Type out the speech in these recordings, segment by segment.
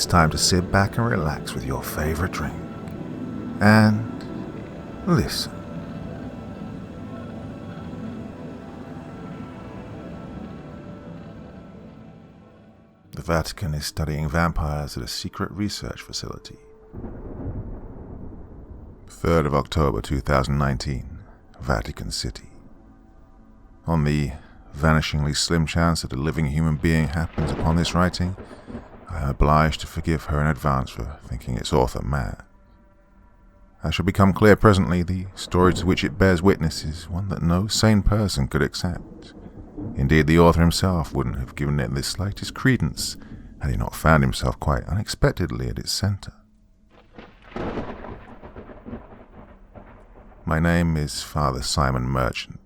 it's time to sit back and relax with your favorite drink. And listen. The Vatican is studying vampires at a secret research facility. 3rd of October 2019, Vatican City. On the vanishingly slim chance that a living human being happens upon this writing, I am obliged to forgive her in advance for thinking its author mad. As shall become clear presently, the story to which it bears witness is one that no sane person could accept. Indeed, the author himself wouldn't have given it the slightest credence had he not found himself quite unexpectedly at its center. My name is Father Simon Merchant.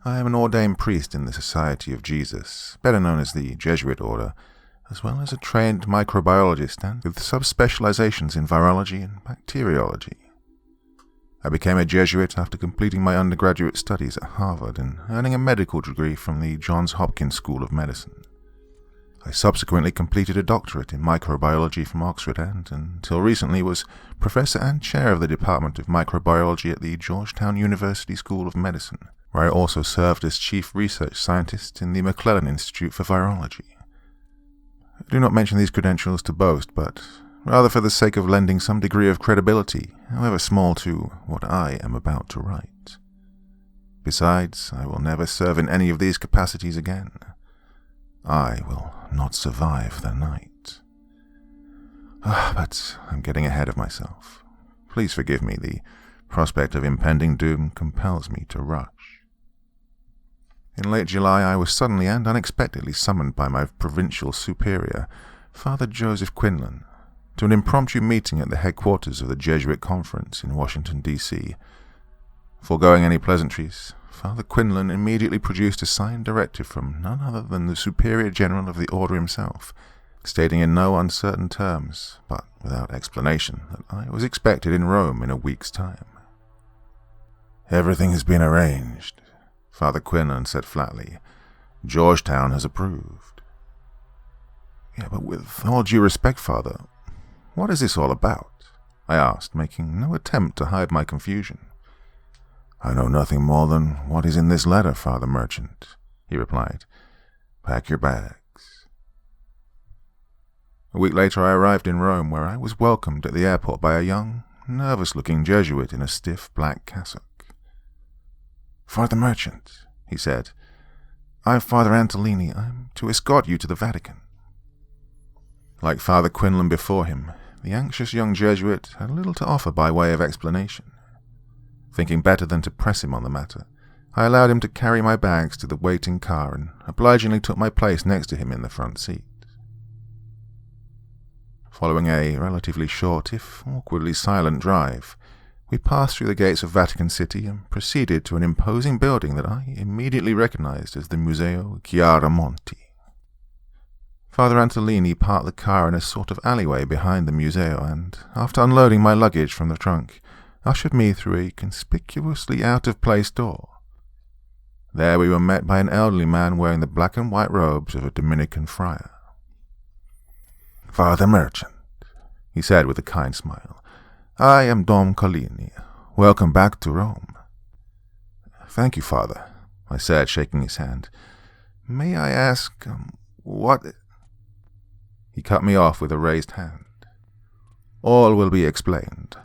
I am an ordained priest in the Society of Jesus, better known as the Jesuit Order, as well as a trained microbiologist and with subspecializations in virology and bacteriology. I became a Jesuit after completing my undergraduate studies at Harvard and earning a medical degree from the Johns Hopkins School of Medicine. I subsequently completed a doctorate in microbiology from Oxford and, until recently, was professor and chair of the Department of Microbiology at the Georgetown University School of Medicine, where I also served as chief research scientist in the McClellan Institute for Virology. I do not mention these credentials to boast, but rather for the sake of lending some degree of credibility, however small, to what I am about to write. Besides, I will never serve in any of these capacities again. I will not survive the night. But I'm getting ahead of myself. Please forgive me, the prospect of impending doom compels me to rush. In late July, I was suddenly and unexpectedly summoned by my provincial superior, Father Joseph Quinlan, to an impromptu meeting at the headquarters of the Jesuit Conference in Washington, D.C. Foregoing any pleasantries, Father Quinlan immediately produced a signed directive from none other than the Superior General of the Order himself, stating in no uncertain terms, but without explanation, that I was expected in Rome in a week's time. "Everything has been arranged," Father Quinlan said flatly. "Georgetown has approved." "Yeah, but with all due respect, Father, what is this all about?" I asked, making no attempt to hide my confusion. "I know nothing more than what is in this letter, Father Merchant," he replied. "Pack your bags." A week later I arrived in Rome, where I was welcomed at the airport by a young, nervous-looking Jesuit in a stiff black cassock. "Father Merchant," he said, "I'm Father Antolini. I'm to escort you to the Vatican." Like Father Quinlan before him, the anxious young Jesuit had little to offer by way of explanation. Thinking better than to press him on the matter, I allowed him to carry my bags to the waiting car and obligingly took my place next to him in the front seat. Following a relatively short, if awkwardly silent drive, we passed through the gates of Vatican City and proceeded to an imposing building that I immediately recognized as the Museo Chiaramonti. Father Antolini parked the car in a sort of alleyway behind the museo and, after unloading my luggage from the trunk, ushered me through a conspicuously out-of-place door. There we were met by an elderly man wearing the black and white robes of a Dominican friar. "Father Merchant," he said with a kind smile, "I am Dom Collini. Welcome back to Rome." "Thank you, Father," I said, shaking his hand. "May I ask, what—" He cut me off with a raised hand. "All will be explained.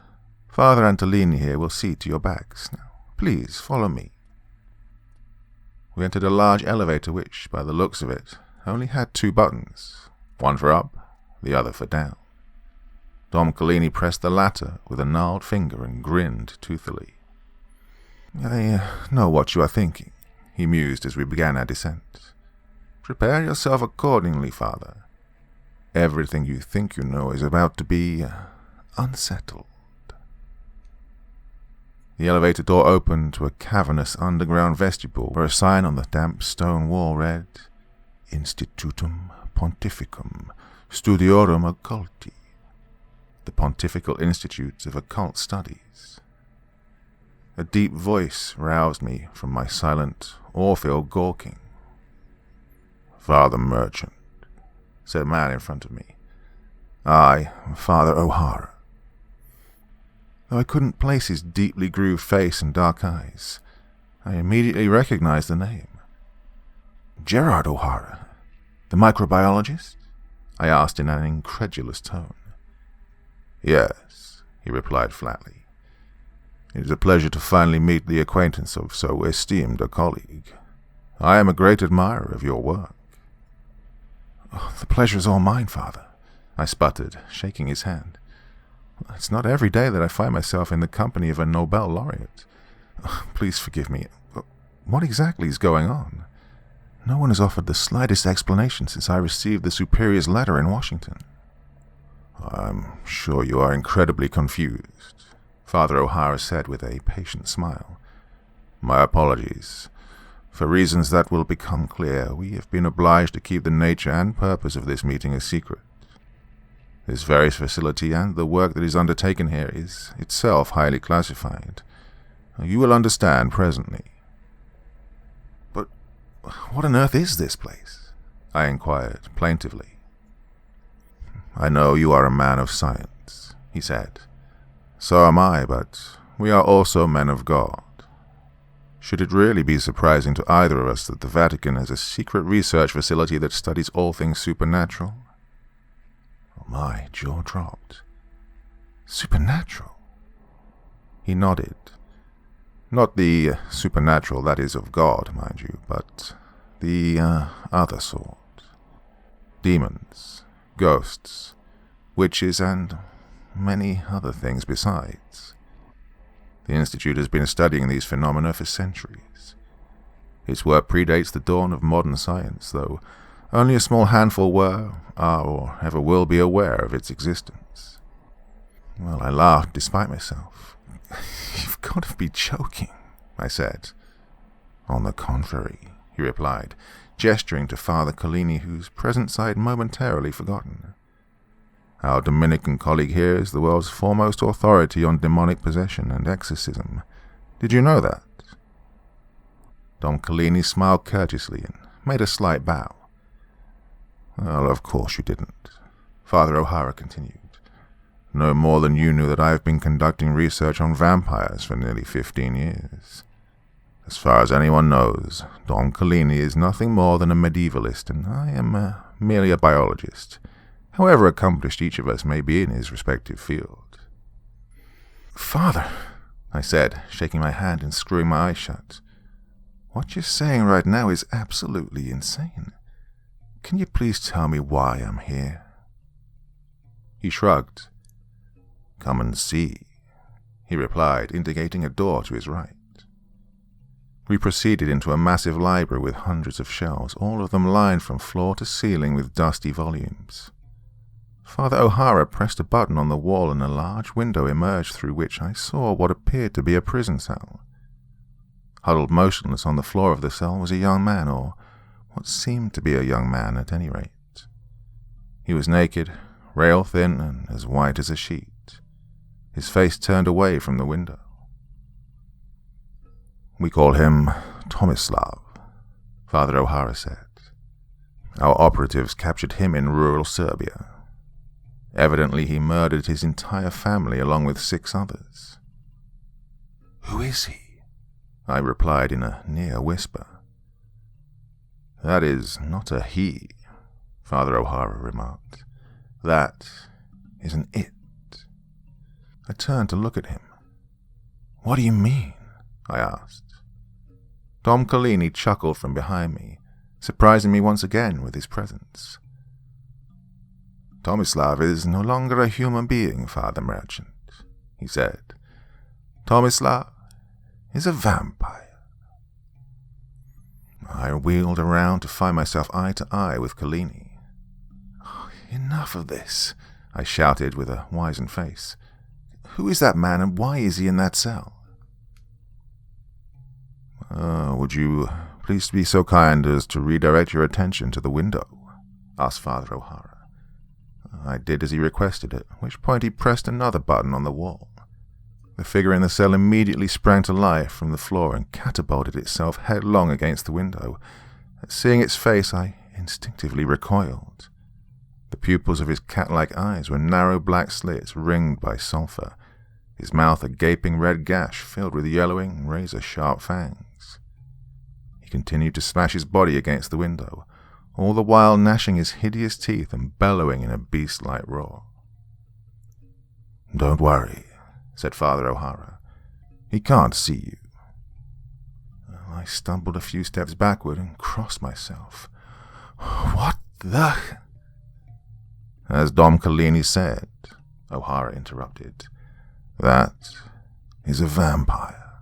Father Antolini here will see to your bags. Now, please follow me." We entered a large elevator which, by the looks of it, only had 2 buttons, one for up, the other for down. Dom Collini pressed the latter with a gnarled finger and grinned toothily. "I know what you are thinking," he mused as we began our descent. "Prepare yourself accordingly, Father. Everything you think you know is about to be unsettled." The elevator door opened to a cavernous underground vestibule where a sign on the damp stone wall read, "Institutum Pontificum Studiorum Occulti," the Pontifical Institute of Occult Studies. A deep voice roused me from my silent, awe-filled gawking. "Father Merchant," said a man in front of me, I, Father O'Hara. Though I couldn't place his deeply grooved face and dark eyes, I immediately recognized the name. Gerard O'Hara, the microbiologist? I asked in an incredulous tone. Yes, he replied flatly. It is a pleasure to finally meet the acquaintance of so esteemed a colleague. I am a great admirer of your work. Oh, the pleasure is all mine, Father, I sputtered, shaking his hand. It's not every day that I find myself in the company of a Nobel laureate. Oh, please forgive me. What exactly is going on? No one has offered the slightest explanation since I received the Superior's letter in Washington. I'm sure you are incredibly confused, Father O'Hara said with a patient smile. My apologies. For reasons that will become clear, we have been obliged to keep the nature and purpose of this meeting a secret. This very facility and the work that is undertaken here is itself highly classified. You will understand presently. But what on earth is this place? I inquired plaintively. I know you are a man of science, he said. So am I, but we are also men of God. Should it really be surprising to either of us that the Vatican has a secret research facility that studies all things supernatural? Oh, my jaw dropped. Supernatural? He nodded. Not the supernatural that is of God, mind you, but the other sort. Demons, ghosts, witches, and many other things besides. The Institute has been studying these phenomena for centuries. Its work predates the dawn of modern science, though only a small handful were, are, or ever will be aware of its existence. Well, I laughed despite myself. You've got to be joking, I said. On the contrary, he replied, gesturing to Father Collini, whose presence I had momentarily forgotten. Our Dominican colleague here is the world's foremost authority on demonic possession and exorcism. Did you know that? Dom Collini smiled courteously and made a slight bow. Well, of course you didn't, Father O'Hara continued. No more than you knew that I have been conducting research on vampires for nearly 15 years. As far as anyone knows, Dom Collini is nothing more than a medievalist, and I am merely a biologist, however accomplished each of us may be in his respective field. Father, I said, shaking my hand and screwing my eyes shut, what you're saying right now is absolutely insane. Can you please tell me why I'm here? He shrugged. Come and see, he replied, indicating a door to his right. We proceeded into a massive library with hundreds of shelves, all of them lined from floor to ceiling with dusty volumes. Father O'Hara pressed a button on the wall and a large window emerged through which I saw what appeared to be a prison cell. Huddled motionless on the floor of the cell was a young man, or what seemed to be a young man at any rate. He was naked, rail-thin, and as white as a sheet, his face turned away from the window. We call him Tomislav, Father O'Hara said. Our operatives captured him in rural Serbia. Evidently he murdered his entire family along with 6 others. Who is he? I replied in a near whisper. That is not a he, Father O'Hara remarked. That is an it. I turned to look at him. What do you mean? I asked. Dom Collini chuckled from behind me, surprising me once again with his presence. Tomislav is no longer a human being, Father Merchant, he said. Tomislav is a vampire. I wheeled around to find myself eye to eye with Collini. Oh, enough of this, I shouted with a wizened face. Who is that man and why is he in that cell? Would you please be so kind as to redirect your attention to the window? Asked Father O'Hara. I did as he requested, at which point he pressed another button on the wall. The figure in the cell immediately sprang to life from the floor and catapulted itself headlong against the window. At seeing its face, I instinctively recoiled. The pupils of his cat-like eyes were narrow black slits ringed by sulphur, his mouth a gaping red gash filled with yellowing, razor-sharp fangs. He continued to smash his body against the window, all the while gnashing his hideous teeth and bellowing in a beast-like roar. "Don't worry," said Father O'Hara. "He can't see you." I stumbled a few steps backward and crossed myself. "What the—" "As Dom Collini said," O'Hara interrupted, "that is a vampire."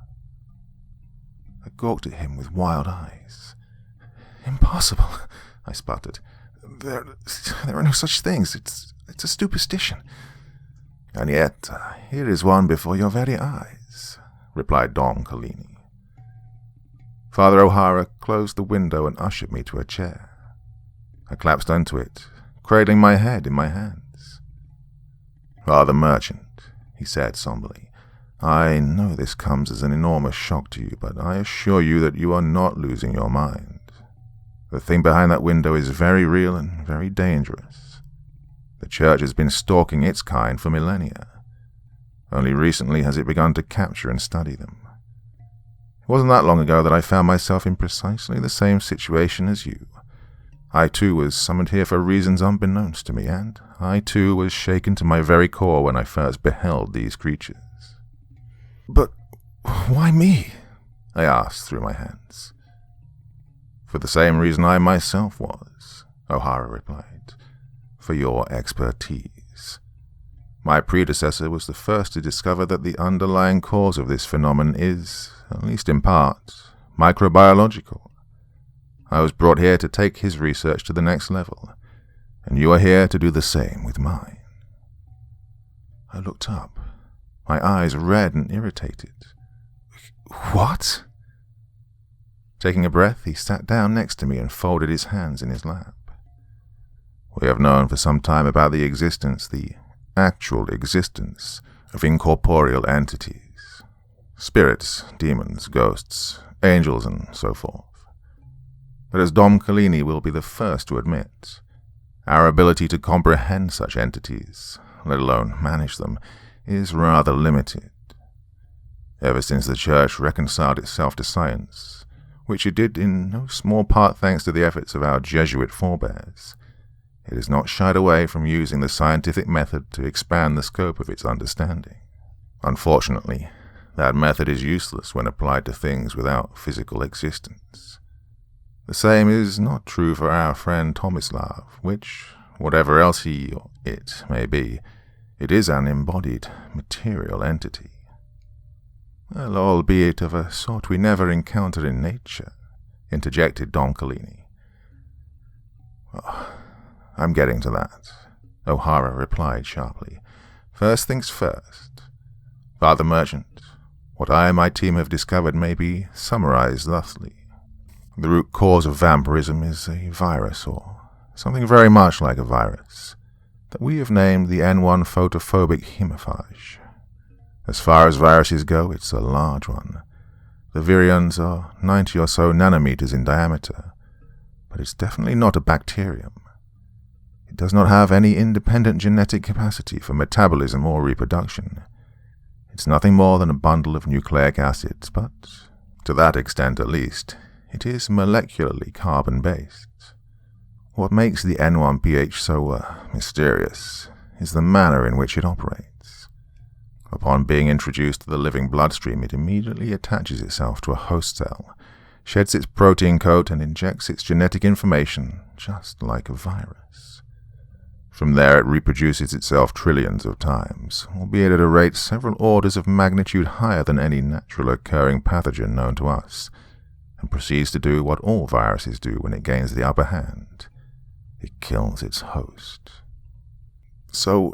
I gawked at him with wild eyes. "Impossible," I sputtered. There are no such things. It's a superstition." "And yet, here is one before your very eyes," replied Dom Collini. Father O'Hara closed the window and ushered me to a chair. I collapsed onto it, cradling my head in my hands. "Father Merchant," he said somberly, "I know this comes as an enormous shock to you, but I assure you that you are not losing your mind. The thing behind that window is very real and very dangerous. The Church has been stalking its kind for millennia. Only recently has it begun to capture and study them. It wasn't that long ago that I found myself in precisely the same situation as you. I too was summoned here for reasons unbeknownst to me, and I too was shaken to my very core when I first beheld these creatures." "But why me?" I asked through my hands. "For the same reason I myself was," O'Hara replied, "for your expertise. My predecessor was the first to discover that the underlying cause of this phenomenon is, at least in part, microbiological. I was brought here to take his research to the next level, and you are here to do the same with mine." I looked up, my eyes red and irritated. "What?" Taking a breath, he sat down next to me and folded his hands in his lap. "We have known for some time about the actual existence of incorporeal entities, spirits, demons, ghosts, angels, and so forth. But as Dom Collini will be the first to admit, our ability to comprehend such entities, let alone manage them, is rather limited. Ever since the Church reconciled itself to science, which it did in no small part thanks to the efforts of our Jesuit forebears, it has not shied away from using the scientific method to expand the scope of its understanding. Unfortunately, that method is useless when applied to things without physical existence. The same is not true for our friend Tomislav, which, whatever else he or it may be, it is an embodied, material entity. Well, albeit of a sort we never encounter in nature," interjected Dom Collini. "Oh, I'm getting to that," O'Hara replied sharply. "First things first. Father Merchant, what I and my team have discovered may be summarized thusly. The root cause of vampirism is a virus, or something very much like a virus, that we have named the N1 photophobic hemophage. As far as viruses go, it's a large one. The virions are 90 or so nanometers in diameter, but it's definitely not a bacterium. It does not have any independent genetic capacity for metabolism or reproduction. It's nothing more than a bundle of nucleic acids, but, to that extent at least, it is molecularly carbon-based. What makes the N1pH so mysterious is the manner in which it operates. Upon being introduced to the living bloodstream, it immediately attaches itself to a host cell, sheds its protein coat, and injects its genetic information, just like a virus. From there it reproduces itself trillions of times, albeit at a rate several orders of magnitude higher than any natural occurring pathogen known to us, and proceeds to do what all viruses do when it gains the upper hand. It kills its host." "So,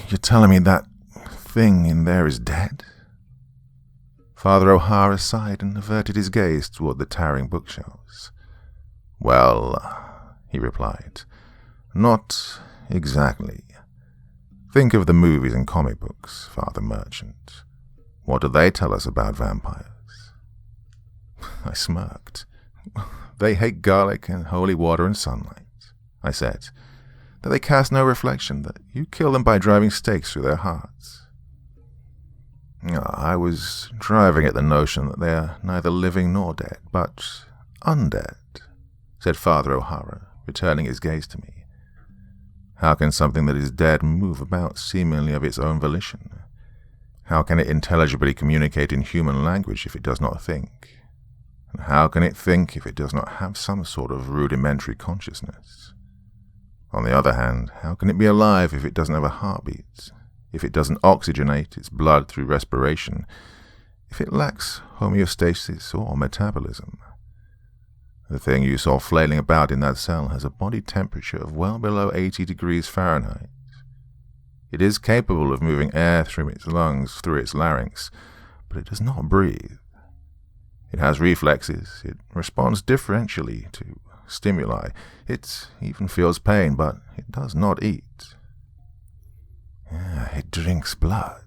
you're telling me that thing in there is dead?" Father O'Hara sighed and averted his gaze toward the towering bookshelves. "Well," he replied, "not exactly. Think of the movies and comic books, Father Merchant. What do they tell us about vampires?" I smirked. "They hate garlic and holy water and sunlight," I said. that they cast no reflection, that you kill them by driving stakes through their hearts. I was driving at the notion that they are neither living nor dead, but undead, said Father O'Hara, returning his gaze to me. How can something that is dead move about seemingly of its own volition? How can it intelligibly communicate in human language if it does not think? And how can it think if it does not have some sort of rudimentary consciousness? On the other hand, how can it be alive if it doesn't have a heartbeat, if it doesn't oxygenate its blood through respiration, if it lacks homeostasis or metabolism? The thing you saw flailing about in that cell has a body temperature of well below 80 degrees Fahrenheit. It is capable of moving air through its lungs, through its larynx, but it does not breathe. It has reflexes, it responds differentially to stimuli, it even feels pain, but it does not eat. It drinks blood,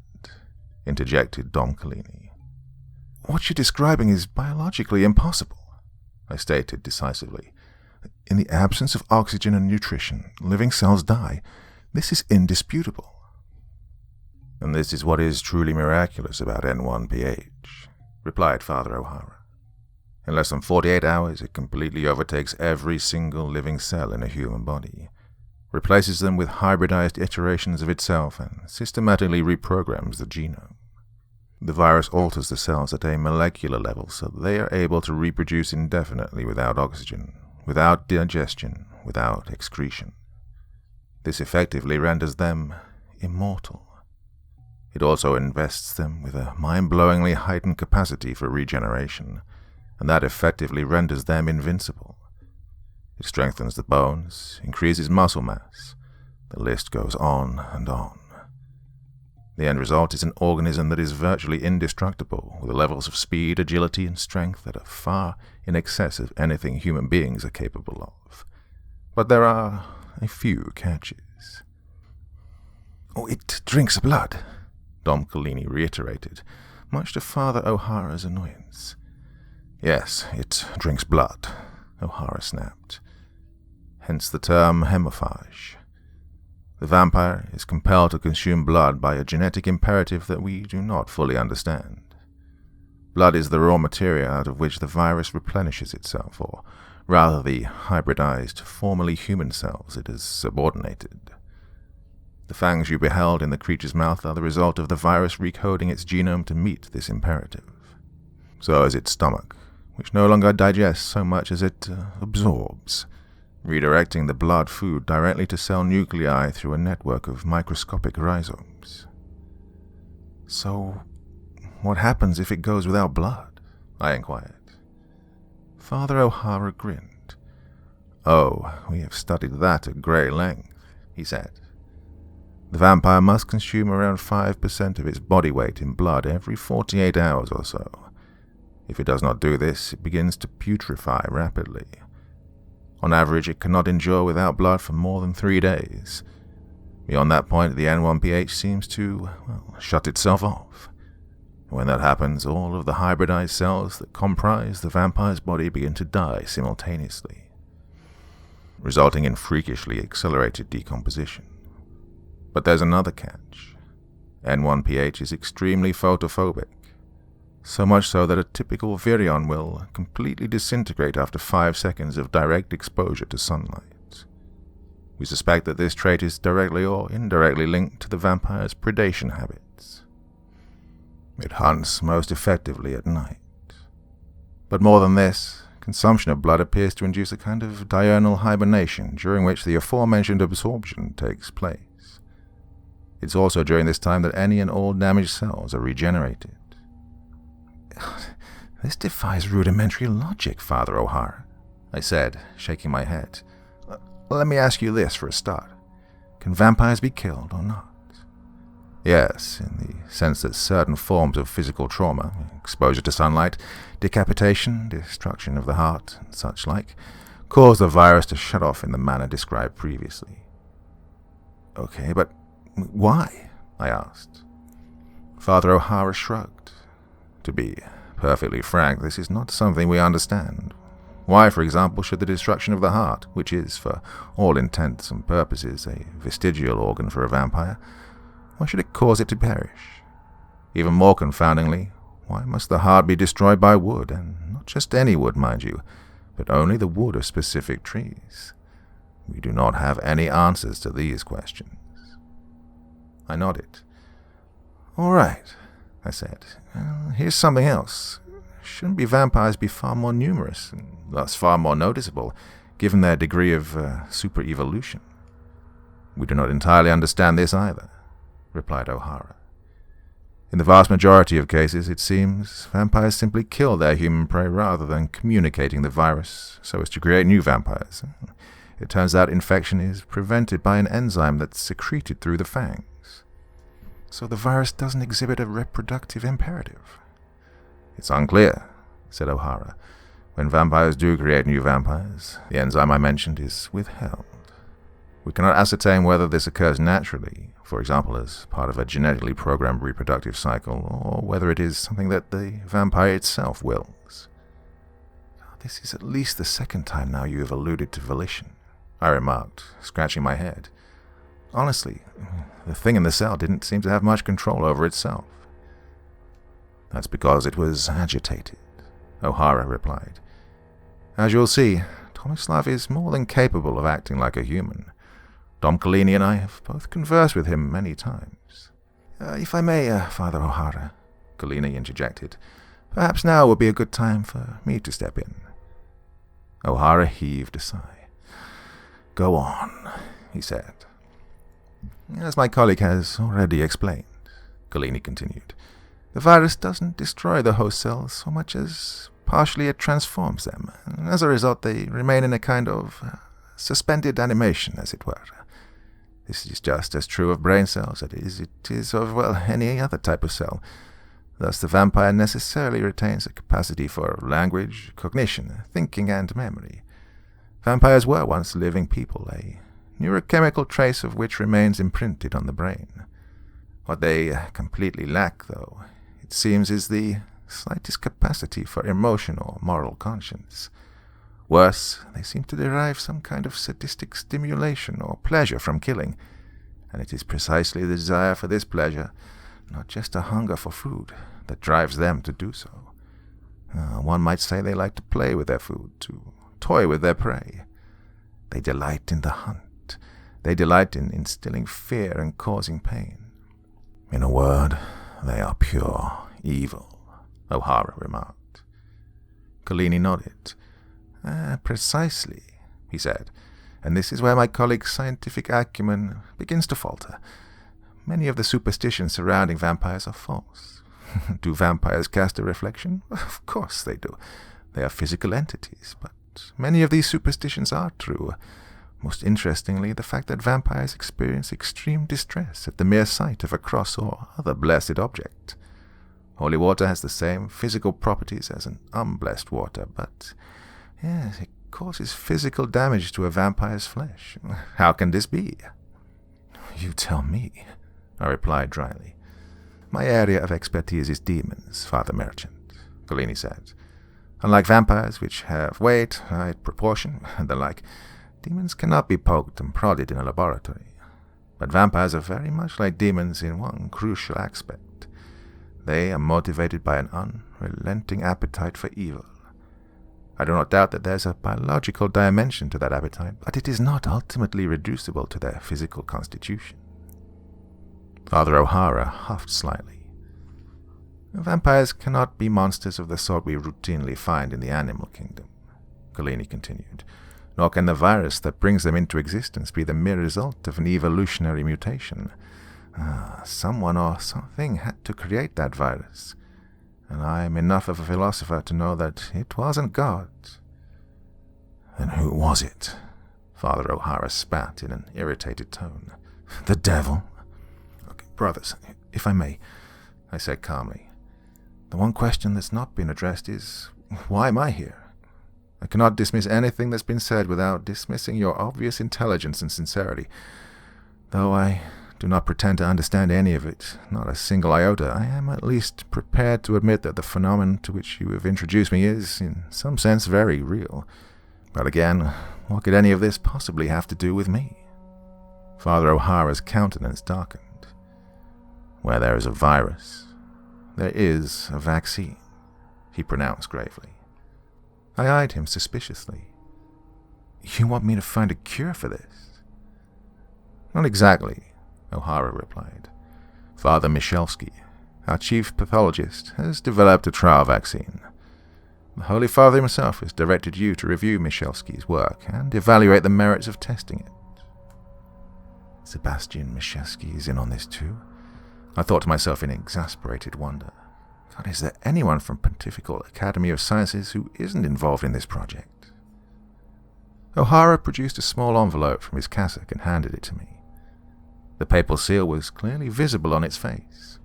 interjected Dom Collini. What you're describing is biologically impossible, I stated decisively. In the absence of oxygen and nutrition, living cells die. This is indisputable. And this is what is truly miraculous about N1PH, replied Father O'Hara. In less than 48 hours, it completely overtakes every single living cell in a human body, replaces them with hybridized iterations of itself, and systematically reprograms the genome. The virus alters the cells at a molecular level so that they are able to reproduce indefinitely without oxygen, without digestion, without excretion. This effectively renders them immortal. It also invests them with a mind-blowingly heightened capacity for regeneration, and that effectively renders them invincible. It strengthens the bones, increases muscle mass. The list goes on and on. The end result is an organism that is virtually indestructible, with levels of speed, agility, and strength that are far in excess of anything human beings are capable of. But there are a few catches. It drinks blood, Dom Collini reiterated, much to Father O'Hara's annoyance. Yes, it drinks blood, O'Hara snapped. Hence the term hemophage. The vampire is compelled to consume blood by a genetic imperative that we do not fully understand. Blood is the raw material out of which the virus replenishes itself, or rather the hybridized, formerly human cells it has subordinated. The fangs you beheld in the creature's mouth are the result of the virus recoding its genome to meet this imperative. So is its stomach, which no longer digests so much as it absorbs, redirecting the blood food directly to cell nuclei through a network of microscopic rhizomes. So, what happens if it goes without blood? I inquired. Father O'Hara grinned. Oh, we have studied that at great length, he said. The vampire must consume around 5% of its body weight in blood every 48 hours or so. If it does not do this, it begins to putrefy rapidly. On average, it cannot endure without blood for more than 3 days. Beyond that point, the N1PH seems to, shut itself off. When that happens, all of the hybridized cells that comprise the vampire's body begin to die simultaneously, resulting in freakishly accelerated decomposition. But there's another catch. N1PH is extremely photophobic, so much so that a typical virion will completely disintegrate after 5 seconds of direct exposure to sunlight. We suspect that this trait is directly or indirectly linked to the vampire's predation habits. It hunts most effectively at night. But more than this, consumption of blood appears to induce a kind of diurnal hibernation during which the aforementioned absorption takes place. It's also during this time that any and all damaged cells are regenerated. This defies rudimentary logic, Father O'Hara, I said, shaking my head. Let me ask you this for a start. Can vampires be killed or not? Yes, in the sense that certain forms of physical trauma, exposure to sunlight, decapitation, destruction of the heart, and such like, cause the virus to shut off in the manner described previously. Okay, but why? I asked. Father O'Hara shrugged. To be perfectly frank, this is not something we understand. Why, for example, should the destruction of the heart, which is, for all intents and purposes, a vestigial organ for a vampire, why should it cause it to perish? Even more confoundingly, why must the heart be destroyed by wood, and not just any wood, mind you, but only the wood of specific trees? We do not have any answers to these questions. I nodded. All right, I said. Here's something else. Shouldn't vampires be far more numerous, and thus far more noticeable, given their degree of super-evolution? We do not entirely understand this either, replied O'Hara. In the vast majority of cases, it seems, vampires simply kill their human prey rather than communicating the virus so as to create new vampires. It turns out infection is prevented by an enzyme that's secreted through the fangs. So the virus doesn't exhibit a reproductive imperative. It's unclear, said O'Hara. When vampires do create new vampires, the enzyme I mentioned is withheld. We cannot ascertain whether this occurs naturally, for example as part of a genetically programmed reproductive cycle, or whether it is something that the vampire itself wills. This is at least the second time now you have alluded to volition, I remarked, scratching my head. Honestly, the thing in the cell didn't seem to have much control over itself. That's because it was agitated, O'Hara replied. As you'll see, Tomislav is more than capable of acting like a human. Dom Collini and I have both conversed with him many times. If I may, Father O'Hara, Collini interjected, perhaps now would be a good time for me to step in. O'Hara heaved a sigh. Go on, he said. As my colleague has already explained, Collini continued, the virus doesn't destroy the host cells so much as partially it transforms them, and as a result they remain in a kind of suspended animation, as it were. This is just as true of brain cells as it is of, any other type of cell. Thus the vampire necessarily retains a capacity for language, cognition, thinking, and memory. Vampires were once living people, a neurochemical trace of which remains imprinted on the brain. What they completely lack, though, it seems, is the slightest capacity for emotion or moral conscience. Worse, they seem to derive some kind of sadistic stimulation or pleasure from killing, and it is precisely the desire for this pleasure, not just a hunger for food, that drives them to do so. One might say they like to play with their food, to toy with their prey. They delight in the hunt. They delight in instilling fear and causing pain. In a word, they are pure evil, O'Hara remarked. Collini nodded. Precisely, he said, and this is where my colleague's scientific acumen begins to falter. Many of the superstitions surrounding vampires are false. Do vampires cast a reflection? Of course they do. They are physical entities, but many of these superstitions are true. Most interestingly, the fact that vampires experience extreme distress at the mere sight of a cross or other blessed object. Holy water has the same physical properties as an unblessed water, but yes, it causes physical damage to a vampire's flesh. How can this be? You tell me, I replied dryly. My area of expertise is demons, Father Merchant, Collini said. Unlike vampires, which have weight, height, proportion, and the like, demons cannot be poked and prodded in a laboratory. But vampires are very much like demons in one crucial aspect. They are motivated by an unrelenting appetite for evil. I do not doubt that there's a biological dimension to that appetite, but it is not ultimately reducible to their physical constitution. Father O'Hara huffed slightly. Vampires cannot be monsters of the sort we routinely find in the animal kingdom, Collini continued, nor can the virus that brings them into existence be the mere result of an evolutionary mutation. Someone or something had to create that virus, and I am enough of a philosopher to know that it wasn't God. Then who was it? Father O'Hara spat in an irritated tone. The devil? Okay, brothers, if I may, I said calmly. The one question that's not been addressed is, why am I here? I cannot dismiss anything that's been said without dismissing your obvious intelligence and sincerity, though I do not pretend to understand any of it, not a single iota, I am at least prepared to admit that the phenomenon to which you have introduced me is, in some sense, very real. But again, what could any of this possibly have to do with me? Father O'Hara's countenance darkened. Where there is a virus, there is a vaccine, he pronounced gravely. I eyed him suspiciously. You want me to find a cure for this? Not exactly, O'Hara replied. Father Michalski, our chief pathologist, has developed a trial vaccine. The Holy Father himself has directed you to review Michalski's work and evaluate the merits of testing it. Sebastian Michalski is in on this too? I thought to myself in exasperated wonder. God, is there anyone from Pontifical Academy of Sciences who isn't involved in this project? O'Hara produced a small envelope from his cassock and handed it to me. The papal seal was clearly visible on its face.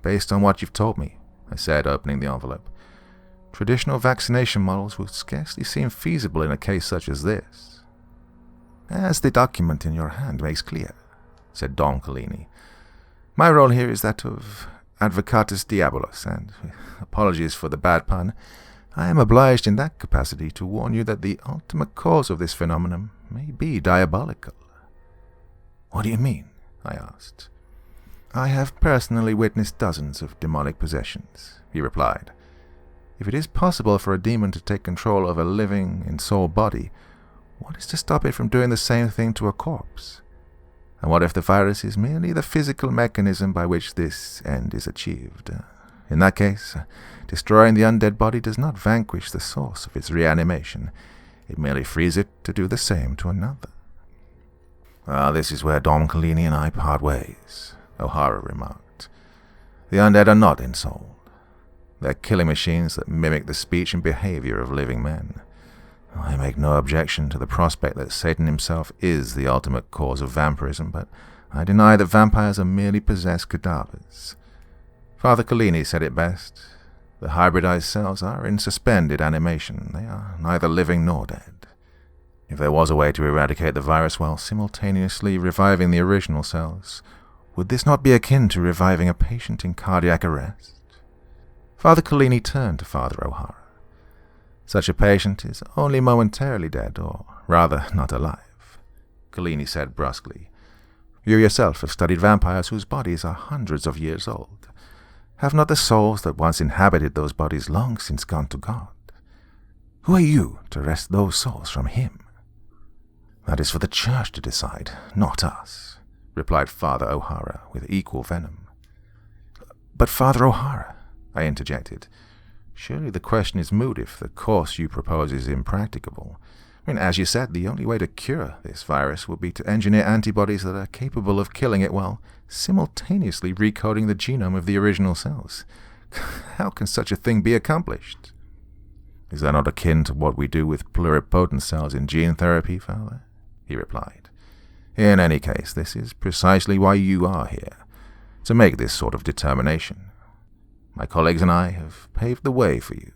Based on what you've told me, I said, opening the envelope, traditional vaccination models would scarcely seem feasible in a case such as this. As the document in your hand makes clear, said Don Collini, my role here is that of advocatus diabolus, and, apologies for the bad pun, I am obliged in that capacity to warn you that the ultimate cause of this phenomenon may be diabolical. What do you mean? I asked. I have personally witnessed dozens of demonic possessions, he replied. If it is possible for a demon to take control of a living, in-soul body, what is to stop it from doing the same thing to a corpse? And what if the virus is merely the physical mechanism by which this end is achieved? In that case, destroying the undead body does not vanquish the source of its reanimation. It merely frees it to do the same to another. This is where Dom Collini and I part ways, O'Hara remarked. The undead are not ensouled. They're killing machines that mimic the speech and behavior of living men. I make no objection to the prospect that Satan himself is the ultimate cause of vampirism, but I deny that vampires are merely possessed cadavers. Father Collini said it best. The hybridized cells are in suspended animation. They are neither living nor dead. If there was a way to eradicate the virus while simultaneously reviving the original cells, would this not be akin to reviving a patient in cardiac arrest? Father Collini turned to Father O'Hara. Such a patient is only momentarily dead, or rather not alive, Collini said brusquely. You yourself have studied vampires whose bodies are hundreds of years old. Have not the souls that once inhabited those bodies long since gone to God? Who are you to wrest those souls from him? That is for the Church to decide, not us, replied Father O'Hara with equal venom. But Father O'Hara, I interjected, surely the question is moot if the course you propose is impracticable. As you said, the only way to cure this virus would be to engineer antibodies that are capable of killing it while simultaneously recoding the genome of the original cells. How can such a thing be accomplished? Is that not akin to what we do with pluripotent cells in gene therapy, Father? He replied. In any case, this is precisely why you are here, to make this sort of determination. My colleagues and I have paved the way for you.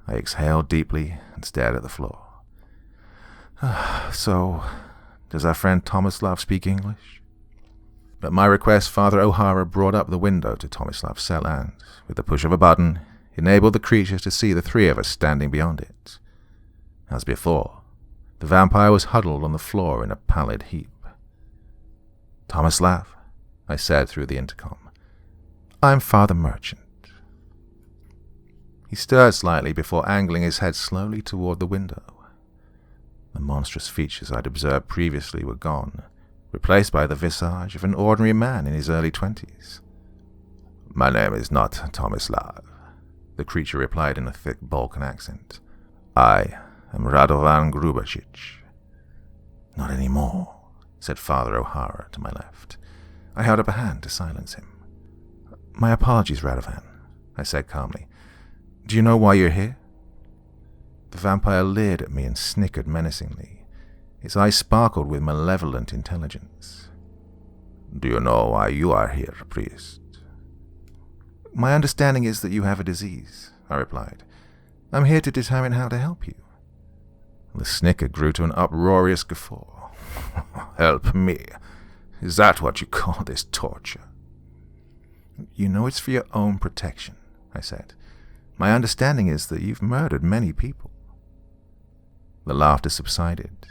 I exhaled deeply and stared at the floor. So, does our friend Tomislav speak English? At my request, Father O'Hara brought up the window to Tomislav's cell and, with the push of a button, enabled the creatures to see the three of us standing beyond it. As before, the vampire was huddled on the floor in a pallid heap. Tomislav, I said through the intercom, I'm Father Merchant. He stirred slightly before angling his head slowly toward the window. The monstrous features I'd observed previously were gone, replaced by the visage of an ordinary man in his early 20s. My name is not Tomislav, the creature replied in a thick Balkan accent. I am Radovan Grubasic. Not any more, said Father O'Hara to my left. I held up a hand to silence him. My apologies, Radovan, I said calmly. Do you know why you're here? The vampire leered at me and snickered menacingly. His eyes sparkled with malevolent intelligence. Do you know why you are here, priest? My understanding is that you have a disease, I replied. I'm here to determine how to help you. The snicker grew to an uproarious guffaw. Help me. Is that what you call this torture? You know it's for your own protection, I said. My understanding is that you've murdered many people. The laughter subsided.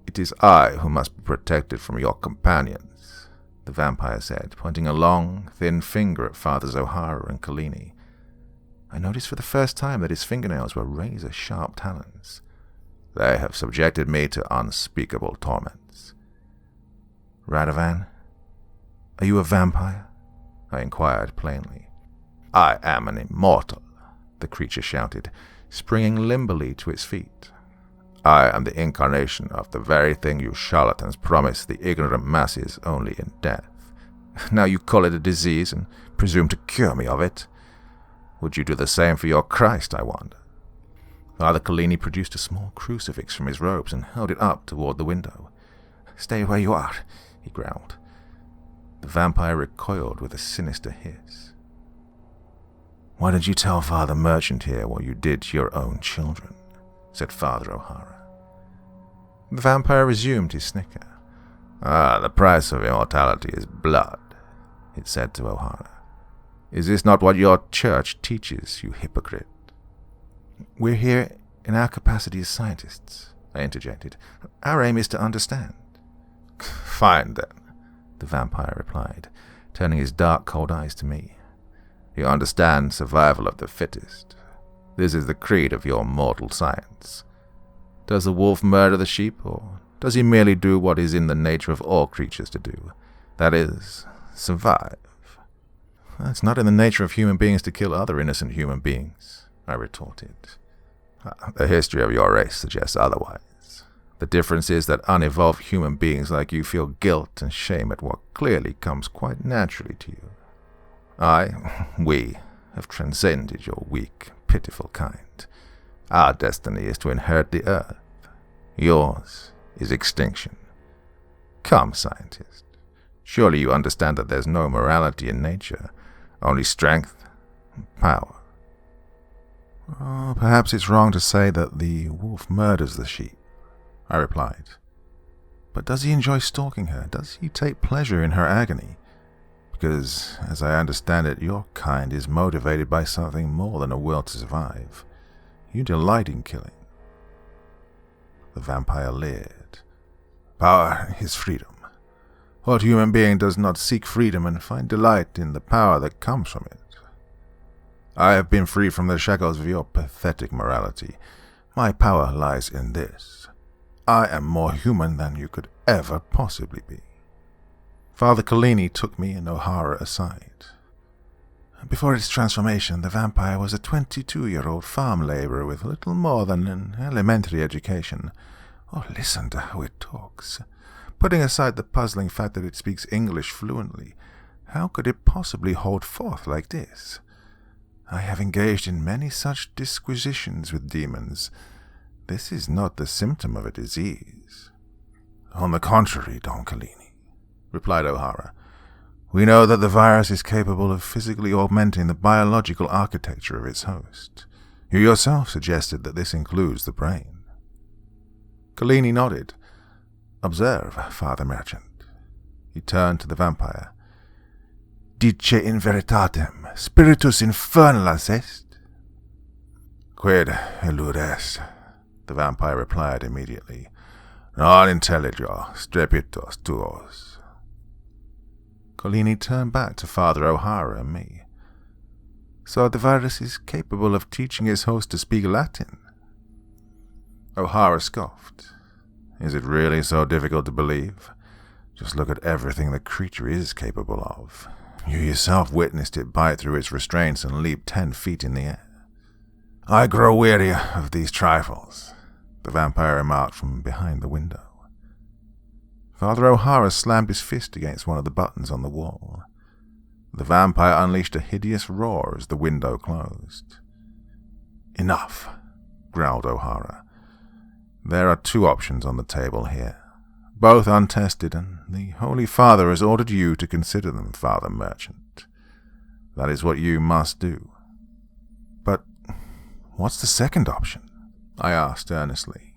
It is I who must be protected from your companions, the vampire said, pointing a long, thin finger at Fathers O'Hara and Collini. I noticed for the first time that his fingernails were razor-sharp talons. They have subjected me to unspeakable torments. Radovan, are you a vampire? I inquired plainly. I am an immortal, the creature shouted, springing limbly to its feet. I am the incarnation of the very thing you charlatans promise the ignorant masses only in death. Now you call it a disease and presume to cure me of it. Would you do the same for your Christ, I wonder? Father Collini produced a small crucifix from his robes and held it up toward the window. Stay where you are, he growled. The vampire recoiled with a sinister hiss. Why did you tell Father Merchant here what you did to your own children? Said Father O'Hara. The vampire resumed his snicker. The price of immortality is blood, it said to O'Hara. Is this not what your church teaches, you hypocrite? We're here in our capacity as scientists, I interjected. Our aim is to understand. Fine, then, the vampire replied, turning his dark, cold eyes to me. You understand survival of the fittest. This is the creed of your mortal science. Does the wolf murder the sheep, or does he merely do what is in the nature of all creatures to do? That is, survive. It's not in the nature of human beings to kill other innocent human beings, I retorted. The history of your race suggests otherwise. The difference is that unevolved human beings like you feel guilt and shame at what clearly comes quite naturally to you. We have transcended your weak, pitiful kind. Our destiny is to inherit the earth. Yours is extinction. Come, scientist. Surely you understand that there's no morality in nature, only strength and power. Perhaps it's wrong to say that the wolf murders the sheep, I replied. But does he enjoy stalking her? Does he take pleasure in her agony? Because, as I understand it, your kind is motivated by something more than a will to survive. You delight in killing. The vampire leered. Power is freedom. What human being does not seek freedom and find delight in the power that comes from it? I have been free from the shackles of your pathetic morality. My power lies in this. I am more human than you could ever possibly be. Father Collini took me and O'Hara aside. Before its transformation, the vampire was a 22-year-old farm laborer with little more than an elementary education. Oh, listen to how it talks. Putting aside the puzzling fact that it speaks English fluently, how could it possibly hold forth like this? I have engaged in many such disquisitions with demons. This is not the symptom of a disease. On the contrary, Don Collini, replied O'Hara. We know that the virus is capable of physically augmenting the biological architecture of its host. You yourself suggested that this includes the brain. Collini nodded. Observe, Father Merchant. He turned to the vampire. Dice in veritatem, spiritus infernalis est? Quid illud est, the vampire replied immediately. Non intelligio strepitus tuos. Collini turned back to Father O'Hara and me. So the virus is capable of teaching his host to speak Latin? O'Hara scoffed. Is it really so difficult to believe? Just look at everything the creature is capable of. You yourself witnessed it bite through its restraints and leap 10 feet in the air. I grow weary of these trifles, the vampire remarked from behind the window. Father O'Hara slammed his fist against one of the buttons on the wall. The vampire unleashed a hideous roar as the window closed. Enough, growled O'Hara. There are 2 options on the table here, both untested, and the Holy Father has ordered you to consider them, Father Merchant. That is what you must do. But what's the second option? I asked earnestly.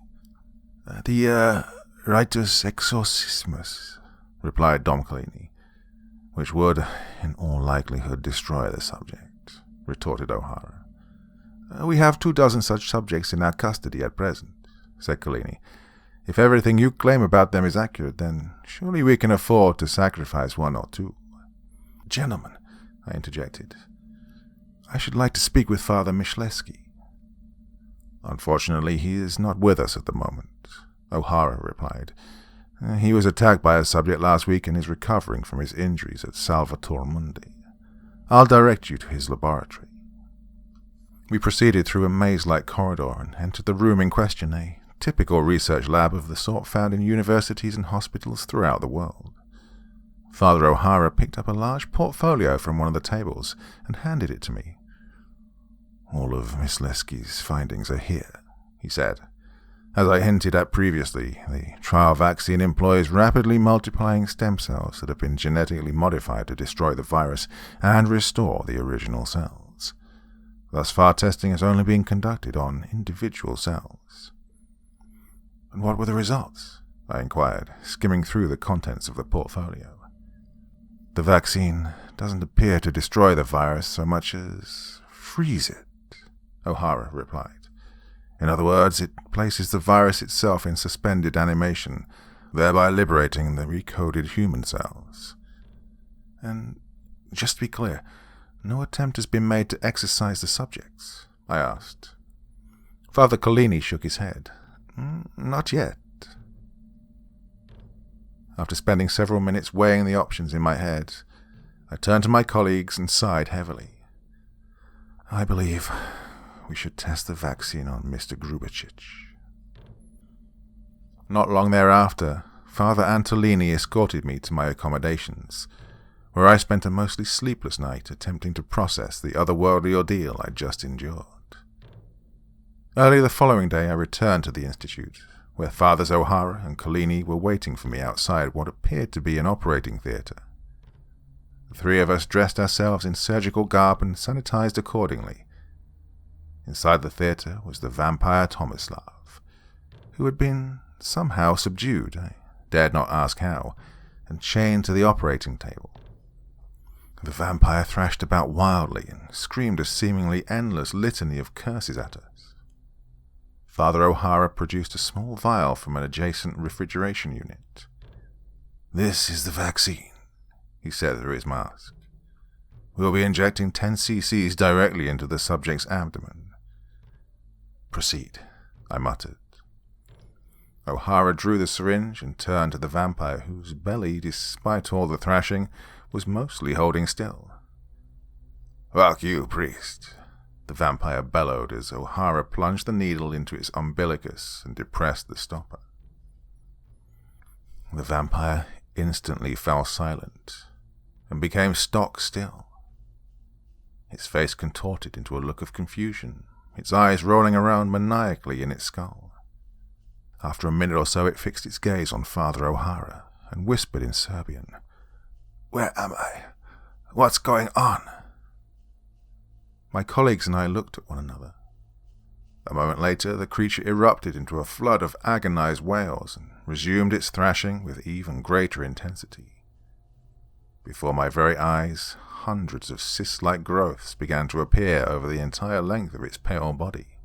The ritus exorcismus, replied Dom Collini. Which would, in all likelihood, destroy the subject, retorted O'Hara. We have 24 such subjects in our custody at present, said Collini. If everything you claim about them is accurate, then surely we can afford to sacrifice 1 or 2. Gentlemen, I interjected, I should like to speak with Father Michlewski. Unfortunately, he is not with us at the moment, O'Hara replied. He was attacked by a subject last week and is recovering from his injuries at Salvator Mundi. I'll direct you to his laboratory. We proceeded through a maze-like corridor and entered the room in question, a typical research lab of the sort found in universities and hospitals throughout the world. Father O'Hara picked up a large portfolio from one of the tables and handed it to me. All of Michlewski's findings are here, he said. As I hinted at previously, the trial vaccine employs rapidly multiplying stem cells that have been genetically modified to destroy the virus and restore the original cells. Thus far, testing has only been conducted on individual cells. And what were the results? I inquired, skimming through the contents of the portfolio. The vaccine doesn't appear to destroy the virus so much as freeze it, O'Hara replied. In other words, it places the virus itself in suspended animation, thereby liberating the recoded human cells. And, just to be clear, no attempt has been made to exorcise the subjects, I asked. Father Collini shook his head. Not yet. After spending several minutes weighing the options in my head, I turned to my colleagues and sighed heavily. I believe we should test the vaccine on Mr. Grubicic. Not long thereafter, Father Antolini escorted me to my accommodations, where I spent a mostly sleepless night attempting to process the otherworldly ordeal I'd just endured. Early the following day I returned to the Institute, where Fathers O'Hara and Collini were waiting for me outside what appeared to be an operating theatre. The 3 of us dressed ourselves in surgical garb and sanitized accordingly. Inside the theatre was the vampire Tomislav, who had been somehow subdued, I dared not ask how, and chained to the operating table. The vampire thrashed about wildly and screamed a seemingly endless litany of curses at us. Father O'Hara produced a small vial from an adjacent refrigeration unit. This is the vaccine, he said through his mask. We'll be injecting 10 cc's directly into the subject's abdomen. Proceed, I muttered. O'Hara drew the syringe and turned to the vampire, whose belly, despite all the thrashing, was mostly holding still. Fuck you, priest, the vampire bellowed as O'Hara plunged the needle into its umbilicus and depressed the stopper. The vampire instantly fell silent and became stock still. Its face contorted into a look of confusion, its eyes rolling around maniacally in its skull. After a minute or so it fixed its gaze on Father O'Hara and whispered in Serbian, "Where am I? What's going on?" My colleagues and I looked at one another. A moment later, the creature erupted into a flood of agonized wails and resumed its thrashing with even greater intensity. Before my very eyes, hundreds of cyst-like growths began to appear over the entire length of its pale body.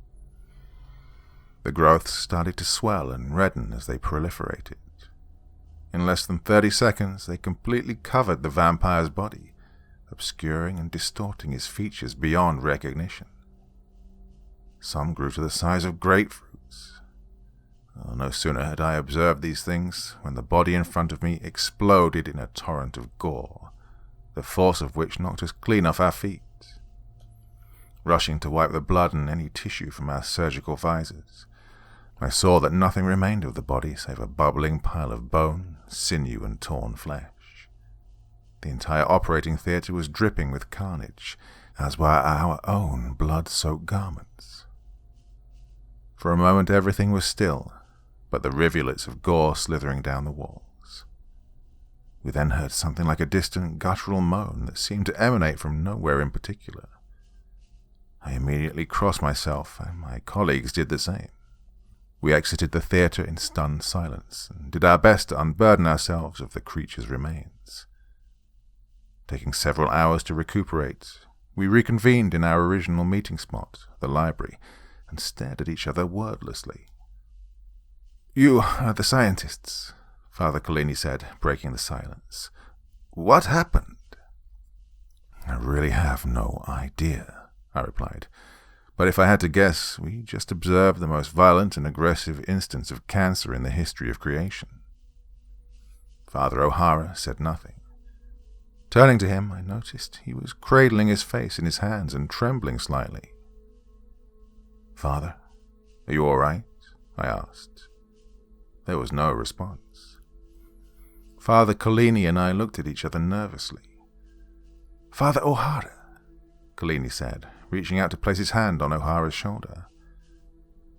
The growths started to swell and redden as they proliferated. In less than 30 seconds, they completely covered the vampire's body, obscuring and distorting his features beyond recognition. Some grew to the size of grapefruits. No sooner had I observed these things when the body in front of me exploded in a torrent of gore, the force of which knocked us clean off our feet. Rushing to wipe the blood and any tissue from our surgical visors, I saw that nothing remained of the body save a bubbling pile of bone, sinew, and torn flesh. The entire operating theatre was dripping with carnage, as were our own blood-soaked garments. For a moment everything was still, but the rivulets of gore slithering down the walls. We then heard something like a distant guttural moan that seemed to emanate from nowhere in particular. I immediately crossed myself, and my colleagues did the same. We exited the theatre in stunned silence, and did our best to unburden ourselves of the creature's remains. Taking several hours to recuperate, we reconvened in our original meeting spot, the library, and stared at each other wordlessly. "You are the scientists," Father Collini said, breaking the silence. "What happened?" "I really have no idea," I replied. "But if I had to guess, we just observed the most violent and aggressive instance of cancer in the history of creation." Father O'Hara said nothing. Turning to him, I noticed he was cradling his face in his hands and trembling slightly. "Father, are you all right?" I asked. There was no response. Father Collini and I looked at each other nervously. "Father O'Hara," Collini said, reaching out to place his hand on O'Hara's shoulder.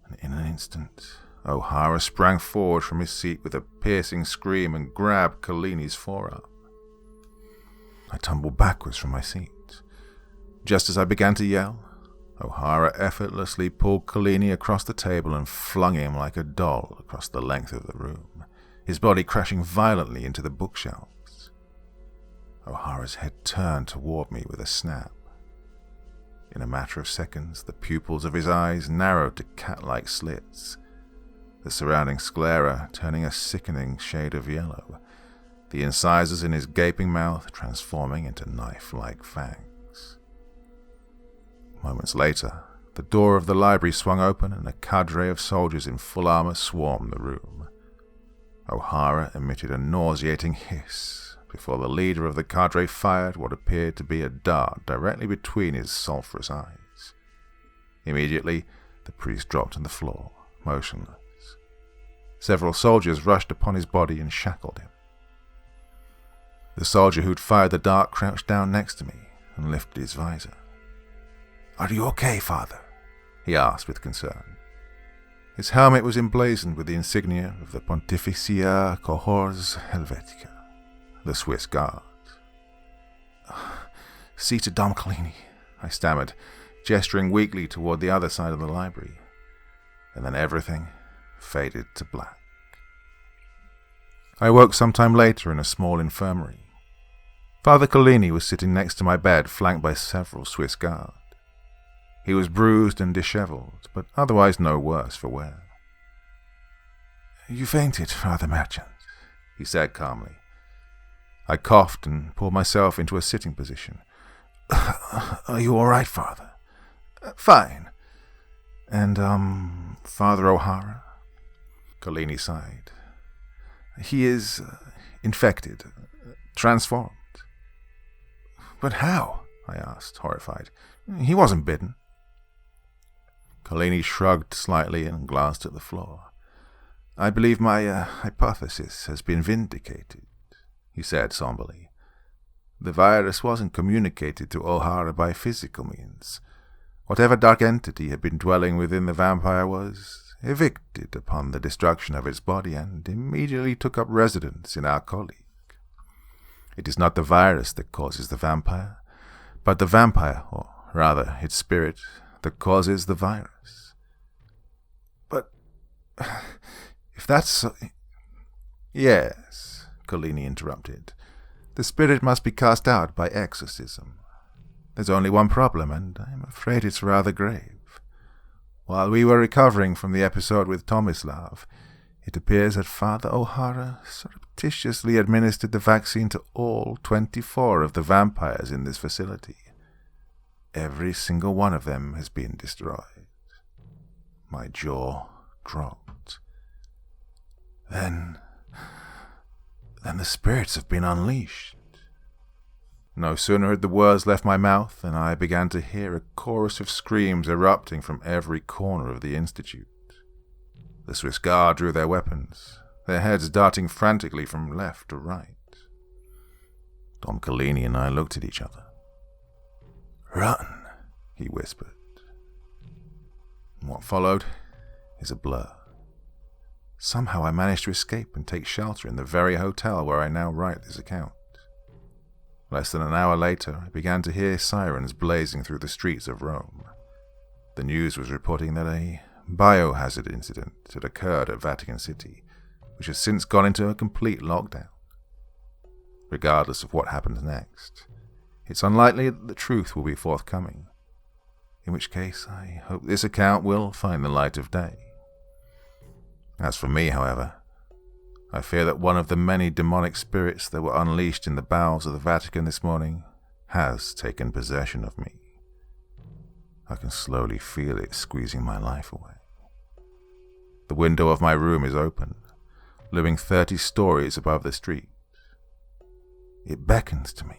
And in an instant, O'Hara sprang forward from his seat with a piercing scream and grabbed Collini's forearm. I tumbled backwards from my seat. Just as I began to yell, O'Hara effortlessly pulled Collini across the table and flung him like a doll across the length of the room, his body crashing violently into the bookshelves. O'Hara's head turned toward me with a snap. In a matter of seconds, the pupils of his eyes narrowed to cat-like slits, the surrounding sclera turning a sickening shade of yellow, the incisors in his gaping mouth transforming into knife-like fangs. Moments later, the door of the library swung open and a cadre of soldiers in full armor swarmed the room. O'Hara emitted a nauseating hiss before the leader of the cadre fired what appeared to be a dart directly between his sulphurous eyes. Immediately, the priest dropped on the floor, motionless. Several soldiers rushed upon his body and shackled him. The soldier who'd fired the dart crouched down next to me and lifted his visor. "Are you okay, Father?" he asked with concern. His helmet was emblazoned with the insignia of the Pontificia Cohors Helvetica, the Swiss Guard. "See to Dom Collini," I stammered, gesturing weakly toward the other side of the library. And then everything faded to black. I woke sometime later in a small infirmary. Father Collini was sitting next to my bed, flanked by several Swiss Guards. He was bruised and disheveled, but otherwise no worse for wear. "You fainted, Father Merchant," he said calmly. I coughed and pulled myself into a sitting position. "Are you all right, Father?" "Fine." "And, Father O'Hara?" Collini sighed. "He is infected, transformed." "But how?" I asked, horrified. "He wasn't bitten." Collini shrugged slightly and glanced at the floor. "I believe my hypothesis has been vindicated," he said somberly. "The virus wasn't communicated to O'Hara by physical means. Whatever dark entity had been dwelling within the vampire was evicted upon the destruction of its body and immediately took up residence in our colleague. It is not the virus that causes the vampire, but the vampire, or rather its spirit, that causes the virus." "But if that's so—" "Yes," Collini interrupted. "The spirit must be cast out by exorcism. There's only one problem, and I'm afraid it's rather grave. While we were recovering from the episode with Tomislav, it appears that Father O'Hara surreptitiously administered the vaccine to all 24 of the vampires in this facility. Every single one of them has been destroyed." My jaw dropped. Then the spirits have been unleashed. No sooner had the words left my mouth than I began to hear a chorus of screams erupting from every corner of the institute. The Swiss Guard drew their weapons, their heads darting frantically from left to right. Dom Collini and I looked at each other. "Run," he whispered. And what followed is a blur. Somehow I managed to escape and take shelter in the very hotel where I now write this account. Less than an hour later, I began to hear sirens blazing through the streets of Rome. The news was reporting that a biohazard incident had occurred at Vatican City, which has since gone into a complete lockdown. Regardless of what happens next, it's unlikely that the truth will be forthcoming, in which case I hope this account will find the light of day. As for me, however, I fear that one of the many demonic spirits that were unleashed in the bowels of the Vatican this morning has taken possession of me. I can slowly feel it squeezing my life away. The window of my room is open, looming 30 stories above the street. It beckons to me.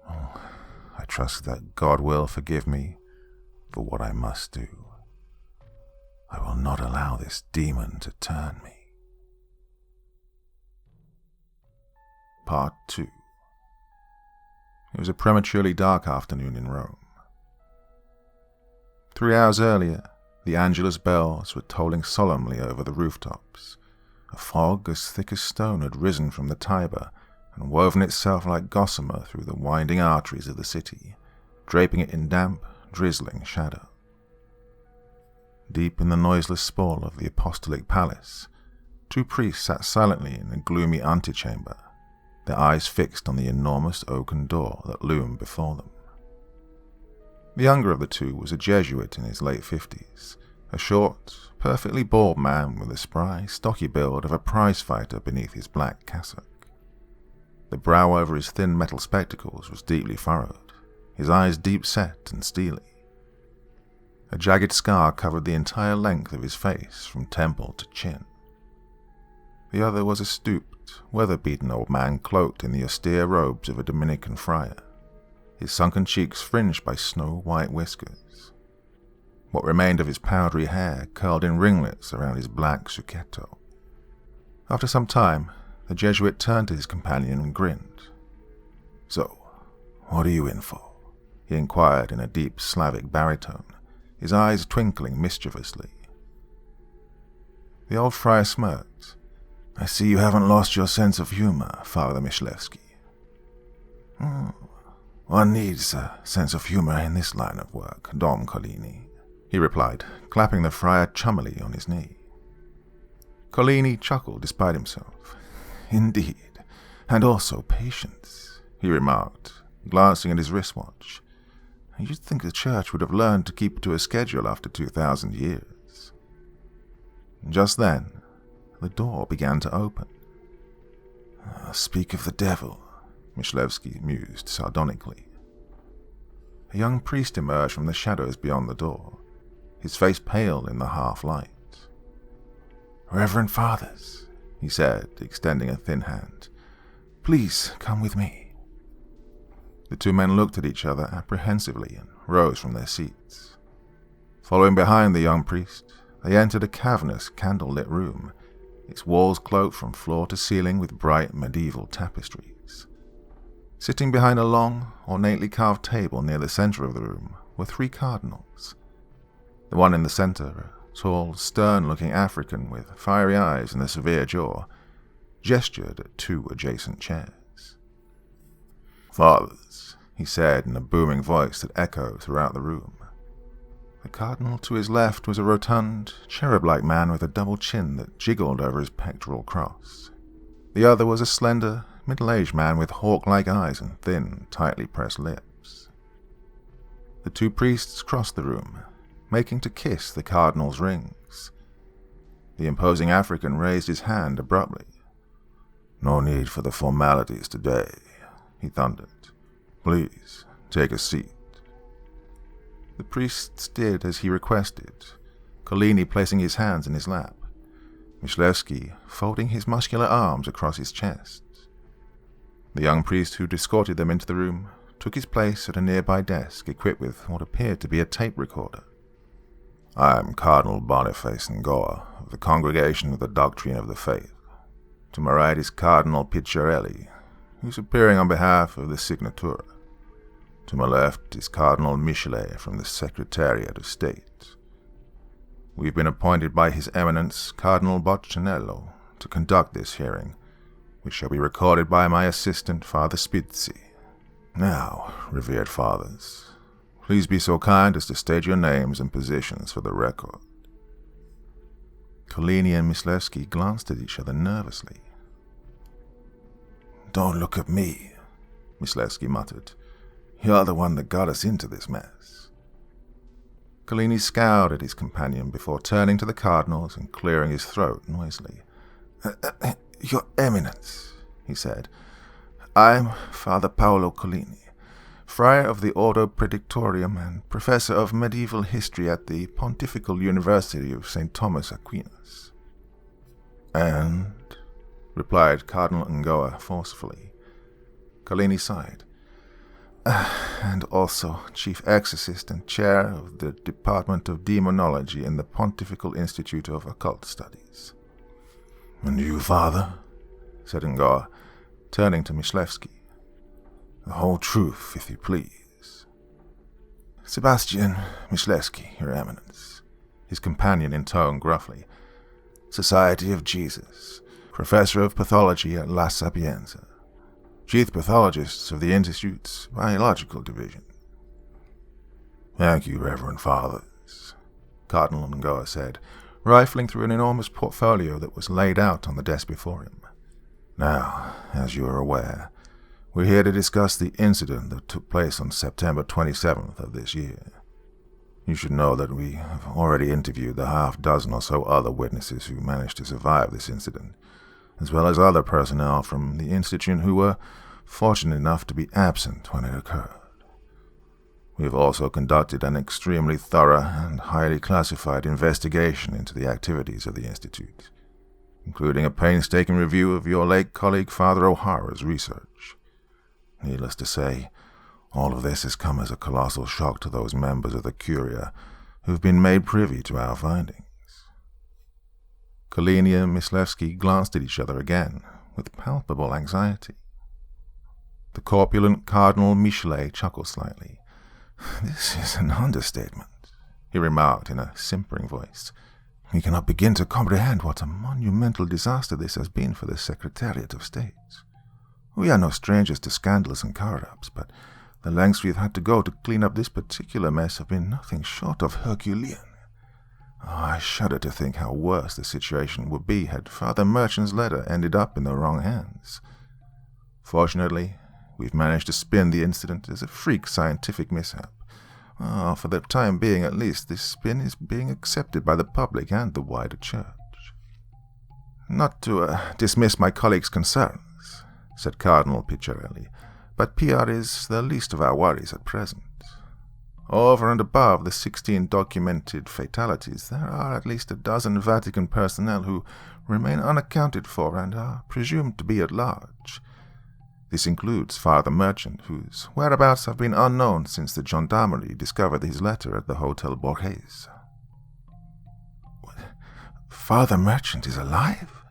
Oh, I trust that God will forgive me for what I must do. I will not allow this demon to turn me. Part 2. It was a prematurely dark afternoon in Rome. 3 hours earlier, the Angelus bells were tolling solemnly over the rooftops. A fog as thick as stone had risen from the Tiber and woven itself like gossamer through the winding arteries of the city, draping it in damp, drizzling shadow. Deep in the noiseless sprawl of the apostolic palace, 2 priests sat silently in a gloomy antechamber, their eyes fixed on the enormous oaken door that loomed before them. The younger of the 2 was a Jesuit in his late 50s, a short, perfectly bald man with the spry, stocky build of a prize-fighter beneath his black cassock. The brow over his thin metal spectacles was deeply furrowed, his eyes deep-set and steely. A jagged scar covered the entire length of his face from temple to chin. The other was a stooped, weather-beaten old man cloaked in the austere robes of a Dominican friar, his sunken cheeks fringed by snow-white whiskers. What remained of his powdery hair curled in ringlets around his black succhetto. After some time, the Jesuit turned to his companion and grinned. "So, what are you in for?" he inquired in a deep Slavic baritone, his eyes twinkling mischievously. The old friar smirked. "I see you haven't lost your sense of humor, Father Myslewski." "One needs a sense of humor in this line of work, Dom Collini," he replied, clapping the friar chummily on his knee. Collini chuckled despite himself. "Indeed, and also patience," he remarked, glancing at his wristwatch. "You'd think the church would have learned to keep to a schedule after 2,000 years. Just then, the door began to open. "Speak of the devil," Myslewski mused sardonically. A young priest emerged from the shadows beyond the door, his face pale in the half-light. "Reverend Fathers," he said, extending a thin hand, "please come with me." The 2 men looked at each other apprehensively and rose from their seats. Following behind the young priest, they entered a cavernous, candle-lit room, its walls cloaked from floor to ceiling with bright medieval tapestries. Sitting behind a long, ornately carved table near the center of the room were 3 cardinals. The one in the center, a tall, stern-looking African with fiery eyes and a severe jaw, gestured at 2 adjacent chairs. "Fathers," he said in a booming voice that echoed throughout the room. The cardinal to his left was a rotund, cherub-like man with a double chin that jiggled over his pectoral cross. The other was a slender, middle-aged man with hawk-like eyes and thin, tightly pressed lips. The 2 priests crossed the room, making to kiss the cardinal's rings. The imposing African raised his hand abruptly. "No need for the formalities today," he thundered. "Please, take a seat." The priests did as he requested, Collini placing his hands in his lap, Myslewski folding his muscular arms across his chest. The young priest who escorted them into the room took his place at a nearby desk equipped with what appeared to be a tape recorder. "I am Cardinal Boniface Ngoa of the Congregation of the Doctrine of the Faith. To my right is Cardinal Picciarelli, who's appearing on behalf of the Signatura. To my left is Cardinal Michelet from the Secretariat of State. We've been appointed by His Eminence Cardinal Boccianello to conduct this hearing, which shall be recorded by my assistant, Father Spizzi. Now, revered fathers, Please be so kind as to state your names and positions for the record." Collini and Myslevsky glanced at each other nervously. "Don't look at me," Myslevsky muttered. "You're the one that got us into this mess." Collini scowled at his companion before turning to the cardinals and clearing his throat noisily. "Your Eminence," he said, "I'm Father Paolo Collini, Friar of the Ordo Predictorium and Professor of Medieval History at the Pontifical University of St. Thomas Aquinas." "And?" replied Cardinal Ngoa forcefully. Collini sighed. "And also Chief Exorcist and Chair of the Department of Demonology in the Pontifical Institute of Occult Studies." "And you, Father?" said Ngoa, turning to Myslevsky. "The whole truth, if you please." "Sebastian Myslevsky, Your Eminence," his companion intoned gruffly. "Society of Jesus, Professor of Pathology at La Sapienza, Chief Pathologist of the Institute's Biological Division." "Thank you, Reverend Fathers," Cardinal Ngoa said, rifling through an enormous portfolio that was laid out on the desk before him. "Now, as you are aware, we're here to discuss the incident that took place on September 27th of this year. You should know that we have already interviewed the half-dozen or so other witnesses who managed to survive this incident, as well as other personnel from the Institute who were fortunate enough to be absent when it occurred. We have also conducted an extremely thorough and highly classified investigation into the activities of the Institute, including a painstaking review of your late colleague Father O'Hara's research. Needless to say, all of this has come as a colossal shock to those members of the Curia who have been made privy to our findings." Collini and Myslevsky glanced at each other again, with palpable anxiety. The corpulent Cardinal Michelet chuckled slightly. "This is an understatement," he remarked in a simpering voice. "We cannot begin to comprehend what a monumental disaster this has been for the Secretariat of State. We are no strangers to scandals and cover-ups, but the lengths we've had to go to clean up this particular mess have been nothing short of Herculean. I shudder to think how worse the situation would be had Father Merchant's letter ended up in the wrong hands. Fortunately, we've managed to spin the incident as a freak scientific mishap. For the time being at least, this spin is being accepted by the public and the wider church." "Not to dismiss my colleague's concerns," said Cardinal Picciarelli, "but PR is the least of our worries at present. Over and above the 16 documented fatalities, there are at least a dozen Vatican personnel who remain unaccounted for and are presumed to be at large. This includes Father Merchant, whose whereabouts have been unknown since the gendarmerie discovered his letter at the Hotel Borghese." "Father Merchant is alive?"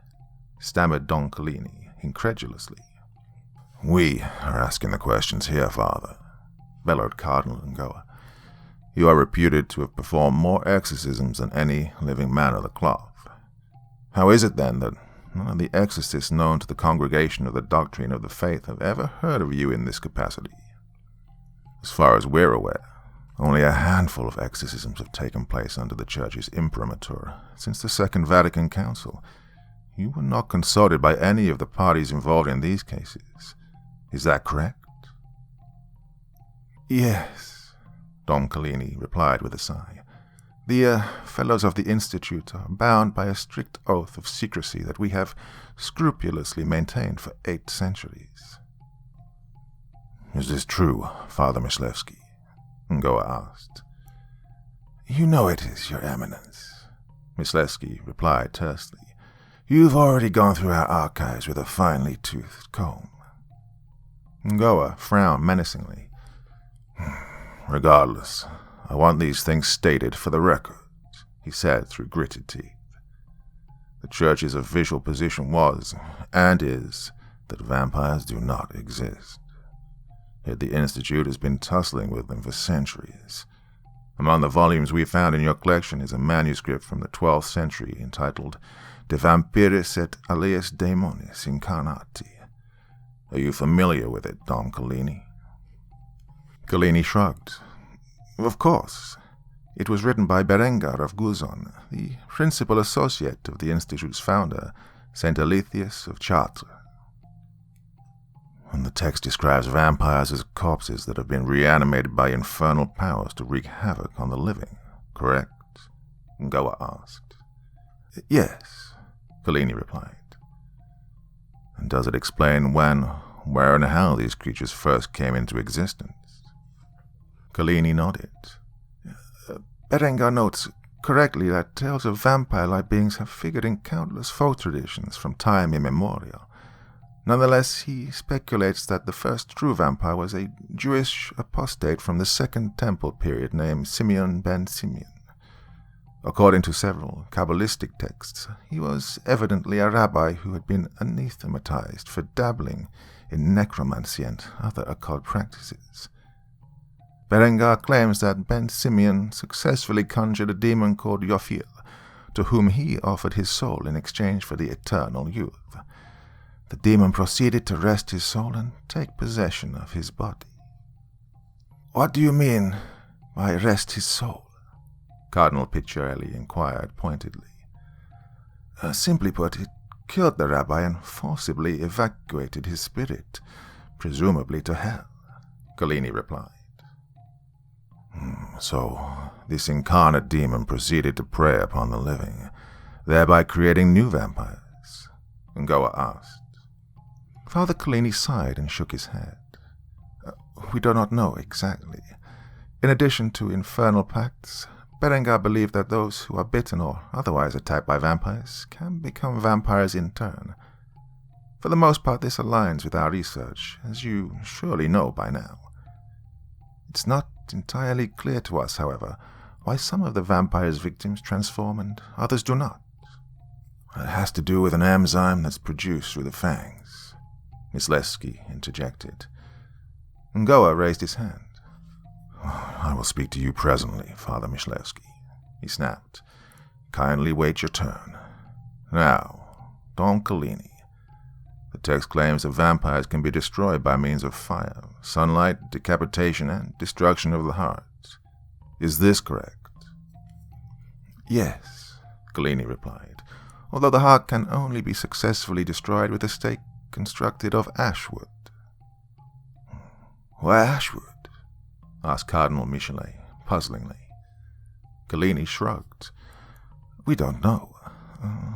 stammered Don Collini incredulously. "We are asking the questions here, Father," bellowed Cardinal Ngoa. "You are reputed to have performed more exorcisms than any living man of the cloth. How is it, then, that none of the exorcists known to the Congregation of the Doctrine of the Faith have ever heard of you in this capacity? As far as we're aware, only a handful of exorcisms have taken place under the Church's imprimatur since the Second Vatican Council. You were not consulted by any of the parties involved in these cases. Is that correct?" "Yes," Don Collini replied with a sigh. "The fellows of the Institute are bound by a strict oath of secrecy that we have scrupulously maintained for 8 centuries. "Is this true, Father Myslevsky?" Ngoa asked. "You know it is, Your Eminence," Myslevsky replied tersely. "You've already gone through our archives with a finely toothed comb." Ngoa frowned menacingly. "Regardless, I want these things stated for the record," he said through gritted teeth. "The Church's official position was, and is, that vampires do not exist. Yet the Institute has been tussling with them for centuries. Among the volumes we found in your collection is a manuscript from the 12th century entitled De Vampiris et aliis Daemonis Incarnati. Are you familiar with it, Don Collini?" Collini shrugged. Of course. It was written by Berengar of Guzon, the principal associate of the Institute's founder, Saint Alethius of Chartres. And the text describes vampires as corpses that have been reanimated by infernal powers to wreak havoc on the living, correct? Ngoa asked. Yes, Collini replied. And does it explain when, where, and how these creatures first came into existence? Collini nodded. Berengar notes correctly that tales of vampire-like beings have figured in countless folk traditions from time immemorial. Nonetheless, he speculates that the first true vampire was a Jewish apostate from the Second Temple period named Simeon ben Simeon. According to several Kabbalistic texts, he was evidently a rabbi who had been anathematized for dabbling in necromancy and other occult practices. Berengar claims that Ben Simeon successfully conjured a demon called Yofil, to whom he offered his soul in exchange for the eternal youth. The demon proceeded to wrest his soul and take possession of his body. What do you mean by wrest his soul? Cardinal Picciarelli inquired pointedly. Simply put, it killed the rabbi and forcibly evacuated his spirit, presumably to hell, Collini replied. So, this incarnate demon proceeded to prey upon the living, thereby creating new vampires? Ngoa asked. Father Collini sighed and shook his head. We do not know exactly. In addition to infernal pacts, Berengar believed that those who are bitten or otherwise attacked by vampires can become vampires in turn. For the most part, this aligns with our research, as you surely know by now. It's not entirely clear to us, however, why some of the vampire's victims transform and others do not. It has to do with an enzyme that's produced through the fangs, Myslevsky interjected. Ngoa raised his hand. I will speak to you presently, Father Myslevsky, he snapped. Kindly wait your turn. Now, Don Collini. The text claims that vampires can be destroyed by means of fire, sunlight, decapitation, and destruction of the heart. Is this correct? Yes, Collini replied, although the heart can only be successfully destroyed with a stake constructed of ashwood. Why ashwood? Asked Cardinal Michelet, puzzlingly. Collini shrugged. We don't know.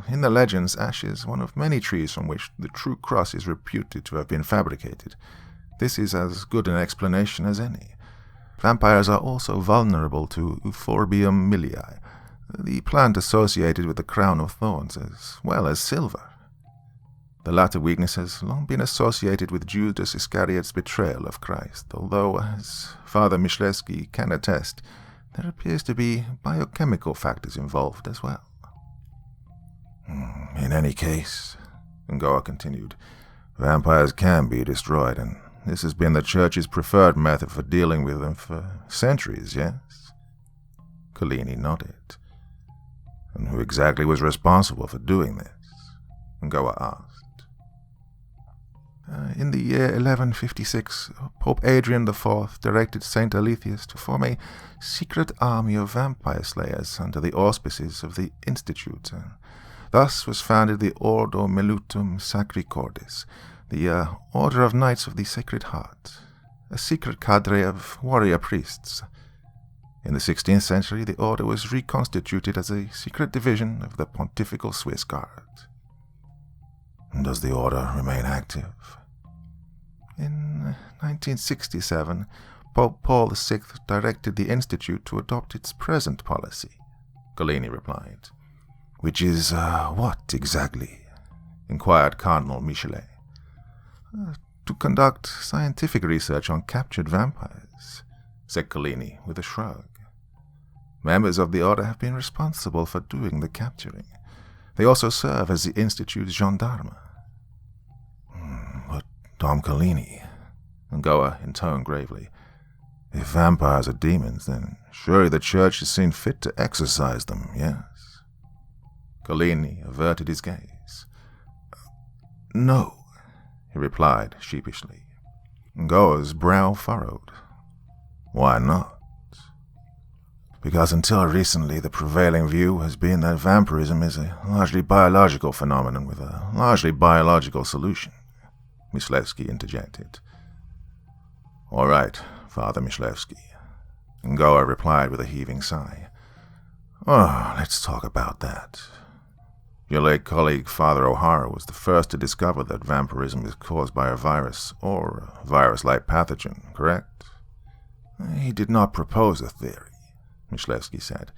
In the legends, ash is one of many trees from which the true cross is reputed to have been fabricated. This is as good an explanation as any. Vampires are also vulnerable to Euphorbium millii, the plant associated with the crown of thorns, as well as silver. The latter weakness has long been associated with Judas Iscariot's betrayal of Christ, although, as Father Myslevsky can attest, there appears to be biochemical factors involved as well. In any case, Ngoa continued, vampires can be destroyed, and this has been the Church's preferred method for dealing with them for centuries, yes? Collini nodded. And who exactly was responsible for doing this? Ngoa asked. In the year 1156, Pope Adrian IV directed Saint Alethius to form a secret army of vampire slayers under the auspices of the Institute. Thus was founded the Ordo Melutum Sacri Cordis, the Order of Knights of the Sacred Heart, a secret cadre of warrior priests. In the 16th century, the order was reconstituted as a secret division of the Pontifical Swiss Guard. Does the order remain active? In 1967, Pope Paul VI directed the Institute to adopt its present policy, Collini replied. Which is what exactly? Inquired Cardinal Michelet. To conduct scientific research on captured vampires, said Collini with a shrug. Members of the order have been responsible for doing the capturing. They also serve as the Institute's gendarme. But Dom Collini, Ngoa intoned gravely, if vampires are demons, then surely the Church has seen fit to exorcise them, yes? Collini averted his gaze. No, he replied sheepishly. Ngoa's brow furrowed. Why not? because until recently the prevailing view has been that vampirism is a largely biological phenomenon with a largely biological solution," Myslevsky interjected. "All right, Father Myslevsky," Ngoa replied with a heaving sigh. "Oh, let's talk about that. Your late colleague Father O'Hara was the first to discover that vampirism is caused by a virus or a virus-like pathogen, correct?" "He did not propose a theory," Myslevsky said,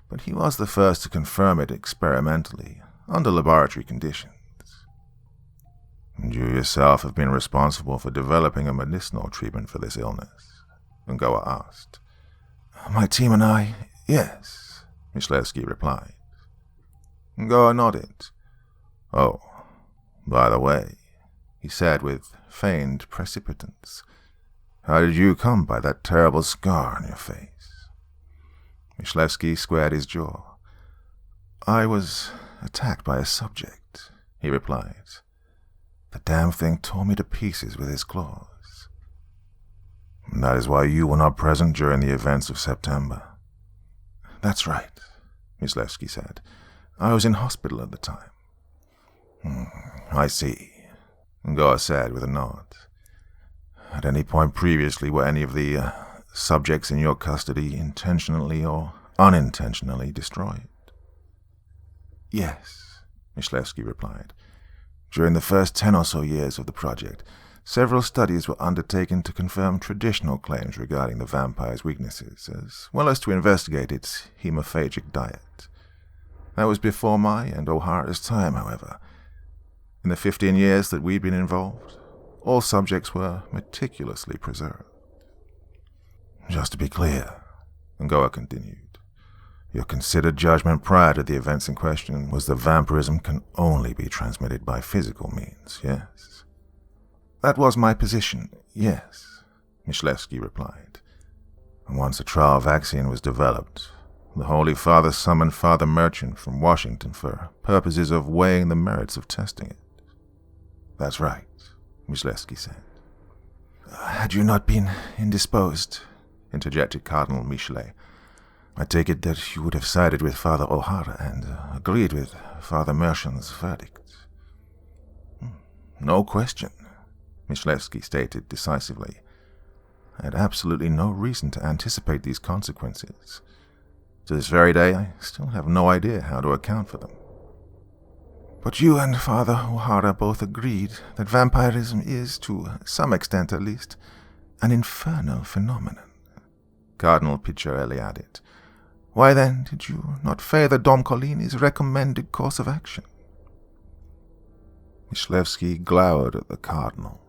"but he was the first to confirm it experimentally, under laboratory conditions." "And you yourself have been responsible for developing a medicinal treatment for this illness?" Ngoa asked. "My team and I, yes," Myslevsky replied. Ngoa nodded. "Oh, by the way," he said with feigned precipitance, "how did you come by that terrible scar on your face?" Myslevsky squared his jaw. "I was attacked by a subject," he replied. "The damn thing tore me to pieces with his claws." "And that is why you were not present during the events of September?" "That's right," Myslevsky said. "I was in hospital at the time." "I see," Ngoa said with a nod. "At any point previously were any of the subjects in your custody intentionally or unintentionally destroyed?" "Yes," Myslevsky replied. "During the first 10 or so years of the project, several studies were undertaken to confirm traditional claims regarding the vampire's weaknesses, as well as to investigate its hemophagic diet. That was before my and O'Hara's time, however. In the 15 years that we'd been involved, all subjects were meticulously preserved." "Just to be clear," Ngoa continued, "your considered judgment prior to the events in question was that vampirism can only be transmitted by physical means, yes?" "That was my position, yes," Myslevsky replied. "And once a trial vaccine was developed, the Holy Father summoned Father Merchant from Washington for purposes of weighing the merits of testing it." "That's right," Myslevsky said. "Had you not been indisposed," interjected Cardinal Michelet, "I take it that you would have sided with Father O'Hara and agreed with Father Merchant's verdict." "No question," Myslevsky stated decisively. "I had absolutely no reason to anticipate these consequences. To this very day, I still have no idea how to account for them." "But you and Father O'Hara both agreed that vampirism is, to some extent at least, an infernal phenomenon," Cardinal Picciarelli added. "Why then did you not favor Dom Collini's recommended course of action?" Myslevsky glowered at the Cardinal.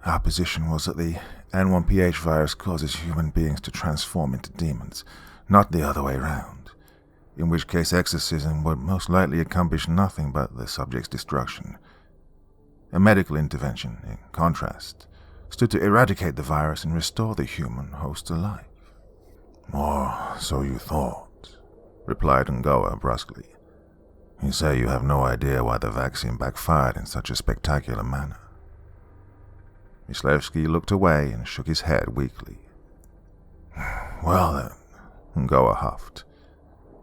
"Our position was that the N1PH virus causes human beings to transform into demons, not the other way round, in which case exorcism would most likely accomplish nothing but the subject's destruction. A medical intervention, in contrast, stood to eradicate the virus and restore the human host to life." "Or so you thought," replied Ngoa brusquely. "You say you have no idea why the vaccine backfired in such a spectacular manner." Myslevsky looked away and shook his head weakly. "Well then," Ngoa huffed,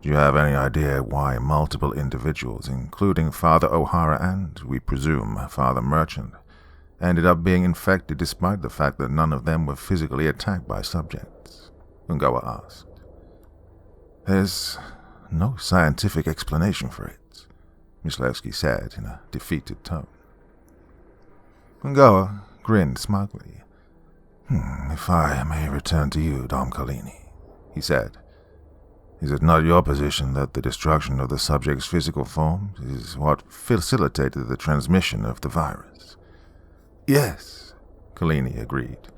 "do you have any idea why multiple individuals, including Father O'Hara and, we presume, Father Merchant, ended up being infected despite the fact that none of them were physically attacked by subjects?" Ngoa asked. "There's no scientific explanation for it," Myslevsky said in a defeated tone. Ngoa grinned smugly. "If I may return to you, Dom Collini," he said, "is it not your position that the destruction of the subject's physical form is what facilitated the transmission of the virus?" "Yes," Collini agreed.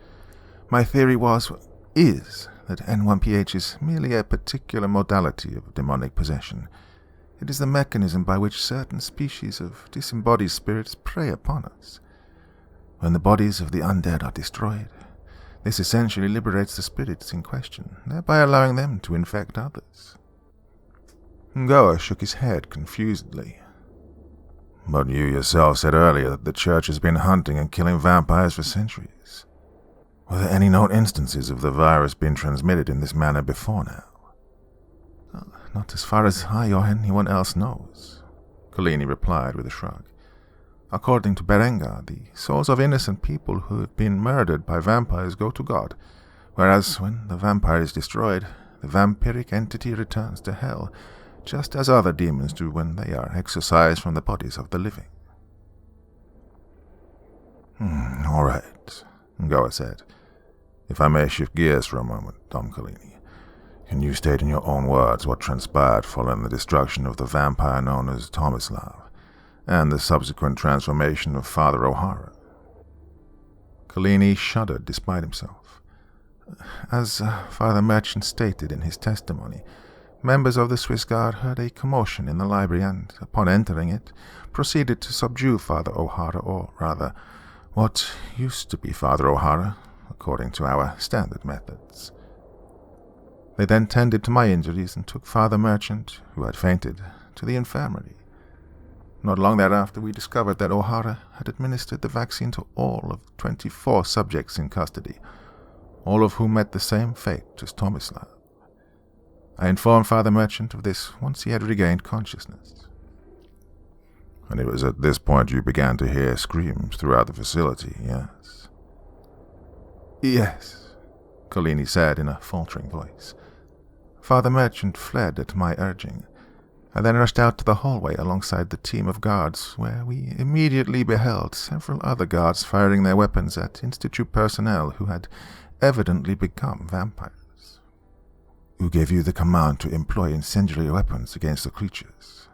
"My theory is that N1PH is merely a particular modality of demonic possession. It is the mechanism by which certain species of disembodied spirits prey upon us. When the bodies of the undead are destroyed, this essentially liberates the spirits in question, thereby allowing them to infect others." Ngoa shook his head confusedly. "But you yourself said earlier that the Church has been hunting and killing vampires for centuries." Were there any known instances of the virus being transmitted in this manner before now? Not as far as I or anyone else knows, Collini replied with a shrug. According to Berengar, the souls of innocent people who have been murdered by vampires go to God, whereas when the vampire is destroyed, the vampiric entity returns to hell, just as other demons do when they are exorcised from the bodies of the living. All right, Ngoa said. If I may shift gears for a moment, Dom Collini, can you state in your own words what transpired following the destruction of the vampire known as Tomislav, and the subsequent transformation of Father O'Hara? Collini shuddered despite himself. As Father Merchant stated in his testimony, members of the Swiss Guard heard a commotion in the library and, upon entering it, proceeded to subdue Father O'Hara, or rather, what used to be Father O'Hara, according to our standard methods. They then tended to my injuries and took Father Merchant, who had fainted, to the infirmary. Not long thereafter, we discovered that O'Hara had administered the vaccine to all of 24 subjects in custody, all of whom met the same fate as Tomislav. I informed Father Merchant of this once he had regained consciousness. And it was at this point you began to hear screams throughout the facility, yes? Yes, Collini said in a faltering voice. Father Merchant fled at my urging. I then rushed out to the hallway alongside the team of guards, where we immediately beheld several other guards firing their weapons at Institute personnel who had evidently become vampires. Who gave you the command to employ incendiary weapons against the creatures?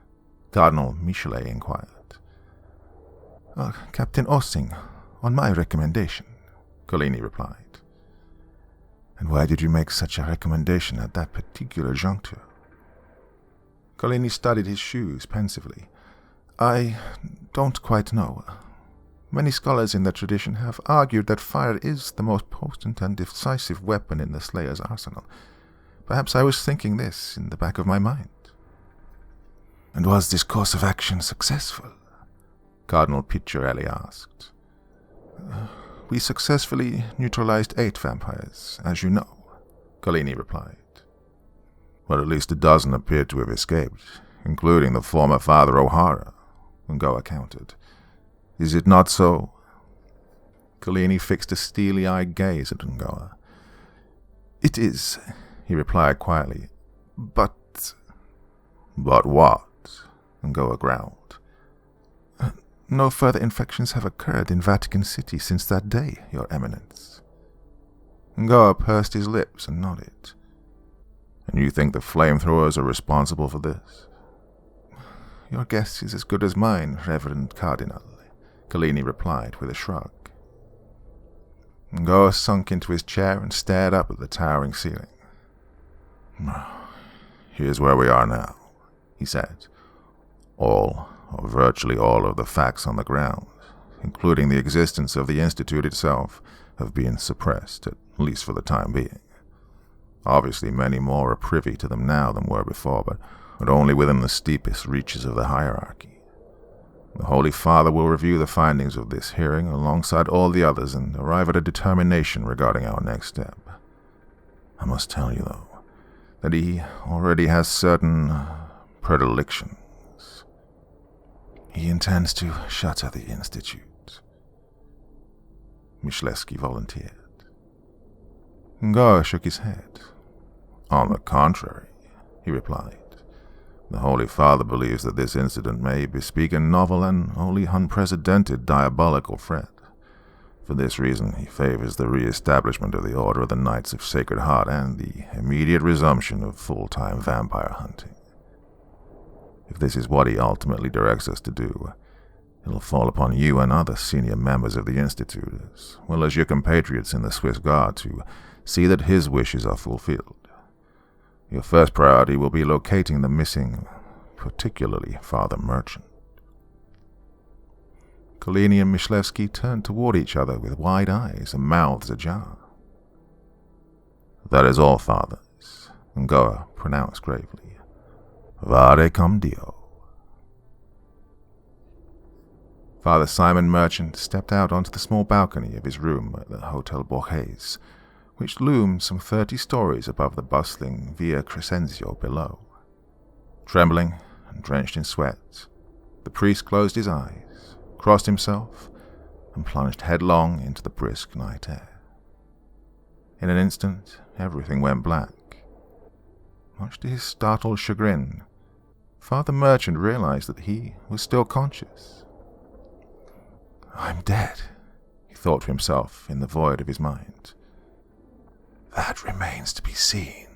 Cardinal Michelet inquired. Captain Ossing, on my recommendation, Collini replied. And why did you make such a recommendation at that particular juncture? Collini studied his shoes pensively. I don't quite know. Many scholars in the tradition have argued that fire is the most potent and decisive weapon in the Slayer's arsenal. Perhaps I was thinking this in the back of my mind. And was this course of action successful? Cardinal Picciarelli asked. We successfully neutralized 8 vampires, as you know, Collini replied. But at least a dozen appeared to have escaped, including the former Father O'Hara, Ngoa countered. Is it not so? Collini fixed a steely-eyed gaze at Ngoa. It is, he replied quietly, but... But what? Ngoa growled. No further infections have occurred in Vatican City since that day, Your Eminence. Ngoa pursed his lips and nodded. And you think the flamethrowers are responsible for this? Your guess is as good as mine, Reverend Cardinal, Collini replied with a shrug. Ngoa sunk into his chair and stared up at the towering ceiling. Here's where we are now, he said. All, or virtually all, of the facts on the ground, including the existence of the Institute itself, have been suppressed, at least for the time being. Obviously, many more are privy to them now than were before, but only within the steepest reaches of the hierarchy. The Holy Father will review the findings of this hearing alongside all the others and arrive at a determination regarding our next step. I must tell you, though, that he already has certain predilections. He intends to shutter the Institute. Michelewski volunteered. Ngoa shook his head. On the contrary, he replied. The Holy Father believes that this incident may bespeak a novel and wholly unprecedented diabolical threat. For this reason, he favors the re-establishment of the Order of the Knights of Sacred Heart and the immediate resumption of full-time vampire hunting. If this is what he ultimately directs us to do, it'll fall upon you and other senior members of the Institute, as well as your compatriots in the Swiss Guard, to see that his wishes are fulfilled. Your first priority will be locating the missing, particularly Father Merchant. Collini and Michelewski turned toward each other with wide eyes and mouths ajar. That is all, fathers, Ngoa pronounced gravely. Vade cum Dio. Father Simon Merchant stepped out onto the small balcony of his room at the Hotel Borghese, which loomed some 30 stories above the bustling Via Crescenzio below. Trembling and drenched in sweat, the priest closed his eyes, crossed himself, and plunged headlong into the brisk night air. In an instant, everything went black. Much to his startled chagrin, Father Merchant realized that he was still conscious. "I'm dead," he thought to himself in the void of his mind. "That remains to be seen,"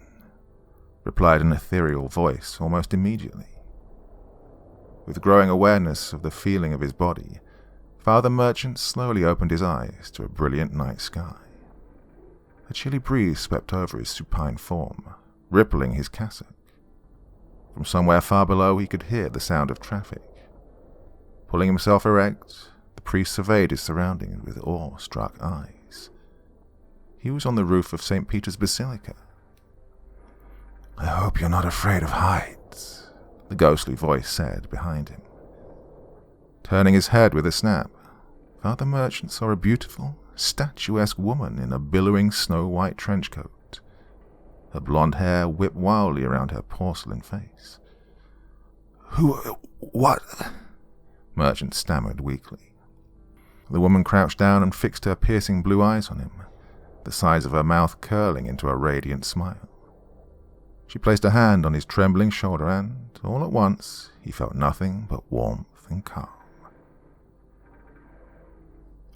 replied an ethereal voice almost immediately. With growing awareness of the feeling of his body, Father Merchant slowly opened his eyes to a brilliant night sky. A chilly breeze swept over his supine form, rippling his cassock. From somewhere far below he could hear the sound of traffic. Pulling himself erect, the priest surveyed his surroundings with awe-struck eyes. He was on the roof of St. Peter's Basilica. "I hope you're not afraid of heights," the ghostly voice said behind him. Turning his head with a snap, Father Merchant saw a beautiful, statuesque woman in a billowing snow-white trench coat. Her blonde hair whipped wildly around her porcelain face. What? Merchant stammered weakly. The woman crouched down and fixed her piercing blue eyes on him, the sides of her mouth curling into a radiant smile. She placed a hand on his trembling shoulder and, all at once, he felt nothing but warmth and calm.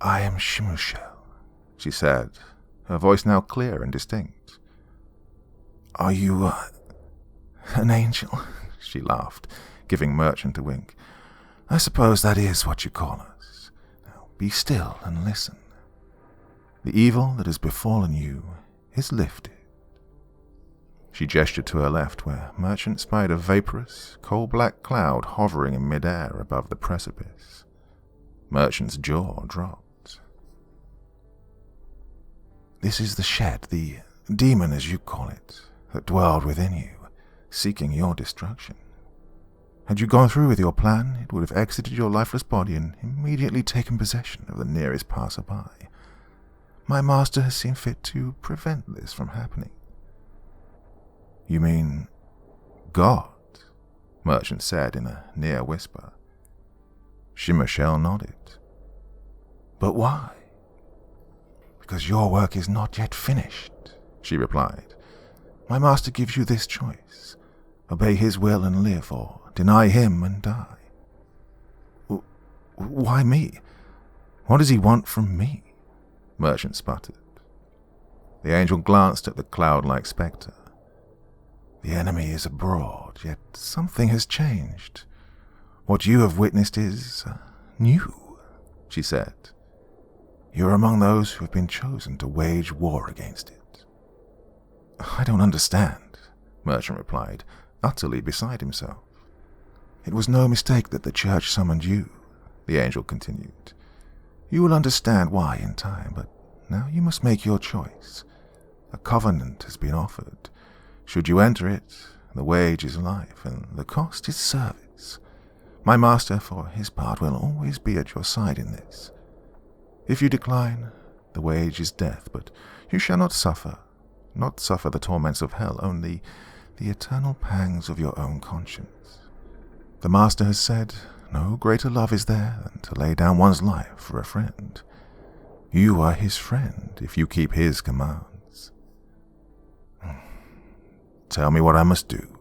"I am Shimushel," she said, her voice now clear and distinct. "Are you, an angel?" she laughed, giving Merchant a wink. "I suppose that is what you call us. Now be still and listen. The evil that has befallen you is lifted." She gestured to her left, where Merchant spied a vaporous, coal-black cloud hovering in mid-air above the precipice. Merchant's jaw dropped. "This is the shed, the demon as you call it, that dwelled within you, seeking your destruction. Had you gone through with your plan, it would have exited your lifeless body and immediately taken possession of the nearest passerby. My master has seen fit to prevent this from happening." "You mean God?" Merchant said in a near whisper. Shimushel nodded. "But why?" "Because your work is not yet finished," she replied. "My master gives you this choice. Obey his will and live, or deny him and die." "Why me? What does he want from me?" Merchant sputtered. The angel glanced at the cloud-like spectre. "The enemy is abroad, yet something has changed. What you have witnessed is new," she said. "You're among those who have been chosen to wage war against it." "I don't understand," Merchant replied, utterly beside himself. "It was no mistake that the church summoned you," the angel continued. "You will understand why in time, but now you must make your choice. A covenant has been offered. Should you enter it, the wage is life, and the cost is service. My master, for his part, will always be at your side in this. If you decline, the wage is death, but you shall not suffer the torments of hell, only the eternal pangs of your own conscience. The master has said, no greater love is there than to lay down one's life for a friend. You are his friend if you keep his commands." "Tell me what I must do,"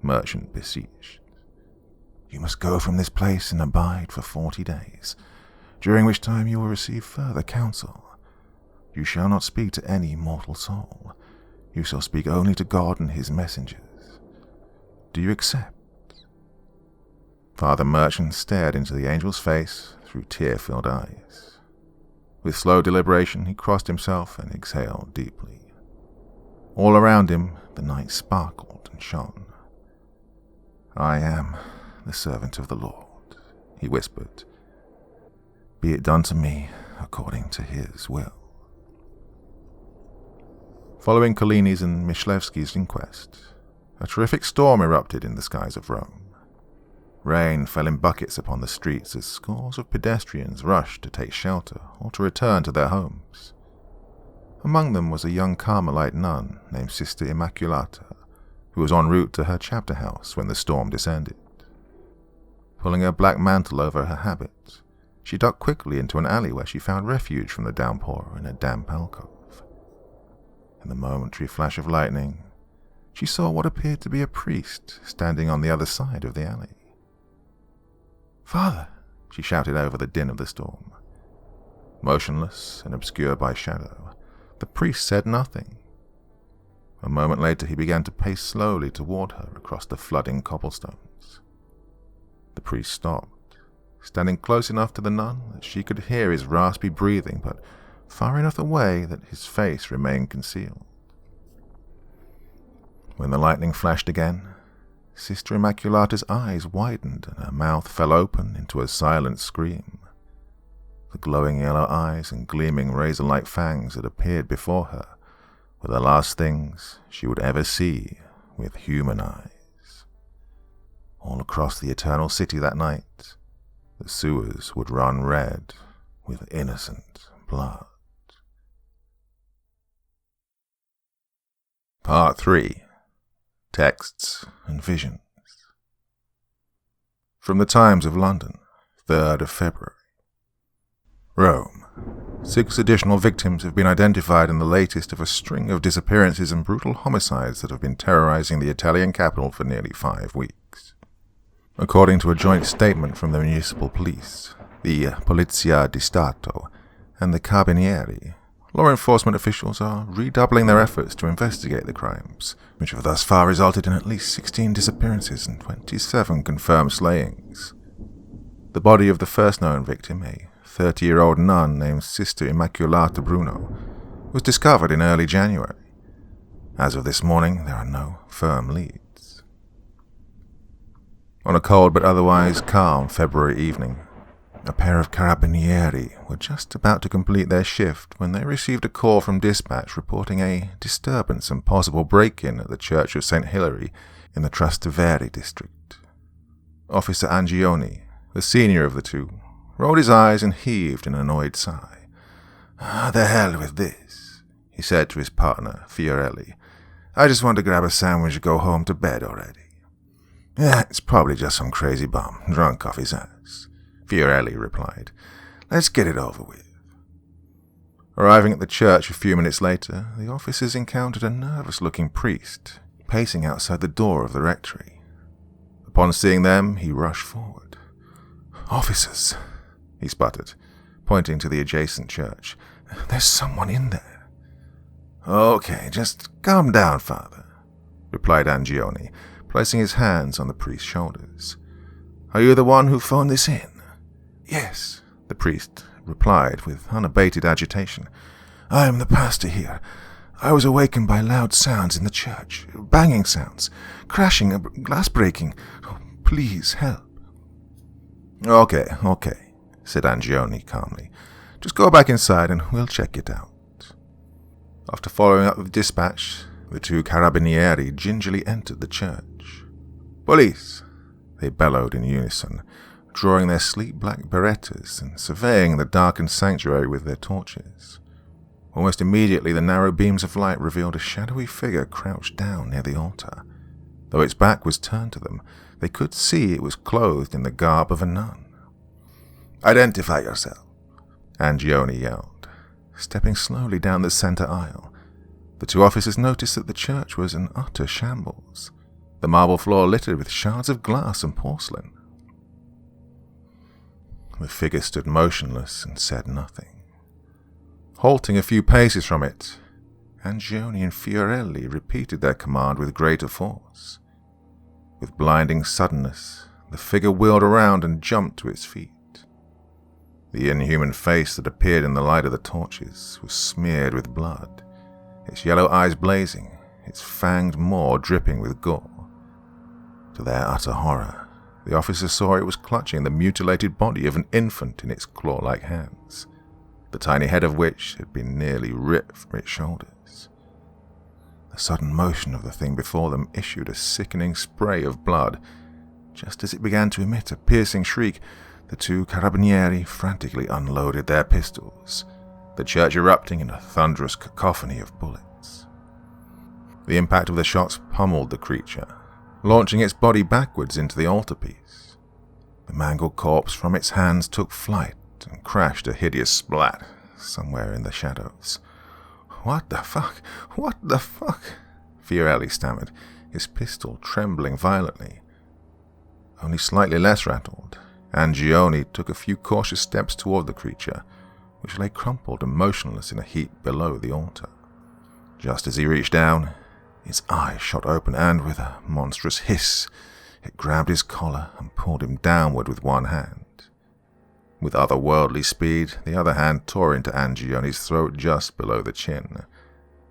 Merchant beseeched. "You must go from this place and abide for 40 days, during which time you will receive further counsel. You shall not speak to any mortal soul. You shall speak only to God and his messengers. Do you accept?" Father Merchant stared into the angel's face through tear-filled eyes. With slow deliberation, he crossed himself and exhaled deeply. All around him, the night sparkled and shone. "I am the servant of the Lord," he whispered. "Be it done to me according to his will." Following Collini's and Myslewski's inquest, a terrific storm erupted in the skies of Rome. Rain fell in buckets upon the streets as scores of pedestrians rushed to take shelter or to return to their homes. Among them was a young Carmelite nun named Sister Immaculata, who was en route to her chapter house when the storm descended. Pulling her black mantle over her habit, she ducked quickly into an alley where she found refuge from the downpour in a damp alcove. In the momentary flash of lightning, she saw what appeared to be a priest standing on the other side of the alley. "Father!" she shouted over the din of the storm. Motionless and obscured by shadow, the priest said nothing. A moment later he began to pace slowly toward her across the flooding cobblestones. The priest stopped, standing close enough to the nun that she could hear his raspy breathing, but far enough away that his face remained concealed. When the lightning flashed again, Sister Immaculata's eyes widened and her mouth fell open into a silent scream. The glowing yellow eyes and gleaming razor-like fangs that appeared before her were the last things she would ever see with human eyes. All across the Eternal City that night, the sewers would run red with innocent blood. Part 3. Texts and Visions. From the Times of London, 3rd of February. Rome. 6 additional victims have been identified in the latest of a string of disappearances and brutal homicides that have been terrorizing the Italian capital for nearly 5 weeks. According to a joint statement from the municipal police, the Polizia di Stato, and the Carabinieri, law enforcement officials are redoubling their efforts to investigate the crimes, which have thus far resulted in at least 16 disappearances and 27 confirmed slayings. The body of the first known victim, a 30-year-old nun named Sister Immaculata Bruno, was discovered in early January. As of this morning, there are no firm leads. On a cold but otherwise calm February evening, a pair of carabinieri were just about to complete their shift when they received a call from dispatch reporting a disturbance and possible break-in at the Church of St. Hilary in the Trastevere district. Officer Angioni, the senior of the two, rolled his eyes and heaved an annoyed sigh. "The hell with this," he said to his partner, Fiorelli. "I just want to grab a sandwich and go home to bed already." It's probably just some crazy bum, drunk off his ass," Fiorelli replied. "Let's get it over with." Arriving at the church a few minutes later, the officers encountered a nervous-looking priest pacing outside the door of the rectory. Upon seeing them, he rushed forward. "Officers," he sputtered, pointing to the adjacent church. "There's someone in there." "Okay, just calm down, Father," replied Angioni, placing his hands on the priest's shoulders. "Are you the one who phoned this in?" "Yes," the priest replied with unabated agitation. "I am the pastor here. I was awakened by loud sounds in the church, banging sounds, crashing, glass breaking. Oh, please help." Okay, said Angioni calmly. "Just go back inside and we'll check it out." After following up with dispatch, the two carabinieri gingerly entered the church. "Police!" they bellowed in unison, drawing their sleek black berettas and surveying the darkened sanctuary with their torches. Almost immediately the narrow beams of light revealed a shadowy figure crouched down near the altar. Though its back was turned to them, they could see it was clothed in the garb of a nun. "Identify yourself," Angioni yelled. Stepping slowly down the center aisle, the two officers noticed that the church was an utter shambles, the marble floor littered with shards of glass and porcelain. The figure stood motionless and said nothing. Halting a few paces from it, Angioni and Fiorelli repeated their command with greater force. With blinding suddenness, the figure wheeled around and jumped to its feet. The inhuman face that appeared in the light of the torches was smeared with blood, its yellow eyes blazing, its fanged maw dripping with gore. To their utter horror, the officers saw it was clutching the mutilated body of an infant in its claw-like hands, the tiny head of which had been nearly ripped from its shoulders. The sudden motion of the thing before them issued a sickening spray of blood, Just as it began to emit a piercing shriek, the two carabinieri frantically unloaded their pistols, the church erupting in a thunderous cacophony of bullets. The impact of the shots pummeled the creature, launching its body backwards into the altarpiece. The mangled corpse from its hands took flight and crashed a hideous splat somewhere in the shadows. "What the fuck? What the fuck?" Fiorelli stammered, his pistol trembling violently. Only slightly less rattled, Angioni took a few cautious steps toward the creature, which lay crumpled and motionless in a heap below the altar. Just as he reached down, its eyes shot open and, with a monstrous hiss, it grabbed his collar and pulled him downward with one hand. With otherworldly speed, the other hand tore into Angioni's throat just below the chin,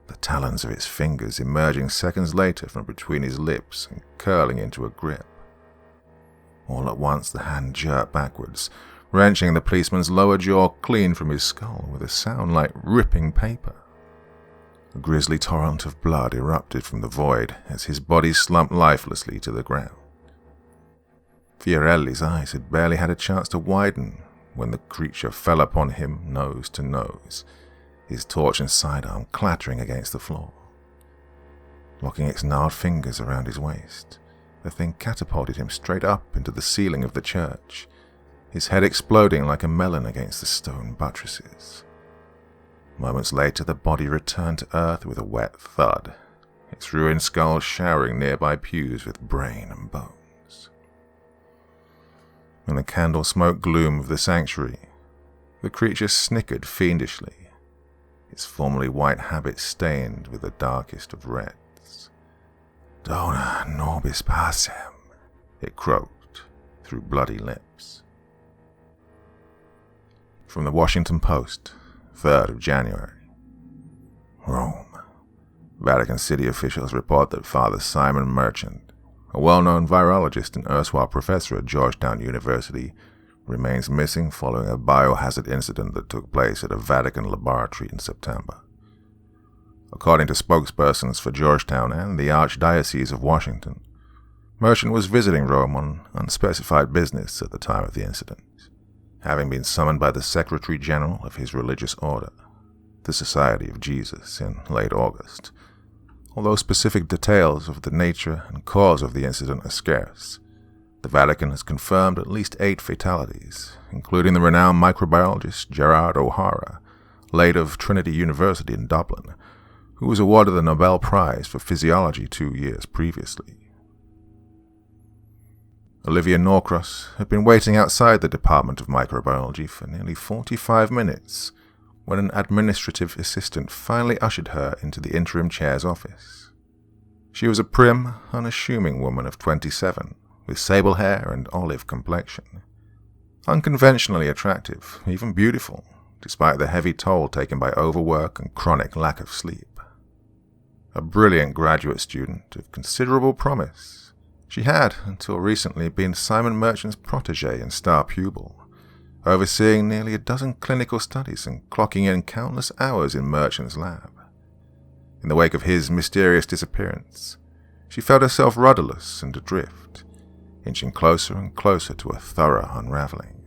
the talons of its fingers emerging seconds later from between his lips and curling into a grip. All at once the hand jerked backwards, wrenching the policeman's lower jaw clean from his skull with a sound like ripping paper. A grisly torrent of blood erupted from the void as his body slumped lifelessly to the ground. Fiorelli's eyes had barely had a chance to widen when the creature fell upon him nose to nose, his torch and sidearm clattering against the floor. Locking its gnarled fingers around his waist, the thing catapulted him straight up into the ceiling of the church, his head exploding like a melon against the stone buttresses. Moments later, the body returned to earth with a wet thud, its ruined skull showering nearby pews with brain and bones. In the candle-smoke gloom of the sanctuary, the creature snickered fiendishly, its formerly white habit stained with the darkest of reds. "Dona nobis pacem," it croaked through bloody lips. From the Washington Post, 3rd of January. Rome. Vatican City officials report that Father Simon Merchant, a well-known virologist and erstwhile professor at Georgetown University, remains missing following a biohazard incident that took place at a Vatican laboratory in September. According to spokespersons for Georgetown and the Archdiocese of Washington, Merchant was visiting Rome on unspecified business at the time of the incident, having been summoned by the Secretary General of his religious order, the Society of Jesus, in late August. Although specific details of the nature and cause of the incident are scarce, the Vatican has confirmed at least 8 fatalities, including the renowned microbiologist Gerard O'Hara, late of Trinity University in Dublin, who was awarded the Nobel Prize for Physiology 2 years previously. Olivia Norcross had been waiting outside the Department of Microbiology for nearly 45 minutes when an administrative assistant finally ushered her into the interim chair's office. She was a prim, unassuming woman of 27, with sable hair and olive complexion. Unconventionally attractive, even beautiful, despite the heavy toll taken by overwork and chronic lack of sleep. A brilliant graduate student of considerable promise, she had, until recently, been Simon Merchant's protégé and star pupil, overseeing nearly a dozen clinical studies and clocking in countless hours in Merchant's lab. In the wake of his mysterious disappearance, she felt herself rudderless and adrift, inching closer and closer to a thorough unraveling.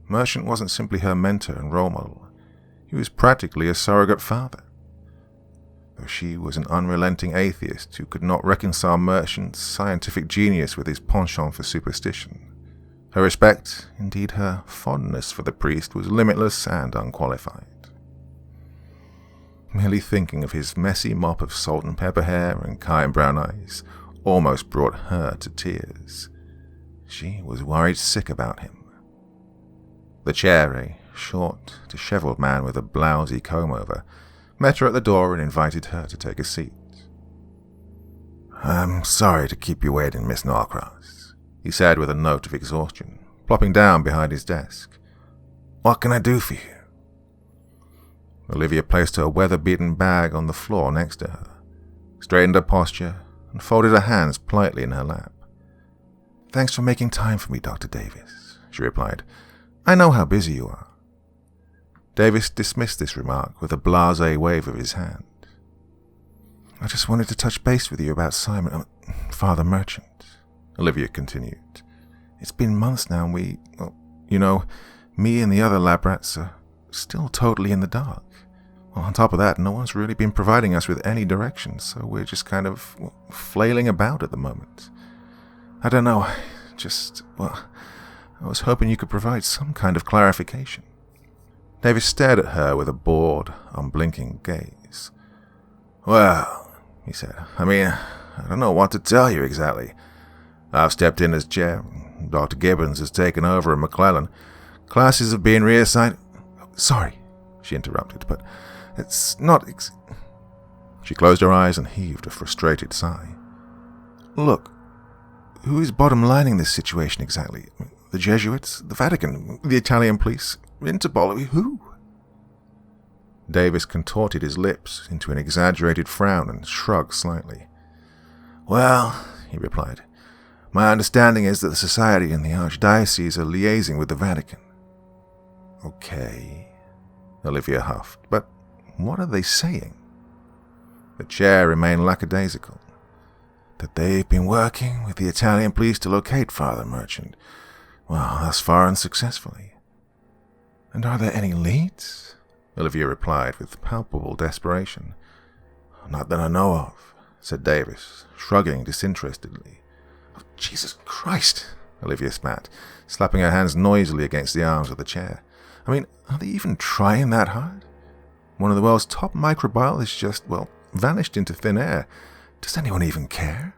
Merchant wasn't simply her mentor and role model, he was practically a surrogate father. Though she was an unrelenting atheist who could not reconcile Merchant's scientific genius with his penchant for superstition, her respect, indeed her fondness for the priest, was limitless and unqualified. Merely thinking of his messy mop of salt and pepper hair and kine brown eyes almost brought her to tears. She was worried sick about him. The chair, a short, disheveled man with a blousy comb-over, met her at the door and invited her to take a seat. "I'm sorry to keep you waiting, Miss Norcross," he said with a note of exhaustion, plopping down behind his desk. "What can I do for you?" Olivia placed her weather-beaten bag on the floor next to her, straightened her posture, and folded her hands politely in her lap. "Thanks for making time for me, Dr. Davis," she replied. "I know how busy you are." Davis dismissed this remark with a blasé wave of his hand. "I just wanted to touch base with you about Father Merchant. Olivia continued. "It's been months now, and me and the other lab rats are still totally in the dark. Well, on top of that, no one's really been providing us with any direction, so we're just kind of flailing about at the moment. I don't know, I was hoping you could provide some kind of clarification." Davis stared at her with a bored, unblinking gaze. "Well," he said, I don't know what to tell you exactly. I've stepped in as chair. Dr. Gibbons has taken over at McClellan. Classes have been reassigned." "Sorry," she interrupted, "but it's not She closed her eyes and heaved a frustrated sigh. "Look, who is bottom-lining this situation exactly? The Jesuits? The Vatican? The Italian police? Interpol? Who?" Davis contorted his lips into an exaggerated frown and shrugged slightly. "Well," he replied, "my understanding is that the Society and the Archdiocese are liaising with the Vatican." "Okay," Olivia huffed, "but what are they saying?" The chair remained lackadaisical. "That they've been working with the Italian police to locate Father Merchant. Well, thus far unsuccessfully." "And are there any leads?" Olivia replied with palpable desperation. "Not that I know of," said Davis, shrugging disinterestedly. "Oh, Jesus Christ," Olivia spat, slapping her hands noisily against the arms of the chair. Are they even trying that hard? One of the world's top microbiologists just, vanished into thin air. Does anyone even care?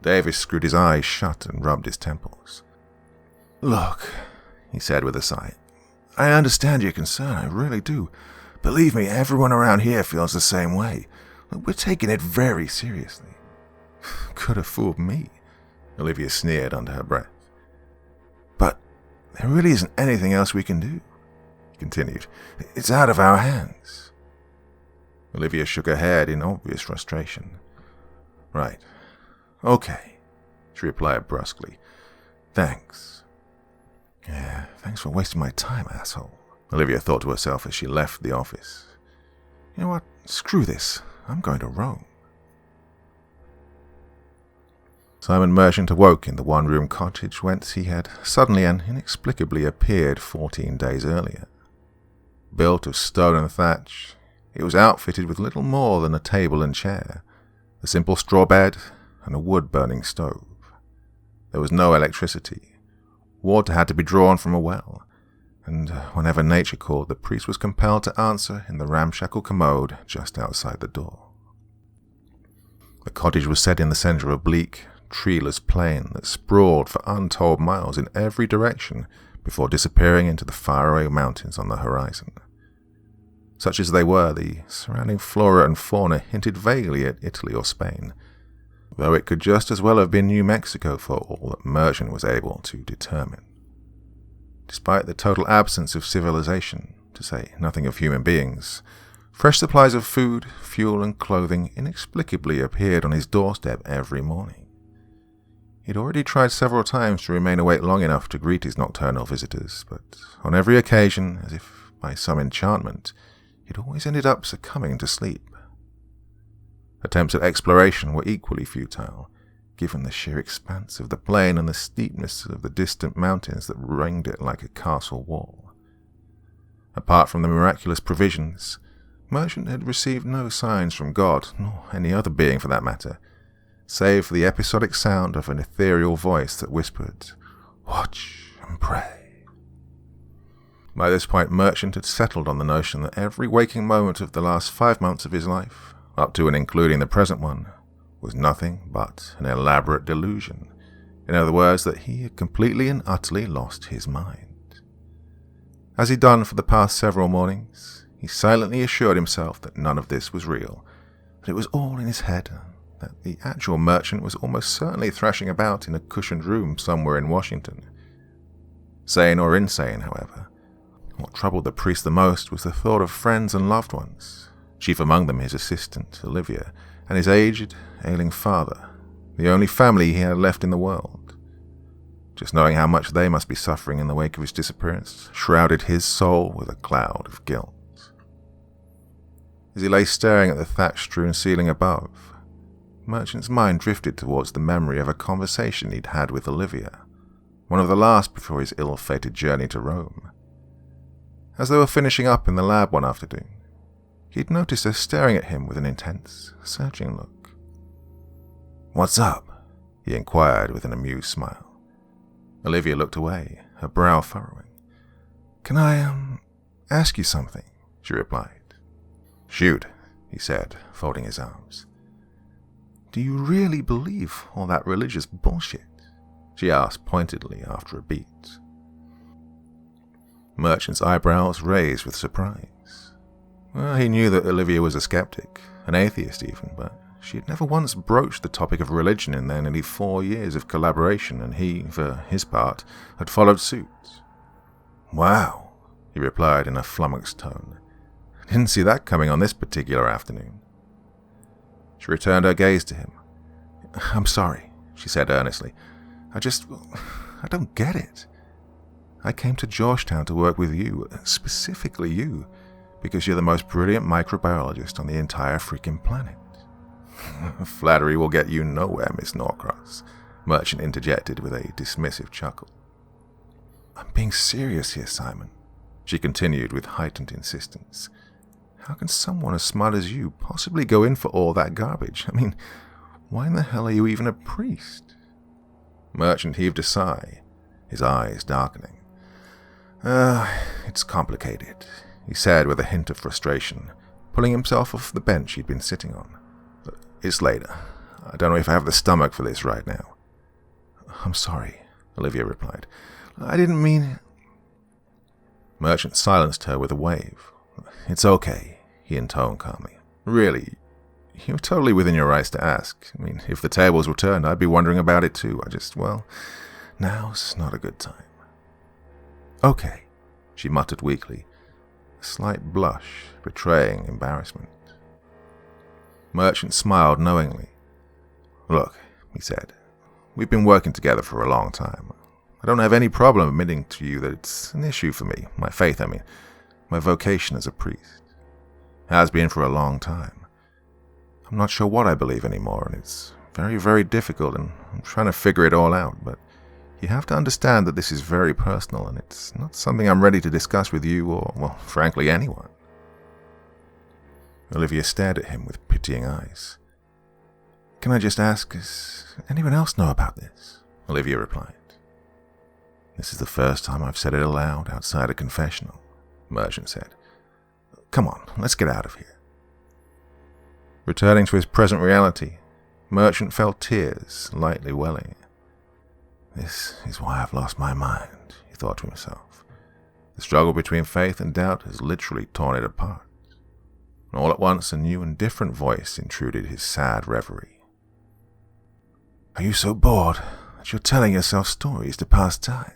Davis screwed his eyes shut and rubbed his temples. "Look," he said with a sigh, "I understand your concern, I really do. Believe me, everyone around here feels the same way. We're taking it very seriously." "Could have fooled me," Olivia sneered under her breath. "But there really isn't anything else we can do," he continued. "It's out of our hands." Olivia shook her head in obvious frustration. "Right. Okay," she replied brusquely. "Thanks." "Yeah, thanks for wasting my time, asshole," Olivia thought to herself as she left the office. "You know what? Screw this. I'm going to Rome." Simon Merchant awoke in the one-room cottage whence he had suddenly and inexplicably appeared 14 days earlier. Built of stone and thatch, it was outfitted with little more than a table and chair, a simple straw bed, and a wood-burning stove. There was no electricity. Water had to be drawn from a well, and whenever nature called, the priest was compelled to answer in the ramshackle commode just outside the door. The cottage was set in the center of a bleak, treeless plain that sprawled for untold miles in every direction before disappearing into the faraway mountains on the horizon. Such as they were, the surrounding flora and fauna hinted vaguely at Italy or Spain, though it could just as well have been New Mexico for all that Merchant was able to determine. Despite the total absence of civilization, to say nothing of human beings, fresh supplies of food, fuel, and clothing inexplicably appeared on his doorstep every morning. He'd already tried several times to remain awake long enough to greet his nocturnal visitors, but on every occasion, as if by some enchantment, he'd always ended up succumbing to sleep. Attempts at exploration were equally futile, given the sheer expanse of the plain and the steepness of the distant mountains that ringed it like a castle wall. Apart from the miraculous provisions, Merchant had received no signs from God, nor any other being for that matter, save for the episodic sound of an ethereal voice that whispered, "Watch and pray." By this point, Merchant had settled on the notion that every waking moment of the last 5 months of his life, up to and including the present one, was nothing but an elaborate delusion. In other words, that he had completely and utterly lost his mind. As he'd done for the past several mornings, he silently assured himself that none of this was real, that it was all in his head, that the actual Merchant was almost certainly thrashing about in a cushioned room somewhere in Washington. Sane or insane, however, what troubled the priest the most was the thought of friends and loved ones, chief among them his assistant, Olivia, and his aged, ailing father, the only family he had left in the world. Just knowing how much they must be suffering in the wake of his disappearance shrouded his soul with a cloud of guilt. As he lay staring at the thatch-strewn ceiling above, Merchant's mind drifted towards the memory of a conversation he'd had with Olivia, one of the last before his ill-fated journey to Rome. As they were finishing up in the lab one afternoon, he'd noticed her staring at him with an intense, searching look. "What's up?" he inquired with an amused smile. Olivia looked away, her brow furrowing. "Can I, ask you something?" she replied. "Shoot," he said, folding his arms. "Do you really believe all that religious bullshit?" she asked pointedly after a beat. Merchant's eyebrows raised with surprise. Well, he knew that Olivia was a skeptic, an atheist even, but she had never once broached the topic of religion in their nearly 4 years of collaboration, and he, for his part, had followed suit. "Wow," he replied in a flummoxed tone. "Didn't see that coming on this particular afternoon." She returned her gaze to him. "I'm sorry," she said earnestly. I don't get it. I came to Georgetown to work with you, specifically you, because you're the most brilliant microbiologist on the entire freaking planet." "Flattery will get you nowhere, Miss Norcross," Merchant interjected with a dismissive chuckle. "I'm being serious here, Simon," she continued with heightened insistence. "How can someone as smart as you possibly go in for all that garbage? I mean, why in the hell are you even a priest?" Merchant heaved a sigh, his eyes darkening. It's complicated," he said with a hint of frustration, pulling himself off the bench he'd been sitting on. "It's later. I don't know if I have the stomach for this right now." "I'm sorry," Olivia replied. "I didn't mean—" Merchant silenced her with a wave. "It's okay," he intoned calmly. "Really, you're totally within your rights to ask. I mean, if the tables were turned, I'd be wondering about it too. Now's not a good time." "Okay," she muttered weakly, a slight blush betraying embarrassment. Merchant smiled knowingly. "Look," he said, "we've been working together for a long time. I don't have any problem admitting to you that it's an issue for me, my faith, my vocation as a priest. Has been for a long time. I'm not sure what I believe anymore, and it's very, very difficult, and I'm trying to figure it all out, but you have to understand that this is very personal, and it's not something I'm ready to discuss with you or, well, frankly, anyone." Olivia stared at him with pitying eyes. "Can I just ask, does anyone else know about this?" Olivia replied. "This is the first time I've said it aloud outside a confessional," Merchant said. "Come on, let's get out of here." Returning to his present reality, Merchant felt tears lightly welling. "This is why I've lost my mind," he thought to himself. "The struggle between faith and doubt has literally torn it apart." And all at once a new and different voice intruded his sad reverie. "Are you so bored that you're telling yourself stories to pass time?"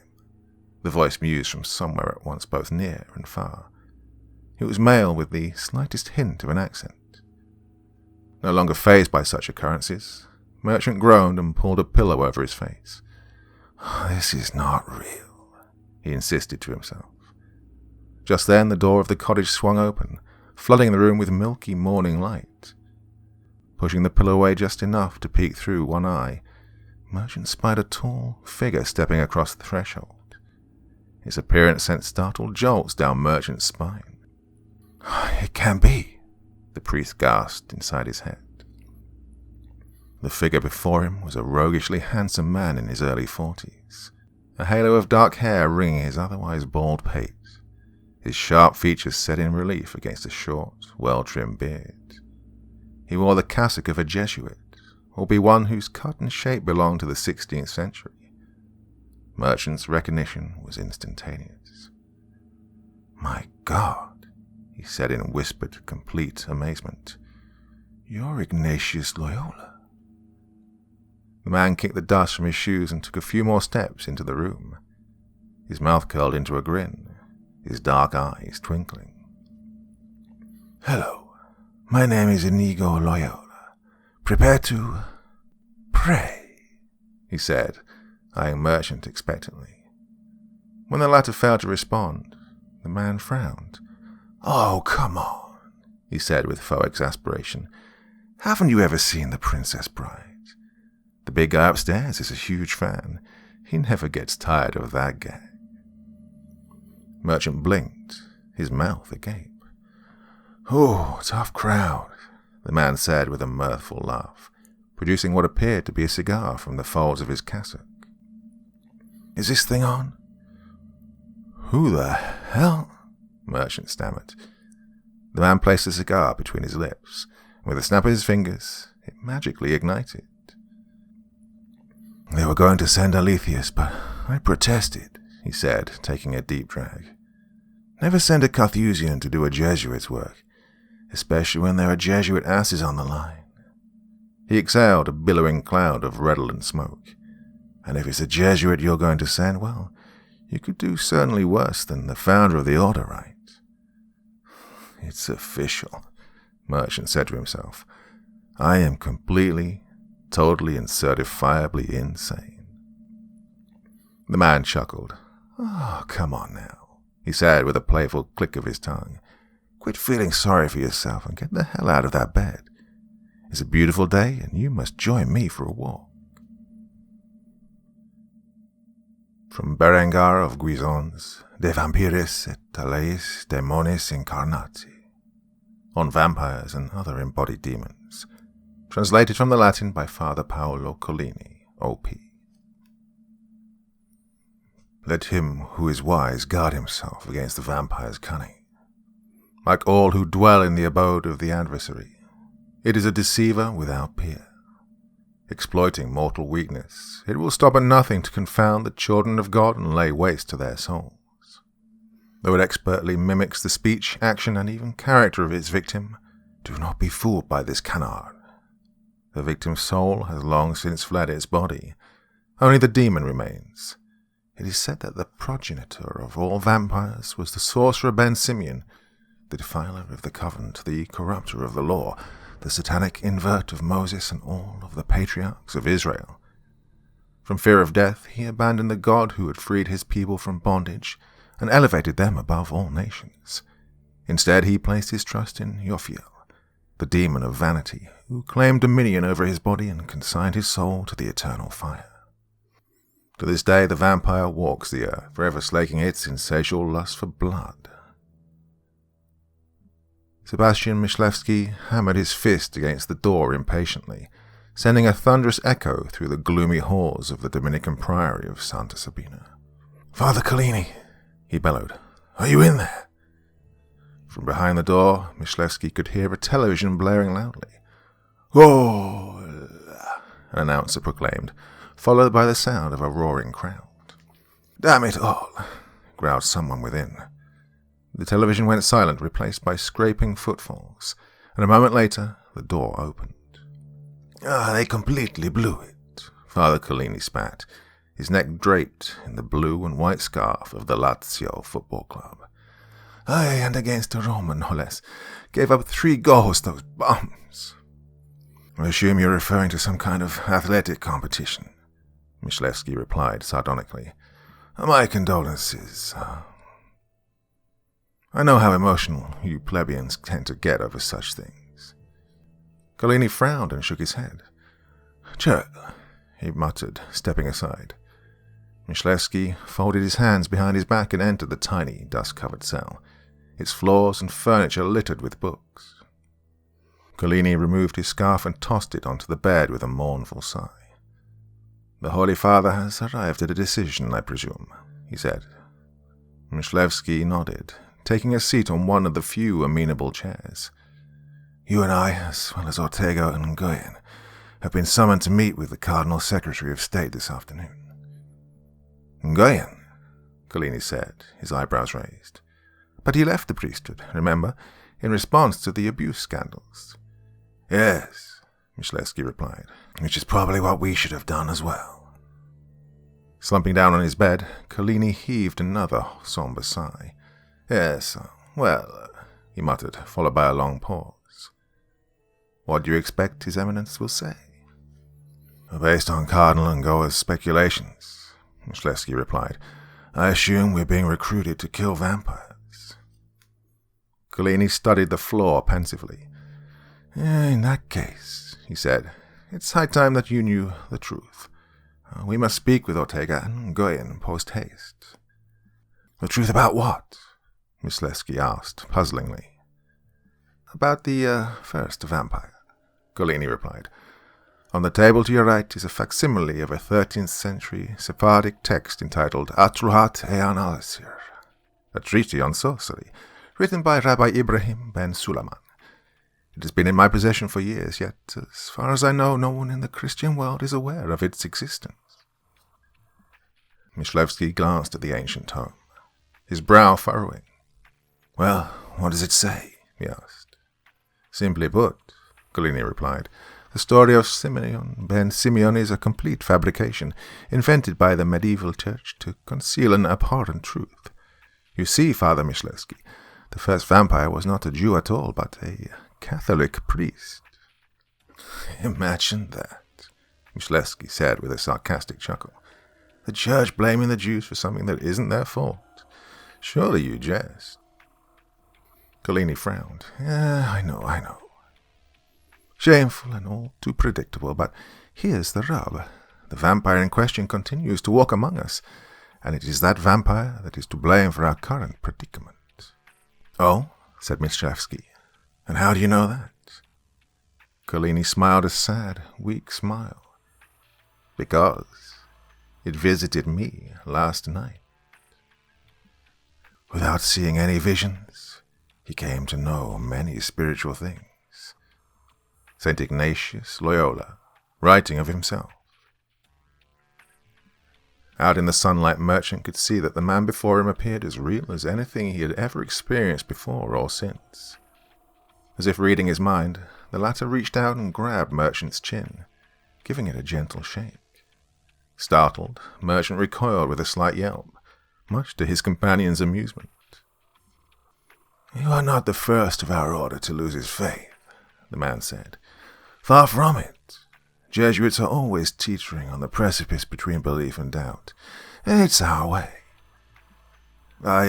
The voice mused from somewhere at once both near and far. It was male with the slightest hint of an accent. No longer fazed by such occurrences, Merchant groaned and pulled a pillow over his face. "This is not real," he insisted to himself. Just then the door of the cottage swung open, flooding the room with milky morning light. Pushing the pillow away just enough to peek through one eye, Merchant spied a tall figure stepping across the threshold. His appearance sent startled jolts down Merchant's spine. "It can't be," the priest gasped inside his head. The figure before him was a roguishly handsome man in his early 40s, a halo of dark hair ringing his otherwise bald pate, his sharp features set in relief against a short, well-trimmed beard. He wore the cassock of a Jesuit, or be one whose cut and shape belonged to the 16th century. Merchant's recognition was instantaneous. "My God," he said in whispered, complete amazement. "You're Ignatius Loyola." The man kicked the dust from his shoes and took a few more steps into the room. His mouth curled into a grin, his dark eyes twinkling. "Hello, my name is Inigo Loyola. Prepare to pray," he said, eyeing Merchant expectantly. When the latter failed to respond, the man frowned. "Oh, come on," he said with faux exasperation. Haven't you ever seen The Princess Bride? The big guy upstairs is a huge fan. He never gets tired of that gag. Merchant blinked, his mouth agape. Oh, tough crowd, the man said with a mirthful laugh, producing what appeared to be a cigar from the folds of his cassock. Is this thing on? Who the hell? Merchant stammered. The man placed the cigar between his lips, and with a snap of his fingers, it magically ignited. They were going to send Alethius, but I protested, he said, taking a deep drag. Never send a Carthusian to do a Jesuit's work, especially when there are Jesuit asses on the line. He exhaled a billowing cloud of redolent smoke. And if it's a Jesuit you're going to send, well, you could do certainly worse than the founder of the order, right? It's official, Merchant said to himself. I am completely, totally, and certifiably insane. The man chuckled. Oh, come on now, he said with a playful click of his tongue. Quit feeling sorry for yourself and get the hell out of that bed. It's a beautiful day, and you must join me for a walk. From Berengar of Guisons, De Vampiris et Tales Demonis Incarnati, on vampires and other embodied demons, translated from the Latin by Father Paolo Collini, O.P. Let him who is wise guard himself against the vampire's cunning. Like all who dwell in the abode of the adversary, it is a deceiver without peer. Exploiting mortal weakness, it will stop at nothing to confound the children of God and lay waste to their souls. Though it expertly mimics the speech, action, and even character of its victim, do not be fooled by this canard. The victim's soul has long since fled its body. Only the demon remains. It is said that the progenitor of all vampires was the sorcerer Ben Simeon, the defiler of the covenant, the corrupter of the law, the satanic invert of Moses and all of the patriarchs of Israel. From fear of death, he abandoned the God who had freed his people from bondage and elevated them above all nations. Instead, he placed his trust in Yophiel, the demon of vanity, who claimed dominion over his body and consigned his soul to the eternal fire. To this day, the vampire walks the earth, forever slaking its insatiable lust for blood. Sebastian Myslewski hammered his fist against the door impatiently, sending a thunderous echo through the gloomy halls of the Dominican priory of Santa Sabina. "Father Collini," he bellowed, "are you in there?" From behind the door, Myslewski could hear a television blaring loudly. "Goal!" an announcer proclaimed, followed by the sound of a roaring crowd. "Damn it all!" growled someone within. The television went silent, replaced by scraping footfalls, and a moment later, the door opened. They completely blew it," Father Collini spat, his neck draped in the blue and white scarf of the Lazio football club. "Aye, and against Roma, no less. Gave up 3 goals, those bums." "I assume you're referring to some kind of athletic competition," Myslewski replied sardonically. "My condolences. I know how emotional you plebeians tend to get over such things." Collini frowned and shook his head. "Churl," he muttered, stepping aside. Myslewski folded his hands behind his back and entered the tiny, dust-covered cell, its floors and furniture littered with books. Collini removed his scarf and tossed it onto the bed with a mournful sigh. "The Holy Father has arrived at a decision, I presume," he said. Myslewski nodded, taking a seat on one of the few amenable chairs. "You and I, as well as Ortega and Goyen, have been summoned to meet with the Cardinal Secretary of State this afternoon." "Goyen," Collini said, his eyebrows raised. "But he left the priesthood, remember, in response to the abuse scandals." "Yes," Myslewski replied, "which is probably what we should have done as well." Slumping down on his bed, Collini heaved another somber sigh. "Yes, well," he muttered, followed by a long pause. "What do you expect His Eminence will say?" "Based on Cardinal and Goa's speculations," Myslewski replied, "I assume we're being recruited to kill vampires." Collini studied the floor pensively. In that case, he said, it's high time that you knew the truth. We must speak with Ortega and Goyen post-haste. The truth about what? Myslevsky asked, puzzlingly. About the first vampire, Golini replied. On the table to your right is a facsimile of a 13th century Sephardic text entitled Atruhat Ean Al-Sir, a treatise on sorcery, written by Rabbi Ibrahim ben Suleiman. It has been in my possession for years, yet, as far as I know, no one in the Christian world is aware of its existence. Myslevsky glanced at the ancient tome, his brow furrowing. Well, what does it say? He asked. Simply put, Golini replied, the story of Simeon ben Simeon is a complete fabrication, invented by the medieval church to conceal an abhorrent truth. You see, Father Myslevsky, the first vampire was not a Jew at all, but a Catholic priest. Imagine that, Myslevsky said with a sarcastic chuckle. The church blaming the Jews for something that isn't their fault. Surely you jest. Golini frowned. I know. Shameful and all too predictable, but here's the rub. The vampire in question continues to walk among us, and it is that vampire that is to blame for our current predicament. Oh, said Myslevsky, and how do you know that? Golini smiled a sad, weak smile. Because it visited me last night. Without seeing any visions, he came to know many spiritual things. St. Ignatius Loyola, writing of himself. Out in the sunlight, Merchant could see that the man before him appeared as real as anything he had ever experienced before or since. As if reading his mind, the latter reached out and grabbed Merchant's chin, giving it a gentle shake. Startled, Merchant recoiled with a slight yelp, much to his companion's amusement. You are not the first of our order to lose his faith, the man said. Far from it. Jesuits are always teetering on the precipice between belief and doubt. It's our way. I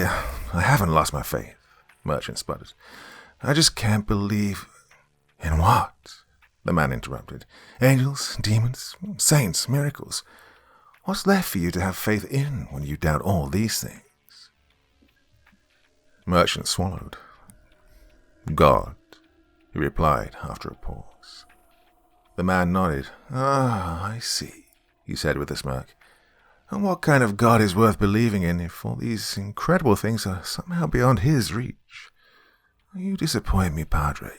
haven't lost my faith, Merchant sputtered. I just can't believe... In what? The man interrupted. Angels, demons, saints, miracles. What's left for you to have faith in when you doubt all these things? Merchant swallowed. God, he replied after a pause. The man nodded. I see, he said with a smirk. And what kind of God is worth believing in if all these incredible things are somehow beyond his reach? You disappoint me, Padre.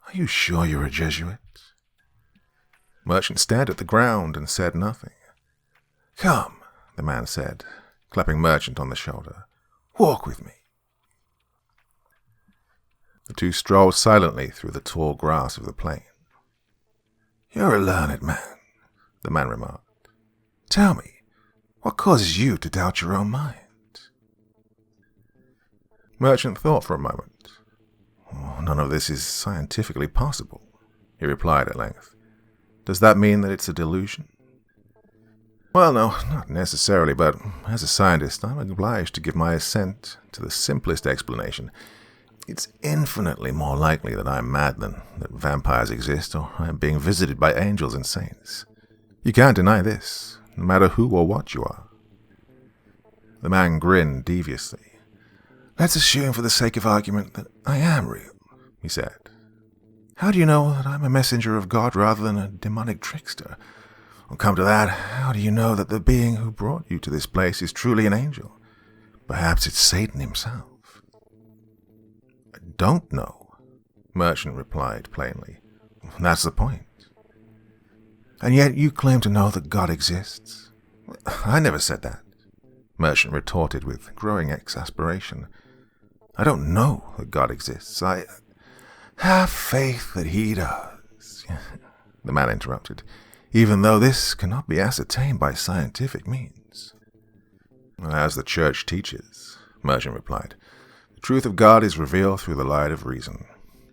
Are you sure you're a Jesuit? Merchant stared at the ground and said nothing. Come, the man said, clapping Merchant on the shoulder. Walk with me. The two strolled silently through the tall grass of the plain. You're a learned man, the man remarked. Tell me, what causes you to doubt your own mind? Merchant thought for a moment. None of this is scientifically possible, he replied at length. Does that mean that it's a delusion? Well, no, not necessarily, but as a scientist, I'm obliged to give my assent to the simplest explanation. It's infinitely more likely that I'm mad than that vampires exist or I'm being visited by angels and saints. You can't deny this, no matter who or what you are. The man grinned deviously. Let's assume for the sake of argument that I am real, he said. How do you know that I'm a messenger of God rather than a demonic trickster? Well, come to that, how do you know that the being who brought you to this place is truly an angel? Perhaps it's Satan himself. I don't know, Merchant replied plainly. That's the point. And yet you claim to know that God exists? I never said that, Merchant retorted with growing exasperation. I don't know that God exists. I have faith that he does, the man interrupted, even though this cannot be ascertained by scientific means. As the Church teaches, Merchant replied, the truth of God is revealed through the light of reason.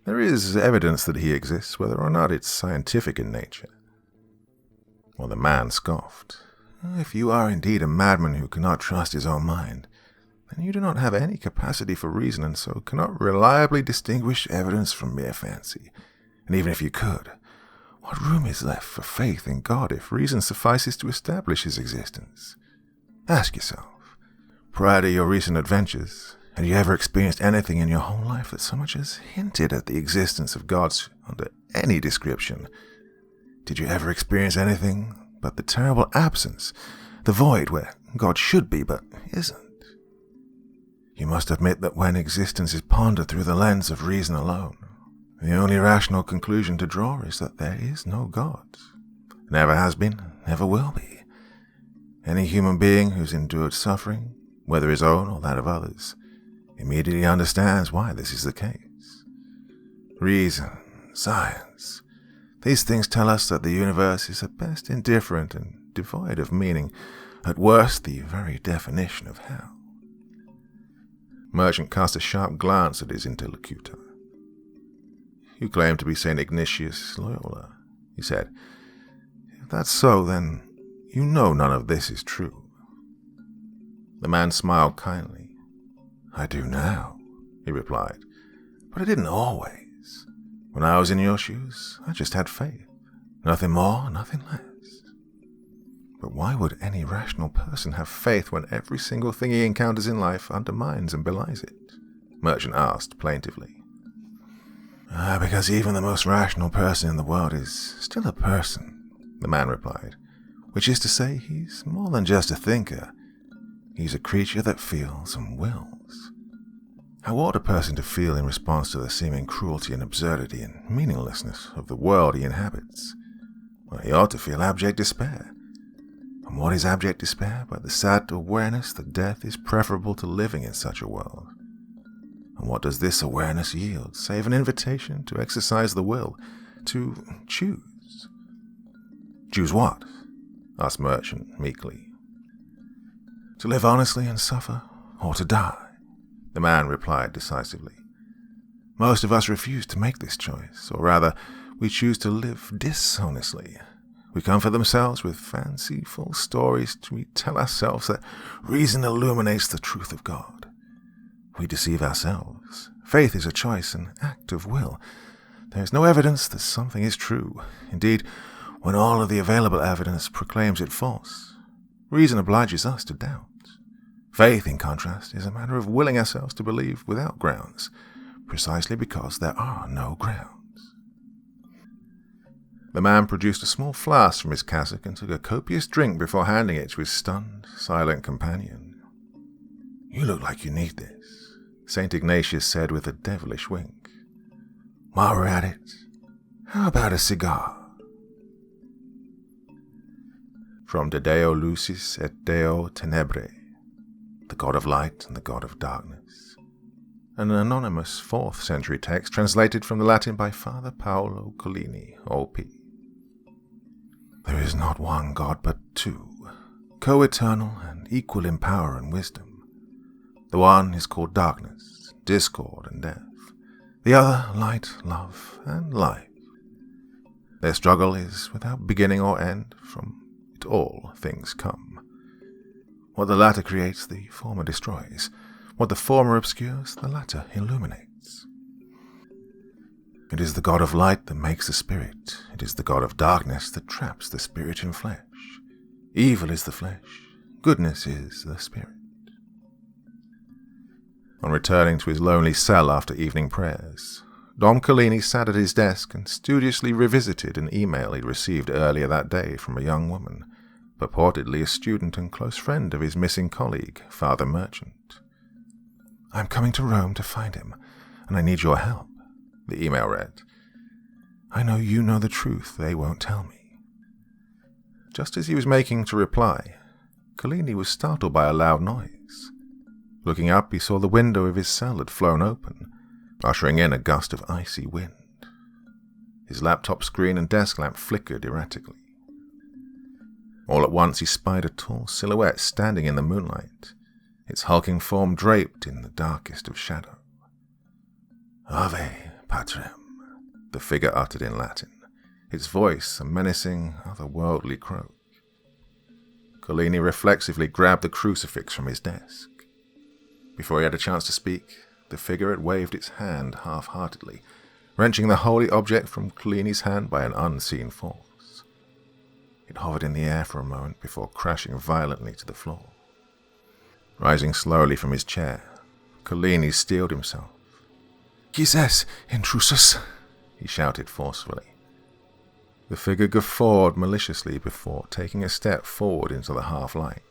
There is evidence that he exists, whether or not it's scientific in nature. Well, the man scoffed. If you are indeed a madman who cannot trust his own mind, then you do not have any capacity for reason and so cannot reliably distinguish evidence from mere fancy. And even if you could, what room is left for faith in God if reason suffices to establish his existence? Ask yourself, prior to your recent adventures, had you ever experienced anything in your whole life that so much as hinted at the existence of gods under any description? Did you ever experience anything but the terrible absence, the void where God should be but isn't? You must admit that when existence is pondered through the lens of reason alone, the only rational conclusion to draw is that there is no God. Never has been, never will be. Any human being who's endured suffering, whether his own or that of others, immediately understands why this is the case. Reason, science, these things tell us that the universe is at best indifferent and devoid of meaning, at worst the very definition of hell. Merchant cast a sharp glance at his interlocutor. "You claim to be St. Ignatius Loyola," he said. "If that's so, then you know none of this is true." The man smiled kindly. "I do now," he replied, "but I didn't always. When I was in your shoes, I just had faith. Nothing more, nothing less." "But why would any rational person have faith when every single thing he encounters in life undermines and belies it?" Merchant asked plaintively. Because even the most rational person in the world is still a person," the man replied. "Which is to say, he's more than just a thinker. He's a creature that feels and wills. How ought a person to feel in response to the seeming cruelty and absurdity and meaninglessness of the world he inhabits? Well, he ought to feel abject despair. And what is abject despair but the sad awareness that death is preferable to living in such a world? And what does this awareness yield, save an invitation to exercise the will, to choose?" "Choose what?" asked Merchant meekly. "To live honestly and suffer, or to die," the man replied decisively. "Most of us refuse to make this choice, or rather, we choose to live dishonestly. We comfort themselves with fanciful stories to tell ourselves that reason illuminates the truth of God. We deceive ourselves. Faith is a choice, an act of will. There is no evidence that something is true. Indeed, when all of the available evidence proclaims it false, reason obliges us to doubt. Faith, in contrast, is a matter of willing ourselves to believe without grounds, precisely because there are no grounds." The man produced a small flask from his cassock and took a copious drink before handing it to his stunned, silent companion. "You look like you need this," St. Ignatius said with a devilish wink. "While we're at it, how about a cigar?" From De Deo Lucis et Deo Tenebrae, the God of Light and the God of Darkness, an anonymous 4th century text translated from the Latin by Father Paolo Collini, O.P. "There is not one God but two, co-eternal and equal in power and wisdom. The one is called darkness, discord, and death. The other, light, love, and life. Their struggle is without beginning or end. From it all things come. What the latter creates, the former destroys. What the former obscures, the latter illuminates. It is the God of light that makes the spirit. It is the God of darkness that traps the spirit in flesh. Evil is the flesh. Goodness is the spirit." On returning to his lonely cell after evening prayers, Dom Collini sat at his desk and studiously revisited an email he received earlier that day from a young woman, purportedly a student and close friend of his missing colleague, Father Merchant. "I'm coming to Rome to find him, and I need your help," the email read. "I know you know the truth they won't tell me." Just as he was making to reply, Collini was startled by a loud noise. Looking up, he saw the window of his cell had flown open, ushering in a gust of icy wind. His laptop screen and desk lamp flickered erratically. All at once he spied a tall silhouette standing in the moonlight, its hulking form draped in the darkest of shadow. "Ave Patrem," the figure uttered in Latin, its voice a menacing, otherworldly croak. Collini reflexively grabbed the crucifix from his desk. Before he had a chance to speak, the figure had waved its hand half-heartedly, wrenching the holy object from Collini's hand by an unseen force. It hovered in the air for a moment before crashing violently to the floor. Rising slowly from his chair, Collini steeled himself. "Jesus, intrusus!" he shouted forcefully. The figure guffawed maliciously before taking a step forward into the half-light.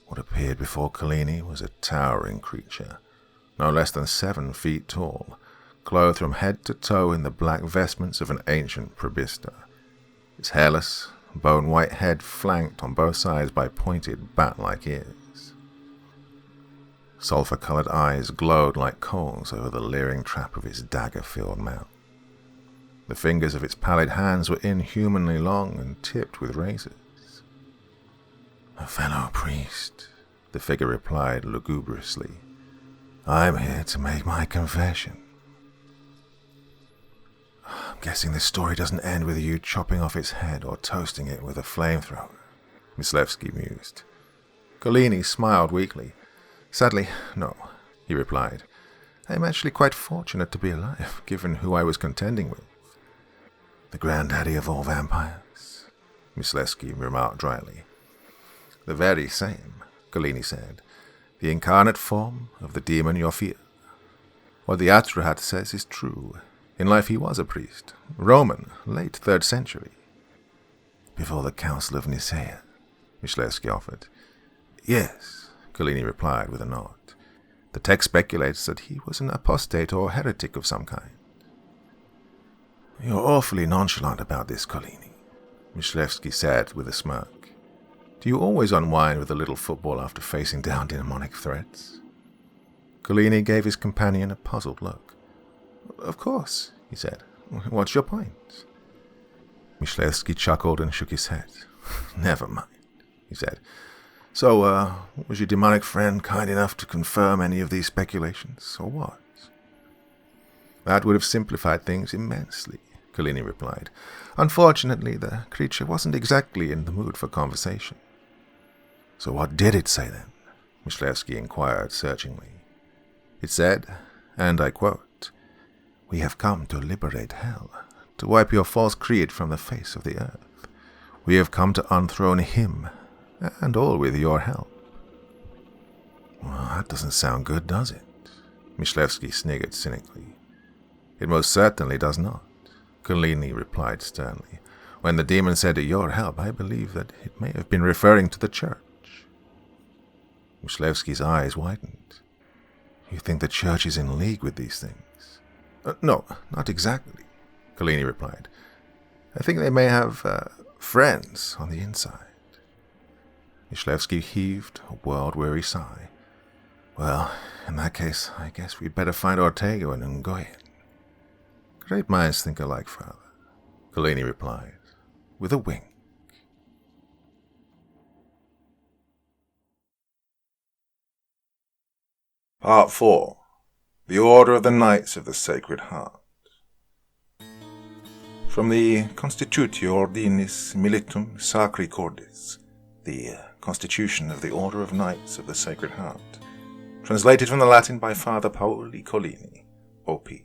What appeared before Collini was a towering creature, no less than 7 feet tall, clothed from head to toe in the black vestments of an ancient probista. Its hairless, bone-white head flanked on both sides by pointed, bat-like ears. Sulphur-colored eyes glowed like coals over the leering trap of its dagger-filled mouth. The fingers of its pallid hands were inhumanly long and tipped with razors. "A fellow priest," the figure replied lugubriously. "I'm here to make my confession." "I'm guessing this story doesn't end with you chopping off its head or toasting it with a flamethrower," Myslevsky mused. Collini smiled weakly. "Sadly, no," he replied. "I am actually quite fortunate to be alive, given who I was contending with." "The granddaddy of all vampires," Myslevsky remarked dryly. "The very same," Collini said. "The incarnate form of the demon your fear. What the Atrahat says is true. In life he was a priest. Roman, late 3rd century. "Before the Council of Nicaea," Myslevsky offered. "Yes," Collini replied with a nod. "The text speculates that he was an apostate or heretic of some kind." "You're awfully nonchalant about this, Collini," Myslevsky said with a smirk. "Do you always unwind with a little football after facing down demonic threats?" Collini gave his companion a puzzled look. "Of course," he said. "What's your point?" Myslevsky chuckled and shook his head. "Never mind," he said. "So, was your demonic friend kind enough to confirm any of these speculations, or what?" "That would have simplified things immensely," Collini replied. "Unfortunately, the creature wasn't exactly in the mood for conversation." "So what did it say then?" Myslevsky inquired searchingly. "It said, and I quote, 'We have come to liberate hell, to wipe your false creed from the face of the earth. We have come to unthrone him, and all with your help.'" "Well, that doesn't sound good, does it?" Myslevsky sniggered cynically. "It most certainly does not," Collini replied sternly. "When the demon said to your help, I believe that it may have been referring to the church." Myslevsky's eyes widened. "You think the church is in league with these things?" "No, not exactly," Collini replied. "I think they may have friends on the inside." Myslevsky heaved a world-weary sigh. "Well, in that case, I guess we'd better find Ortega and Ngoyen." "Great minds think alike, Father," Collini replied, with a wink. Part 4. The Order of the Knights of the Sacred Heart. From the Constitutio Ordinis Militum Sacri Cordis, the Constitution of the Order of Knights of the Sacred Heart, translated from the Latin by Father Paoli Collini, O.P.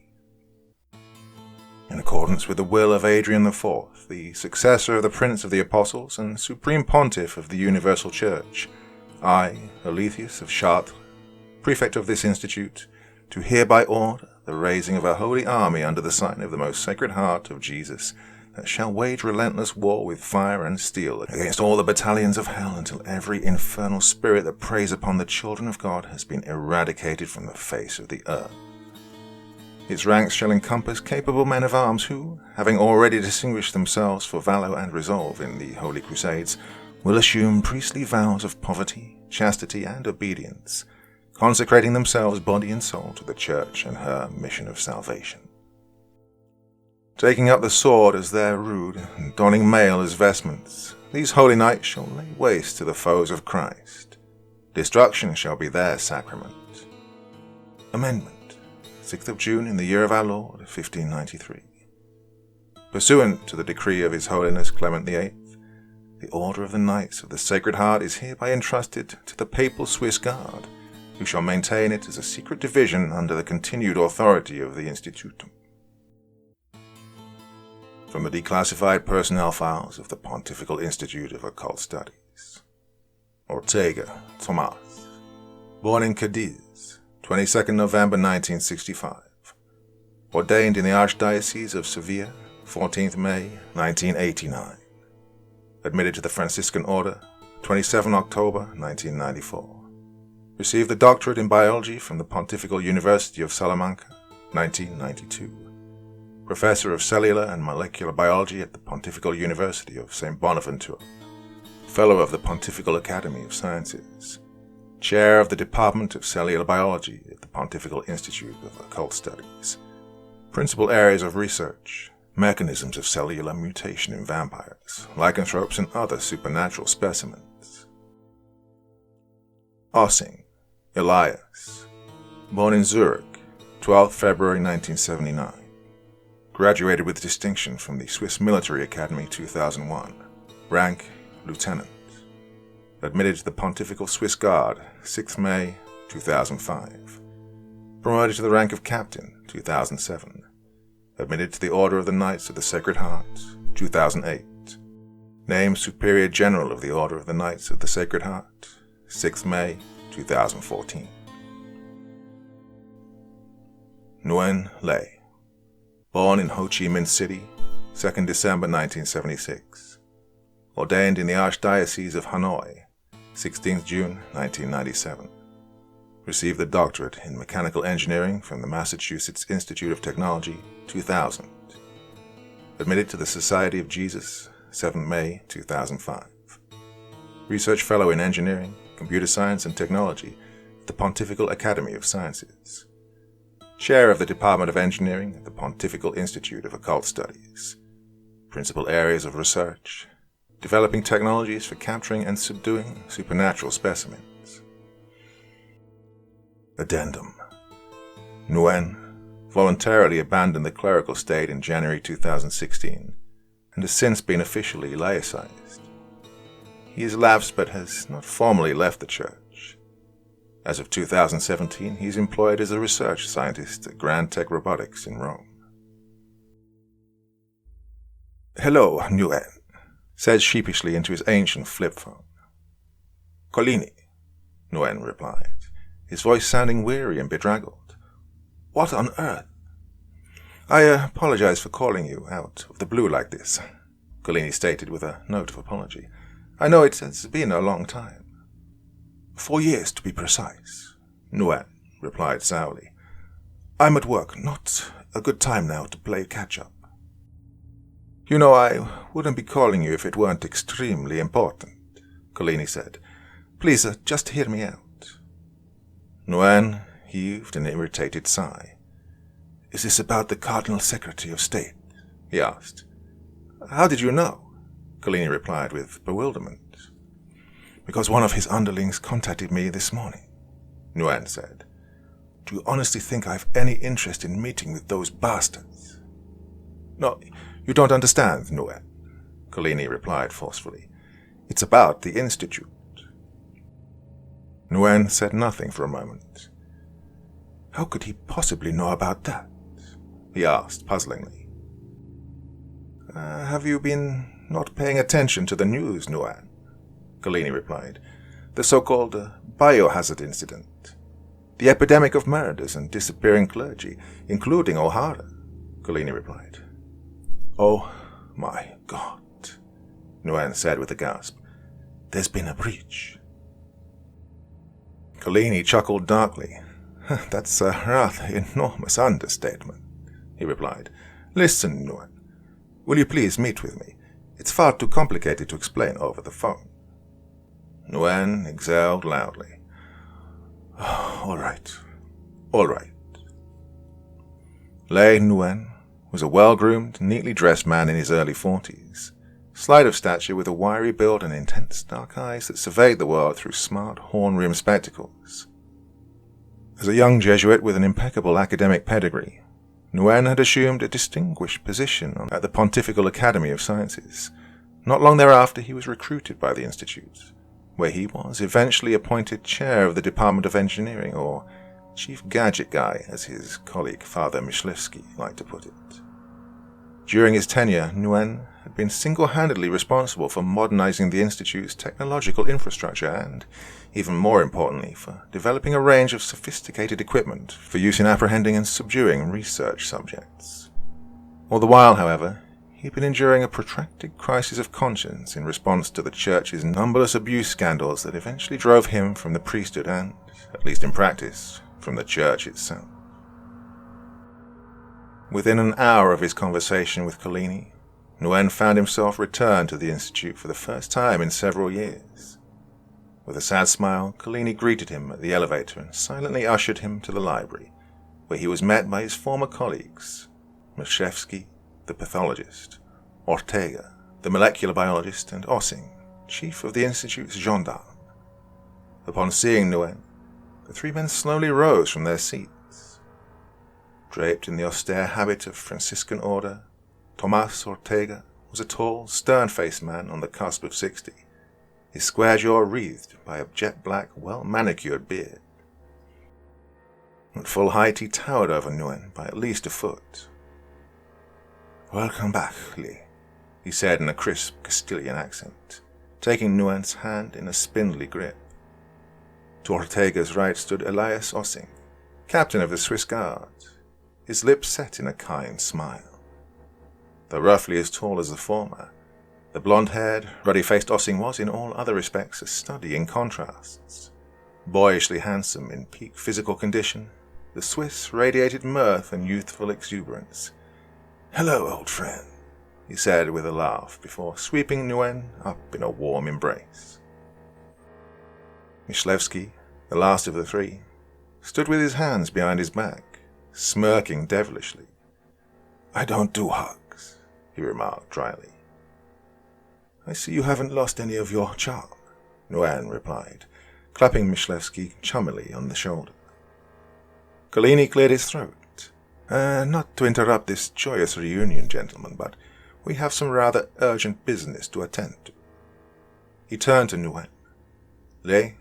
In accordance with the will of Adrian IV, the successor of the Prince of the Apostles and Supreme Pontiff of the Universal Church, I, Alethius of Chartres, Prefect of this Institute, do hereby order the raising of a holy army under the sign of the most Sacred Heart of Jesus, that shall wage relentless war with fire and steel against all the battalions of hell until every infernal spirit that preys upon the children of God has been eradicated from the face of the earth. Its ranks shall encompass capable men of arms who, having already distinguished themselves for valor and resolve in the Holy Crusades, will assume priestly vows of poverty, chastity, and obedience, consecrating themselves body and soul to the Church and her mission of salvation. Taking up the sword as their rood, and donning mail as vestments, these holy knights shall lay waste to the foes of Christ. Destruction shall be their sacrament. Amendment, 6th of June in the year of our Lord, 1593. Pursuant to the decree of His Holiness Clement VIII, the Order of the Knights of the Sacred Heart is hereby entrusted to the Papal Swiss Guard, who shall maintain it as a secret division under the continued authority of the Institutum. From the declassified personnel files of the Pontifical Institute of Occult Studies. Ortega, Tomas. Born in Cadiz, 22nd November 1965. Ordained in the Archdiocese of Sevilla, 14th May 1989. Admitted to the Franciscan Order, 27 October 1994. Received the doctorate in biology from the Pontifical University of Salamanca, 1992. Professor of Cellular and Molecular Biology at the Pontifical University of St. Bonaventure. Fellow of the Pontifical Academy of Sciences. Chair of the Department of Cellular Biology at the Pontifical Institute of Occult Studies. Principal areas of research: mechanisms of cellular mutation in vampires, lycanthropes, and other supernatural specimens. Ossing, Elias. Born in Zurich, 12 February 1979. Graduated with distinction from the Swiss Military Academy 2001. Rank, Lieutenant. Admitted to the Pontifical Swiss Guard, 6th May 2005. Promoted to the rank of Captain, 2007. Admitted to the Order of the Knights of the Sacred Heart, 2008. Named Superior General of the Order of the Knights of the Sacred Heart, 6th May 2014. Nguyen Lê. Born in Ho Chi Minh City, 2nd December 1976. Ordained in the Archdiocese of Hanoi, 16th June 1997. Received the doctorate in mechanical engineering from the Massachusetts Institute of Technology, 2000. Admitted to the Society of Jesus, 7 May 2005. Research Fellow in Engineering, Computer Science and Technology at the Pontifical Academy of Sciences. Chair of the Department of Engineering at the Pontifical Institute of Occult Studies. Principal areas of research: developing technologies for capturing and subduing supernatural specimens. Addendum. Nguyen voluntarily abandoned the clerical state in January 2016 and has since been officially laicized. He is lapsed but has not formally left the church. As of 2017, he is employed as a research scientist at Grand Tech Robotics in Rome. "Hello, Nguyen," said sheepishly into his ancient flip phone. "Collini," Nguyen replied, his voice sounding weary and bedraggled. "What on earth?" "I apologize for calling you out of the blue like this," Collini stated with a note of apology. "I know it has been a long time." "4 years, to be precise," Nguyen replied sourly. "I'm at work, not a good time now to play catch-up." "You know, I wouldn't be calling you if it weren't extremely important," Collini said. "Please, just hear me out." Nguyen heaved an irritated sigh. "Is this about the Cardinal Secretary of State?" he asked. "How did you know?" Collini replied with bewilderment. "Because one of his underlings contacted me this morning," Nguyen said. "Do you honestly think I have any interest in meeting with those bastards?" "No, you don't understand, Nguyen," Collini replied forcefully. "It's about the Institute." Nguyen said nothing for a moment. "How could he possibly know about that?" he asked puzzlingly. "Have you been not paying attention to the news, Nguyen?" Collini replied. "The so-called biohazard incident. The epidemic of murders and disappearing clergy, including O'Hara," Collini replied. "Oh my God," Nguyen said with a gasp. "There's been a breach." Collini chuckled darkly. "That's a rather enormous understatement," he replied. "Listen, Nguyen, will you please meet with me? It's far too complicated to explain over the phone." Nguyen exhaled loudly. All right. Lê Nguyen was a well-groomed, neatly dressed man in his early 40s, slight of stature with a wiry build and intense dark eyes that surveyed the world through smart horn-rimmed spectacles. As a young Jesuit with an impeccable academic pedigree, Nguyen had assumed a distinguished position at the Pontifical Academy of Sciences. Not long thereafter he was recruited by the Institute, where he was eventually appointed chair of the Department of Engineering, or chief gadget guy, as his colleague Father Myslewski liked to put it. During his tenure, Nguyen had been single-handedly responsible for modernizing the Institute's technological infrastructure and, even more importantly, for developing a range of sophisticated equipment for use in apprehending and subduing research subjects. All the while, however, he'd been enduring a protracted crisis of conscience in response to the Church's numberless abuse scandals that eventually drove him from the priesthood and, at least in practice, from the Church itself. Within an hour of his conversation with Collini, Nguyen found himself returned to the Institute for the first time in several years. With a sad smile, Collini greeted him at the elevator and silently ushered him to the library, where he was met by his former colleagues, Michlewski, the pathologist, Ortega, the molecular biologist, and Ossing, chief of the Institute's gendarme. Upon seeing Nguyen, the three men slowly rose from their seats. Draped in the austere habit of Franciscan order, Tomas Ortega was a tall, stern-faced man on the cusp of 60, his square jaw wreathed by a jet-black, well-manicured beard. At full height he towered over Nguyen by at least a foot. "Welcome back, Lee," he said in a crisp Castilian accent, taking Nguyen's hand in a spindly grip. To Ortega's right stood Elias Ossing, captain of the Swiss Guard, his lips set in a kind smile. Though roughly as tall as the former, the blonde-haired, ruddy-faced Ossing was in all other respects a study in contrasts. Boyishly handsome in peak physical condition, the Swiss radiated mirth and youthful exuberance. "Hello, old friend," he said with a laugh before sweeping Nguyen up in a warm embrace. Michlewski, the last of the three, stood with his hands behind his back, smirking devilishly. "I don't do hugs," he remarked dryly. "I see you haven't lost any of your charm," Nguyen replied, clapping Michlewski chummily on the shoulder. Collini cleared his throat. "Not to interrupt this joyous reunion, gentlemen, but we have some rather urgent business to attend to." He turned to Nguyen. "Lei,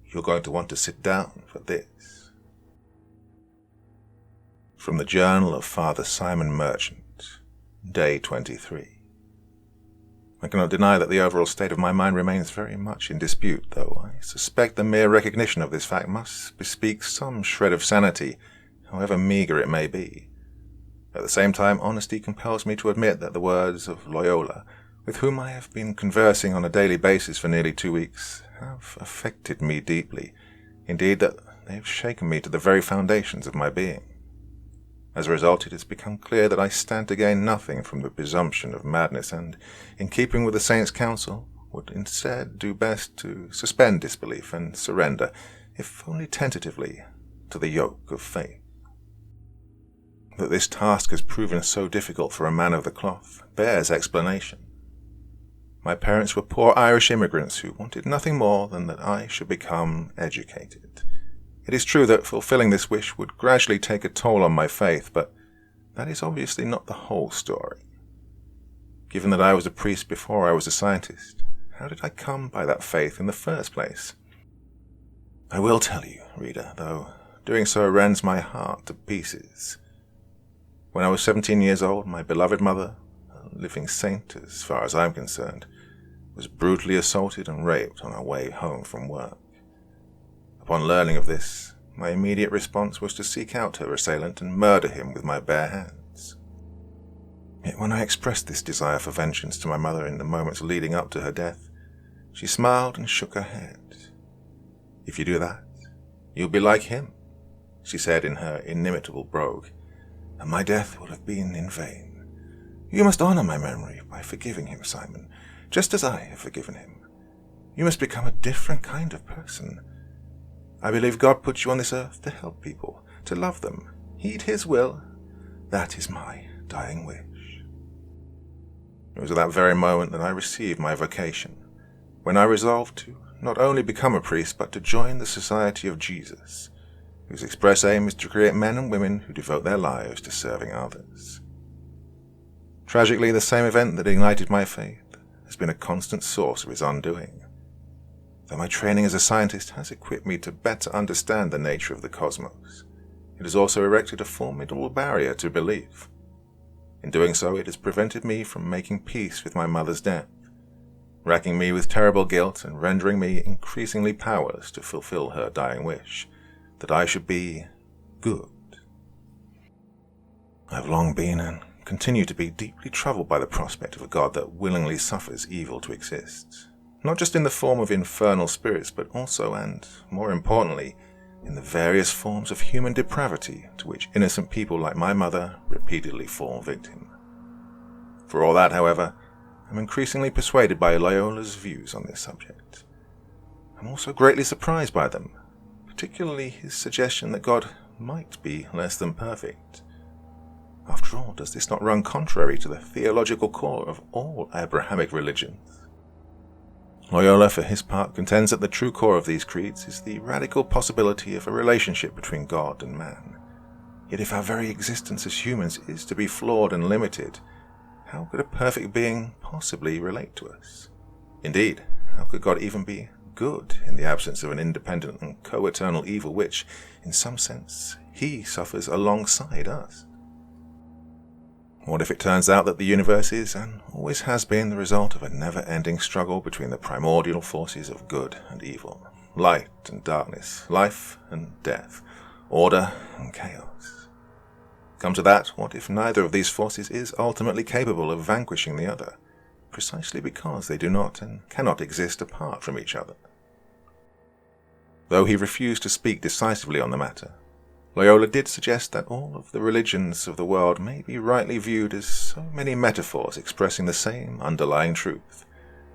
you're going to want to sit down for this." From the Journal of Father Simon Merchant, Day 23. I cannot deny that the overall state of my mind remains very much in dispute, though I suspect the mere recognition of this fact must bespeak some shred of sanity, however meagre it may be. At the same time, honesty compels me to admit that the words of Loyola, with whom I have been conversing on a daily basis for nearly 2 weeks, have affected me deeply, indeed that they have shaken me to the very foundations of my being. As a result, it has become clear that I stand to gain nothing from the presumption of madness, and, in keeping with the Saints' counsel, would instead do best to suspend disbelief and surrender, if only tentatively, to the yoke of faith. That this task has proven so difficult for a man of the cloth bears explanation. My parents were poor Irish immigrants who wanted nothing more than that I should become educated. It is true that fulfilling this wish would gradually take a toll on my faith, but that is obviously not the whole story. Given that I was a priest before I was a scientist, how did I come by that faith in the first place? I will tell you, reader, though doing so rends my heart to pieces. When I was 17 years old, my beloved mother, a living saint as far as I am concerned, was brutally assaulted and raped on her way home from work. Upon learning of this, my immediate response was to seek out her assailant and murder him with my bare hands. Yet when I expressed this desire for vengeance to my mother in the moments leading up to her death, she smiled and shook her head. "If you do that, you'll be like him," she said in her inimitable brogue, "and my death will have been in vain. You must honor my memory by forgiving him, Simon, just as I have forgiven him. You must become a different kind of person. I believe God put you on this earth to help people, to love them, heed His will. That is my dying wish." It was at that very moment that I received my vocation, when I resolved to not only become a priest, but to join the Society of Jesus, whose express aim is to create men and women who devote their lives to serving others. Tragically, the same event that ignited my faith has been a constant source of its undoing. Though my training as a scientist has equipped me to better understand the nature of the cosmos, it has also erected a formidable barrier to belief. In doing so, it has prevented me from making peace with my mother's death, racking me with terrible guilt and rendering me increasingly powerless to fulfill her dying wish, that I should be good. I have long been and continue to be deeply troubled by the prospect of a God that willingly suffers evil to exist, not just in the form of infernal spirits, but also, and more importantly, in the various forms of human depravity to which innocent people like my mother repeatedly fall victim. For all that, however, I'm increasingly persuaded by Loyola's views on this subject. I'm also greatly surprised by them, particularly his suggestion that God might be less than perfect. After all, does this not run contrary to the theological core of all Abrahamic religions? Loyola, for his part, contends that the true core of these creeds is the radical possibility of a relationship between God and man. Yet if our very existence as humans is to be flawed and limited, how could a perfect being possibly relate to us? Indeed, how could God even be good in the absence of an independent and co-eternal evil which, in some sense, he suffers alongside us? What if it turns out that the universe is, and always has been, the result of a never-ending struggle between the primordial forces of good and evil, light and darkness, life and death, order and chaos? Come to that, what if neither of these forces is ultimately capable of vanquishing the other, precisely because they do not and cannot exist apart from each other? Though he refused to speak decisively on the matter, Loyola did suggest that all of the religions of the world may be rightly viewed as so many metaphors expressing the same underlying truth,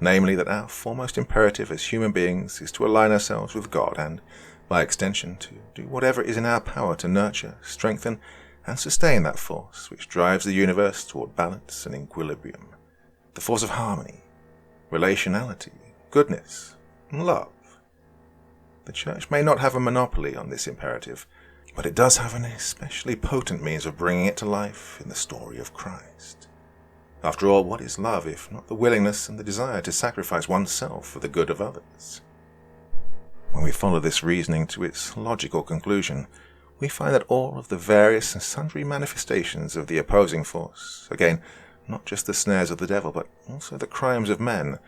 namely that our foremost imperative as human beings is to align ourselves with God and, by extension, to do whatever is in our power to nurture, strengthen, and sustain that force which drives the universe toward balance and equilibrium, the force of harmony, relationality, goodness, and love. The Church may not have a monopoly on this imperative, but it does have an especially potent means of bringing it to life in the story of Christ. After all, what is love if not the willingness and the desire to sacrifice oneself for the good of others? When we follow this reasoning to its logical conclusion, we find that all of the various and sundry manifestations of the opposing force, again, not just the snares of the devil, but also the crimes of men,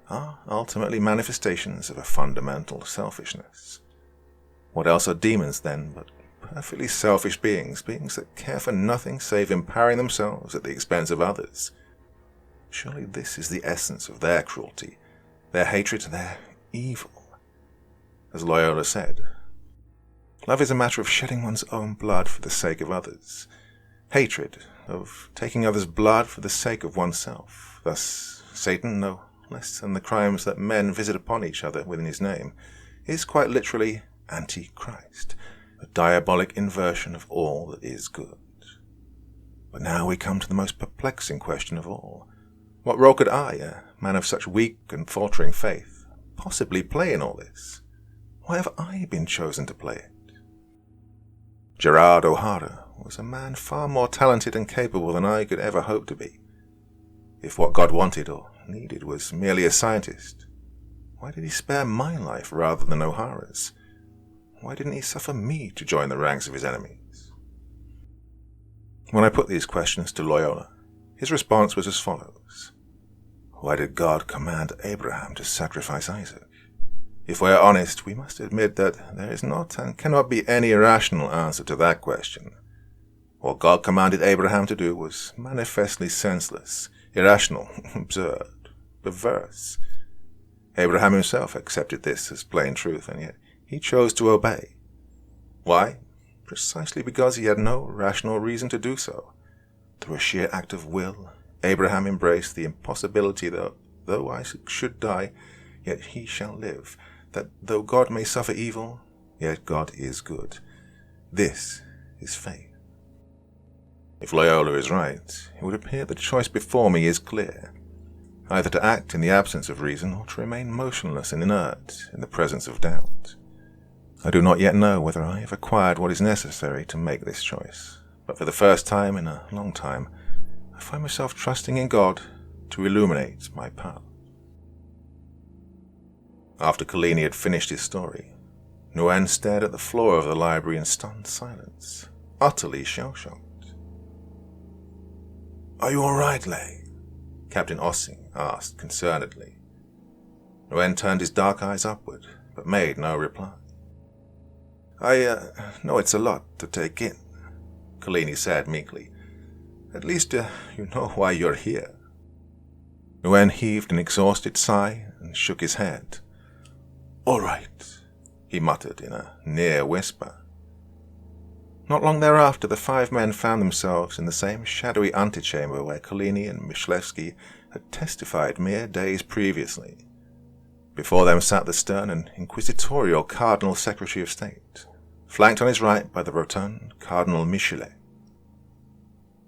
are ultimately manifestations of a fundamental selfishness. What else are demons, then, but perfectly selfish beings that care for nothing save empowering themselves at the expense of others? Surely this is the essence of their cruelty, their hatred, their evil. As Loyola said, love is a matter of shedding one's own blood for the sake of others. Hatred, of taking others' blood for the sake of oneself. Thus, Satan, no less than the crimes that men visit upon each other within his name, is quite literally Antichrist, a diabolic inversion of all that is good. But now we come to the most perplexing question of all. What role could I, a man of such weak and faltering faith, possibly play in all this? Why have I been chosen to play it? Gerard O'Hara was a man far more talented and capable than I could ever hope to be. If what God wanted or needed was merely a scientist, why did he spare my life rather than O'Hara's? Why didn't he suffer me to join the ranks of his enemies? When I put these questions to Loyola, his response was as follows. Why did God command Abraham to sacrifice Isaac? If we are honest, we must admit that there is not and cannot be any rational answer to that question. What God commanded Abraham to do was manifestly senseless, irrational, absurd, perverse. Abraham himself accepted this as plain truth, and yet he chose to obey. Why? Precisely because he had no rational reason to do so. Through a sheer act of will, Abraham embraced the impossibility that, though Isaac should die, yet he shall live, that though God may suffer evil, yet God is good. This is faith. If Loyola is right, it would appear the choice before me is clear, either to act in the absence of reason or to remain motionless and inert in the presence of doubt. I do not yet know whether I have acquired what is necessary to make this choice, but for the first time in a long time, I find myself trusting in God to illuminate my path. After Collini had finished his story, Nguyen stared at the floor of the library in stunned silence, utterly shell-shocked. "Are you all right, Lay?" Captain Ossing asked concernedly. Nguyen turned his dark eyes upward, but made no reply. "I know it's a lot to take in," Collini said meekly. "At least you know why you're here." Nguyen heaved an exhausted sigh and shook his head. "All right," he muttered in a near whisper. Not long thereafter, the 5 men found themselves in the same shadowy antechamber where Collini and Myslevsky had testified mere days previously. Before them sat the stern and inquisitorial Cardinal Secretary of State, flanked on his right by the rotund Cardinal Michelet.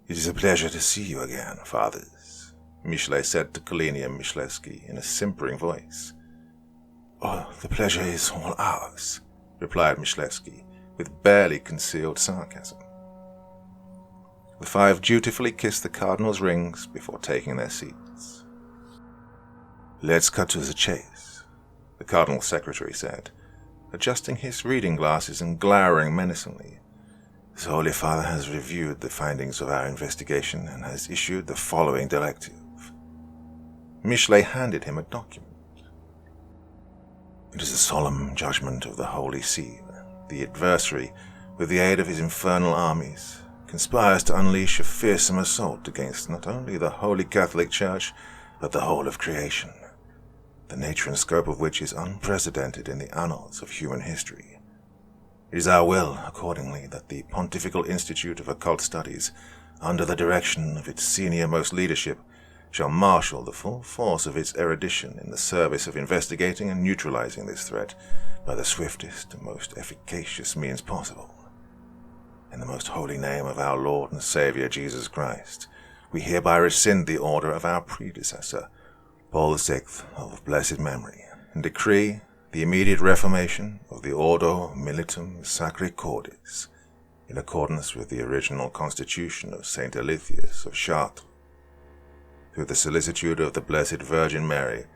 "It is a pleasure to see you again, fathers," Michelet said to Collini and Myslevsky in a simpering voice. "Oh, the pleasure is all ours," replied Myslevsky, with barely concealed sarcasm. The 5 dutifully kissed the Cardinal's rings before taking their seats. "Let's cut to the chase," the Cardinal Secretary said, adjusting his reading glasses and glowering menacingly. "The Holy Father has reviewed the findings of our investigation and has issued the following directive." Michelet handed him a document. "It is a solemn judgment of the Holy See. The adversary, with the aid of his infernal armies, conspires to unleash a fearsome assault against not only the Holy Catholic Church, but the whole of creation, the nature and scope of which is unprecedented in the annals of human history. It is our will, accordingly, that the Pontifical Institute of Occult Studies, under the direction of its senior-most leadership, shall marshal the full force of its erudition in the service of investigating and neutralizing this threat by the swiftest and most efficacious means possible. In the most holy name of our Lord and Savior Jesus Christ, we hereby rescind the order of our predecessor, Paul VI of blessed memory, and decree the immediate reformation of the Ordo Militum Sacri Cordis, in accordance with the original constitution of Saint Alythius of Chartres. Through the solicitude of the Blessed Virgin Mary,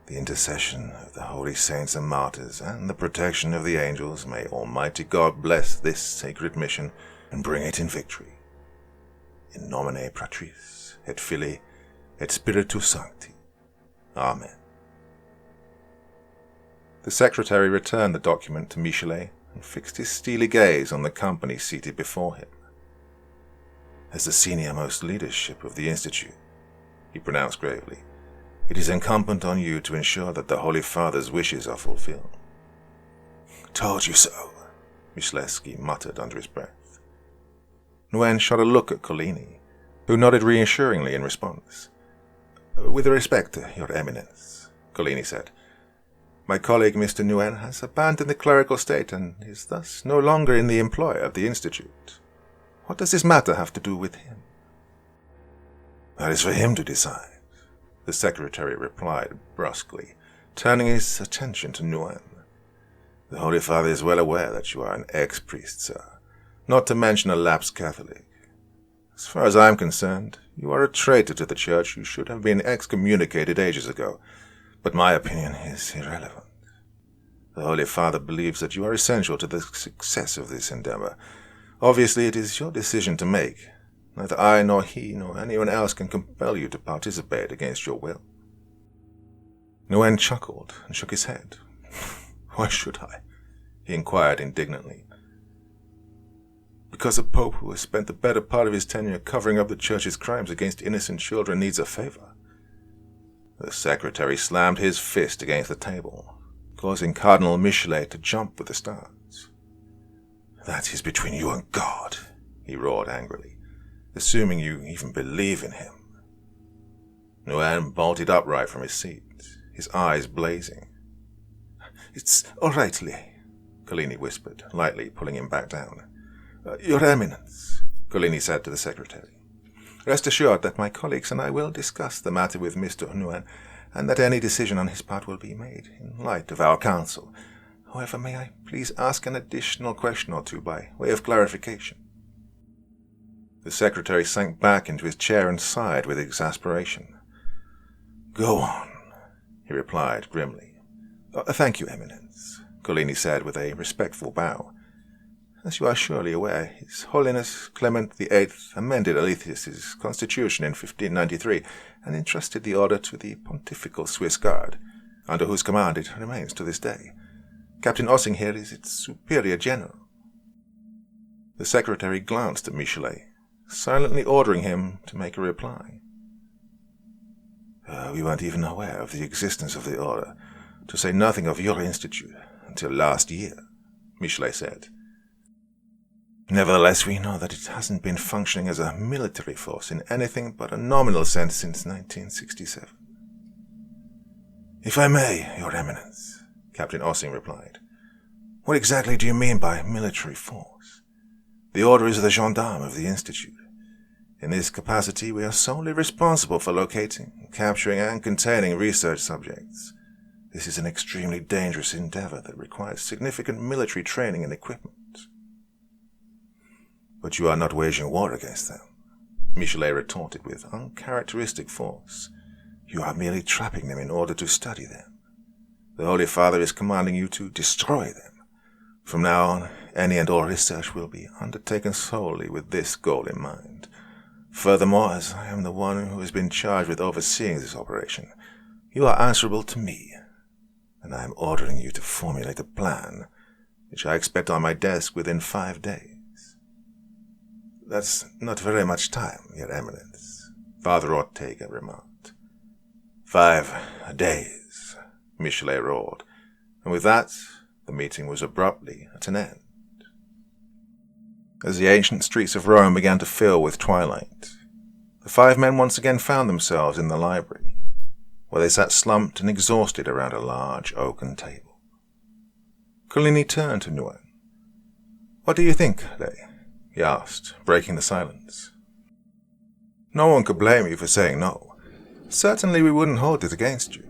the intercession of the holy saints and martyrs, and the protection of the angels, may Almighty God bless this sacred mission and bring it in victory. In nomine Patris, et Filii, et Spiritus Sancti. Amen." The secretary returned the document to Michelet and fixed his steely gaze on the company seated before him. "As the senior-most leadership of the Institute," he pronounced gravely, "it is incumbent on you to ensure that the Holy Father's wishes are fulfilled." "Told you so," Myslevsky muttered under his breath. Nguyen shot a look at Collini, who nodded reassuringly in response. "With respect, Your Eminence," Collini said, "my colleague Mr. Nguyen has abandoned the clerical state and is thus no longer in the employ of the Institute. What does this matter have to do with him?" "That is for him to decide," the secretary replied brusquely, turning his attention to Nguyen. "The Holy Father is well aware that you are an ex-priest, sir, not to mention a lapsed Catholic. As far as I am concerned, you are a traitor to the Church who should have been excommunicated ages ago, but my opinion is irrelevant. The Holy Father believes that you are essential to the success of this endeavor. Obviously, it is your decision to make. Neither I nor he nor anyone else can compel you to participate against your will." Nguyen chuckled and shook his head. "Why should I?" he inquired indignantly. "Because a pope who has spent the better part of his tenure covering up the Church's crimes against innocent children needs a favor." The secretary slammed his fist against the table, causing Cardinal Michelet to jump with a start. "That is between you and God," he roared angrily, "assuming you even believe in him." Nguyen bolted upright from his seat, his eyes blazing. "It's all right, Lay," Collini whispered, lightly pulling him back down. "Your Eminence," Collini said to the secretary, "rest assured that my colleagues and I will discuss the matter with Mr. Nguyen, and that any decision on his part will be made in light of our counsel. However, may I please ask an additional question or two by way of clarification?" The secretary sank back into his chair and sighed with exasperation. "Go on," he replied grimly. "Thank you, Eminence," Collini said with a respectful bow. As you are surely aware, His Holiness Clement VIII amended Alethius' constitution in 1593 and entrusted the order to the Pontifical Swiss Guard, under whose command it remains to this day. Captain Ossing here is its superior general. The secretary glanced at Michelet, silently ordering him to make a reply. We weren't even aware of the existence of the order, to say nothing of your institute, until last year, Michelet said. Nevertheless, we know that it hasn't been functioning as a military force in anything but a nominal sense since 1967. If I may, Your Eminence, Captain Ossing replied, what exactly do you mean by military force? The order is the gendarme of the Institute. In this capacity, we are solely responsible for locating, capturing, and containing research subjects. This is an extremely dangerous endeavor that requires significant military training and equipment. But you are not waging war against them, Michelet retorted with uncharacteristic force. You are merely trapping them in order to study them. The Holy Father is commanding you to destroy them. From now on, any and all research will be undertaken solely with this goal in mind. Furthermore, as I am the one who has been charged with overseeing this operation, you are answerable to me, and I am ordering you to formulate a plan, which I expect on my desk within 5 days. That's not very much time, Your Eminence, Father Ortega remarked. 5 days, Michelet roared, and with that, the meeting was abruptly at an end. As the ancient streets of Rome began to fill with twilight, the 5 men once again found themselves in the library, where they sat slumped and exhausted around a large oaken table. Collini turned to Nguyen. What do you think, Lay? He asked, breaking the silence. No one could blame you for saying no. Certainly we wouldn't hold it against you.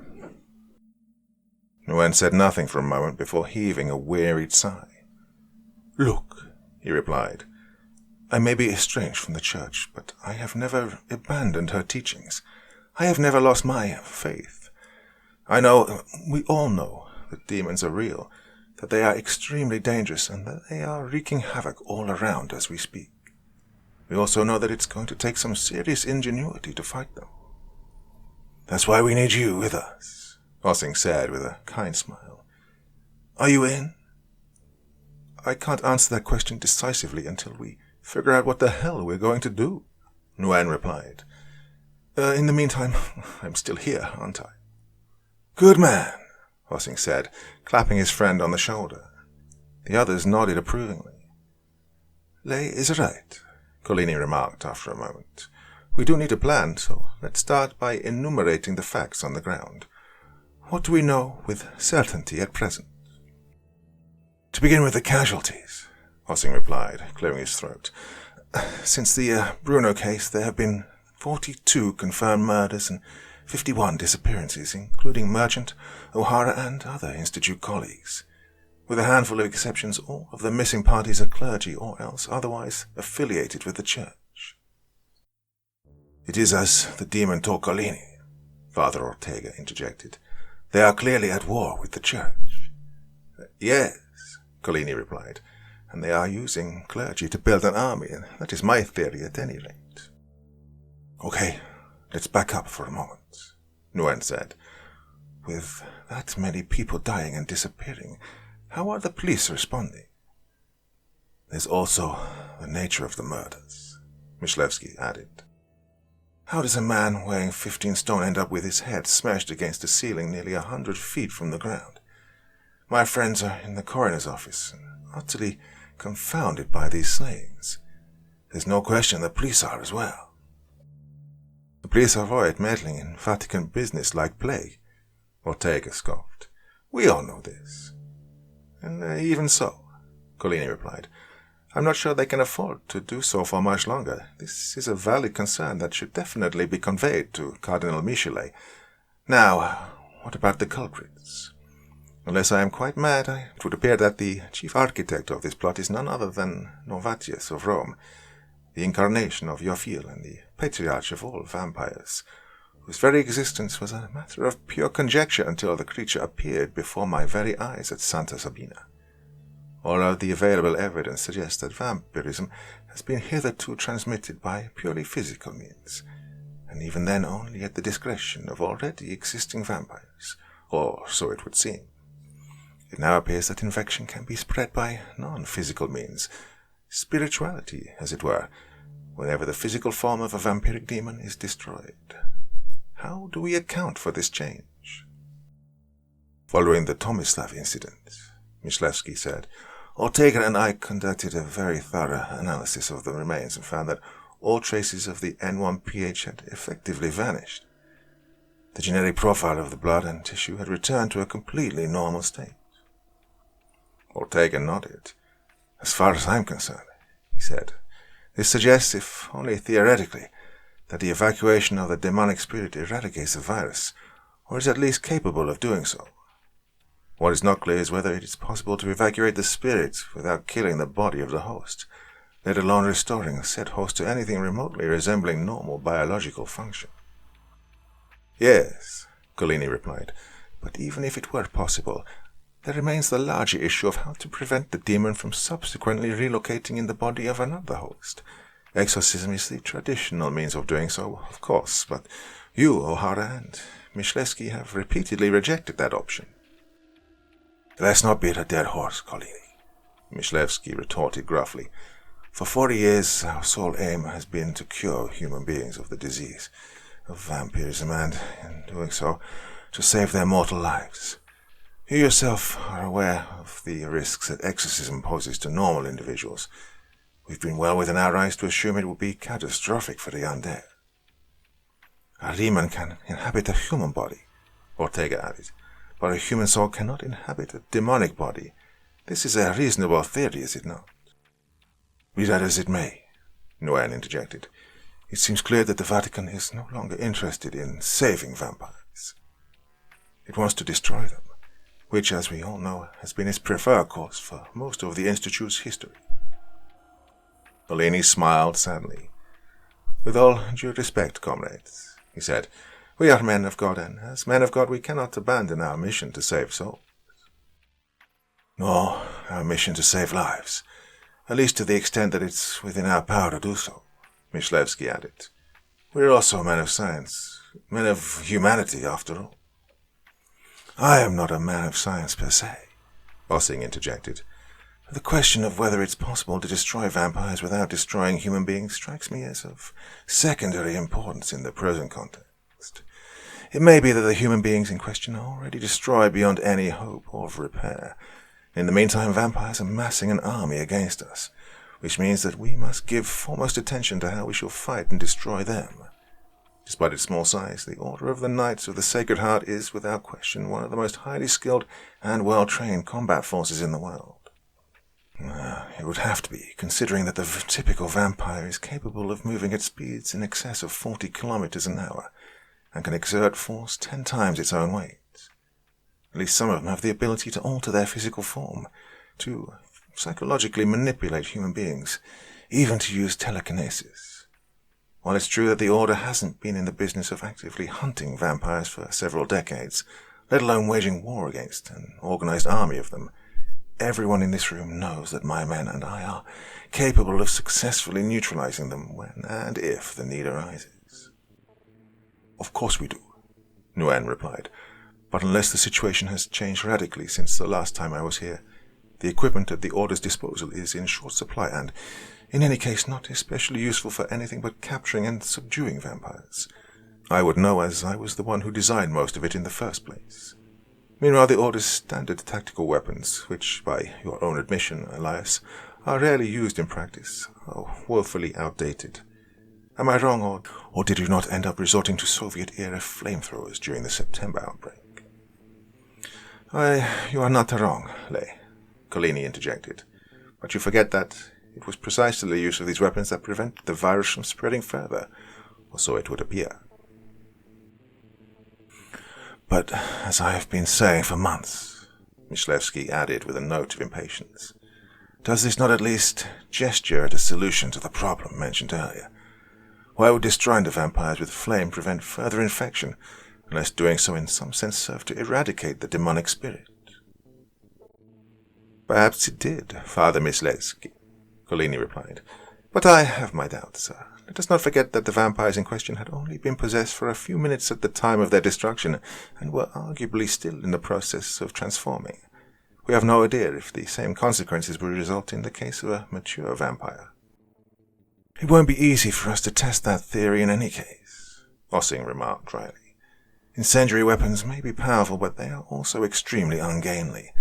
Nguyen said nothing for a moment before heaving a wearied sigh. Look, he replied, I may be estranged from the Church, but I have never abandoned her teachings. I have never lost my faith. I know, we all know, that demons are real, that they are extremely dangerous, and that they are wreaking havoc all around as we speak. We also know that it's going to take some serious ingenuity to fight them. That's why we need you with us, Ossing said with a kind smile. Are you in? I can't answer that question decisively until we figure out what the hell we're going to do, Nguyen replied. In the meantime, I'm still here, aren't I? Good man, Ossing said, clapping his friend on the shoulder. The others nodded approvingly. Lay is right, Collini remarked after a moment. We do need a plan, so let's start by enumerating the facts on the ground. What do we know with certainty at present? To begin with the casualties, Ossing replied, clearing his throat. Since the Bruno case, there have been 42 confirmed murders and 51 disappearances, including Merchant, O'Hara, and other Institute colleagues. With a handful of exceptions, all of the missing parties are clergy or else otherwise affiliated with the Church. It is as the demon told Collini, Father Ortega interjected. They are clearly at war with the Church. Yes, Collini replied, and they are using clergy to build an army, and that is my theory at any rate. Okay, let's back up for a moment, Nguyen said. With that many people dying and disappearing, how are the police responding? There's also the nature of the murders, Myslevsky added. How does a man weighing 15 stone end up with his head smashed against a ceiling nearly 100 feet from the ground? My friends are in the coroner's office, and utterly confounded by these slayings. There's no question the police are as well. The police avoid meddling in Vatican business like plague, Ortega scoffed. We all know this. And even so, Collini replied, I'm not sure they can afford to do so for much longer. This is a valid concern that should definitely be conveyed to Cardinal Michelet. Now, what about the culprits? Unless I am quite mad, it would appear that the chief architect of this plot is none other than Novatius of Rome, the incarnation of Yophiel and the patriarch of all vampires, whose very existence was a matter of pure conjecture until the creature appeared before my very eyes at Santa Sabina. All of the available evidence suggests that vampirism has been hitherto transmitted by purely physical means, and even then only at the discretion of already existing vampires, or so it would seem. It now appears that infection can be spread by non-physical means, spirituality, as it were, whenever the physical form of a vampiric demon is destroyed. How do we account for this change? Following the Tomislav incident, Myslevsky said, Ortega and I conducted a very thorough analysis of the remains and found that all traces of the N1-pH had effectively vanished. The genetic profile of the blood and tissue had returned to a completely normal state. Ortega nodded. As far as I'm concerned, he said, this suggests, if only theoretically, that the evacuation of the demonic spirit eradicates the virus, or is at least capable of doing so. What is not clear is whether it is possible to evacuate the spirit without killing the body of the host, let alone restoring said host to anything remotely resembling normal biological function. Yes, Collini replied, but even if it were possible, there remains the larger issue of how to prevent the demon from subsequently relocating in the body of another host. Exorcism is the traditional means of doing so, of course, but you, O'Hara, and Myslevsky have repeatedly rejected that option. Let's not beat a dead horse, Collini, Myslevsky retorted gruffly. For 40 years, our sole aim has been to cure human beings of the disease of vampirism and, in doing so, to save their mortal lives. You yourself are aware of the risks that exorcism poses to normal individuals. We've been well within our rights to assume it would be catastrophic for the undead. A demon can inhabit a human body, Ortega added, but a human soul cannot inhabit a demonic body. This is a reasonable theory, is it not? Be that as it may, Nguyen interjected. It seems clear that the Vatican is no longer interested in saving vampires. It wants to destroy them, which, as we all know, has been its preferred course for most of the Institute's history. Collini smiled sadly. With all due respect, comrades, he said, we are men of God, and as men of God we cannot abandon our mission to save souls. Nor our mission to save lives, at least to the extent that it's within our power to do so, Myslevsky added. We are also men of science, men of humanity, after all. I am not a man of science per se, Bossing interjected. The question of whether it's possible to destroy vampires without destroying human beings strikes me as of secondary importance in the present context. It may be that the human beings in question are already destroyed beyond any hope of repair. In the meantime, vampires are massing an army against us, which means that we must give foremost attention to how we shall fight and destroy them. Despite its small size, the Order of the Knights of the Sacred Heart is, without question, one of the most highly skilled and well-trained combat forces in the world. It would have to be, considering that the typical vampire is capable of moving at speeds in excess of 40 kilometers an hour, and can exert force 10 times its own weight. At least some of them have the ability to alter their physical form, to psychologically manipulate human beings, even to use telekinesis. While it's true that the Order hasn't been in the business of actively hunting vampires for several decades, let alone waging war against an organized army of them, everyone in this room knows that my men and I are capable of successfully neutralizing them when and if the need arises. Of course we do, Nguyen replied, but unless the situation has changed radically since the last time I was here, the equipment at the Order's disposal is in short supply and, in any case, not especially useful for anything but capturing and subduing vampires. I would know, as I was the one who designed most of it in the first place. Meanwhile, the Order's standard tactical weapons, which, by your own admission, Elias, are rarely used in practice, are woefully outdated. Am I wrong, or did you not end up resorting to Soviet-era flamethrowers during the September outbreak? You are not wrong, Lay, Collini interjected, but you forget that it was precisely the use of these weapons that prevented the virus from spreading further, or so it would appear. But, as I have been saying for months, Myslevsky added with a note of impatience, does this not at least gesture at a solution to the problem mentioned earlier? Why would destroying the vampires with flame prevent further infection, unless doing so in some sense serve to eradicate the demonic spirit? Perhaps it did, Father Myslevsky, Collini replied. But I have my doubts, sir. Let us not forget that the vampires in question had only been possessed for a few minutes at the time of their destruction, and were arguably still in the process of transforming. We have no idea if the same consequences will result in the case of a mature vampire. It won't be easy for us to test that theory in any case, Ossing remarked dryly. Incendiary weapons may be powerful, but they are also extremely ungainly.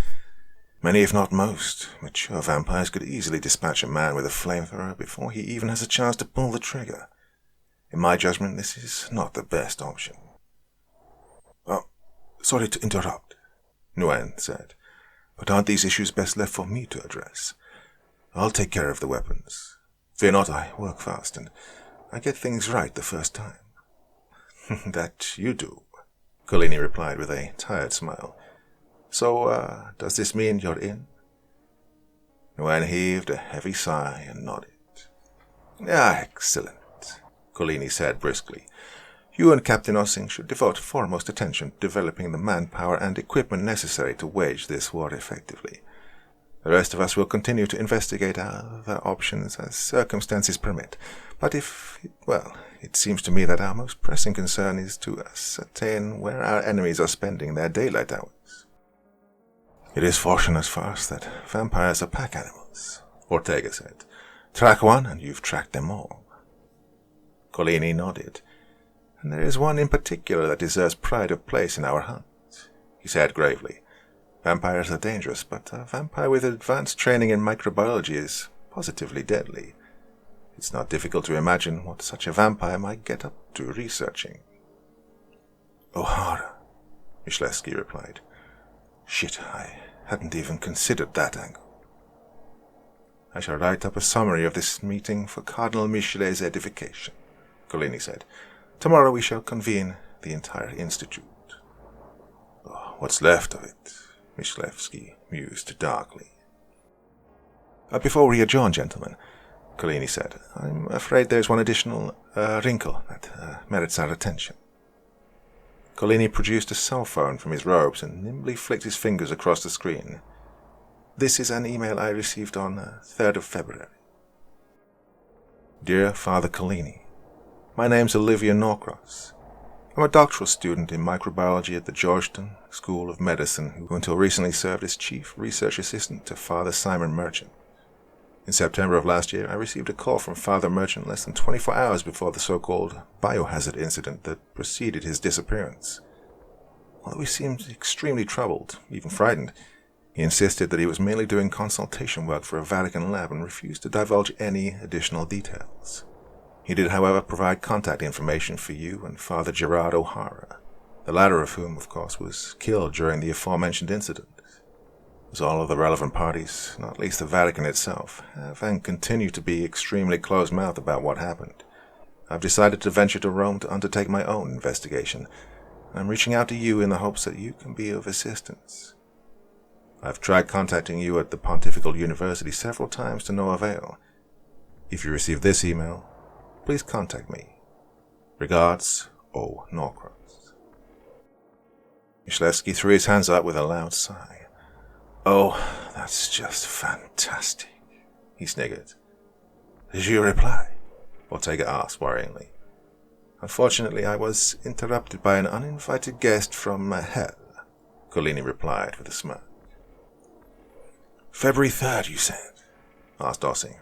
Many, if not most, mature vampires could easily dispatch a man with a flamethrower before he even has a chance to pull the trigger. In my judgment, this is not the best option. Oh, sorry to interrupt, Nguyen said, but aren't these issues best left for me to address? I'll take care of the weapons. Fear not, I work fast, and I get things right the first time. That you do, Collini replied with a tired smile. So, does this mean you're in? Nguyen heaved a heavy sigh and nodded. Excellent, Collini said briskly. You and Captain Ossing should devote foremost attention to developing the manpower and equipment necessary to wage this war effectively. The rest of us will continue to investigate other options as circumstances permit. But it seems to me that our most pressing concern is to ascertain where our enemies are spending their daylight hours. It is fortunate for us that vampires are pack animals, Ortega said. Track one and you've tracked them all. Collini nodded. And there is one in particular that deserves pride of place in our hunt, he said gravely. Vampires are dangerous, but a vampire with advanced training in microbiology is positively deadly. It's not difficult to imagine what such a vampire might get up to researching. O'Hara, Myslevsky replied. Shit, I hadn't even considered that angle. I shall write up a summary of this meeting for Cardinal Michelet's edification, Collini said. Tomorrow we shall convene the entire institute. What's left of it, Myslevsky mused darkly. Before we adjourn, gentlemen, Collini said, I'm afraid there's one additional wrinkle that merits our attention. Collini produced a cell phone from his robes and nimbly flicked his fingers across the screen. This is an email I received on 3rd of February. Dear Father Collini, my name's Olivia Norcross. I'm a doctoral student in microbiology at the Georgetown School of Medicine, who until recently served as chief research assistant to Father Simon Merchant. In September of last year, I received a call from Father Merchant less than 24 hours before the so-called biohazard incident that preceded his disappearance. Although he seemed extremely troubled, even frightened, he insisted that he was merely doing consultation work for a Vatican lab and refused to divulge any additional details. He did, however, provide contact information for you and Father Gerard O'Hara, the latter of whom, of course, was killed during the aforementioned incident. As all of the relevant parties, not least the Vatican itself, have and continue to be extremely close-mouthed about what happened, I've decided to venture to Rome to undertake my own investigation. I'm reaching out to you in the hopes that you can be of assistance. I've tried contacting you at the Pontifical University several times to no avail. If you receive this email, please contact me. Regards, O. Norcross. Myslevsky threw his hands up with a loud sigh. Oh, that's just fantastic, he sniggered. Did you reply? Ortega asked worryingly. Unfortunately, I was interrupted by an uninvited guest from hell, Collini replied with a smirk. February 3rd, you said? Asked Ossing.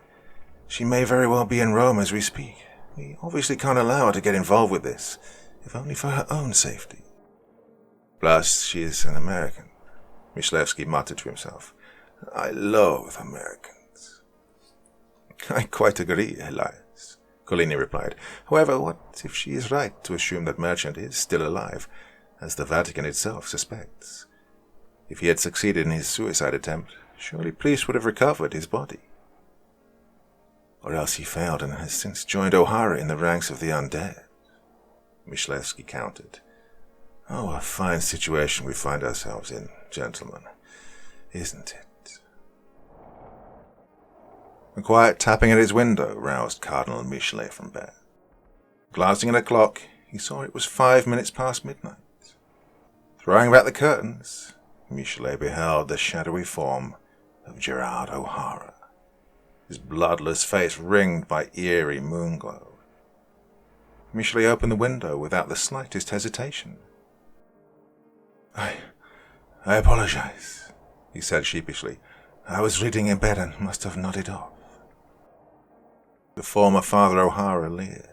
She may very well be in Rome as we speak. We obviously can't allow her to get involved with this, if only for her own safety. Plus, she is an American, Myslevsky muttered to himself. I loathe Americans. I quite agree, Elias, Collini replied. However, what if she is right to assume that Merchant is still alive, as the Vatican itself suspects? If he had succeeded in his suicide attempt, surely police would have recovered his body. Or else he failed and has since joined O'Hara in the ranks of the undead, Myslevsky countered. Oh, a fine situation we find ourselves in, gentlemen, isn't it? A quiet tapping at his window roused Cardinal Michelet from bed. Glancing at a clock, he saw it was 5 minutes past midnight. Throwing back the curtains, Michelet beheld the shadowy form of Gerard O'Hara, his bloodless face ringed by eerie moonglow. Michelet opened the window without the slightest hesitation. I apologize, he said sheepishly. I was reading in bed and must have nodded off. The former Father O'Hara leered.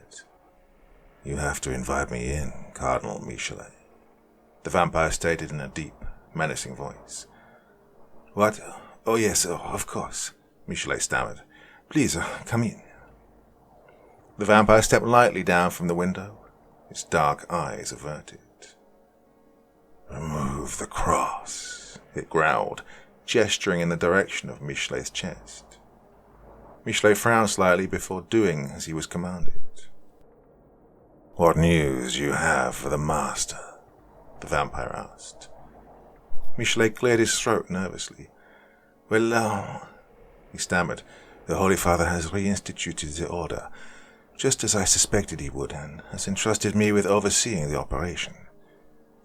You have to invite me in, Cardinal Michelet, the vampire stated in a deep, menacing voice. What? Oh yes, of course, Michelet stammered. Please, come in. The vampire stepped lightly down from the window, his dark eyes averted. Remove the cross, it growled, gesturing in the direction of Michelet's chest. Michelet frowned slightly before doing as he was commanded. What news you have for the master? The vampire asked. Michelet cleared his throat nervously. Well, he stammered, the Holy Father has reinstituted the order, just as I suspected he would, and has entrusted me with overseeing the operation.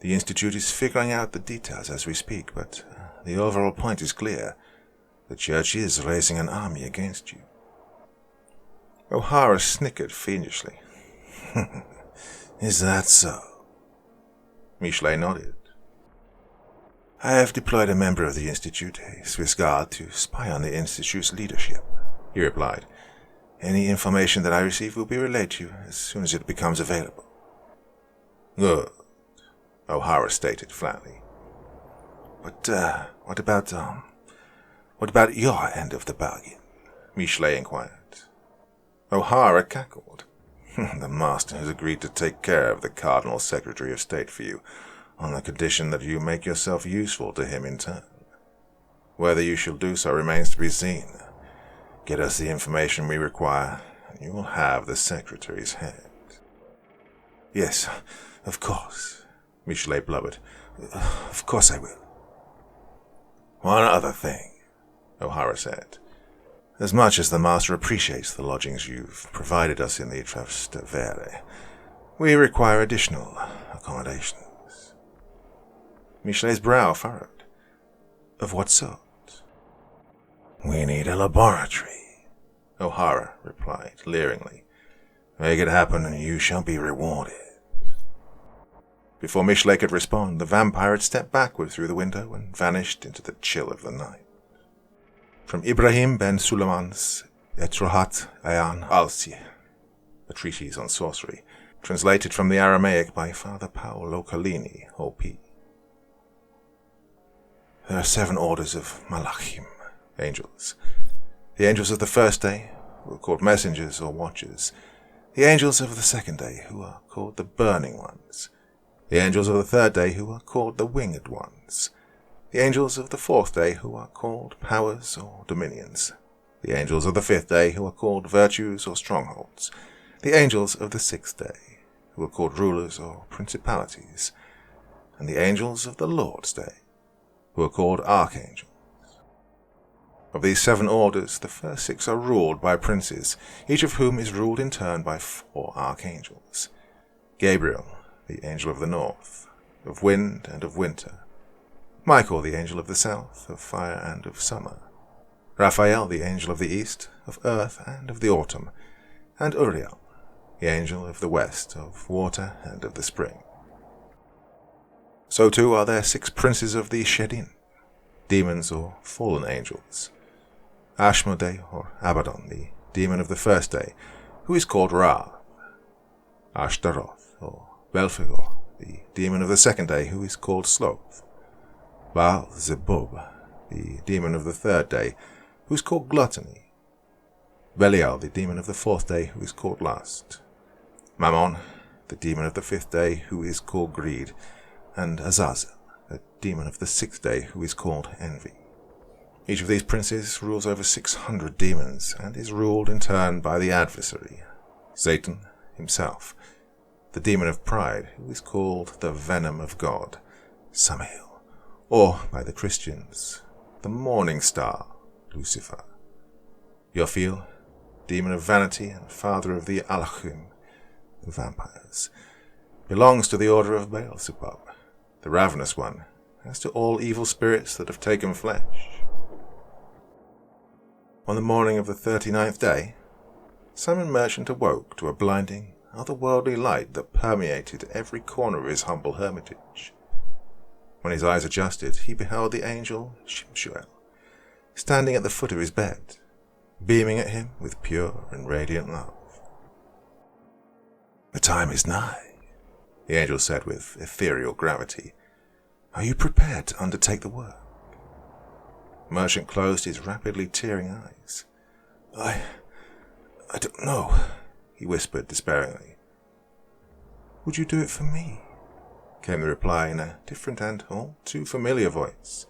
The Institute is figuring out the details as we speak, but the overall point is clear. The Church is raising an army against you. O'Hara snickered fiendishly. Is that so? Michelet nodded. I have deployed a member of the Institute, a Swiss guard, to spy on the Institute's leadership, he replied. Any information that I receive will be relayed to you as soon as it becomes available. Good, O'Hara stated flatly. But, what about your end of the bargain? Michelet inquired. O'Hara cackled. The master has agreed to take care of the Cardinal Secretary of State for you, on the condition that you make yourself useful to him in turn. Whether you shall do so remains to be seen. Get us the information we require, and you will have the Secretary's head. Yes, of course, Michelet blubbered. Of course I will. One other thing, O'Hara said. As much as the master appreciates the lodgings you've provided us in the Trastevere, we require additional accommodations. Michelet's brow furrowed. Of what sort? We need a laboratory, O'Hara replied leeringly. Make it happen and you shall be rewarded. Before Michelet could respond, the vampire had stepped backward through the window and vanished into the chill of the night. From Ibrahim ben Suleiman's Etrohat Ayan Alsi, a treatise on sorcery, translated from the Aramaic by Father Paolo Collini, O.P. There are 7 orders of Malachim, angels. The angels of the first day, who are called messengers or watchers. The angels of the second day, who are called the burning ones. The angels of the third day, who are called the winged ones. The angels of the fourth day, who are called powers or dominions. The angels of the fifth day, who are called virtues or strongholds. The angels of the sixth day, who are called rulers or principalities. And the angels of the Lord's day, who are called archangels. Of these 7 orders, the first 6 are ruled by princes, each of whom is ruled in turn by 4 archangels. Gabriel, the angel of the north, of wind and of winter. Michael, the angel of the south, of fire and of summer. Raphael, the angel of the east, of earth and of the autumn. And Uriel, the angel of the west, of water and of the spring. So too are there 6 princes of the Shedin, demons or fallen angels. Ashmodei or Abaddon, the demon of the first day, who is called Ra. Ashtaroth or Belphegor, the demon of the second day, who is called Sloth. Baal-zebub, the demon of the third day, who is called Gluttony. Belial, the demon of the fourth day, who is called Lust. Mammon, the demon of the fifth day, who is called Greed. And Azazel, the demon of the sixth day, who is called Envy. Each of these princes rules over 600 demons, and is ruled in turn by the adversary, Satan himself, the demon of pride, who is called the venom of God, Samael. Or, by the Christians, the morning star, Lucifer. Yophiel, demon of vanity and father of the Alachim, the vampires, belongs to the order of Beelzebub, the ravenous one, as to all evil spirits that have taken flesh. On the morning of the 39th day, Simon Merchant awoke to a blinding, otherworldly light that permeated every corner of his humble hermitage. When his eyes adjusted, he beheld the angel Shimshuel, standing at the foot of his bed, beaming at him with pure and radiant love. "The time is nigh," the angel said with ethereal gravity. "Are you prepared to undertake the work?" Merchant closed his rapidly tearing eyes. I don't know," he whispered despairingly. "Would you do it for me?" came the reply in a different and all too familiar voice.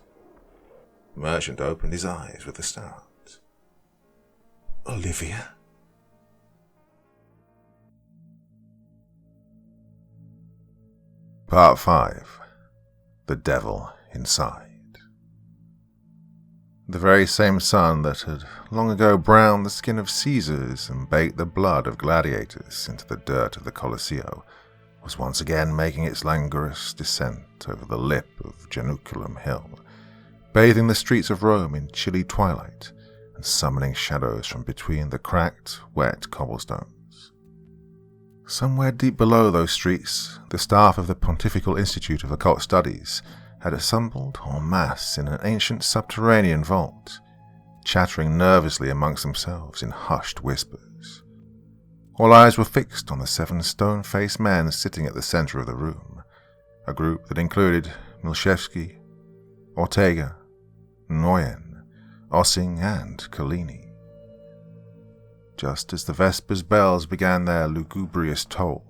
Merchant opened his eyes with a start. "Olivia?" Part 5. The Devil Inside. The very same sun that had long ago browned the skin of Caesars and baked the blood of gladiators into the dirt of the Colosseo was once again making its languorous descent over the lip of Januculum Hill, bathing the streets of Rome in chilly twilight and summoning shadows from between the cracked, wet cobblestones. Somewhere deep below those streets, the staff of the Pontifical Institute of Occult Studies had assembled en masse in an ancient subterranean vault, chattering nervously amongst themselves in hushed whispers. All eyes were fixed on the 7 stone-faced men sitting at the center of the room, a group that included Milszewski, Ortega, Noyen, Ossing, and Collini. Just as the Vespers bells began their lugubrious toll,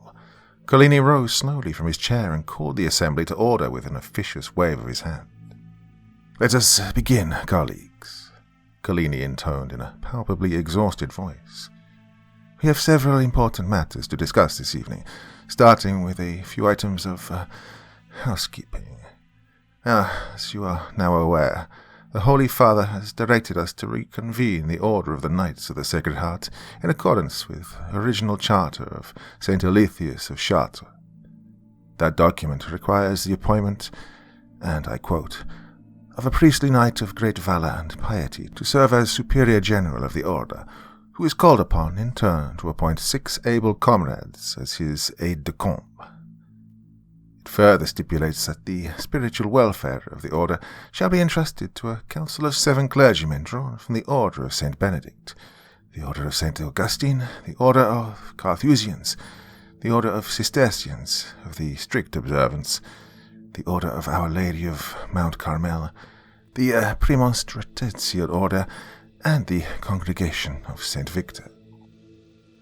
Collini rose slowly from his chair and called the assembly to order with an officious wave of his hand. "Let us begin, colleagues," Collini intoned in a palpably exhausted voice. "We have several important matters to discuss this evening, starting with a few items of housekeeping. As you are now aware, the Holy Father has directed us to reconvene the Order of the Knights of the Sacred Heart in accordance with the original charter of St. Alethius of Chartres. That document requires the appointment, and I quote, of a priestly knight of great valor and piety to serve as Superior General of the Order, who is called upon in turn to appoint 6 able comrades as his aide-de-camp. It further stipulates that the spiritual welfare of the order shall be entrusted to a council of 7 clergymen drawn from the Order of St. Benedict, the Order of St. Augustine, the Order of Carthusians, the Order of Cistercians of the Strict Observance, the Order of Our Lady of Mount Carmel, the Premonstratensial Order, and the Congregation of St. Victor.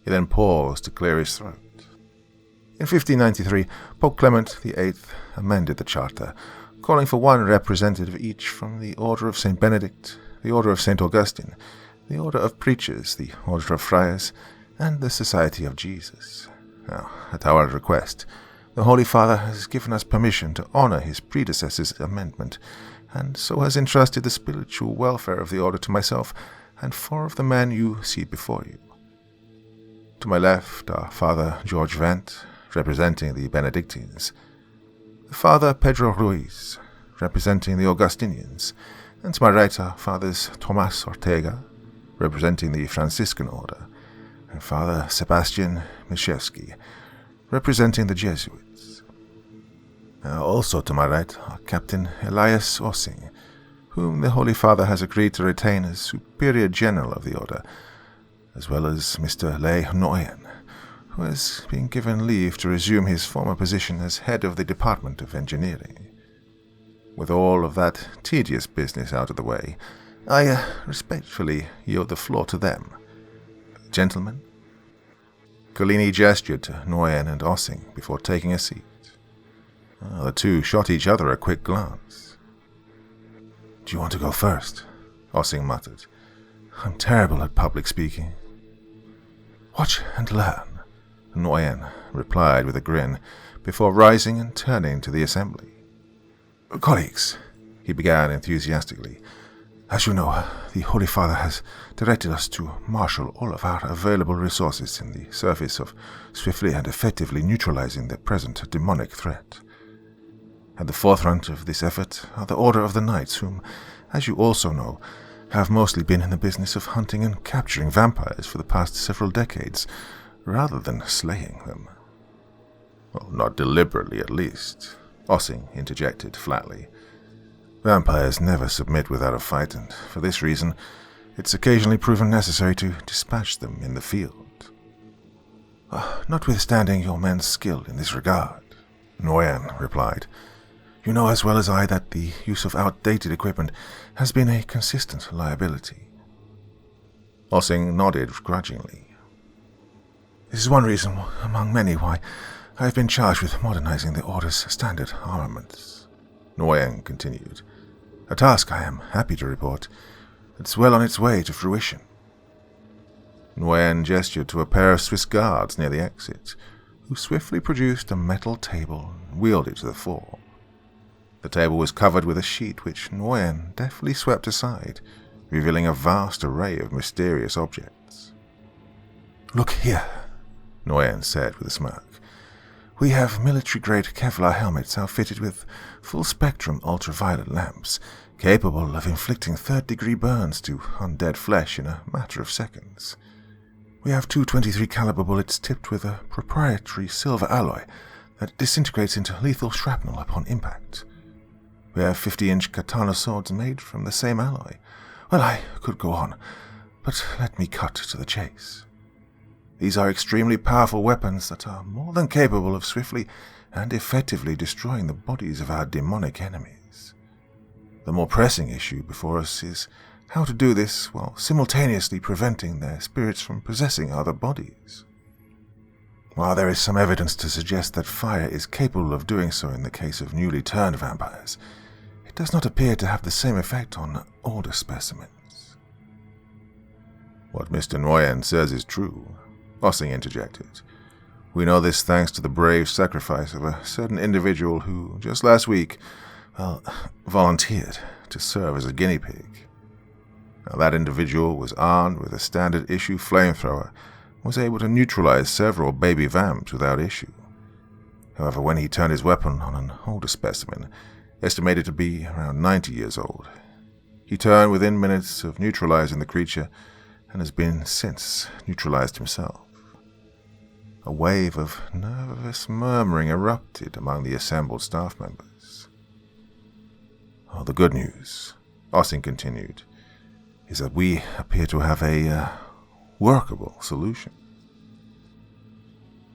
He then paused to clear his throat. In 1593, Pope Clement VIII amended the charter, calling for 1 representative each from the Order of St. Benedict, the Order of St. Augustine, the Order of Preachers, the Order of Friars, and the Society of Jesus. Now, at our request, the Holy Father has given us permission to honor his predecessor's amendment, and so has entrusted the spiritual welfare of the order to myself and 4 of the men you see before you. To my left are Father George Vent, representing the Benedictines, Father Pedro Ruiz, representing the Augustinians, and to my right are Fathers Tomas Ortega, representing the Franciscan Order, and Father Sebastian Milszewski, representing the Jesuits. Also to my right are Captain Elias Ossing, whom the Holy Father has agreed to retain as Superior General of the Order, as well as Mr. Lay Noyen, who has been given leave to resume his former position as head of the Department of Engineering. With all of that tedious business out of the way, I respectfully yield the floor to them. Gentlemen? Collini gestured to Noyen and Ossing before taking a seat. The 2 shot each other a quick glance. "Do you want to go first?" Ossing muttered. "I'm terrible at public speaking." "Watch and learn," Noyen replied with a grin, before rising and turning to the assembly. "Colleagues," he began enthusiastically, "as you know, the Holy Father has directed us to marshal all of our available resources in the service of swiftly and effectively neutralizing the present demonic threat. At the forefront of this effort are the Order of the Knights, whom, as you also know, have mostly been in the business of hunting and capturing vampires for the past several decades, rather than slaying them." "Well, not deliberately, at least," Ossing interjected flatly. "Vampires never submit without a fight, and for this reason, it's occasionally proven necessary to dispatch them in the field. Notwithstanding your men's skill in this regard," Nguyen replied, "you know as well as I that the use of outdated equipment has been a consistent liability." Ossing nodded grudgingly. "This is one reason among many why I have been charged with modernizing the Order's standard armaments," Nguyen continued. "A task I am happy to report that's well on its way to fruition." Nguyen gestured to a pair of Swiss guards near the exit, who swiftly produced a metal table and wheeled it to the fore. The table was covered with a sheet which Nguyen deftly swept aside, revealing a vast array of mysterious objects. "Look here," Nguyen said with a smirk. "We have military-grade Kevlar helmets outfitted with full-spectrum ultraviolet lamps, capable of inflicting third-degree burns to undead flesh in a matter of seconds. We have two .23 caliber bullets tipped with a proprietary silver alloy that disintegrates into lethal shrapnel upon impact. We have 50-inch katana swords made from the same alloy. Well, I could go on, but let me cut to the chase. These are extremely powerful weapons that are more than capable of swiftly and effectively destroying the bodies of our demonic enemies. The more pressing issue before us is how to do this while simultaneously preventing their spirits from possessing other bodies. While there is some evidence to suggest that fire is capable of doing so in the case of newly turned vampires, it does not appear to have the same effect on older specimens." "What Mr. Nguyen says is true," Ossing interjected. "We know this thanks to the brave sacrifice of a certain individual who, just last week, volunteered to serve as a guinea pig. Now, that individual was armed with a standard-issue flamethrower and was able to neutralize several baby vamps without issue. However, when he turned his weapon on an older specimen, estimated to be around 90 years old, he turned within minutes of neutralizing the creature and has been since neutralized himself." A wave of nervous murmuring erupted among the assembled staff members. "The good news," Ossing continued, "is that we appear to have a workable solution.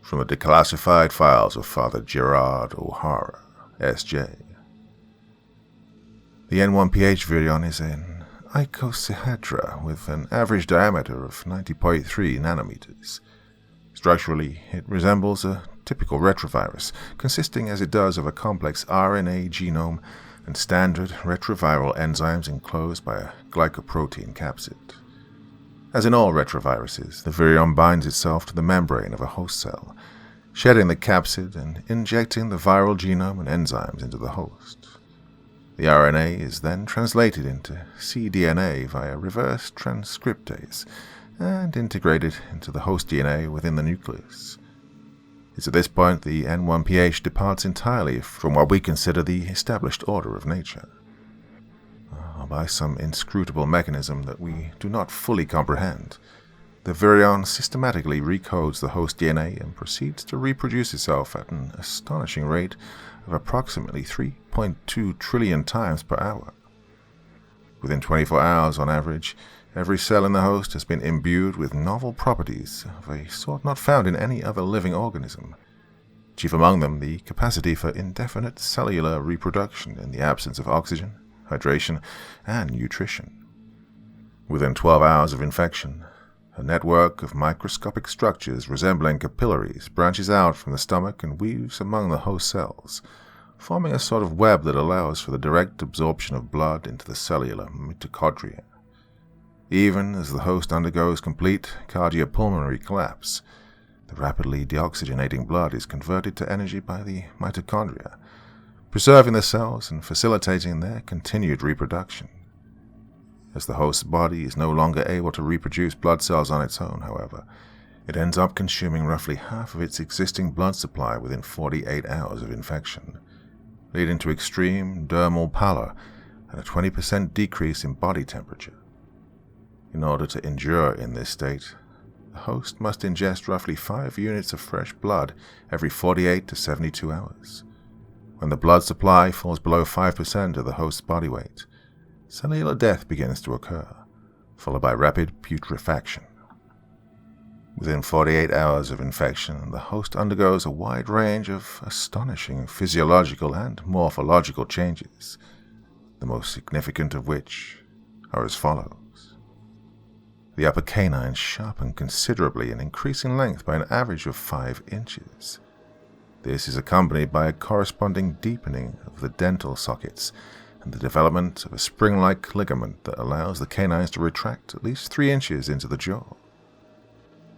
From the declassified files of Father Gerard O'Hara, S.J. The N1PH virion is an icosahedra with an average diameter of 90.3 nanometers. Structurally, it resembles a typical retrovirus, consisting as it does of a complex RNA genome and standard retroviral enzymes enclosed by a glycoprotein capsid. As in all retroviruses, the virion binds itself to the membrane of a host cell, shedding the capsid and injecting the viral genome and enzymes into the host. The RNA is then translated into cDNA via reverse transcriptase and integrated into the host DNA within the nucleus. It's at this point the N1PH departs entirely from what we consider the established order of nature. By some inscrutable mechanism that we do not fully comprehend, the virion systematically recodes the host DNA and proceeds to reproduce itself at an astonishing rate of approximately 3.2 trillion times per hour. Within 24 hours on average, every cell in the host has been imbued with novel properties of a sort not found in any other living organism, chief among them the capacity for indefinite cellular reproduction in the absence of oxygen, hydration, and nutrition. Within 12 hours of infection, a network of microscopic structures resembling capillaries branches out from the stomach and weaves among the host cells, forming a sort of web that allows for the direct absorption of blood into the cellular mitochondria. Even as the host undergoes complete cardiopulmonary collapse, the rapidly deoxygenating blood is converted to energy by the mitochondria, preserving the cells and facilitating their continued reproduction. As the host's body is no longer able to reproduce blood cells on its own, however, it ends up consuming roughly half of its existing blood supply within 48 hours of infection, leading to extreme dermal pallor and a 20% decrease in body temperature. In order to endure in this state, the host must ingest roughly 5 units of fresh blood every 48 to 72 hours. When the blood supply falls below 5% of the host's body weight, cellular death begins to occur, followed by rapid putrefaction. Within 48 hours of infection, the host undergoes a wide range of astonishing physiological and morphological changes, the most significant of which are as follows. The upper canines sharpen considerably and increase in length by an average of 5 inches. This is accompanied by a corresponding deepening of the dental sockets and the development of a spring-like ligament that allows the canines to retract at least 3 inches into the jaw.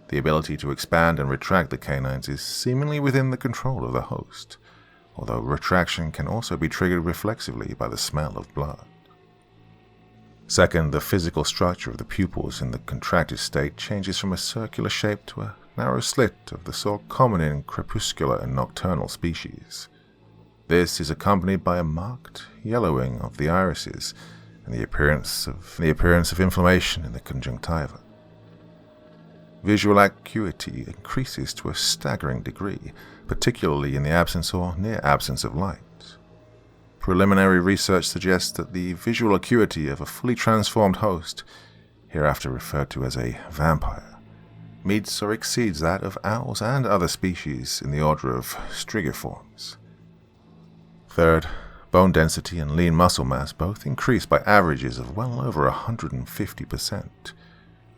The ability to expand and retract the canines is seemingly within the control of the host, although retraction can also be triggered reflexively by the smell of blood. Second, the physical structure of the pupils in the contracted state changes from a circular shape to a narrow slit of the sort common in crepuscular and nocturnal species. This is accompanied by a marked yellowing of the irises and the appearance of inflammation in the conjunctiva. Visual acuity increases to a staggering degree, particularly in the absence or near absence of light. Preliminary research suggests that the visual acuity of a fully transformed host, hereafter referred to as a vampire, meets or exceeds that of owls and other species in the order of strigiforms. Third, bone density and lean muscle mass both increase by averages of well over 150%,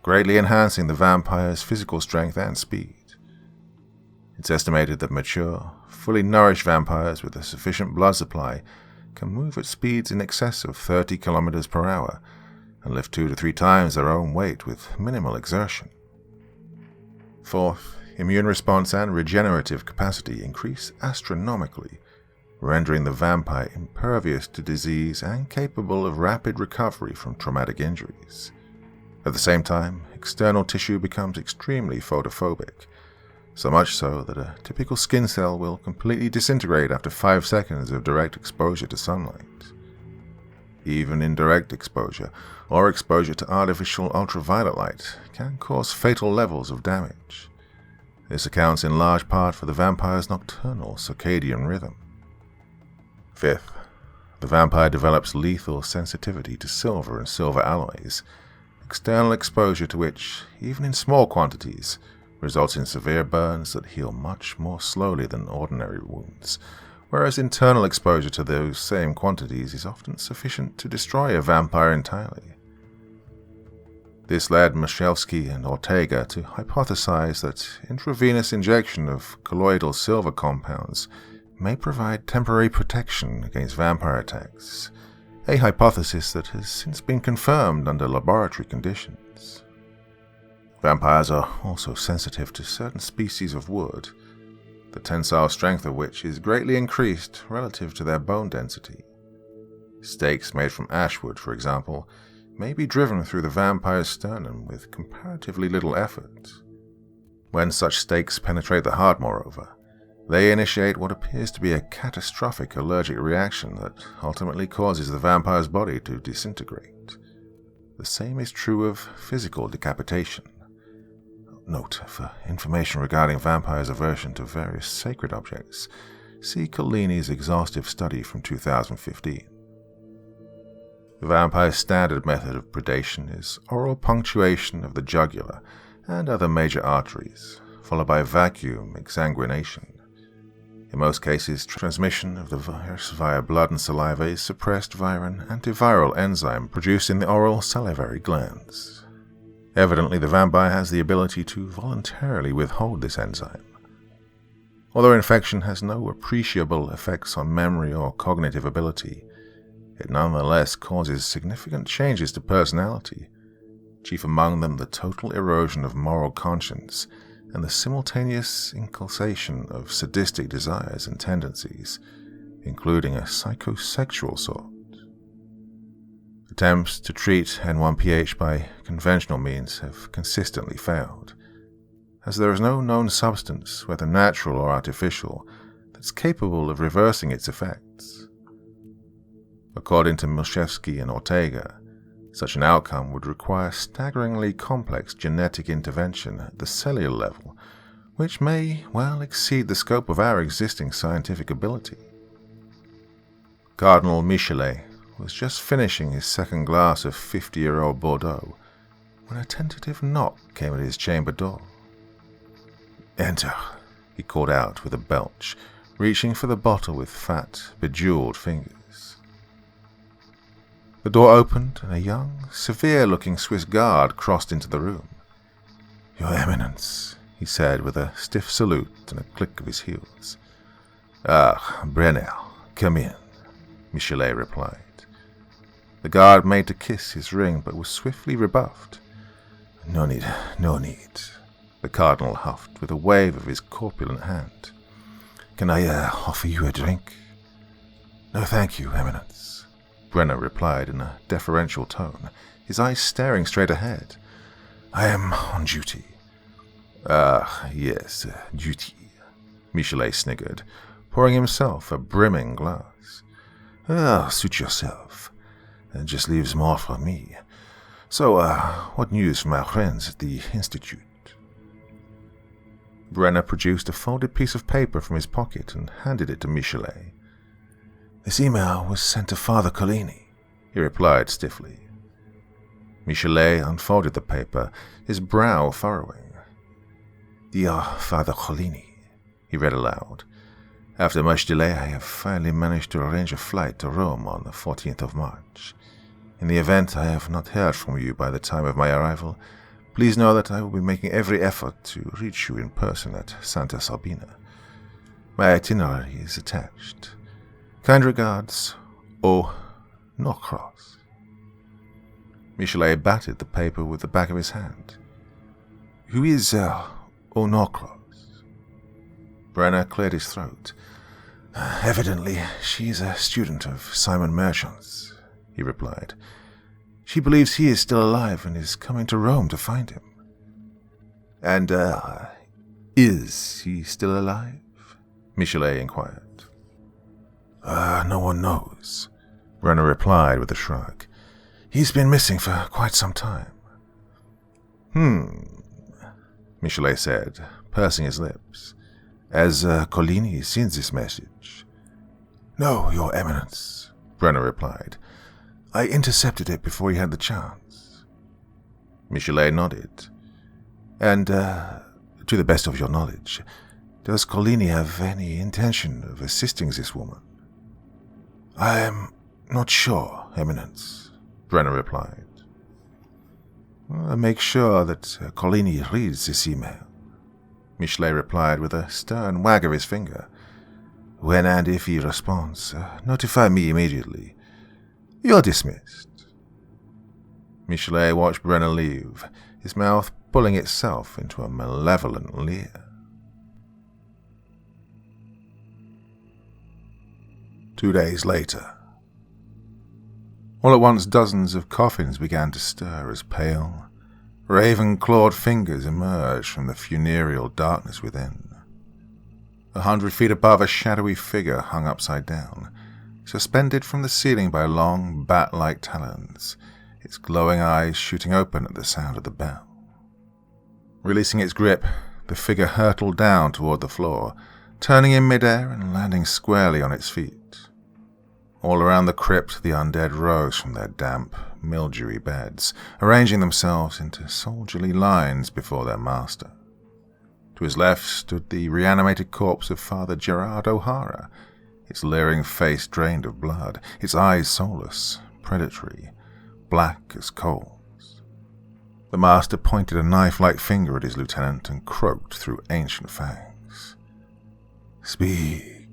greatly enhancing the vampire's physical strength and speed. It's estimated that mature, fully nourished vampires with a sufficient blood supply can move at speeds in excess of 30 kilometers per hour and lift 2 to 3 times their own weight with minimal exertion. Fourth, immune response and regenerative capacity increase astronomically, rendering the vampire impervious to disease and capable of rapid recovery from traumatic injuries. At the same time, external tissue becomes extremely photophobic, so much so that a typical skin cell will completely disintegrate after 5 seconds of direct exposure to sunlight. Even indirect exposure, or exposure to artificial ultraviolet light, can cause fatal levels of damage. This accounts in large part for the vampire's nocturnal circadian rhythm. Fifth, the vampire develops lethal sensitivity to silver and silver alloys, external exposure to which, even in small quantities, results in severe burns that heal much more slowly than ordinary wounds, whereas internal exposure to those same quantities is often sufficient to destroy a vampire entirely. This led Michalski and Ortega to hypothesize that intravenous injection of colloidal silver compounds may provide temporary protection against vampire attacks, a hypothesis that has since been confirmed under laboratory conditions. Vampires are also sensitive to certain species of wood, the tensile strength of which is greatly increased relative to their bone density. Stakes made from ashwood, for example, may be driven through the vampire's sternum with comparatively little effort. When such stakes penetrate the heart, moreover, they initiate what appears to be a catastrophic allergic reaction that ultimately causes the vampire's body to disintegrate. The same is true of physical decapitation. Note, for information regarding vampires' aversion to various sacred objects, see Collini's exhaustive study from 2015. The vampire's standard method of predation is oral punctuation of the jugular and other major arteries, followed by vacuum exsanguination. In most cases, transmission of the virus via blood and saliva is suppressed via an antiviral enzyme produced in the oral salivary glands. Evidently, the vampire has the ability to voluntarily withhold this enzyme. Although infection has no appreciable effects on memory or cognitive ability, it nonetheless causes significant changes to personality, chief among them the total erosion of moral conscience and the simultaneous inculcation of sadistic desires and tendencies, including a psychosexual sort. Attempts to treat N1PH by conventional means have consistently failed, as there is no known substance, whether natural or artificial, that's capable of reversing its effects. According to Michalski and Ortega, Such an outcome would require staggeringly complex genetic intervention at the cellular level, which may well exceed the scope of our existing scientific ability. Cardinal Michelet was just finishing his second glass of 50-year-old Bordeaux when a tentative knock came at his chamber door. "Enter," he called out with a belch, reaching for the bottle with fat, bejeweled fingers. The door opened, and a young, severe-looking Swiss guard crossed into the room. "Your Eminence," he said with a stiff salute and a click of his heels. "Ah, Brenner, come in," Michelet replied. The guard made to kiss his ring, but was swiftly rebuffed. No need, the cardinal huffed with a wave of his corpulent hand. "Can I offer you a drink?" "No, thank you, Eminence," Brenner replied in a deferential tone, his eyes staring straight ahead. "I am on duty." "Ah, yes, duty," Michelet sniggered, pouring himself a brimming glass. "Suit yourself. It just leaves more for me. So, what news from our friends at the Institute?" Brenner produced a folded piece of paper from his pocket and handed it to Michelet. "This email was sent to Father Collini," he replied stiffly. Michelet unfolded the paper, his brow furrowing. "Dear Father Collini," he read aloud. "After much delay, I have finally managed to arrange a flight to Rome on the 14th of March. In the event I have not heard from you by the time of my arrival, please know that I will be making every effort to reach you in person at Santa Sabina. My itinerary is attached. Kind regards, O. Norcross." Michelet batted the paper with the back of his hand. "Who is O. Norcross?" Brenner cleared his throat. "Evidently, she is a student of Simon Merchant's," he replied. "She believes he is still alive and is coming to Rome to find him." "And, is he still alive?" Michelet inquired. No one knows," Brenner replied with a shrug. "He's been missing for quite some time." Michelet said, pursing his lips. "Has Collini seen this message?" "No, Your Eminence," Brenner replied. "I intercepted it before he had the chance." Michelet nodded. "And, to the best of your knowledge, does Collini have any intention of assisting this woman?" "I am not sure, Eminence," Brenner replied. "Make sure that Collini reads this email," Michelet replied with a stern wag of his finger. "When and if he responds, notify me immediately. You're dismissed." Michelet watched Brenner leave, his mouth pulling itself into a malevolent leer. "2 days later. All at once dozens of coffins began to stir as pale, raven-clawed fingers emerged from the funereal darkness within. 100 feet above, a shadowy figure hung upside down, suspended from the ceiling by long, bat-like talons, its glowing eyes shooting open at the sound of the bell. Releasing its grip, the figure hurtled down toward the floor, turning in midair and landing squarely on its feet. All around the crypt, the undead rose from their damp, mildewy beds, arranging themselves into soldierly lines before their master. To his left stood the reanimated corpse of Father Gerard O'Hara, its leering face drained of blood, its eyes soulless, predatory, black as coals. The master pointed a knife-like finger at his lieutenant and croaked through ancient fangs. "Speak."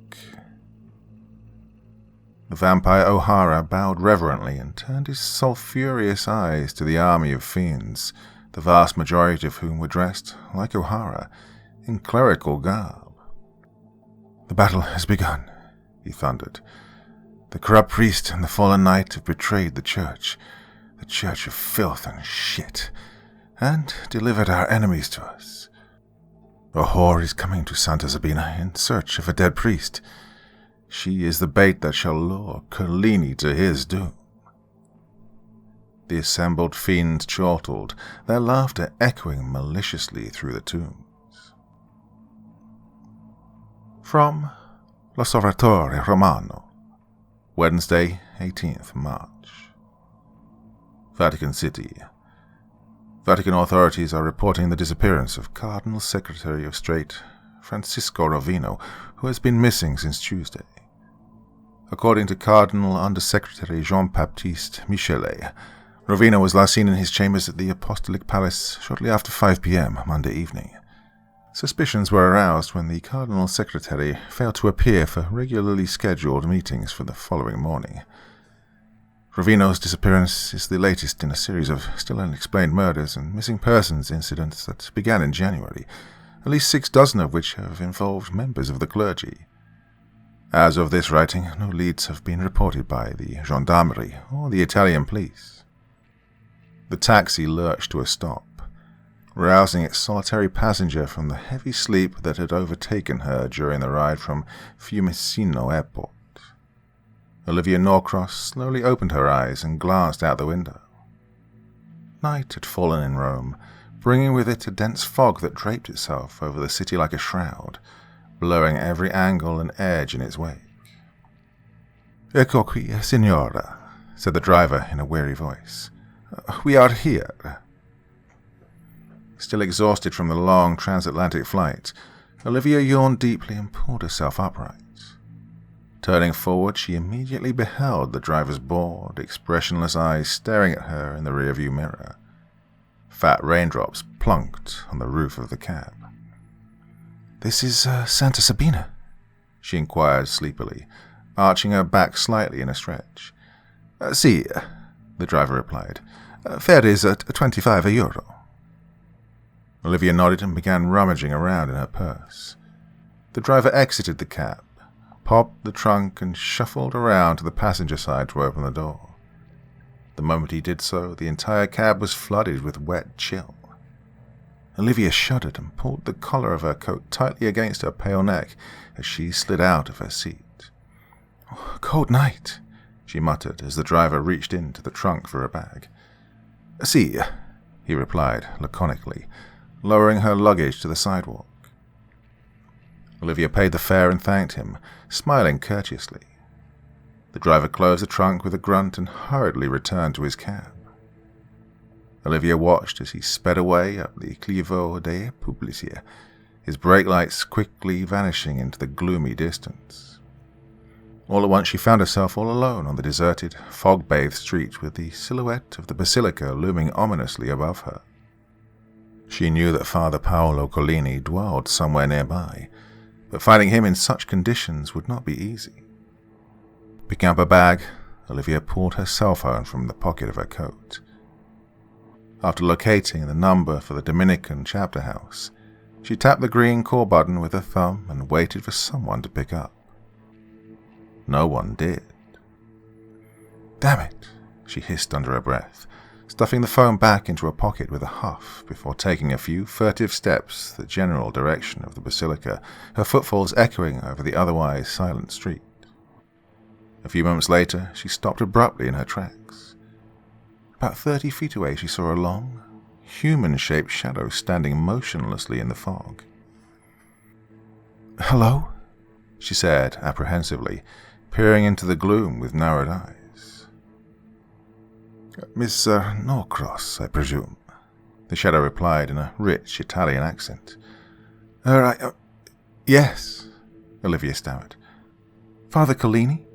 The vampire O'Hara bowed reverently and turned his sulphurous eyes to the army of fiends, the vast majority of whom were dressed, like O'Hara, in clerical garb. "The battle has begun," he thundered. "The corrupt priest and the fallen knight have betrayed the church of filth and shit, and delivered our enemies to us. A whore is coming to Santa Sabina in search of a dead priest. She is the bait that shall lure Collini to his doom." The assembled fiends chortled, their laughter echoing maliciously through the tombs. From L'Osservatore Romano, Wednesday, 18th March. Vatican City. Vatican authorities are reporting the disappearance of Cardinal Secretary of State Francisco Rovino, who has been missing since Tuesday. According to Cardinal Undersecretary Jean-Baptiste Michelet, Rovino was last seen in his chambers at the Apostolic Palace shortly after 5 p.m. Monday evening. Suspicions were aroused when the Cardinal Secretary failed to appear for regularly scheduled meetings for the following morning. Rovino's disappearance is the latest in a series of still unexplained murders and missing persons incidents that began in January, at least 6 dozen of which have involved members of the clergy. As of this writing, no leads have been reported by the gendarmerie or the Italian police. The taxi lurched to a stop, rousing its solitary passenger from the heavy sleep that had overtaken her during the ride from Fiumicino Airport. Olivia Norcross slowly opened her eyes and glanced out the window. Night had fallen in Rome, bringing with it a dense fog that draped itself over the city like a shroud, blurring every angle and edge in its wake. "Ecco qui, signora," said the driver in a weary voice. "We are here." Still exhausted from the long transatlantic flight, Olivia yawned deeply and pulled herself upright. Turning forward, she immediately beheld the driver's bored, expressionless eyes staring at her in the rearview mirror. Fat raindrops plunked on the roof of the cab. "This is Santa Sabina?" she inquired sleepily, arching her back slightly in a stretch. "Si," the driver replied. "Fare is at €25. Olivia nodded and began rummaging around in her purse. The driver exited the cab, popped the trunk, and shuffled around to the passenger side to open the door. The moment he did so, the entire cab was flooded with wet chill. Olivia shuddered and pulled the collar of her coat tightly against her pale neck as she slid out of her seat. "Cold night," she muttered as the driver reached into the trunk for a bag. "Si," he replied laconically, lowering her luggage to the sidewalk. Olivia paid the fare and thanked him, smiling courteously. The driver closed the trunk with a grunt and hurriedly returned to his cab. Olivia watched as he sped away up the Clivo de Publicia, his brake lights quickly vanishing into the gloomy distance. All at once she found herself all alone on the deserted, fog-bathed street with the silhouette of the basilica looming ominously above her. She knew that Father Paolo Collini dwelled somewhere nearby, but finding him in such conditions would not be easy. Picking up a bag, Olivia pulled her cell phone from the pocket of her coat. After locating the number for the Dominican chapter house, she tapped the green call button with her thumb and waited for someone to pick up. No one did. "Damn it," she hissed under her breath, stuffing the phone back into her pocket with a huff before taking a few furtive steps the general direction of the basilica, her footfalls echoing over the otherwise silent street. A few moments later, she stopped abruptly in her tracks. About 30 feet away, she saw a long, human-shaped shadow standing motionlessly in the fog. "Hello?" she said apprehensively, peering into the gloom with narrowed eyes. "Miss Norcross, I presume," the shadow replied in a rich Italian accent. Yes," Olivia stammered. "Father Collini?"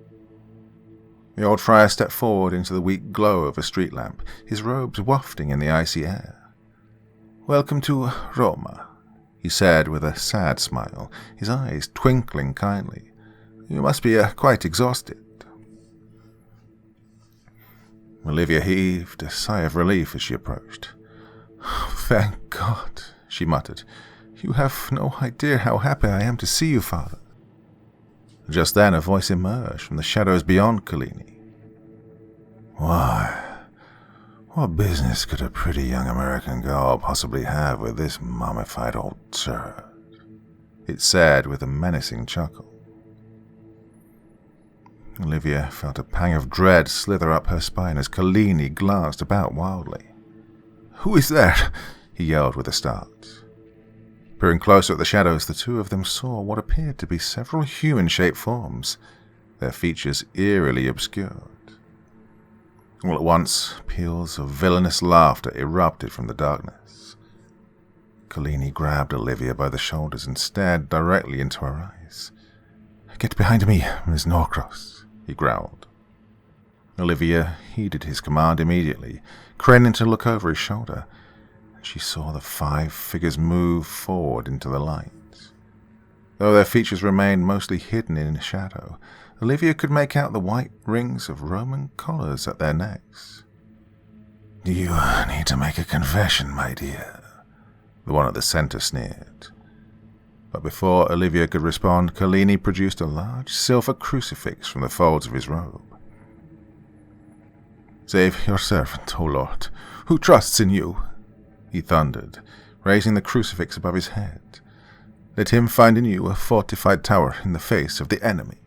The old friar stepped forward into the weak glow of a street lamp, his robes wafting in the icy air. "Welcome to Roma," he said with a sad smile, his eyes twinkling kindly. "You must be quite exhausted." Olivia heaved a sigh of relief as she approached. "Thank God," she muttered. "You have no idea how happy I am to see you, Father." Just then a voice emerged from the shadows beyond Collini. "Why, what business could a pretty young American girl possibly have with this mummified old turd?" it said with a menacing chuckle. Olivia felt a pang of dread slither up her spine as Collini glanced about wildly. "Who is there?" he yelled with a start. Peering closer at the shadows, the two of them saw what appeared to be several human-shaped forms, their features eerily obscured. All at once, peals of villainous laughter erupted from the darkness. Collini grabbed Olivia by the shoulders and stared directly into her eyes. "Get behind me, Miss Norcross," he growled. Olivia heeded his command immediately, craning to look over his shoulder. She saw the 5 figures move forward into the light. Though their features remained mostly hidden in shadow, Olivia could make out the white rings of Roman collars at their necks. "Do you need to make a confession, my dear?" the one at the center sneered. But before Olivia could respond, Collini produced a large silver crucifix from the folds of his robe. "Save your servant, O Lord, who trusts in you," he thundered, raising the crucifix above his head. "Let him find in you a fortified tower in the face of the enemy."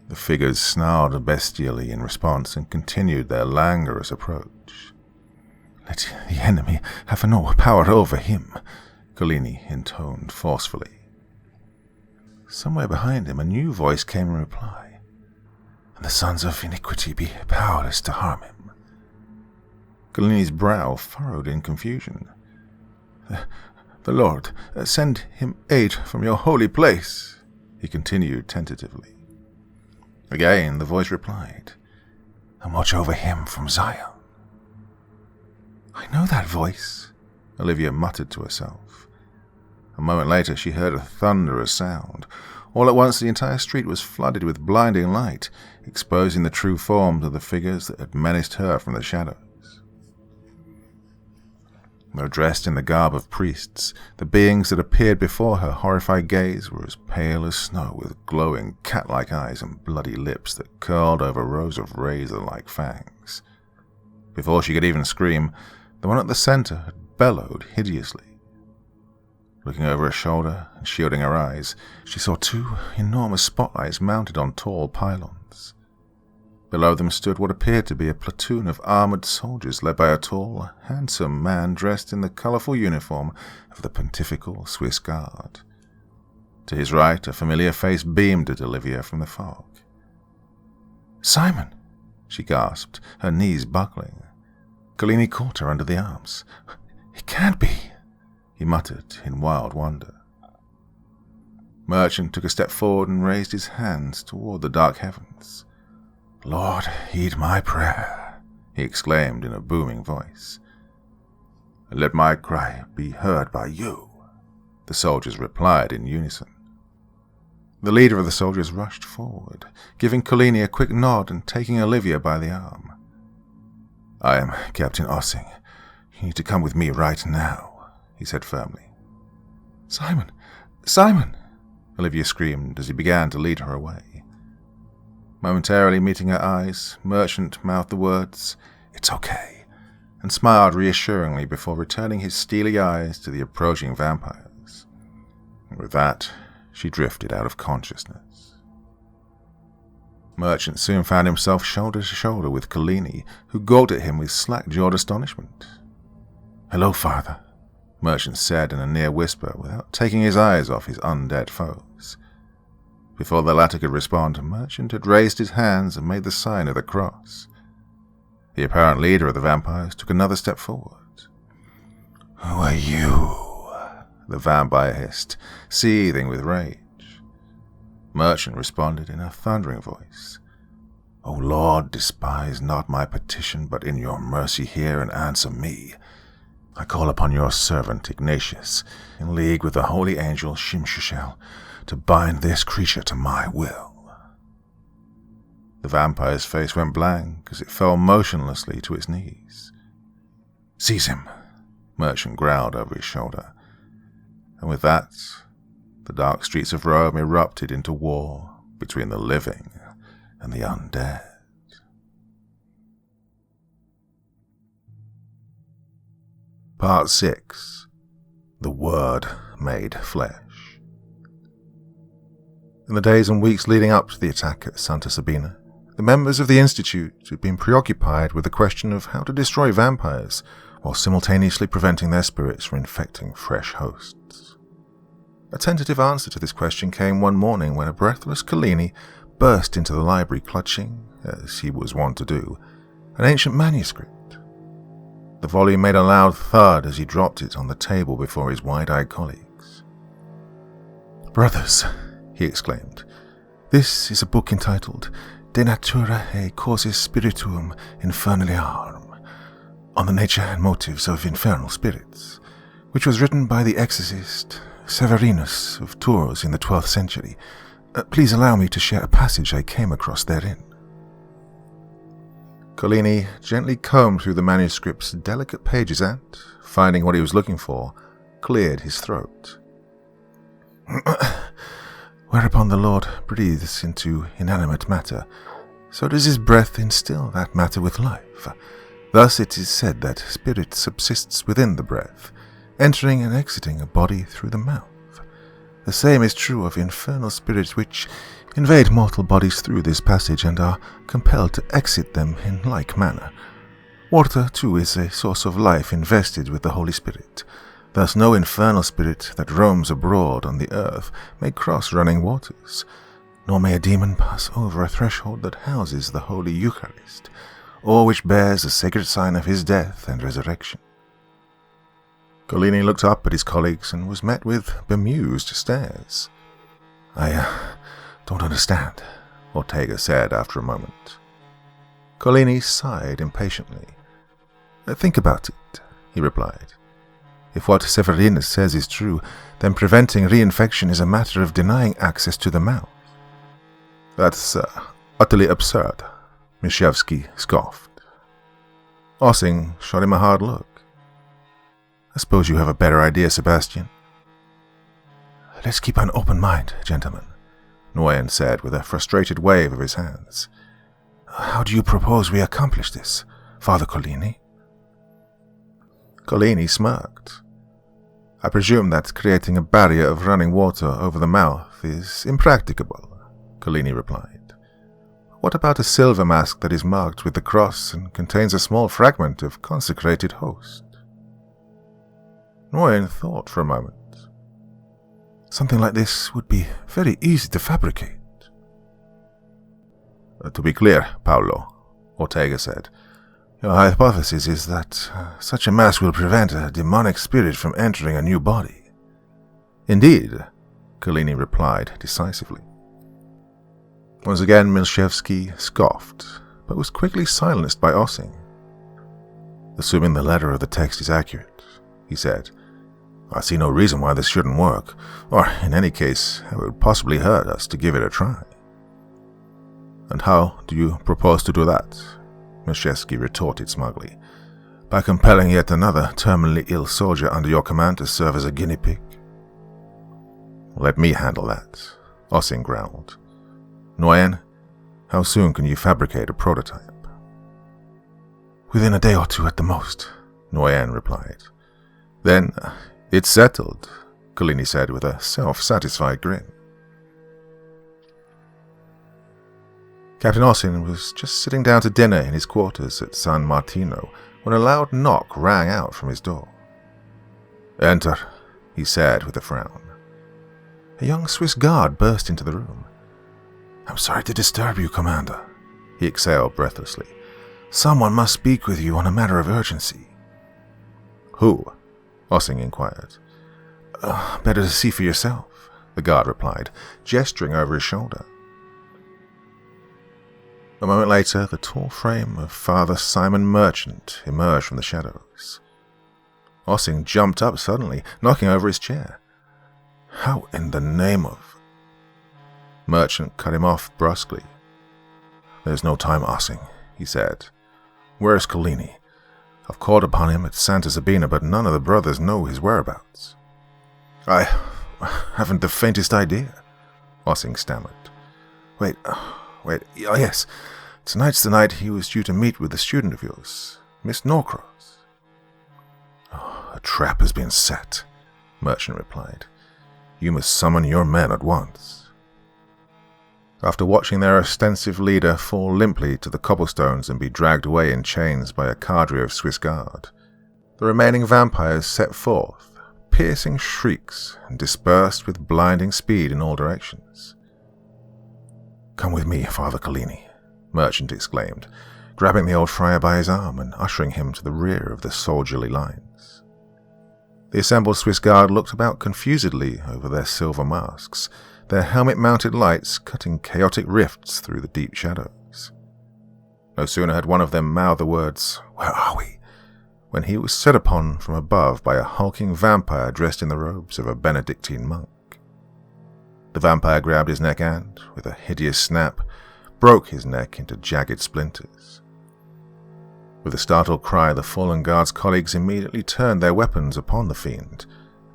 The figures snarled bestially in response and continued their languorous approach. "Let the enemy have no power over him," Collini intoned forcefully. Somewhere behind him a new voice came in reply. "And the sons of iniquity be powerless to harm him." Collini's brow furrowed in confusion. "The Lord, send him aid from your holy place," he continued tentatively. Again the voice replied, "And watch over him from Zion." "I know that voice," Olivia muttered to herself. A moment later she heard a thunderous sound. All at once the entire street was flooded with blinding light, exposing the true forms of the figures that had menaced her from the shadows. Though dressed in the garb of priests, the beings that appeared before her horrified gaze were as pale as snow, with glowing cat-like eyes and bloody lips that curled over rows of razor-like fangs. Before she could even scream, the one at the center had bellowed hideously. Looking over her shoulder and shielding her eyes, she saw 2 enormous spotlights mounted on tall pylons. Below them stood what appeared to be a platoon of armored soldiers led by a tall, handsome man dressed in the colorful uniform of the Pontifical Swiss Guard. To his right, a familiar face beamed at Olivia from the fog. "Simon!" she gasped, her knees buckling. Collini caught her under the arms. "It can't be," he muttered in wild wonder. Merchant took a step forward and raised his hands toward the dark heavens. "Lord, heed my prayer," he exclaimed in a booming voice. "Let my cry be heard by you," the soldiers replied in unison. The leader of the soldiers rushed forward, giving Collini a quick nod and taking Olivia by the arm. "I am Captain Ossing. You need to come with me right now," he said firmly. "Simon! Simon!" Olivia screamed as he began to lead her away. Momentarily meeting her eyes, Merchant mouthed the words, "It's okay," and smiled reassuringly before returning his steely eyes to the approaching vampires. And with that, she drifted out of consciousness. Merchant soon found himself shoulder to shoulder with Collini, who gawked at him with slack-jawed astonishment. "Hello, Father," Merchant said in a near whisper without taking his eyes off his undead foes. Before the latter could respond, Merchant had raised his hands and made the sign of the cross. The apparent leader of the vampires took another step forward. "Who are you?" the vampire hissed, seething with rage. Merchant responded in a thundering voice. "O Lord, despise not my petition, but in your mercy hear and answer me. I call upon your servant Ignatius, in league with the holy angel Shimshishel, to bind this creature to my will." The vampire's face went blank as it fell motionlessly to its knees. "Seize him," Merchant growled over his shoulder. And with that, the dark streets of Rome erupted into war between the living and the undead. Part 6. The Word Made Flesh. In the days and weeks leading up to the attack at Santa Sabina, the members of the Institute had been preoccupied with the question of how to destroy vampires while simultaneously preventing their spirits from infecting fresh hosts. A tentative answer to this question came one morning when a breathless Collini burst into the library clutching, as he was wont to do, an ancient manuscript. The volume made a loud thud as he dropped it on the table before his wide-eyed colleagues. "Brothers," he exclaimed, "this is a book entitled De Natura et Causis Spirituum Infernaliarum, on the nature and motives of infernal spirits, which was written by the exorcist Severinus of Tours in the 12th century. Please allow me to share a passage I came across therein." Collini gently combed through the manuscript's delicate pages and, finding what he was looking for, cleared his throat. "Whereupon the Lord breathes into inanimate matter, so does his breath instill that matter with life. Thus it is said that spirit subsists within the breath, entering and exiting a body through the mouth. The same is true of infernal spirits which invade mortal bodies through this passage and are compelled to exit them in like manner. Water, too, is a source of life invested with the Holy Spirit. Thus no infernal spirit that roams abroad on the earth may cross running waters, nor may a demon pass over a threshold that houses the Holy Eucharist, or which bears the sacred sign of his death and resurrection." Collini looked up at his colleagues and was met with bemused stares. "I don't understand," Ortega said after a moment. Collini sighed impatiently. "Think about it," he replied. "If what Severinus says is true, then preventing reinfection is a matter of denying access to the mouth." "That's utterly absurd," Mishevsky scoffed. Ossing shot him a hard look. "I suppose you have a better idea, Sebastian?" "Let's keep an open mind, gentlemen," Nguyen said with a frustrated wave of his hands. "How do you propose we accomplish this, Father Collini?" Collini smirked. "I presume that creating a barrier of running water over the mouth is impracticable," Collini replied. "What about a silver mask that is marked with the cross and contains a small fragment of consecrated host?" Nguyen thought for a moment. "Something like this would be very easy to fabricate." "To be clear, Paolo," Ortega said, "your hypothesis is that such a mask will prevent a demonic spirit from entering a new body." "Indeed," Collini replied decisively. Once again Milshevsky scoffed, but was quickly silenced by Ossing. "Assuming the letter of the text is accurate," he said, "I see no reason why this shouldn't work, or, in any case, it would possibly hurt us to give it a try." "And how do you propose to do that?" Milshevsky retorted smugly. "By compelling yet another terminally ill soldier under your command to serve as a guinea pig?" "Let me handle that," Ossing growled. "Nguyen, how soon can you fabricate a prototype?" "Within a day or two at the most," Nguyen replied. "Then it's settled," Collini said with a self-satisfied grin. Captain Ossing was just sitting down to dinner in his quarters at San Martino when a loud knock rang out from his door. "Enter," he said with a frown. A young Swiss guard burst into the room. "I'm sorry to disturb you, Commander," he exhaled breathlessly. "Someone must speak with you on a matter of urgency." "Who?" Ossing inquired. "Better to see for yourself," the guard replied, gesturing over his shoulder. A moment later, the tall frame of Father Simon Merchant emerged from the shadows. Ossing jumped up suddenly, knocking over his chair. "How in the name of—" Merchant cut him off brusquely. "There's no time, Ossing," he said. "Where's Collini? I've called upon him at Santa Sabina, but none of the brothers know his whereabouts." I haven't the faintest idea," Ossing stammered. Wait, oh yes, tonight's the night he was due to meet with a student of yours, Miss Norcross." "Oh, a trap has been set," Merchant replied. "You must summon your men at once." after watching their ostensive leader fall limply to the cobblestones and be dragged away in chains by a cadre of Swiss Guard, the remaining vampires set forth, piercing shrieks, and dispersed with blinding speed in all directions. "Come with me, Father Collini," Merchant exclaimed, grabbing the old friar by his arm and ushering him to the rear of the soldierly lines. The assembled Swiss Guard looked about confusedly over their silver masks, their helmet-mounted lights cutting chaotic rifts through the deep shadows. No sooner had one of them mouthed the words, "Where are we?" when he was set upon from above by a hulking vampire dressed in the robes of a Benedictine monk. The vampire grabbed his neck and, with a hideous snap, broke his neck into jagged splinters. With a startled cry, the fallen guard's colleagues immediately turned their weapons upon the fiend,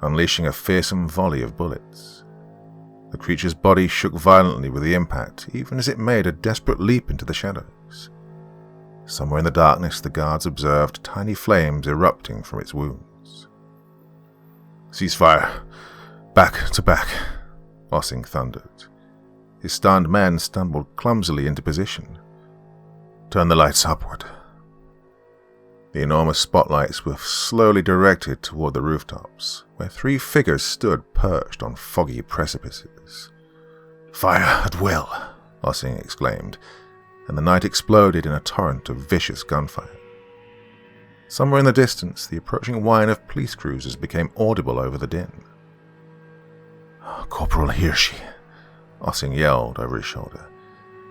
unleashing a fearsome volley of bullets. The creature's body shook violently with the impact, even as it made a desperate leap into the shadows. Somewhere in the darkness, the guards observed tiny flames erupting from its wounds. "Ceasefire! Back to back!" Ossing thundered. His stunned men stumbled clumsily into position. "Turn the lights upward." The enormous spotlights were slowly directed toward the rooftops, where 3 figures stood perched on foggy precipices. "Fire at will!" Ossing exclaimed, and the night exploded in a torrent of vicious gunfire. Somewhere in the distance, the approaching whine of police cruisers became audible over the din. "Corporal Hirschi," Ossing yelled over his shoulder.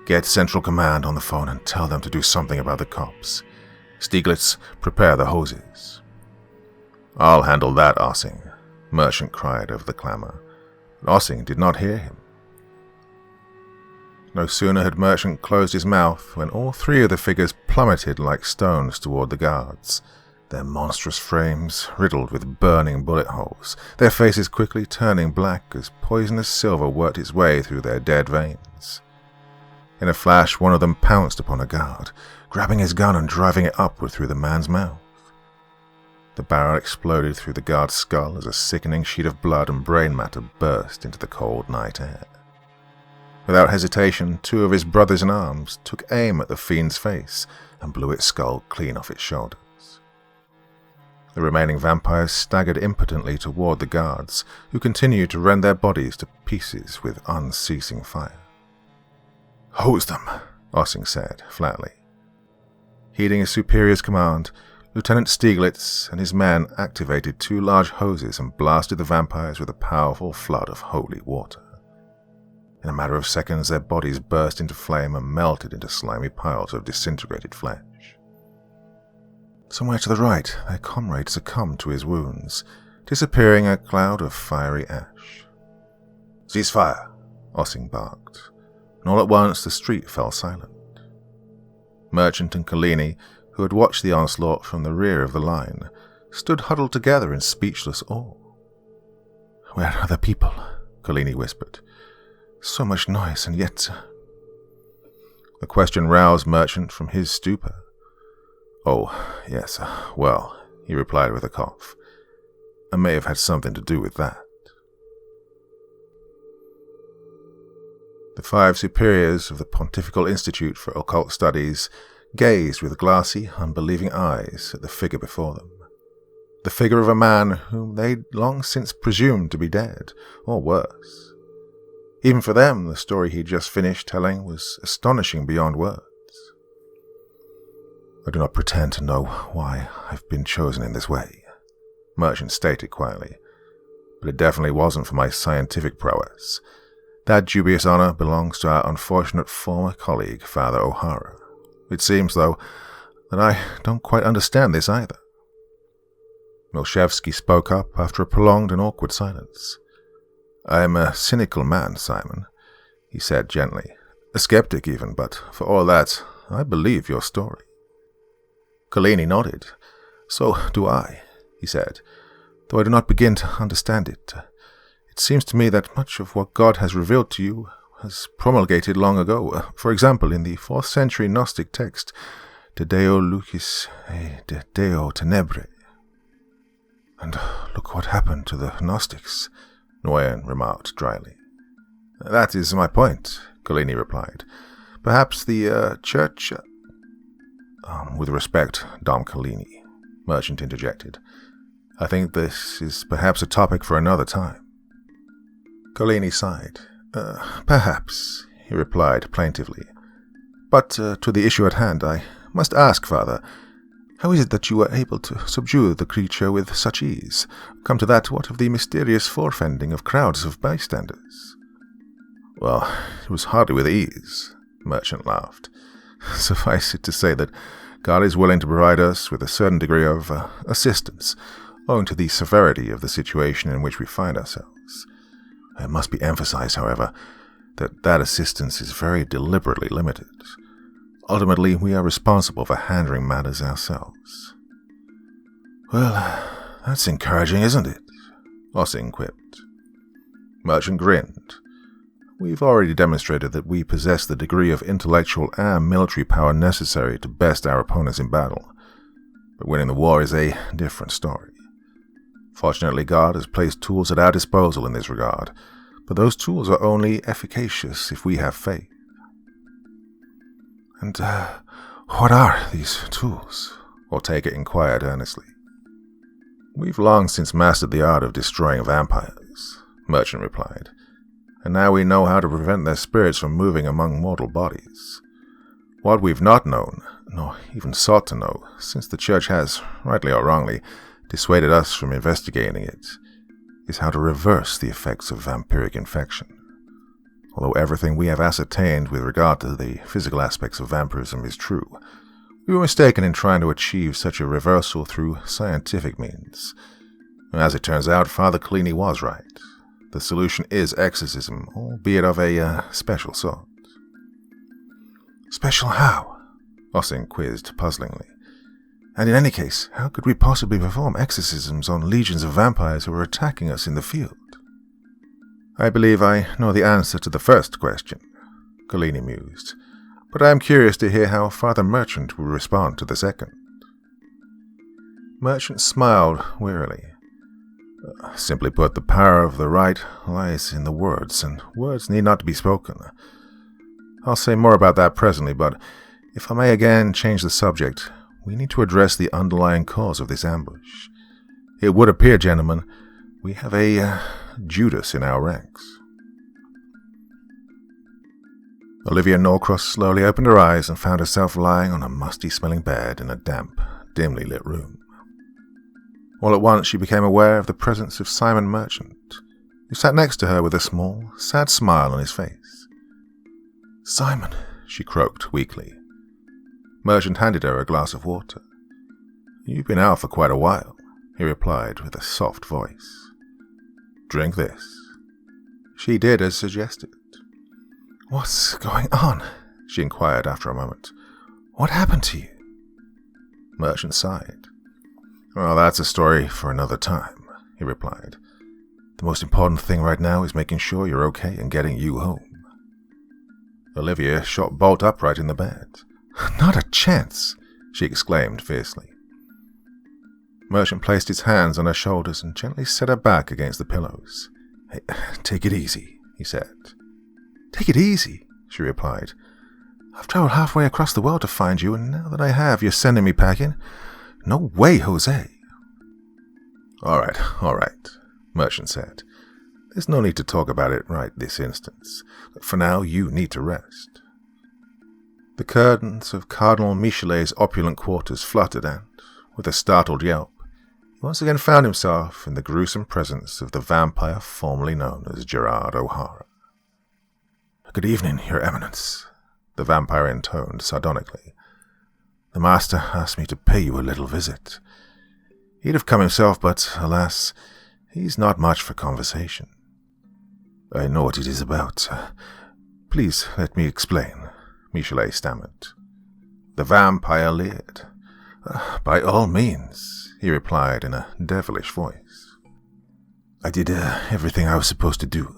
"Get Central Command on the phone and tell them to do something about the cops. Stieglitz, prepare the hoses." "I'll handle that, Ossing," Merchant cried over the clamor, but Ossing did not hear him. No sooner had Merchant closed his mouth when all 3 of the figures plummeted like stones toward the guards, their monstrous frames riddled with burning bullet holes, their faces quickly turning black as poisonous silver worked its way through their dead veins. In a flash, one of them pounced upon a guard, grabbing his gun and driving it upward through the man's mouth. The barrel exploded through the guard's skull as a sickening sheet of blood and brain matter burst into the cold night air. Without hesitation, 2 of his brothers-in-arms took aim at the fiend's face and blew its skull clean off its shoulders. The remaining vampires staggered impotently toward the guards, who continued to rend their bodies to pieces with unceasing fire. "Hose them," Ossing said, flatly. Heeding his superior's command, Lieutenant Stieglitz and his men activated 2 large hoses and blasted the vampires with a powerful flood of holy water. In a matter of seconds, their bodies burst into flame and melted into slimy piles of disintegrated flesh. Somewhere to the right, their comrade succumbed to his wounds, disappearing in a cloud of fiery ash. "Ceasefire!" Ossing barked, and all at once the street fell silent. Merchant and Collini, who had watched the onslaught from the rear of the line, stood huddled together in speechless awe. "Where are the people?" Collini whispered. "So much noise, and yet—" The question roused Merchant from his stupor. "Oh, yes, well," he replied with a cough. "I may have had something to do with that." The 5 superiors of the Pontifical Institute for Occult Studies gazed with glassy, unbelieving eyes at the figure before them. The figure of a man whom they'd long since presumed to be dead, or worse. Even for them, the story he'd just finished telling was astonishing beyond words. "I do not pretend to know why I've been chosen in this way," Merchant stated quietly, "but it definitely wasn't for my scientific prowess. That dubious honor belongs to our unfortunate former colleague, Father O'Hara. It seems, though, that I don't quite understand this either." Milshevsky spoke up after a prolonged and awkward silence. "I am a cynical man, Simon," he said gently. "A skeptic even, but for all that, I believe your story." Collini nodded. "So do I," he said, "though I do not begin to understand it. It seems to me that much of what God has revealed to you was promulgated long ago. For example, in the 4th century Gnostic text, De Deo Lucis et de Deo Tenebrae. And look what happened to the Gnostics," Nguyen remarked dryly. "That is my point," Collini replied. Perhaps the, church... With respect, Dom Collini, Merchant interjected. I think this is perhaps a topic for another time. Collini sighed. Perhaps, he replied plaintively. But to the issue at hand, I must ask, Father, how is it that you were able to subdue the creature with such ease? Come to that, what of the mysterious forefending of crowds of bystanders? Well, it was hardly with ease, Merchant laughed. Suffice it to say that God is willing to provide us with a certain degree of assistance, owing to the severity of the situation in which we find ourselves. It must be emphasized, however, that assistance is very deliberately limited. Ultimately, we are responsible for handling matters ourselves. Well, that's encouraging, isn't it? Ossing quipped. Merchant grinned. We've already demonstrated that we possess the degree of intellectual and military power necessary to best our opponents in battle. But winning the war is a different story. Fortunately, God has placed tools at our disposal in this regard, but those tools are only efficacious if we have faith. And what are these tools? Ortega inquired earnestly. We've long since mastered the art of destroying vampires, Merchant replied, and now we know how to prevent their spirits from moving among mortal bodies. What we've not known, nor even sought to know, since the Church has, rightly or wrongly, dissuaded us from investigating it, is how to reverse the effects of vampiric infection. Although everything we have ascertained with regard to the physical aspects of vampirism is true, we were mistaken in trying to achieve such a reversal through scientific means. As it turns out, Father Collini was right. The solution is exorcism, albeit of a special sort. Special how? Ossing quizzed puzzlingly. And in any case, how could we possibly perform exorcisms on legions of vampires who are attacking us in the field? I believe I know the answer to the first question, Collini mused, but I am curious to hear how Father Merchant will respond to the second. Merchant smiled wearily. Simply put, the power of the right lies in the words, and words need not to be spoken. I'll say more about that presently, but if I may again change the subject, we need to address the underlying cause of this ambush. It would appear, gentlemen, we have a Judas in our ranks. Olivia Norcross slowly opened her eyes and found herself lying on a musty-smelling bed in a damp, dimly lit room. All at once she became aware of the presence of Simon Merchant, who sat next to her with a small, sad smile on his face. "Simon," she croaked weakly. Merchant handed her a glass of water. "You've been out for quite a while," he replied with a soft voice. "Drink this." She did as suggested. "What's going on?" she inquired after a moment. "What happened to you?" Merchant sighed. "Well, that's a story for another time," he replied. "The most important thing right now is making sure you're okay and getting you home." Olivia shot bolt upright in the bed. "Not a chance!" she exclaimed fiercely. Merchant placed his hands on her shoulders and gently set her back against the pillows. "Hey, take it easy," he said. "Take it easy," she replied. "I've traveled halfway across the world to find you, and now that I have, you're sending me packing? No way, Jose." All right, Merchant said. "There's no need to talk about it right this instance. For now, you need to rest." The curtains of Cardinal Michelet's opulent quarters fluttered and, with a startled yelp, he once again found himself in the gruesome presence of the vampire formerly known as Gerard O'Hara. "Good evening, Your Eminence," the vampire intoned sardonically. "The master asked me to pay you a little visit. He'd have come himself, but, alas, he's not much for conversation." "I know what it is about. Please let me explain," Michelet stammered. The vampire leered. "By all means," he replied in a devilish voice. "I did everything I was supposed to do,"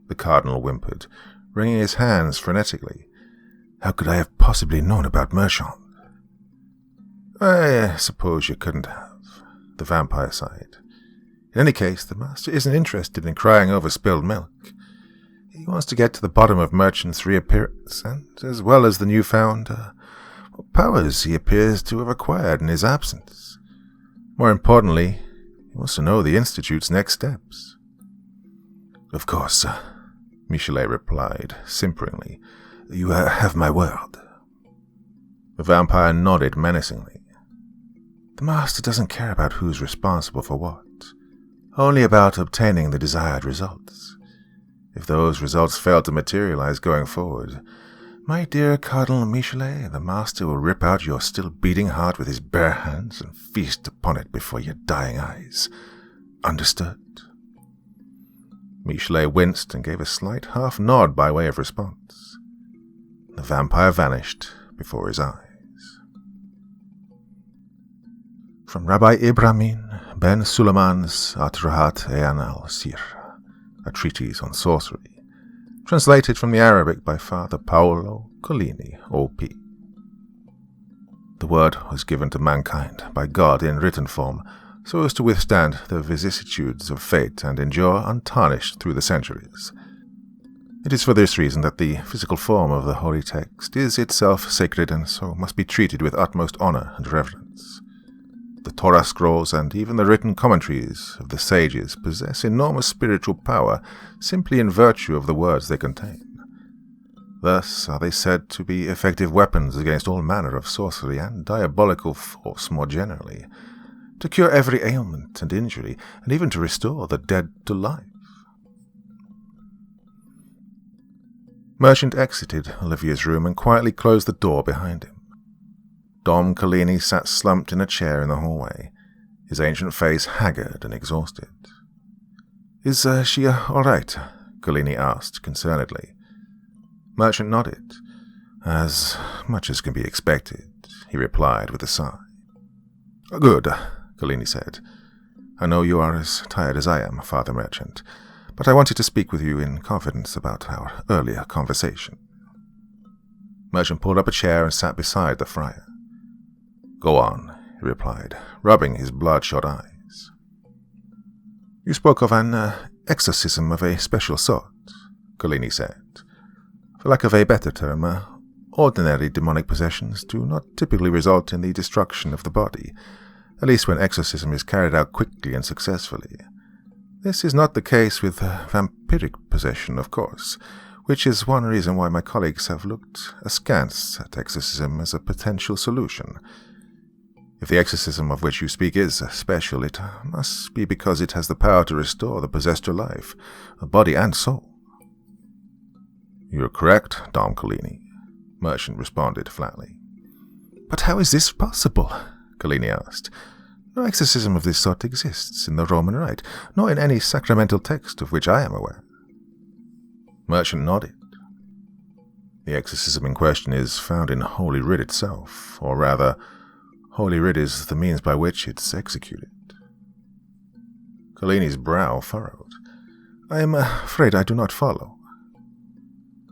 the cardinal whimpered, wringing his hands frenetically. "How could I have possibly known about Merchant?" "I suppose you couldn't have," the vampire sighed. "In any case, the master isn't interested in crying over spilled milk. He wants to get to the bottom of Merchant's reappearance, and as well as the newfound powers he appears to have acquired in his absence. More importantly, he wants to know the Institute's next steps. Of course, Michelet replied, simperingly. You have my word. The vampire nodded menacingly. The Master doesn't care about who's responsible for what, only about obtaining the desired results. If those results fail to materialize going forward, my dear Cardinal Michelet, the Master will rip out your still beating heart with his bare hands and feast upon it before your dying eyes. Understood? Michelet winced and gave a slight half nod by way of response. The vampire vanished before his eyes. From Rabbi Ibrahim ben Suleiman's Atrahat Ean al-Sir, a treatise on sorcery, translated from the Arabic by Father Paolo Collini, O.P. The word was given to mankind by God in written form, so as to withstand the vicissitudes of fate and endure untarnished through the centuries. It is for this reason that the physical form of the holy text is itself sacred and so must be treated with utmost honor and reverence. The Torah scrolls and even the written commentaries of the sages possess enormous spiritual power simply in virtue of the words they contain. Thus are they said to be effective weapons against all manner of sorcery and diabolical force more generally, to cure every ailment and injury, and even to restore the dead to life. Merchant exited Olivia's room and quietly closed the door behind him. Dom Collini sat slumped in a chair in the hallway, his ancient face haggard and exhausted. "Is she all right?" Collini asked concernedly. Merchant nodded. "As much as can be expected," he replied with a sigh. "Good," Collini said. "I know you are as tired as I am, Father Merchant, but I wanted to speak with you in confidence about our earlier conversation." Merchant pulled up a chair and sat beside the friar. "Go on," he replied, rubbing his bloodshot eyes. "You spoke of an exorcism of a special sort," Collini said. "For lack of a better term, ordinary demonic possessions do not typically result in the destruction of the body, at least when exorcism is carried out quickly and successfully. This is not the case with vampiric possession, of course, which is one reason why my colleagues have looked askance at exorcism as a potential solution. If the exorcism of which you speak is special, it must be because it has the power to restore the possessed to life, body and soul." "You're correct, Dom Collini," Merchant responded flatly. "But how is this possible?" Collini asked. "No exorcism of this sort exists in the Roman Rite, nor in any sacramental text of which I am aware." Merchant nodded. "The exorcism in question is found in Holy Writ itself, or rather, Holy Writ is the means by which it's executed." Collini's brow furrowed. "I am afraid I do not follow."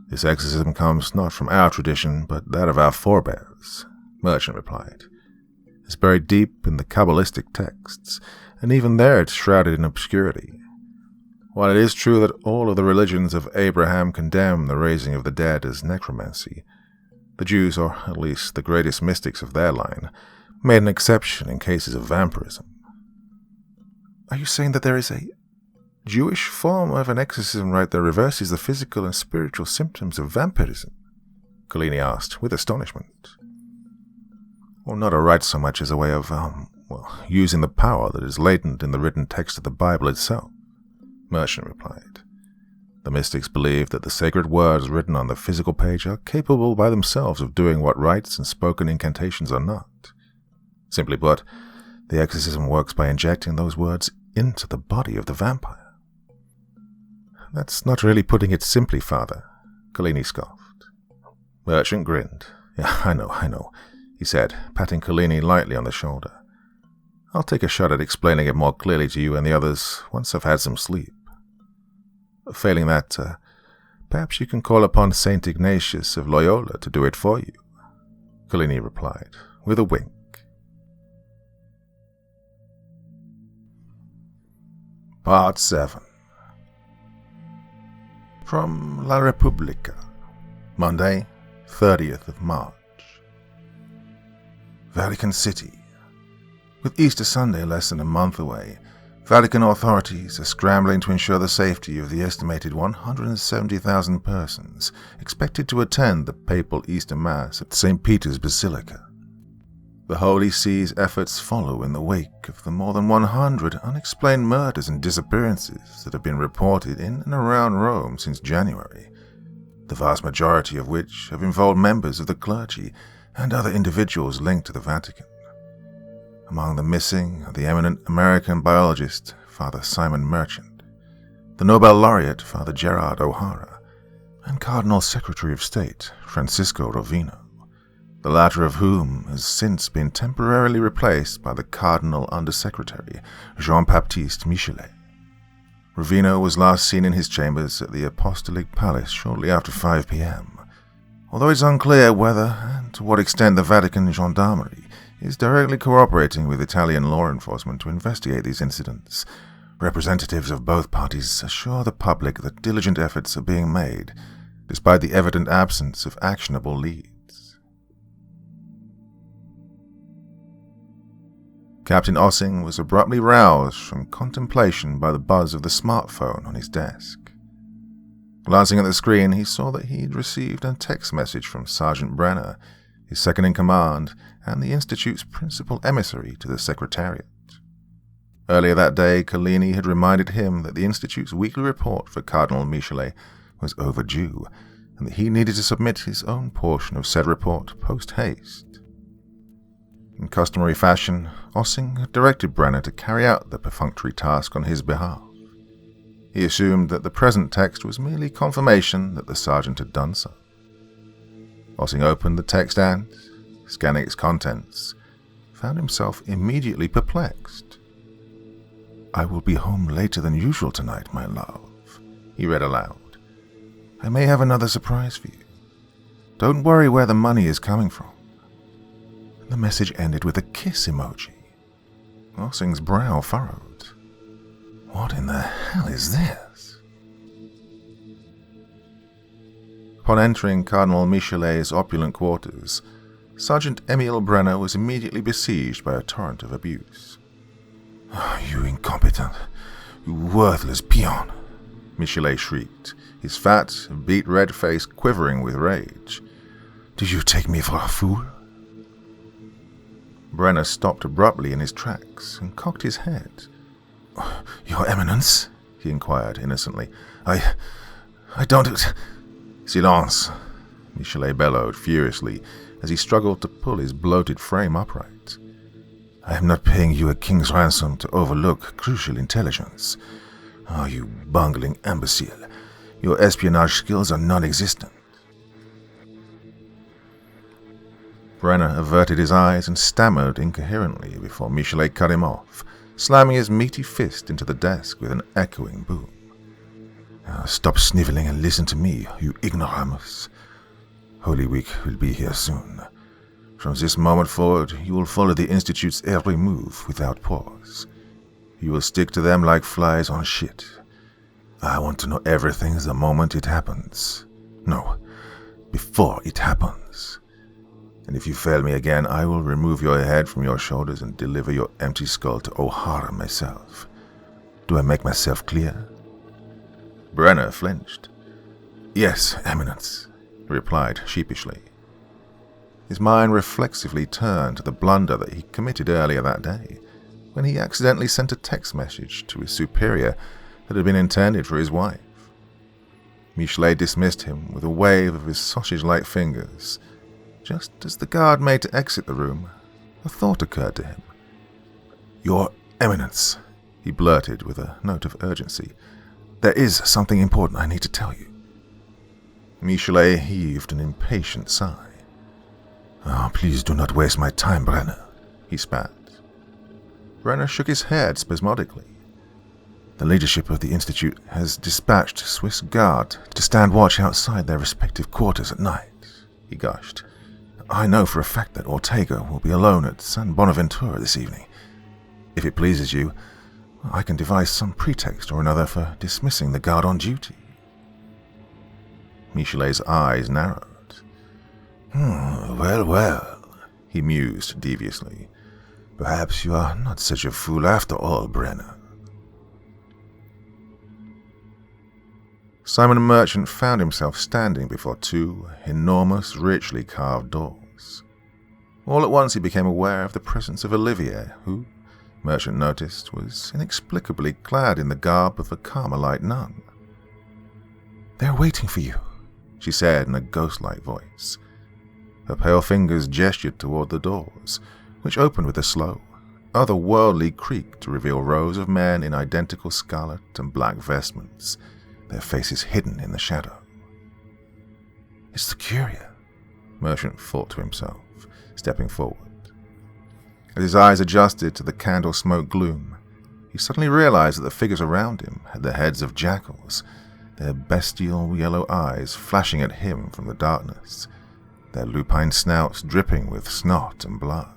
"This exorcism comes not from our tradition, but that of our forebears," Merchant replied. "It's buried deep in the Kabbalistic texts, and even there it's shrouded in obscurity. While it is true that all of the religions of Abraham condemn the raising of the dead as necromancy, the Jews, or at least the greatest mystics of their line, made an exception in cases of vampirism." "Are you saying that there is a Jewish form of an exorcism rite that reverses the physical and spiritual symptoms of vampirism?" Collini asked, with astonishment. "Well, not a rite so much as a way of, using the power that is latent in the written text of the Bible itself," Merchant replied. "The mystics believe that the sacred words written on the physical page are capable by themselves of doing what rites and spoken incantations are not. Simply put, the exorcism works by injecting those words into the body of the vampire." "That's not really putting it simply, Father," Collini scoffed. Merchant grinned. "Yeah, I know, he said, patting Collini lightly on the shoulder. "I'll take a shot at explaining it more clearly to you and the others once I've had some sleep. Failing that, perhaps you can call upon St. Ignatius of Loyola to do it for you," Collini replied, with a wink. Part 7. From La Repubblica, Monday, 30th of March. Vatican City. With Easter Sunday less than a month away, Vatican authorities are scrambling to ensure the safety of the estimated 170,000 persons expected to attend the papal Easter Mass at St. Peter's Basilica. The Holy See's efforts follow in the wake of the more than 100 unexplained murders and disappearances that have been reported in and around Rome since January, the vast majority of which have involved members of the clergy and other individuals linked to the Vatican. Among the missing are the eminent American biologist, Father Simon Merchant, the Nobel laureate, Father Gerard O'Hara, and Cardinal Secretary of State, Francisco Rovino, the latter of whom has since been temporarily replaced by the Cardinal Undersecretary, Jean-Baptiste Michelet. Rovino was last seen in his chambers at the Apostolic Palace shortly after 5 p.m., although it's unclear whether and to what extent the Vatican Gendarmerie is directly cooperating with Italian law enforcement to investigate these incidents. Representatives of both parties assure the public that diligent efforts are being made, despite the evident absence of actionable leads. Captain Ossing was abruptly roused from contemplation by the buzz of the smartphone on his desk. Glancing at the screen, he saw that he had received a text message from Sergeant Brenner, his second-in-command, and the Institute's principal emissary to the Secretariat. Earlier that day, Collini had reminded him that the Institute's weekly report for Cardinal Michelet was overdue, and that he needed to submit his own portion of said report post-haste. In customary fashion, Ossing had directed Brenner to carry out the perfunctory task on his behalf. He assumed that the present text was merely confirmation that the sergeant had done so. Ossing opened the text and, scanning its contents, found himself immediately perplexed. "I will be home later than usual tonight, my love," he read aloud. "I may have another surprise for you. Don't worry where the money is coming from." The message ended with a kiss emoji. Ossing's brow furrowed. What in the hell is this? Upon entering Cardinal Michelet's opulent quarters, Sergeant Emile Brenner was immediately besieged by a torrent of abuse. "Oh, you incompetent, you worthless peon," Michelet shrieked, his fat, beet-red face quivering with rage. "Do you take me for a fool?" Brenner stopped abruptly in his tracks and cocked his head. "Your Eminence?" he inquired innocently. I don't... "Silence!" Michelet bellowed furiously as he struggled to pull his bloated frame upright. "I am not paying you a king's ransom to overlook crucial intelligence. Oh, you bungling imbecile. Your espionage skills are non-existent." Brenner averted his eyes and stammered incoherently before Michelet cut him off, slamming his meaty fist into the desk with an echoing boom. "Stop sniveling and listen to me, you ignoramus. Holy Week will be here soon. From this moment forward, you will follow the Institute's every move without pause. You will stick to them like flies on shit. I want to know everything the moment it happens. No, before it happens. And if you fail me again, I will remove your head from your shoulders and deliver your empty skull to O'Hara myself. Do I make myself clear?" Brenner flinched. "Yes, Eminence," he replied sheepishly. His mind reflexively turned to the blunder that he committed earlier that day, when he accidentally sent a text message to his superior that had been intended for his wife. Michelet dismissed him with a wave of his sausage-like fingers. Just as the guard made to exit the room, a thought occurred to him. "Your Eminence," he blurted with a note of urgency, "there is something important I need to tell you." Michelet heaved an impatient sigh. "Oh, please do not waste my time, Brenner," he spat. Brenner shook his head spasmodically. "The leadership of the Institute has dispatched Swiss Guard to stand watch outside their respective quarters at night," he gushed. "I know for a fact that Ortega will be alone at San Bonaventura this evening. If it pleases you, I can devise some pretext or another for dismissing the guard on duty." Michelet's eyes narrowed. Well, he mused deviously. Perhaps you are not such a fool after all, Brenner. Simon Merchant found himself standing before two enormous, richly carved doors. All at once he became aware of the presence of Olivier, who, Merchant noticed, was inexplicably clad in the garb of a Carmelite nun. "They're waiting for you," she said in a ghost-like voice. Her pale fingers gestured toward the doors, which opened with a slow, otherworldly creak to reveal rows of men in identical scarlet and black vestments, their faces hidden in the shadow. "It's the courier," Merchant thought to himself, stepping forward. As his eyes adjusted to the candle smoke gloom, he suddenly realized that the figures around him had the heads of jackals, their bestial yellow eyes flashing at him from the darkness, their lupine snouts dripping with snot and blood.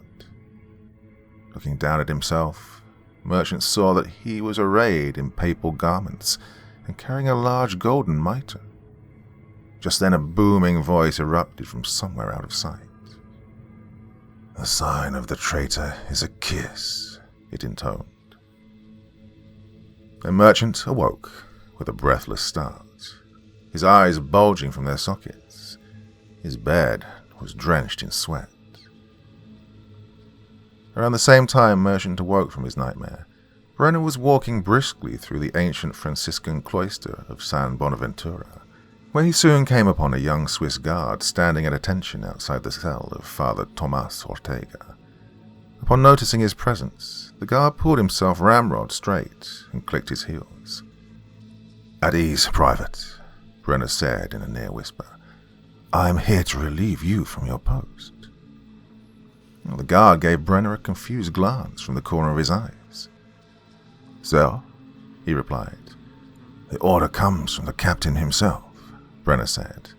Looking down at himself, Merchant saw that he was arrayed in papal garments and carrying a large golden mitre. Just then a booming voice erupted from somewhere out of sight. "The sign of the traitor is a kiss," it intoned. The Merchant awoke with a breathless start, his eyes bulging from their sockets. His bed was drenched in sweat. Around the same time Merchant awoke from his nightmare, Brenner was walking briskly through the ancient Franciscan cloister of San Bonaventura, where he soon came upon a young Swiss guard standing at attention outside the cell of Father Tomas Ortega. Upon noticing his presence, the guard pulled himself ramrod straight and clicked his heels. "At ease, Private," Brenner said in a near whisper. "I am here to relieve you from your post." The guard gave Brenner a confused glance from the corner of his eyes. "So," he replied. "The order comes from the captain himself," Brenner said.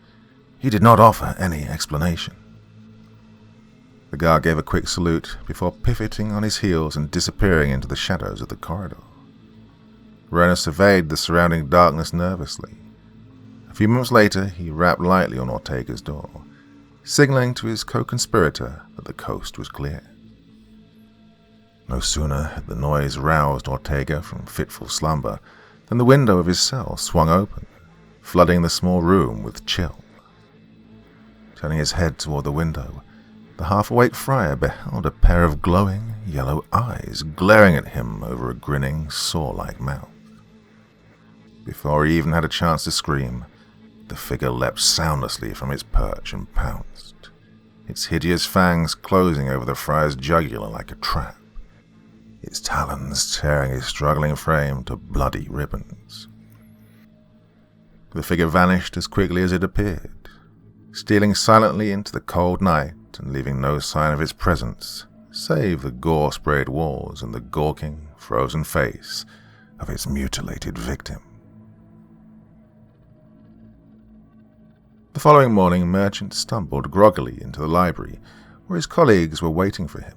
"He did not offer any explanation." The guard gave a quick salute before pivoting on his heels and disappearing into the shadows of the corridor. Brenner surveyed the surrounding darkness nervously. A few moments later, he rapped lightly on Ortega's door, signaling to his co-conspirator that the coast was clear. No sooner had the noise roused Ortega from fitful slumber than the window of his cell swung open, flooding the small room with chill. Turning his head toward the window, the half-awake friar beheld a pair of glowing yellow eyes glaring at him over a grinning, saw-like mouth. Before he even had a chance to scream, the figure leapt soundlessly from its perch and pounced, its hideous fangs closing over the friar's jugular like a trap, its talons tearing his struggling frame to bloody ribbons. The figure vanished as quickly as it appeared, stealing silently into the cold night and leaving no sign of its presence, save the gore-sprayed walls and the gawking, frozen face of its mutilated victim. The following morning, Merchant stumbled groggily into the library, where his colleagues were waiting for him,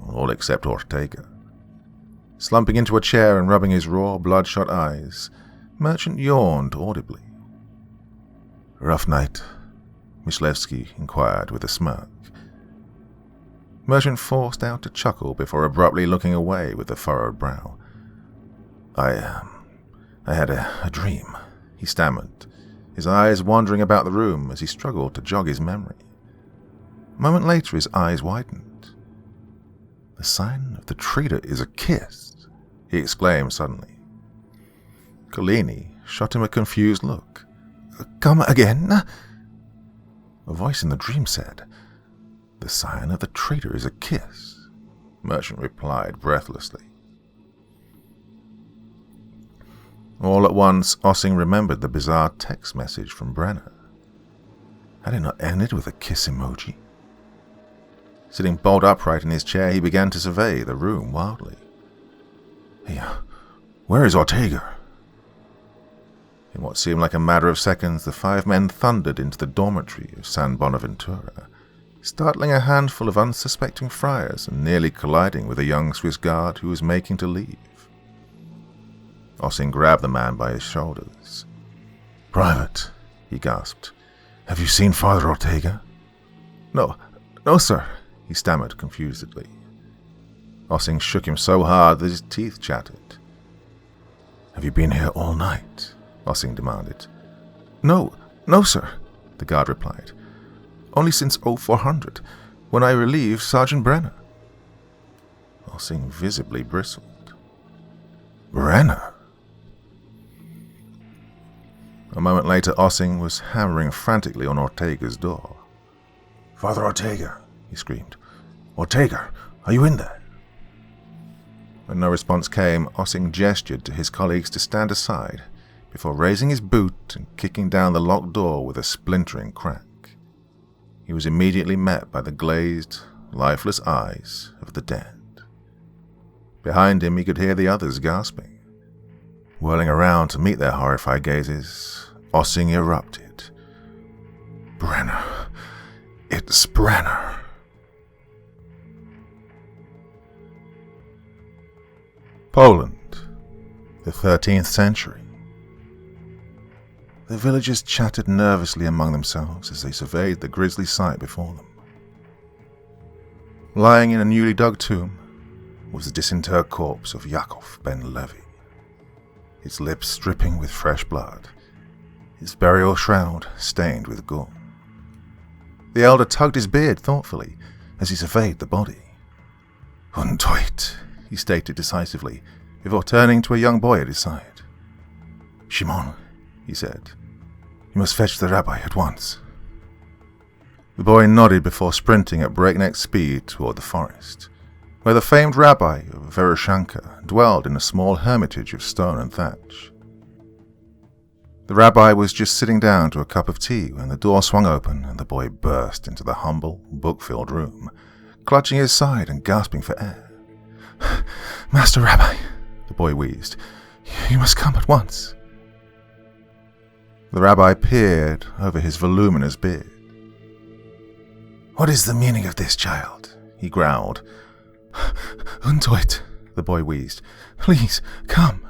all except Ortega. Slumping into a chair and rubbing his raw, bloodshot eyes, Merchant yawned audibly. "Rough night?" Myslevsky inquired with a smirk. Merchant forced out a chuckle before abruptly looking away with a furrowed brow. I had a dream," he stammered, his eyes wandering about the room as he struggled to jog his memory. A moment later his eyes widened. "The sign of the traitor is a kiss," he exclaimed suddenly. Collini shot him a confused look. "Come again?" A voice in the dream said, "The sign of the traitor is a kiss," Merchant replied breathlessly. All at once, Ossing remembered the bizarre text message from Brenner. Had it not ended with a kiss emoji? Sitting bolt upright in his chair, he began to survey the room wildly. Where is Ortega?" In what seemed like a matter of seconds, the 5 men thundered into the dormitory of San Bonaventura, startling a handful of unsuspecting friars and nearly colliding with a young Swiss guard who was making to leave. Ossing grabbed the man by his shoulders. "Private," he gasped. "Have you seen Father Ortega?" No, sir," he stammered confusedly. Ossing shook him so hard that his teeth chattered. "Have you been here all night?" Ossing demanded. No, sir," the guard replied. "Only since 0400, when I relieved Sergeant Brenner." Ossing visibly bristled. "Brenner?" A moment later, Ossing was hammering frantically on Ortega's door. "Father Ortega," he screamed. "Ortega, are you in there?" When no response came, Ossing gestured to his colleagues to stand aside before raising his boot and kicking down the locked door with a splintering crack. He was immediately met by the glazed, lifeless eyes of the dead. Behind him, he could hear the others gasping. Whirling around to meet their horrified gazes, Ossing erupted. "Brenner! It's Brenner!" Poland, the 13th century. The villagers chattered nervously among themselves as they surveyed the grisly sight before them. Lying in a newly dug tomb was the disinterred corpse of Yakov ben Levi, its lips dripping with fresh blood, his burial shroud stained with gore. The elder tugged his beard thoughtfully as he surveyed the body. "Untoit," he stated decisively, before turning to a young boy at his side. "Shimon," he said, "you must fetch the rabbi at once." The boy nodded before sprinting at breakneck speed toward the forest, where the famed rabbi of Veroshanka dwelled in a small hermitage of stone and thatch. The rabbi was just sitting down to a cup of tea when the door swung open and the boy burst into the humble, book-filled room, clutching his side and gasping for air. "Master Rabbi," the boy wheezed, "you must come at once." The rabbi peered over his voluminous beard. "What is the meaning of this, child?" he growled. "Untoit," the boy wheezed. "Please, come."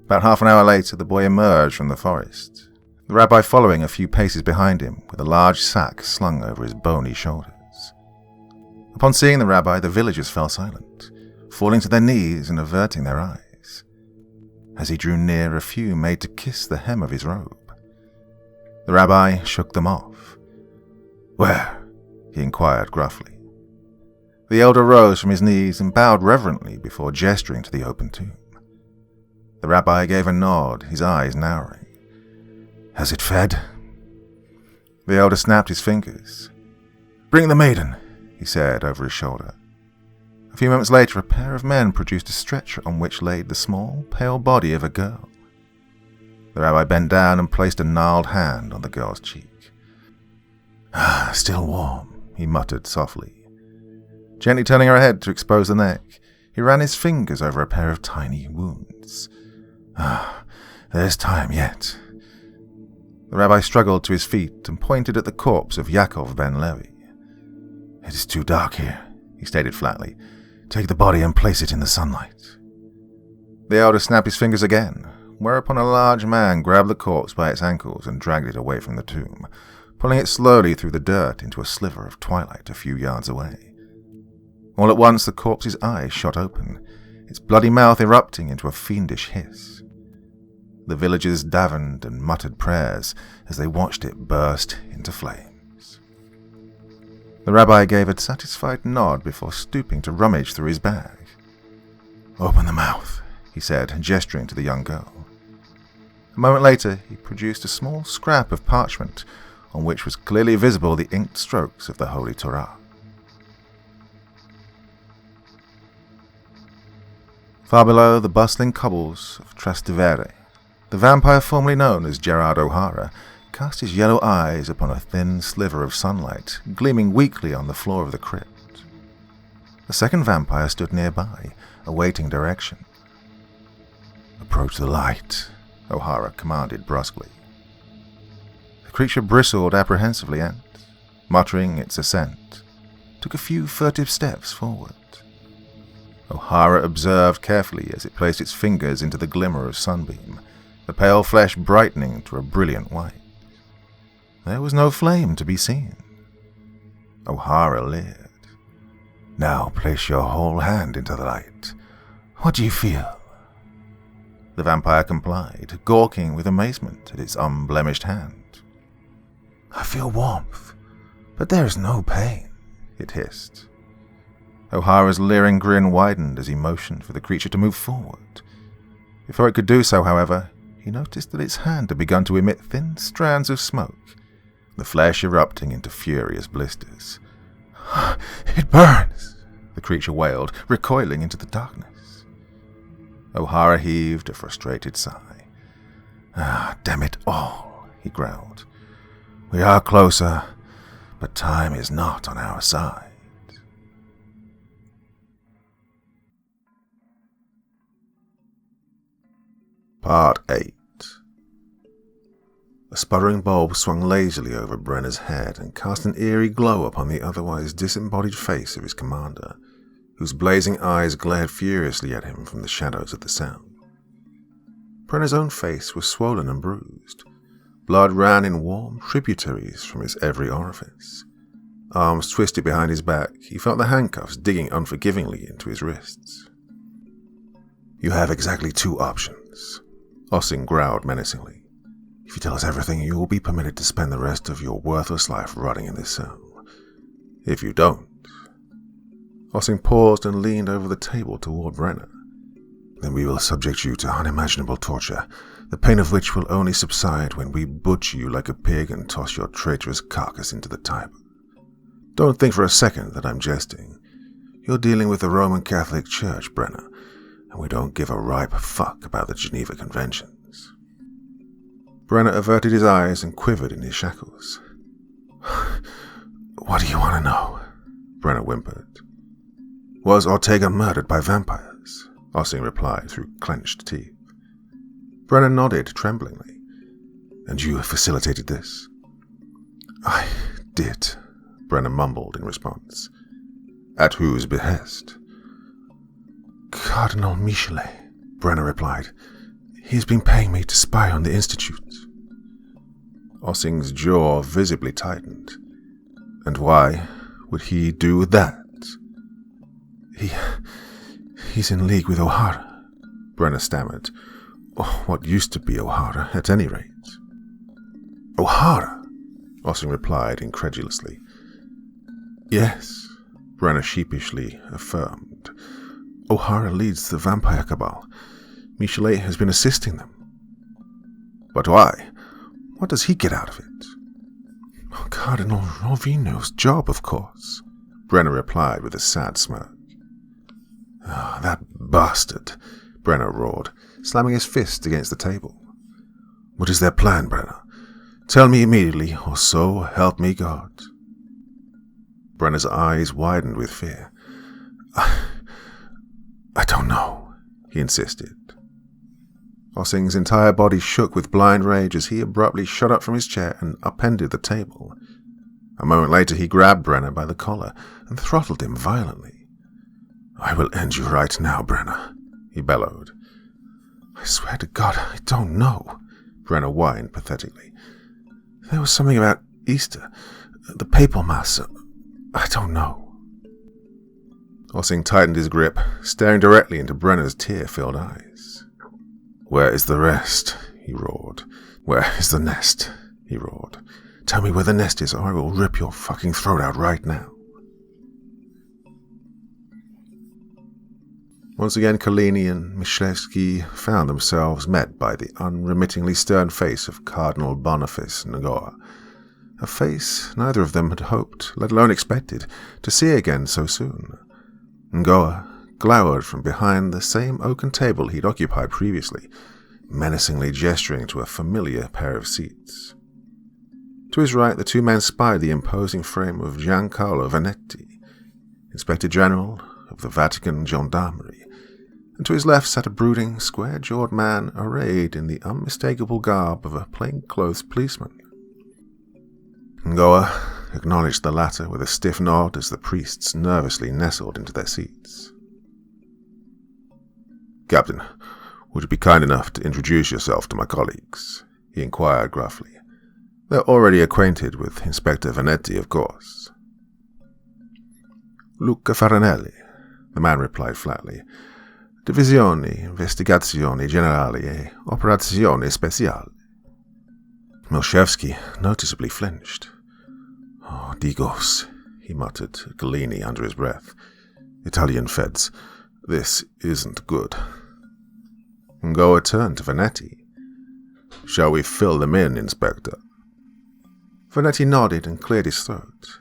About half an hour later, the boy emerged from the forest, the rabbi following a few paces behind him with a large sack slung over his bony shoulders. Upon seeing the rabbi, the villagers fell silent, falling to their knees and averting their eyes. As he drew near, a few made to kiss the hem of his robe. The rabbi shook them off. "Where?" he inquired gruffly. The elder rose from his knees and bowed reverently before gesturing to the open tomb. The rabbi gave a nod, his eyes narrowing. "Has it fed?" The elder snapped his fingers. "Bring the maiden," he said over his shoulder. A few moments later, a pair of men produced a stretcher on which laid the small, pale body of a girl. The rabbi bent down and placed a gnarled hand on the girl's cheek. "Still warm," he muttered softly. Gently turning her head to expose the neck, he ran his fingers over a pair of tiny wounds. There's time yet." The rabbi struggled to his feet and pointed at the corpse of Yakov ben Levi. "It is too dark here," he stated flatly. "Take the body and place it in the sunlight." The elder snapped his fingers again, whereupon a large man grabbed the corpse by its ankles and dragged it away from the tomb, pulling it slowly through the dirt into a sliver of twilight a few yards away. All at once the corpse's eyes shot open, its bloody mouth erupting into a fiendish hiss. The villagers davened and muttered prayers as they watched it burst into flames. The rabbi gave a satisfied nod before stooping to rummage through his bag. "Open the mouth," he said, gesturing to the young girl. A moment later, he produced a small scrap of parchment on which was clearly visible the inked strokes of the Holy Torah. Far below the bustling cobbles of Trastevere, the vampire formerly known as Gerard O'Hara cast his yellow eyes upon a thin sliver of sunlight gleaming weakly on the floor of the crypt. A second vampire stood nearby, awaiting direction. "Approach the light," O'Hara commanded brusquely. The creature bristled apprehensively and, muttering its assent, took a few furtive steps forward. O'Hara observed carefully as it placed its fingers into the glimmer of sunbeam, the pale flesh brightening to a brilliant white. There was no flame to be seen. O'Hara leered. "Now place your whole hand into the light. What do you feel?" The vampire complied, gawking with amazement at its unblemished hand. "I feel warmth, but there is no pain," it hissed. O'Hara's leering grin widened as he motioned for the creature to move forward. Before it could do so, however, he noticed that its hand had begun to emit thin strands of smoke, the flesh erupting into furious blisters. "It burns," the creature wailed, recoiling into the darkness. O'Hara heaved a frustrated sigh. Damn it all," he growled. "We are closer, but time is not on our side." Part 8. A sputtering bulb swung lazily over Brenner's head and cast an eerie glow upon the otherwise disembodied face of his commander, whose blazing eyes glared furiously at him from the shadows of the cell. Brenner's own face was swollen and bruised. Blood ran in warm tributaries from his every orifice. Arms twisted behind his back, he felt the handcuffs digging unforgivingly into his wrists. "You have exactly 2 options," Ossing growled menacingly. "If you tell us everything, you will be permitted to spend the rest of your worthless life rotting in this cell. If you don't..." Ossing paused and leaned over the table toward Brenner. "Then we will subject you to unimaginable torture, the pain of which will only subside when we butcher you like a pig and toss your traitorous carcass into the Tiber. Don't think for a second that I'm jesting. You're dealing with the Roman Catholic Church, Brenner, and we don't give a ripe fuck about the Geneva Conventions." Brenner averted his eyes and quivered in his shackles. "What do you want to know?" Brenner whimpered. "Was Ortega murdered by vampires?" Ossing replied through clenched teeth. Brenner nodded tremblingly. "And you facilitated this?" "I did," Brenner mumbled in response. "At whose behest?" "Cardinal Michelet," Brenner replied. "He's been paying me to spy on the Institute." Ossing's jaw visibly tightened. "And why would he do that?" He's in league with O'Hara," Brenner stammered. "Or what used to be O'Hara, at any rate." "O'Hara?" Ossing replied incredulously. "Yes," Brenner sheepishly affirmed. "O'Hara leads the vampire cabal. Michelet has been assisting them." "But why? What does he get out of it?" "Cardinal Rovino's job, of course," Brenner replied with a sad smirk. "That bastard," Brenner roared, slamming his fist against the table. "What is their plan, Brenner? Tell me immediately, or so help me God." Brenner's eyes widened with fear. I don't know," he insisted. Ossing's entire body shook with blind rage as he abruptly shot up from his chair and upended the table. A moment later he grabbed Brenner by the collar and throttled him violently. "I will end you right now, Brenner," he bellowed. "I swear to God, I don't know," Brenner whined pathetically. "There was something about Easter, the papal mass. I don't know." Ossing tightened his grip, staring directly into Brenner's tear-filled eyes. "Where is the rest?" he roared. "Where is the nest?" he roared. "Tell me where the nest is, or I will rip your fucking throat out right now." Once again, Collini and Michlewski found themselves met by the unremittingly stern face of Cardinal Boniface Ngoa, a face neither of them had hoped, let alone expected, to see again so soon. Ngoa glowered from behind the same oaken table he'd occupied previously, menacingly gesturing to a familiar pair of seats. To his right, the two men spied the imposing frame of Giancarlo Vanetti, Inspector General of the Vatican Gendarmerie, and to his left sat a brooding, square-jawed man arrayed in the unmistakable garb of a plain-clothes policeman. Ngoa acknowledged the latter with a stiff nod as the priests nervously nestled into their seats. "Captain, Would you be kind enough to introduce yourself to my colleagues? He inquired gruffly. They're already acquainted with Inspector Vanetti, of course. Luca Farinelli, the man replied flatly. Divisione Investigazioni Generali e Operazioni Speciali. Milchevsky noticeably flinched. Oh, Digos, he muttered to Galini under his breath. Italian feds, this isn't good. Ngoa turned to Vanetti. Shall we fill them in, Inspector? Vanetti nodded and cleared his throat.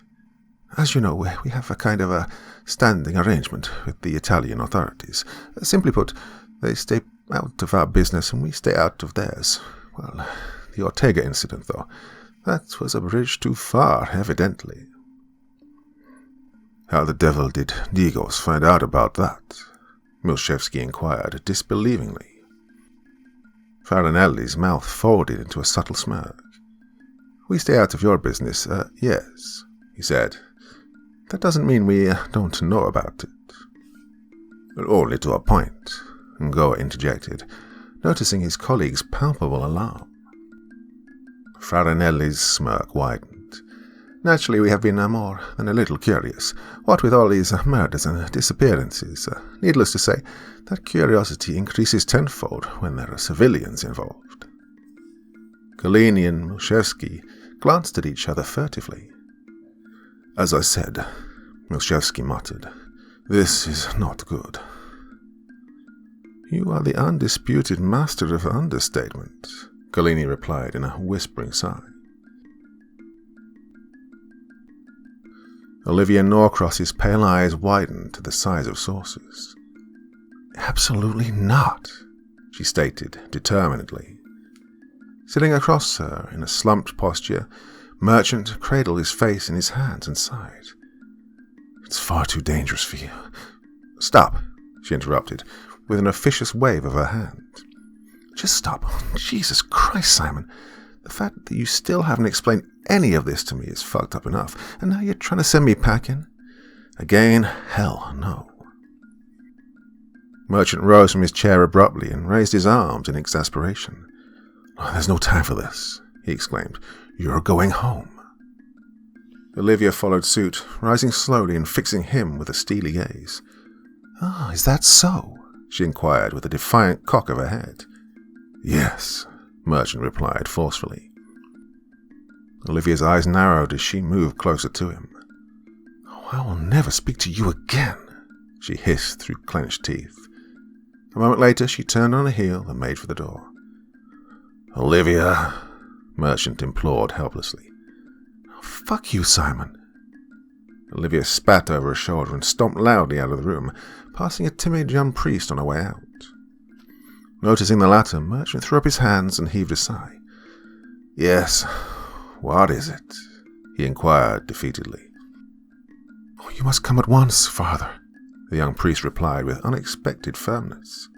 As you know, we have a kind of a standing arrangement with the Italian authorities. Simply put, they stay out of our business and we stay out of theirs. Well, the Ortega incident, though, that was a bridge too far, evidently. How the devil did Digos find out about that? Milchevsky inquired disbelievingly. Farinelli's mouth folded into a subtle smirk. We stay out of your business, yes, he said. That doesn't mean we don't know about it. Only to a point, Ngoa interjected, noticing his colleague's palpable alarm. Farinelli's smirk widened. Naturally, we have been more than a little curious. What with all these murders and disappearances, needless to say, that curiosity increases tenfold when there are civilians involved. Galini and Milchevsky glanced at each other furtively. As I said, Milchevsky muttered, this is not good. You are the undisputed master of understatement, Galini replied in a whispering sigh. Olivia Norcross's pale eyes widened to the size of saucers. Absolutely not, she stated determinedly. Sitting across her in a slumped posture, Merchant cradled his face in his hands and sighed. It's far too dangerous for you. Stop, she interrupted, with an officious wave of her hand. Just stop. Jesus Christ, Simon. The fact that you still haven't explained any of this to me is fucked up enough, and now you're trying to send me packing? Again, hell no. Merchant rose from his chair abruptly and raised his arms in exasperation. Oh, there's no time for this, he exclaimed. You're going home. Olivia followed suit, rising slowly and fixing him with a steely gaze. Ah, is that so? She inquired with a defiant cock of her head. Yes, Merchant replied forcefully. Olivia's eyes narrowed as she moved closer to him. Oh, I will never speak to you again, she hissed through clenched teeth. A moment later, she turned on her heel and made for the door. Olivia, Merchant implored helplessly. Oh, fuck you, Simon. Olivia spat over her shoulder and stomped loudly out of the room, passing a timid young priest on her way out. Noticing the latter, Merchant threw up his hands and heaved a sigh. Yes, what is it? He inquired defeatedly. Oh, you must come at once, Father, the young priest replied with unexpected firmness.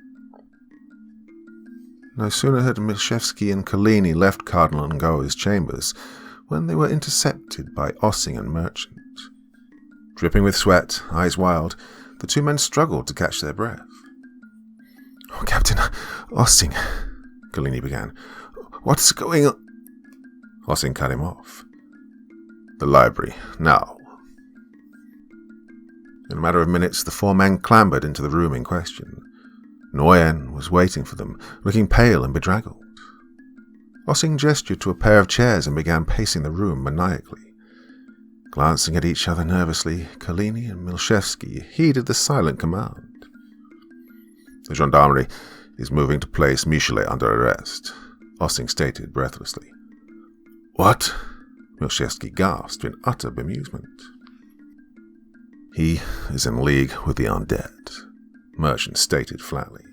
No sooner had Milchevsky and Galini left Cardinal Ngoa's chambers when they were intercepted by Ossing and Merchant. Dripping with sweat, eyes wild, the two men struggled to catch their breath. Oh, Captain Ossing, Galini began. What's going on? Ossing cut him off. The library, now. In a matter of minutes, the four men clambered into the room in question. Nguyen was waiting for them, looking pale and bedraggled. Ossing gestured to a pair of chairs and began pacing the room maniacally. Glancing at each other nervously, Galini and Milchevsky heeded the silent command. The gendarmerie is moving to place Michelet under arrest, Ossing stated breathlessly. What? Milchevsky gasped in utter bemusement. He is in league with the undead, Merchant stated flatly.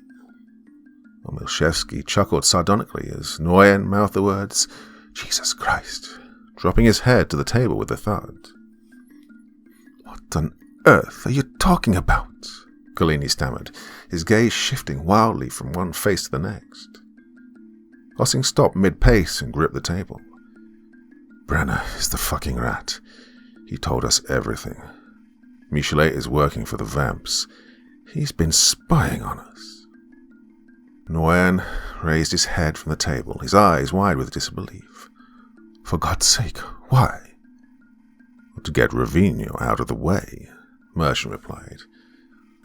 Milchevsky chuckled sardonically as Nguyen mouthed the words, Jesus Christ, dropping his head to the table with a thud. What on earth are you talking about? Galini stammered, his gaze shifting wildly from one face to the next. Ossing stopped mid-pace and gripped the table. Brenner is the fucking rat. He told us everything. Michelet is working for the vamps. He's been spying on us. Nguyen raised his head from the table, his eyes wide with disbelief. For God's sake, why? To get Ravino out of the way, Merchant replied.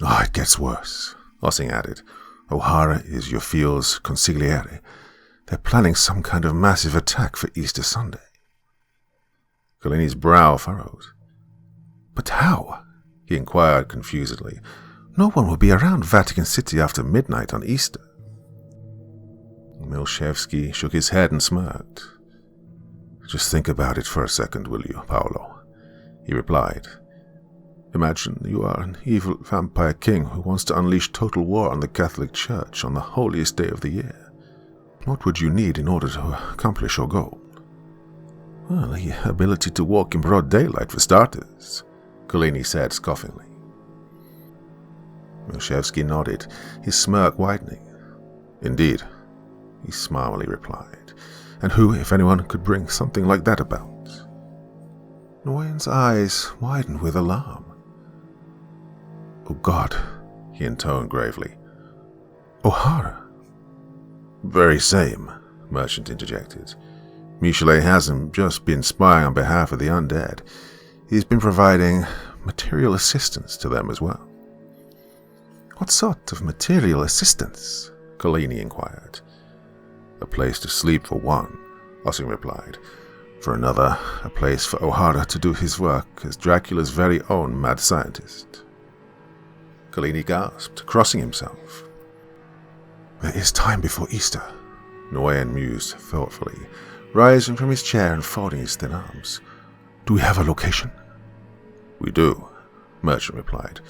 It gets worse, Ossing added. O'Hara is your field's consigliere. They're planning some kind of massive attack for Easter Sunday. Collini's brow furrowed. But how? He inquired confusedly. No one will be around Vatican City after midnight on Easter. Milchevsky shook his head and smirked. Just think about it for a second, will you, Paolo? He replied. Imagine you are an evil vampire king who wants to unleash total war on the Catholic Church on the holiest day of the year. What would you need in order to accomplish your goal? Well, the ability to walk in broad daylight, for starters, Collini said scoffingly. Milchevsky nodded, his smirk widening. Indeed, he smarmily replied. And who, if anyone, could bring something like that about? Nguyen's eyes widened with alarm. Oh God, he intoned gravely. O'Hara. Very same, Merchant interjected. Michelet hasn't just been spying on behalf of the undead. He's been providing material assistance to them as well. What sort of material assistance? Collini inquired. A place to sleep for one, Ossing replied. For another, a place for O'Hara to do his work as Dracula's very own mad scientist. Collini gasped, crossing himself. There is time before Easter, Nguyen mused thoughtfully, rising from his chair and folding his thin arms. Do we have a location? We do, Merchant replied.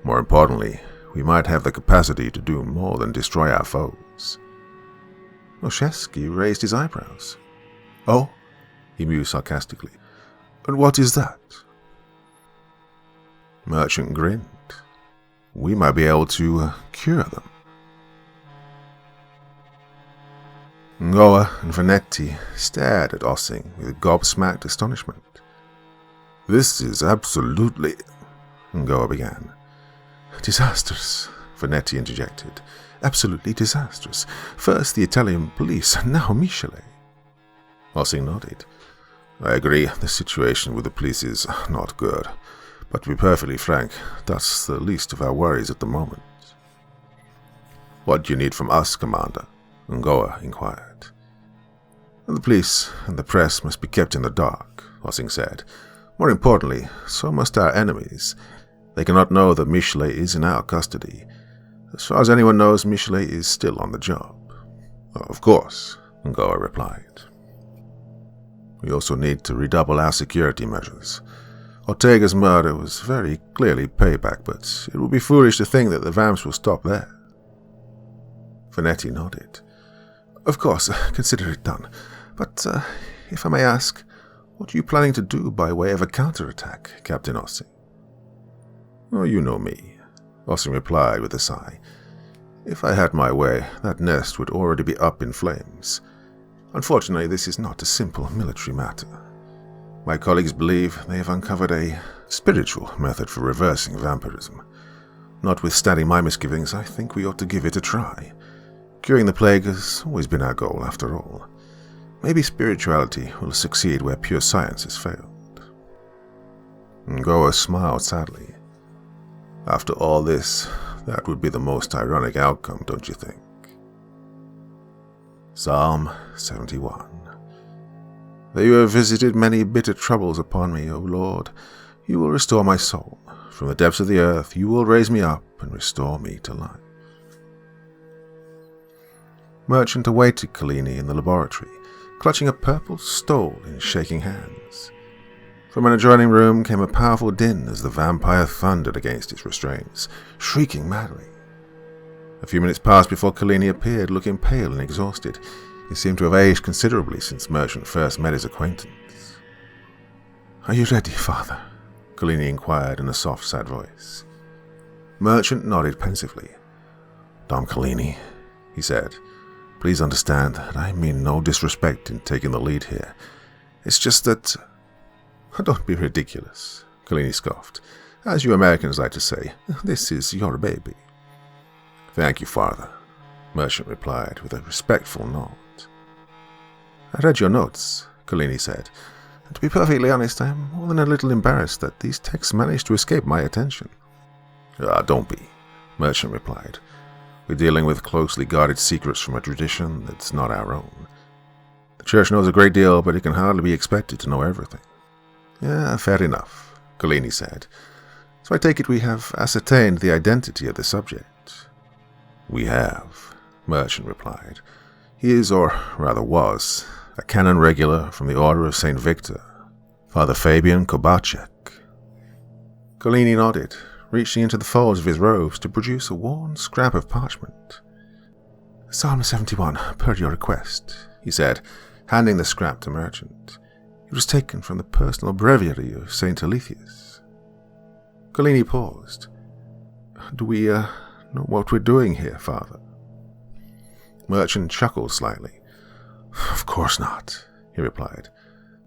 More importantly, we might have the capacity to do more than destroy our foes. Milchevsky raised his eyebrows. Oh? He mused sarcastically. And what is that? Merchant grinned. We might be able to cure them. Ngoa and Vanetti stared at Ossing with gobsmacked astonishment. This is absolutely... Ngoa began. Disastrous, Vanetti interjected. Absolutely disastrous. First the Italian police, and now Michelet. Ossing nodded. I agree, the situation with the police is not good. But to be perfectly frank, that's the least of our worries at the moment. What do you need from us, Commander? Ngoa inquired. The police and the press must be kept in the dark, Ossing said. More importantly, so must our enemies. They cannot know that Michelet is in our custody. As far as anyone knows, Michelet is still on the job. Of course, Ngoa replied. We also need to redouble our security measures. Ortega's murder was very clearly payback, but it would be foolish to think that the vamps will stop there. Vanetti nodded. Of course, consider it done. But, if I may ask, what are you planning to do by way of a counterattack, Captain Ossing? Oh, you know me, Ossing replied with a sigh. If I had my way, that nest would already be up in flames. Unfortunately, this is not a simple military matter. My colleagues believe they have uncovered a spiritual method for reversing vampirism. Notwithstanding my misgivings, I think we ought to give it a try. Curing the plague has always been our goal, after all. Maybe spirituality will succeed where pure science has failed. Ngoa smiled sadly. After all this, that would be the most ironic outcome, don't you think? Psalm 71. Though you have visited many bitter troubles upon me, O Lord, you will restore my soul. From the depths of the earth you will raise me up and restore me to life. Merchant awaited Collini in the laboratory, clutching a purple stole in shaking hands. From an adjoining room came a powerful din as the vampire thundered against its restraints, shrieking madly. A few minutes passed before Collini appeared, looking pale and exhausted. He seemed to have aged considerably since Merchant first met his acquaintance. Are you ready, Father? Collini inquired in a soft, sad voice. Merchant nodded pensively. Dom Collini, he said, please understand that I mean no disrespect in taking the lead here. It's just that... Don't be ridiculous, Collini scoffed. As you Americans like to say, this is your baby. Thank you, Father, Merchant replied with a respectful nod. I read your notes, Collini said, and to be perfectly honest, I am more than a little embarrassed that these texts managed to escape my attention. Don't be, Merchant replied. We're dealing with closely guarded secrets from a tradition that's not our own. The Church knows a great deal, but it can hardly be expected to know everything. Fair enough, Collini said. So I take it we have ascertained the identity of the subject. We have, Merchant replied. He is, or rather was, a canon regular from the Order of St. Victor, Father Fabian Kobachek. Collini nodded, reaching into the folds of his robes to produce a worn scrap of parchment. Psalm 71, per your request, he said, handing the scrap to Merchant. It was taken from the personal breviary of St. Alethius. Collini paused. Do we, know what we're doing here, Father? Merchant chuckled slightly. Of course not, he replied.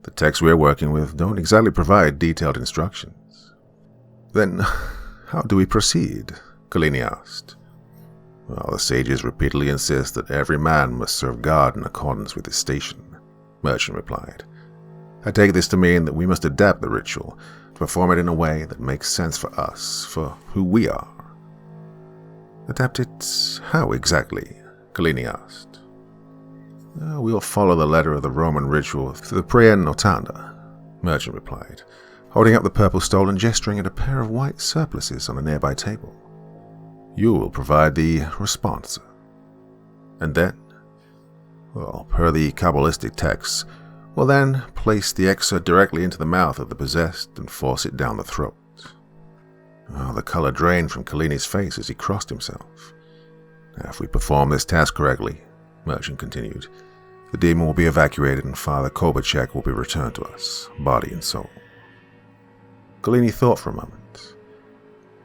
The texts we're working with don't exactly provide detailed instructions. Then, how do we proceed? Collini asked. Well, the sages repeatedly insist that every man must serve God in accordance with his station, Merchant replied. I take this to mean that we must adapt the ritual, to perform it in a way that makes sense for us, for who we are. Adapt it how exactly? Collini asked. We'll follow the letter of the Roman ritual to the Prayer Notanda, Merchant replied, holding up the purple stole and gesturing at a pair of white surplices on a nearby table. You will provide the response. And then? Well, per the Kabbalistic texts, we'll then place the excerpt directly into the mouth of the possessed and force it down the throat. The color drained from Collini's face as he crossed himself. If we perform this task correctly, Merchant continued, the demon will be evacuated and Father Kobachek will be returned to us, body and soul. Collini thought for a moment.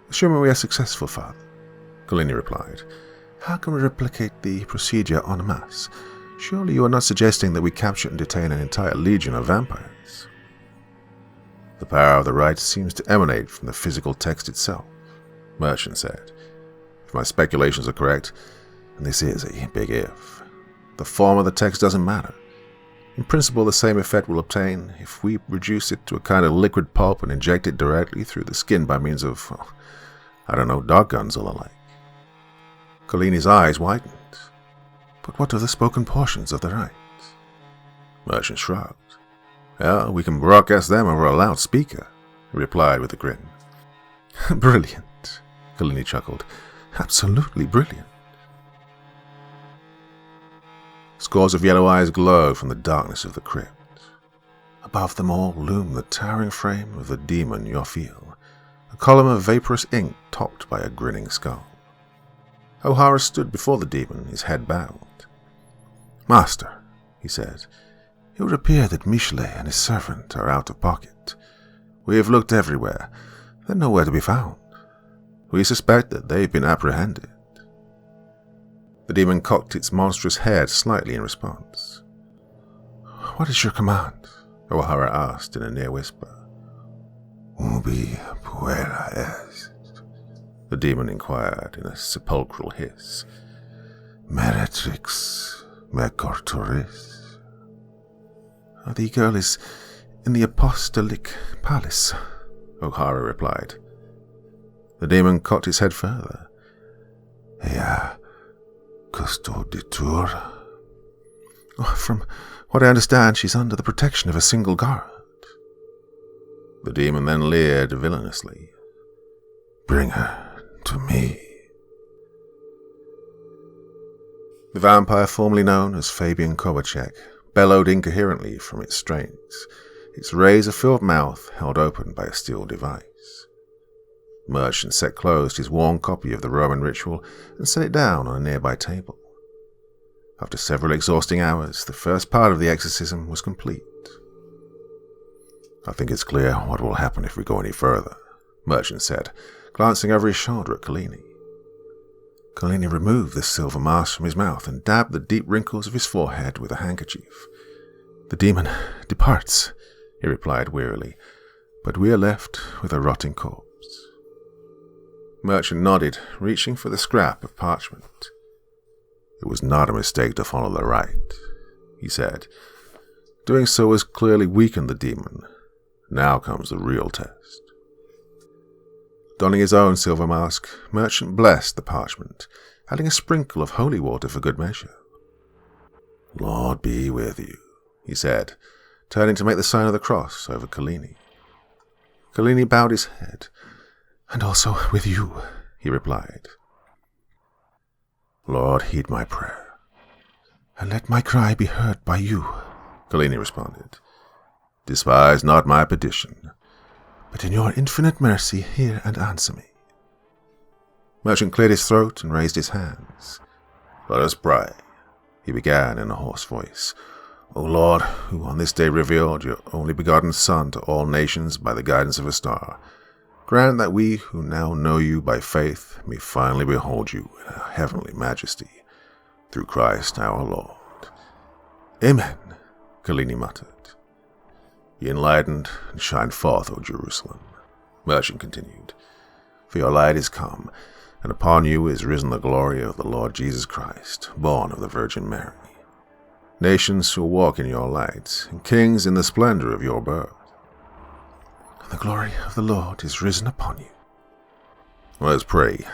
Assuming we are successful, Father, Collini replied, how can we replicate the procedure en masse? Surely you are not suggesting that we capture and detain an entire legion of vampires? The power of the rite seems to emanate from the physical text itself, Merchant said. If my speculations are correct, and this is a big if, the form of the text doesn't matter. In principle, the same effect will obtain if we reduce it to a kind of liquid pulp and inject it directly through the skin by means of, dark guns or the like. Collini's eyes widened. But what of the spoken portions of the rite? Merchant shrugged. Well, we can broadcast them over a loudspeaker, he replied with a grin. Brilliant, Collini chuckled. Absolutely brilliant. Scores of yellow eyes glowed from the darkness of the crypt. Above them all loomed the towering frame of the demon Yophiel, a column of vaporous ink topped by a grinning skull. O'Hara stood before the demon, his head bowed. Master, he said, it would appear that Michelet and his servant are out of pocket. We have looked everywhere. They're nowhere to be found. We suspect that they've been apprehended. The demon cocked its monstrous head slightly in response. What is your command? O'Hara asked in a near whisper. Ubi puella est? The demon inquired in a sepulchral hiss. Meretrix mecorturis. The girl is in the apostolic palace, O'Hara replied. The demon cocked his head further. Ea custoditur. From what I understand, she's under the protection of a single guard. The demon then leered villainously. Bring her to me. The vampire formerly known as Fabian Kobachek bellowed incoherently from its strains, its razor-filled mouth held open by a steel device. Merchant set closed his worn copy of the Roman ritual and set it down on a nearby table. After several exhausting hours, the first part of the exorcism was complete. I think it's clear what will happen if we go any further, Merchant said, glancing over his shoulder at Collini. Collini removed the silver mask from his mouth and dabbed the deep wrinkles of his forehead with a handkerchief. The demon departs, he replied wearily, but we are left with a rotting corpse. Merchant nodded, reaching for the scrap of parchment. It was not a mistake to follow the right, he said. Doing so has clearly weakened the demon. Now comes the real test. Donning his own silver mask, Merchant blessed the parchment, adding a sprinkle of holy water for good measure. "Lord be with you," he said, turning to make the sign of the cross over Collini. Collini bowed his head. "And also with you," he replied. "Lord, heed my prayer." "And let my cry be heard by you," Collini responded. "Despise not my petition, but in your infinite mercy hear and answer me." Merchant cleared his throat and raised his hands. "Let us pray," he began in a hoarse voice. "O Lord, who on this day revealed your only begotten Son to all nations by the guidance of a star, grant that we who now know you by faith may finally behold you in a heavenly majesty, through Christ our Lord." "Amen," Collini muttered. "Be enlightened and shine forth, O Jerusalem," Merchant continued, "for your light is come, and upon you is risen the glory of the Lord Jesus Christ, born of the Virgin Mary. Nations shall walk in your light, and kings in the splendor of your birth. And the glory of the Lord is risen upon you." Let us pray.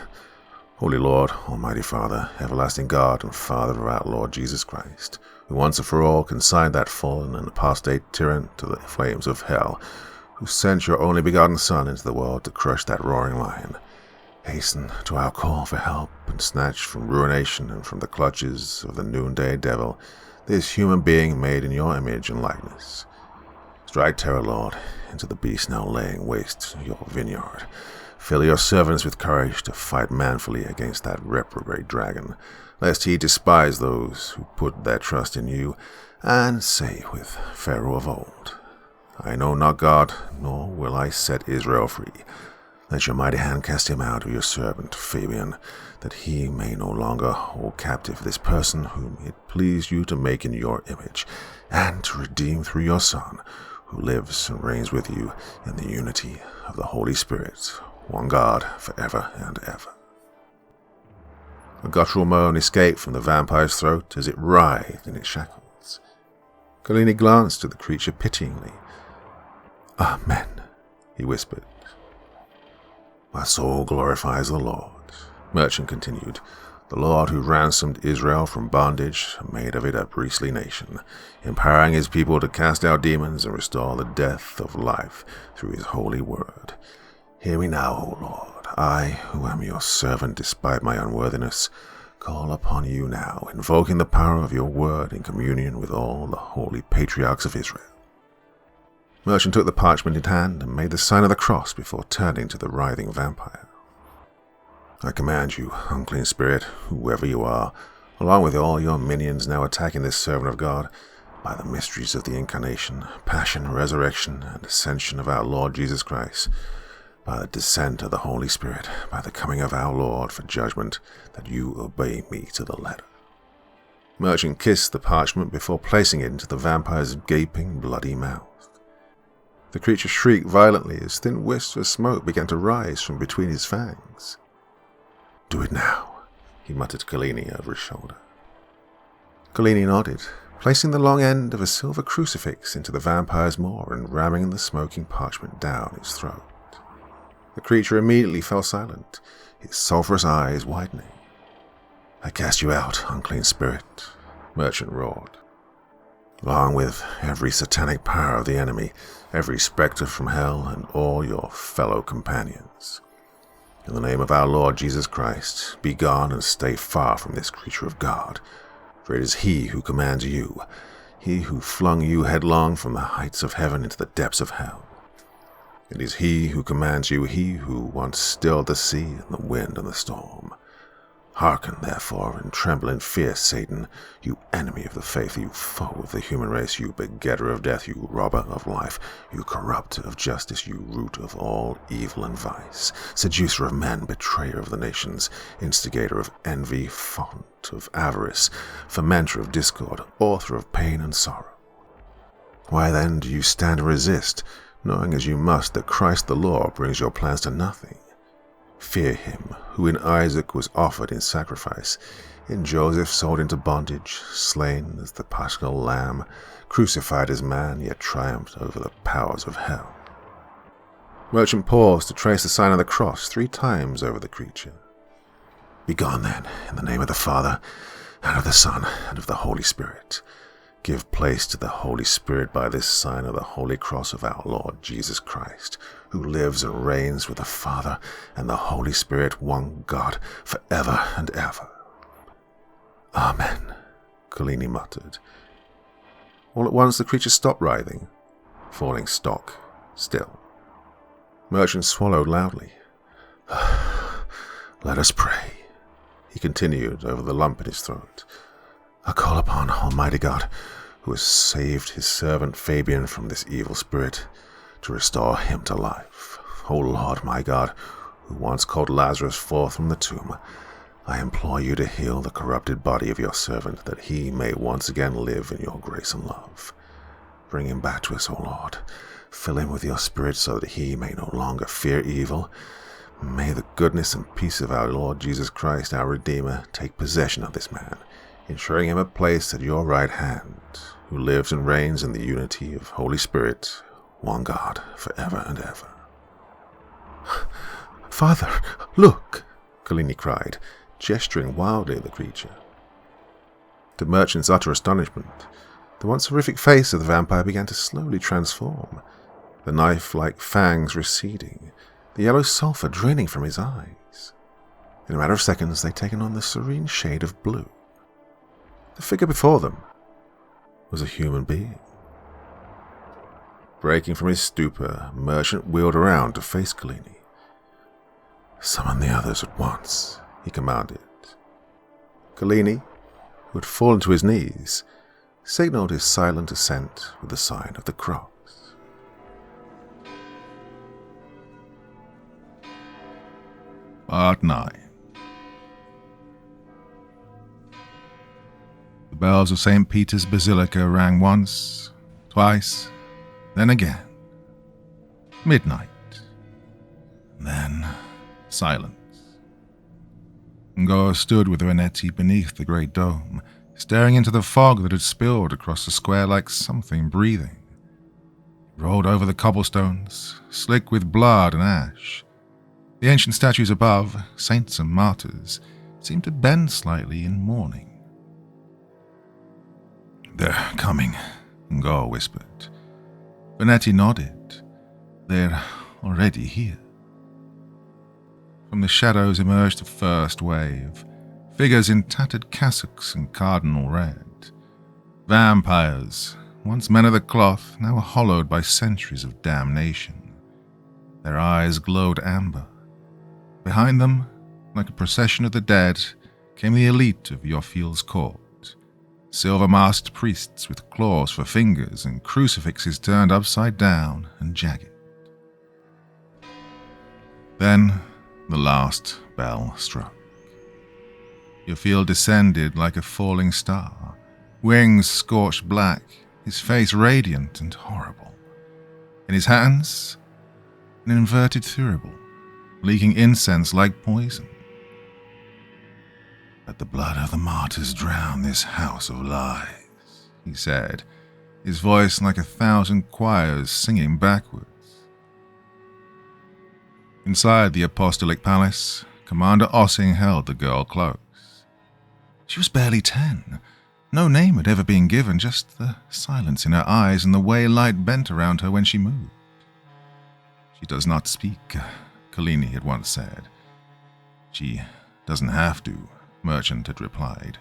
Holy Lord, Almighty Father, everlasting God and Father of our Lord Jesus Christ, who once and for all consigned that fallen and apostate tyrant to the flames of hell, who sent your only begotten Son into the world to crush that roaring lion, hasten to our call for help and snatch from ruination and from the clutches of the noonday devil this human being made in your image and likeness. Strike terror, Lord, into the beast now laying waste your vineyard. Fill your servants with courage to fight manfully against that reprobate dragon, lest he despise those who put their trust in you, and say with Pharaoh of old, "I know not God, nor will I set Israel free. Let your mighty hand cast him out of your servant Fabian, that he may no longer hold captive this person whom it pleased you to make in your image, and to redeem through your Son, who lives and reigns with you in the unity of the Holy Spirit, one God, forever and ever." A guttural moan escaped from the vampire's throat as it writhed in its shackles. Collini glanced at the creature pityingly. "Amen," he whispered. "My soul glorifies the Lord," Merchant continued, "the Lord who ransomed Israel from bondage and made of it a priestly nation, empowering his people to cast out demons and restore the death of life through his holy word. Hear me now, O Lord. I, who am your servant despite my unworthiness, call upon you now, invoking the power of your word in communion with all the holy patriarchs of Israel." Merchant took the parchment in hand and made the sign of the cross before turning to the writhing vampire. "I command you, unclean spirit, whoever you are, along with all your minions now attacking this servant of God, by the mysteries of the incarnation, passion, resurrection, and ascension of our Lord Jesus Christ, by the descent of the Holy Spirit, by the coming of our Lord for judgment, that you obey me to the letter." Merchant kissed the parchment before placing it into the vampire's gaping, bloody mouth. The creature shrieked violently as thin wisps of smoke began to rise from between his fangs. "Do it now," he muttered to Collini over his shoulder. Collini nodded, placing the long end of a silver crucifix into the vampire's maw and ramming the smoking parchment down its throat. The creature immediately fell silent, its sulphurous eyes widening. "I cast you out, unclean spirit," Merchant roared, "along with every satanic power of the enemy, every spectre from hell, and all your fellow companions. In the name of our Lord Jesus Christ, be gone and stay far from this creature of God, for it is he who commands you, he who flung you headlong from the heights of heaven into the depths of hell. It is he who commands you, he who once stilled the sea and the wind and the storm. Hearken, therefore, and tremble in fear, Satan, you enemy of the faith, you foe of the human race, you begetter of death, you robber of life, you corrupter of justice, you root of all evil and vice, seducer of men, betrayer of the nations, instigator of envy, font of avarice, fomenter of discord, author of pain and sorrow. Why then do you stand and resist, knowing as you must that Christ the Lord brings your plans to nothing? Fear him, who in Isaac was offered in sacrifice, in Joseph sold into bondage, slain as the paschal lamb, crucified as man, yet triumphed over the powers of hell. Merchant paused to trace the sign of the cross 3 times over the creature. Begone then, in the name of the Father, and of the Son, and of the Holy Spirit. Give place to the Holy Spirit by this sign of the Holy Cross of our Lord Jesus Christ, who lives and reigns with the Father and the Holy Spirit, one God, for ever and ever. Amen, Collini muttered. All at once the creature stopped writhing, falling stock still. Merchant swallowed loudly. Let us pray, he continued over the lump in his throat. I call upon Almighty God, who has saved his servant Fabian from this evil spirit, to restore him to life. O Lord, my God, who once called Lazarus forth from the tomb, I implore you to heal the corrupted body of your servant, that he may once again live in your grace and love. Bring him back to us, O Lord. Fill him with your Spirit so that he may no longer fear evil. May the goodness and peace of our Lord Jesus Christ, our Redeemer, take possession of this man, ensuring him a place at your right hand, who lives and reigns in the unity of Holy Spirit, one God, forever and ever. Father, look, Collini cried, gesturing wildly at the creature. To Merchant's utter astonishment, the once horrific face of the vampire began to slowly transform, the knife-like fangs receding, the yellow sulphur draining from his eyes. In a matter of seconds, they'd taken on the serene shade of blue. The figure before them was a human being. Breaking from his stupor, Merchant wheeled around to face Collini. Summon the others at once, he commanded. Collini, who had fallen to his knees, signaled his silent assent with the sign of the cross. Part 9. The bells of St. Peter's Basilica rang once, twice, then again. Midnight. Then silence. Ngo stood with Renetti beneath the great dome, staring into the fog that had spilled across the square like something breathing. It rolled over the cobblestones, slick with blood and ash. The ancient statues above, saints and martyrs, seemed to bend slightly in mourning. They're coming, Ngo whispered. Renetti nodded. They're already here. From the shadows emerged the first wave, figures in tattered cassocks and cardinal red. Vampires, once men of the cloth, now hollowed by centuries of damnation. Their eyes glowed amber. Behind them, like a procession of the dead, came the elite of Yofil's court. Silver-masked priests with claws for fingers and crucifixes turned upside down and jagged. Then the last bell struck. Yofil descended like a falling star, wings scorched black, his face radiant and horrible. In his hands, an inverted thurible, leaking incense like poison. Let the blood of the martyrs drown this house of lies, he said, his voice like 1,000 choirs singing backwards. Inside the apostolic palace, Commander Ossing held the girl close. She was barely 10. No name had ever been given, just the silence in her eyes and the way light bent around her when she moved. She does not speak, Collini had once said. She doesn't have to, Merchant had replied.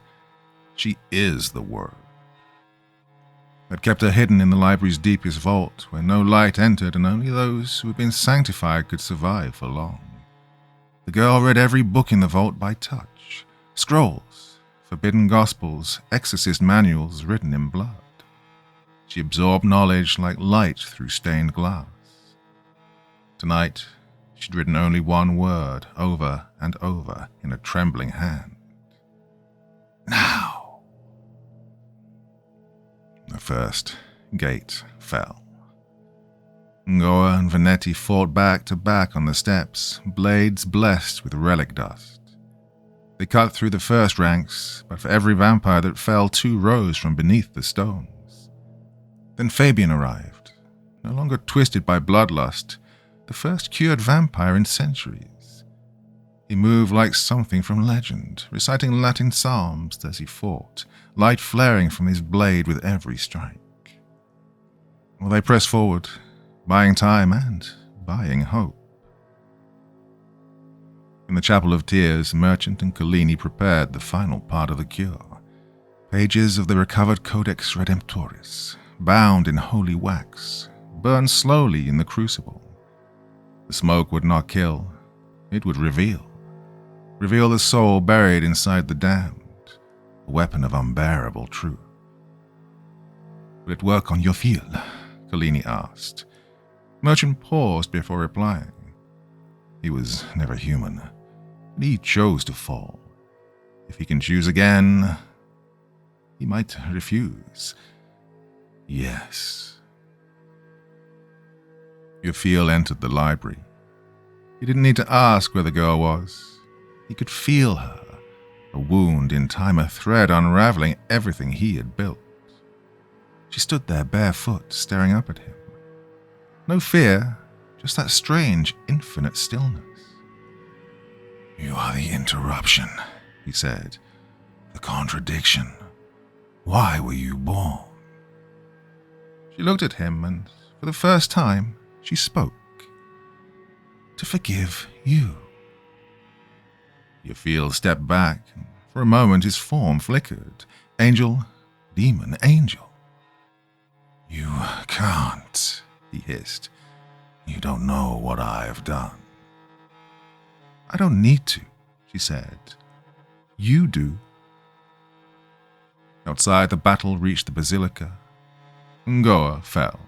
She is the word. Had kept her hidden in the library's deepest vault, where no light entered and only those who had been sanctified could survive for long. The girl read every book in the vault by touch, scrolls, forbidden gospels, exorcist manuals written in blood. She absorbed knowledge like light through stained glass. Tonight, she'd written only one word over and over in a trembling hand. Now! The first gate fell. Ngoa and Vanetti fought back to back on the steps, blades blessed with relic dust. They cut through the first ranks, but for every vampire that fell, 2 rose from beneath the stones. Then Fabian arrived, no longer twisted by bloodlust, the first cured vampire in centuries. He moved like something from legend, reciting Latin psalms as he fought, light flaring from his blade with every strike. Well, they pressed forward, buying time and buying hope. In the Chapel of Tears, Merchant and Collini prepared the final part of the cure. Pages of the recovered Codex Redemptoris, bound in holy wax, burned slowly in the crucible. The smoke would not kill, it would reveal. Reveal the soul buried inside the damned, a weapon of unbearable truth. "Will it work on your feel?" Collini asked. Merchant paused before replying. He was never human. He chose to fall. If he can choose again, he might refuse. Yes. Yophiel entered the library. He didn't need to ask where the girl was. He could feel her, a wound in time, a thread unraveling everything he had built. She stood there barefoot, staring up at him. No fear, just that strange, infinite stillness. "You are the interruption," he said. "The contradiction. Why were you born?" She looked at him, and for the first time, she spoke. "To forgive you." Yophiel stepped back, and for a moment his form flickered. Angel, demon, angel. "You can't," he hissed. "You don't know what I have done." "I don't need to," she said. "You do." Outside, the battle reached the basilica. Ngoa fell.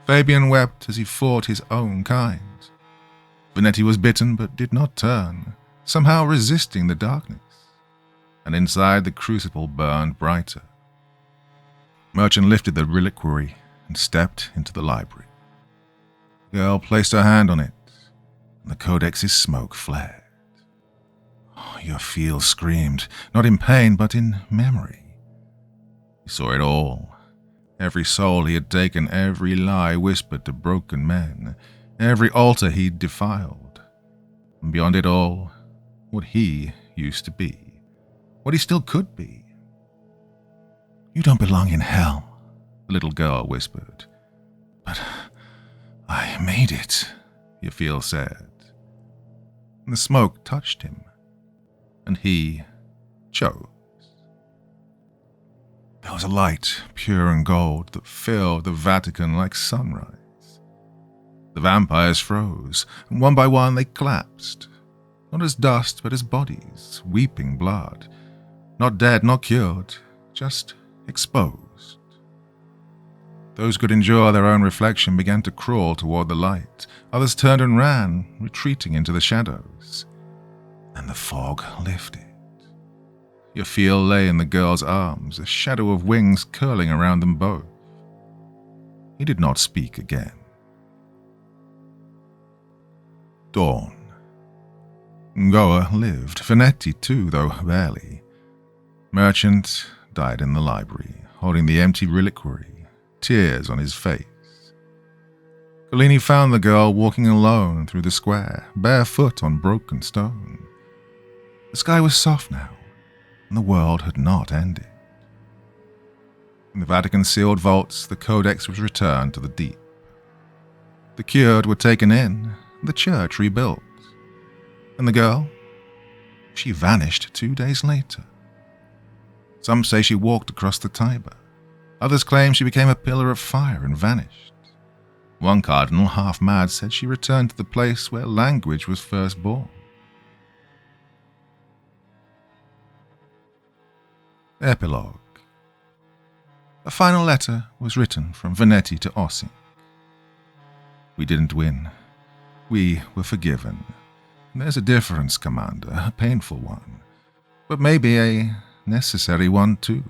Fabian wept as he fought his own kind. Vanetti was bitten but did not turn, somehow resisting the darkness. And inside, the crucible burned brighter. Merchant lifted the reliquary and stepped into the library. The girl placed her hand on it, and the codex's smoke flared. Yophiel screamed, not in pain, but in memory. He saw it all. Every soul he had taken, every lie whispered to broken men, every altar he'd defiled. And beyond it all, what he used to be, what he still could be. "You don't belong in hell," the little girl whispered. "But I made it," Yophiel said. And the smoke touched him, and he chose. There was a light, pure and gold, that filled the Vatican like sunrise. The vampires froze, and one by one they collapsed, not as dust but as bodies, weeping blood, not dead, not cured, just exposed. Those who could endure their own reflection began to crawl toward the light. Others turned and ran, retreating into the shadows. And the fog lifted. Yophiel lay in the girl's arms, a shadow of wings curling around them both. He did not speak again. Dawn. Ngoa lived, Vanetti too, though barely. Merchant died in the library, holding the empty reliquary, tears on his face. Collini found the girl walking alone through the square, barefoot on broken stone. The sky was soft now, and the world had not ended. In the Vatican sealed vaults, the codex was returned to the deep. The cured were taken in, the church rebuilt. And the girl? She vanished 2 days later. Some say she walked across the Tiber. Others claim she became a pillar of fire and vanished. One cardinal, half mad, said she returned to the place where language was first born. Epilogue. A final letter was written from Vanetti to Ossing. We didn't win. We were forgiven. There's a difference, Commander, a painful one, but maybe a necessary one too.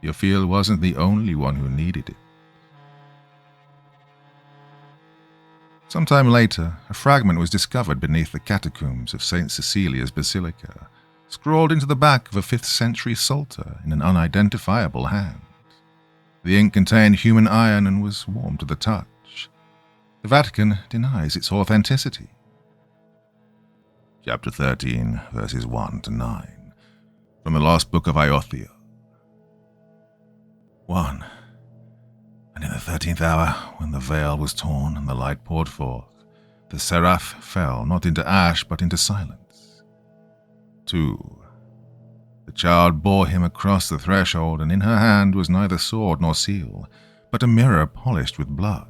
Yophiel wasn't the only one who needed it. Some time later, a fragment was discovered beneath the catacombs of St. Cecilia's Basilica, scrawled into the back of a 5th century psalter in an unidentifiable hand. The ink contained human iron and was warm to the touch. The Vatican denies its authenticity. Chapter 13, verses 1 to 9, from the Lost Book of Iothio. 1. And in the 13th hour, when the veil was torn and the light poured forth, the seraph fell not into ash but into silence. 2. The child bore him across the threshold, and in her hand was neither sword nor seal, but a mirror polished with blood.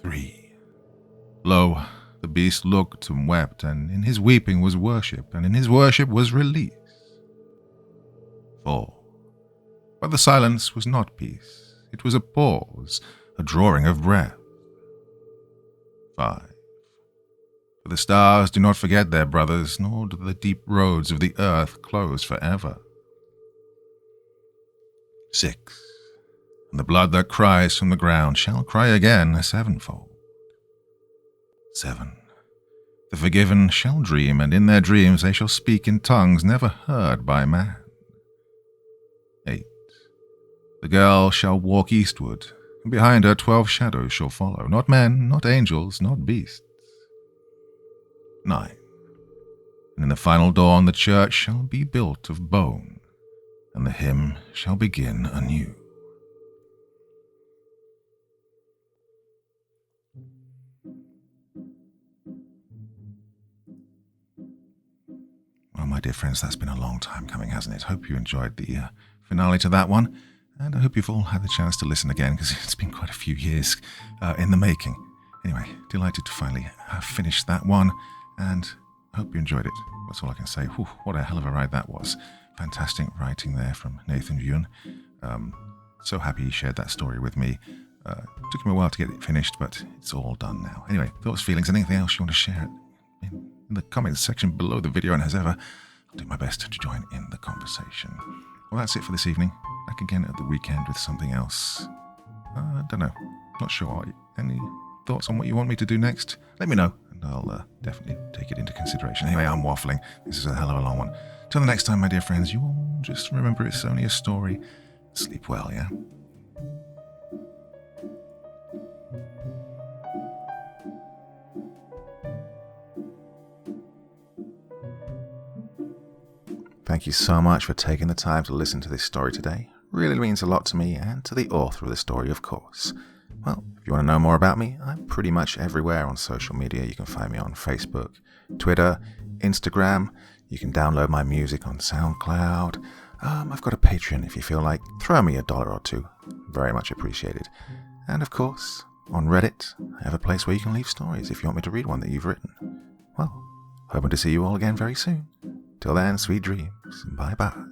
3. Lo, the beast looked and wept, and in his weeping was worship, and in his worship was release. 4. But the silence was not peace. It was a pause, a drawing of breath. 5. For the stars do not forget their brothers, nor do the deep roads of the earth close forever. 6. And the blood that cries from the ground shall cry again 7-fold. 7. The forgiven shall dream, and in their dreams they shall speak in tongues never heard by man. 8. The girl shall walk eastward, and behind her 12 shadows shall follow, not men, not angels, not beasts. 9. And in the final dawn the church shall be built of bone, and the hymn shall begin anew. Well, my dear friends, that's been a long time coming, hasn't it? Hope you enjoyed the finale to that one. And I hope you've all had the chance to listen again, because it's been quite a few years in the making. Anyway, delighted to finally have finished that one, and I hope you enjoyed it. That's all I can say. Whew, what a hell of a ride that was. Fantastic writing there from Nathan Yun. So happy he shared that story with me. Took him a while to get it finished, but it's all done now. Anyway, thoughts, feelings, anything else you want to share in the comments section below the video, and as ever, I'll do my best to join in the conversation. Well, that's it for this evening. Back again at the weekend with something else. I don't know. Not sure. Any thoughts on what you want me to do next? Let me know, and I'll definitely take it into consideration. Anyway, I'm waffling. This is a hell of a long one. Till the next time, my dear friends, you all just remember it's only a story. Sleep well, yeah? Thank you so much for taking the time to listen to this story today. Really means a lot to me, and to the author of the story, of course. Well, if you want to know more about me, I'm pretty much everywhere on social media. You can find me on Facebook, Twitter, Instagram. You can download my music on SoundCloud. I've got a Patreon if you feel like. Throw me $1 or $2. Very much appreciated. And of course, on Reddit, I have a place where you can leave stories if you want me to read one that you've written. Well, hoping to see you all again very soon. Till then, sweet dreams. Bye-bye.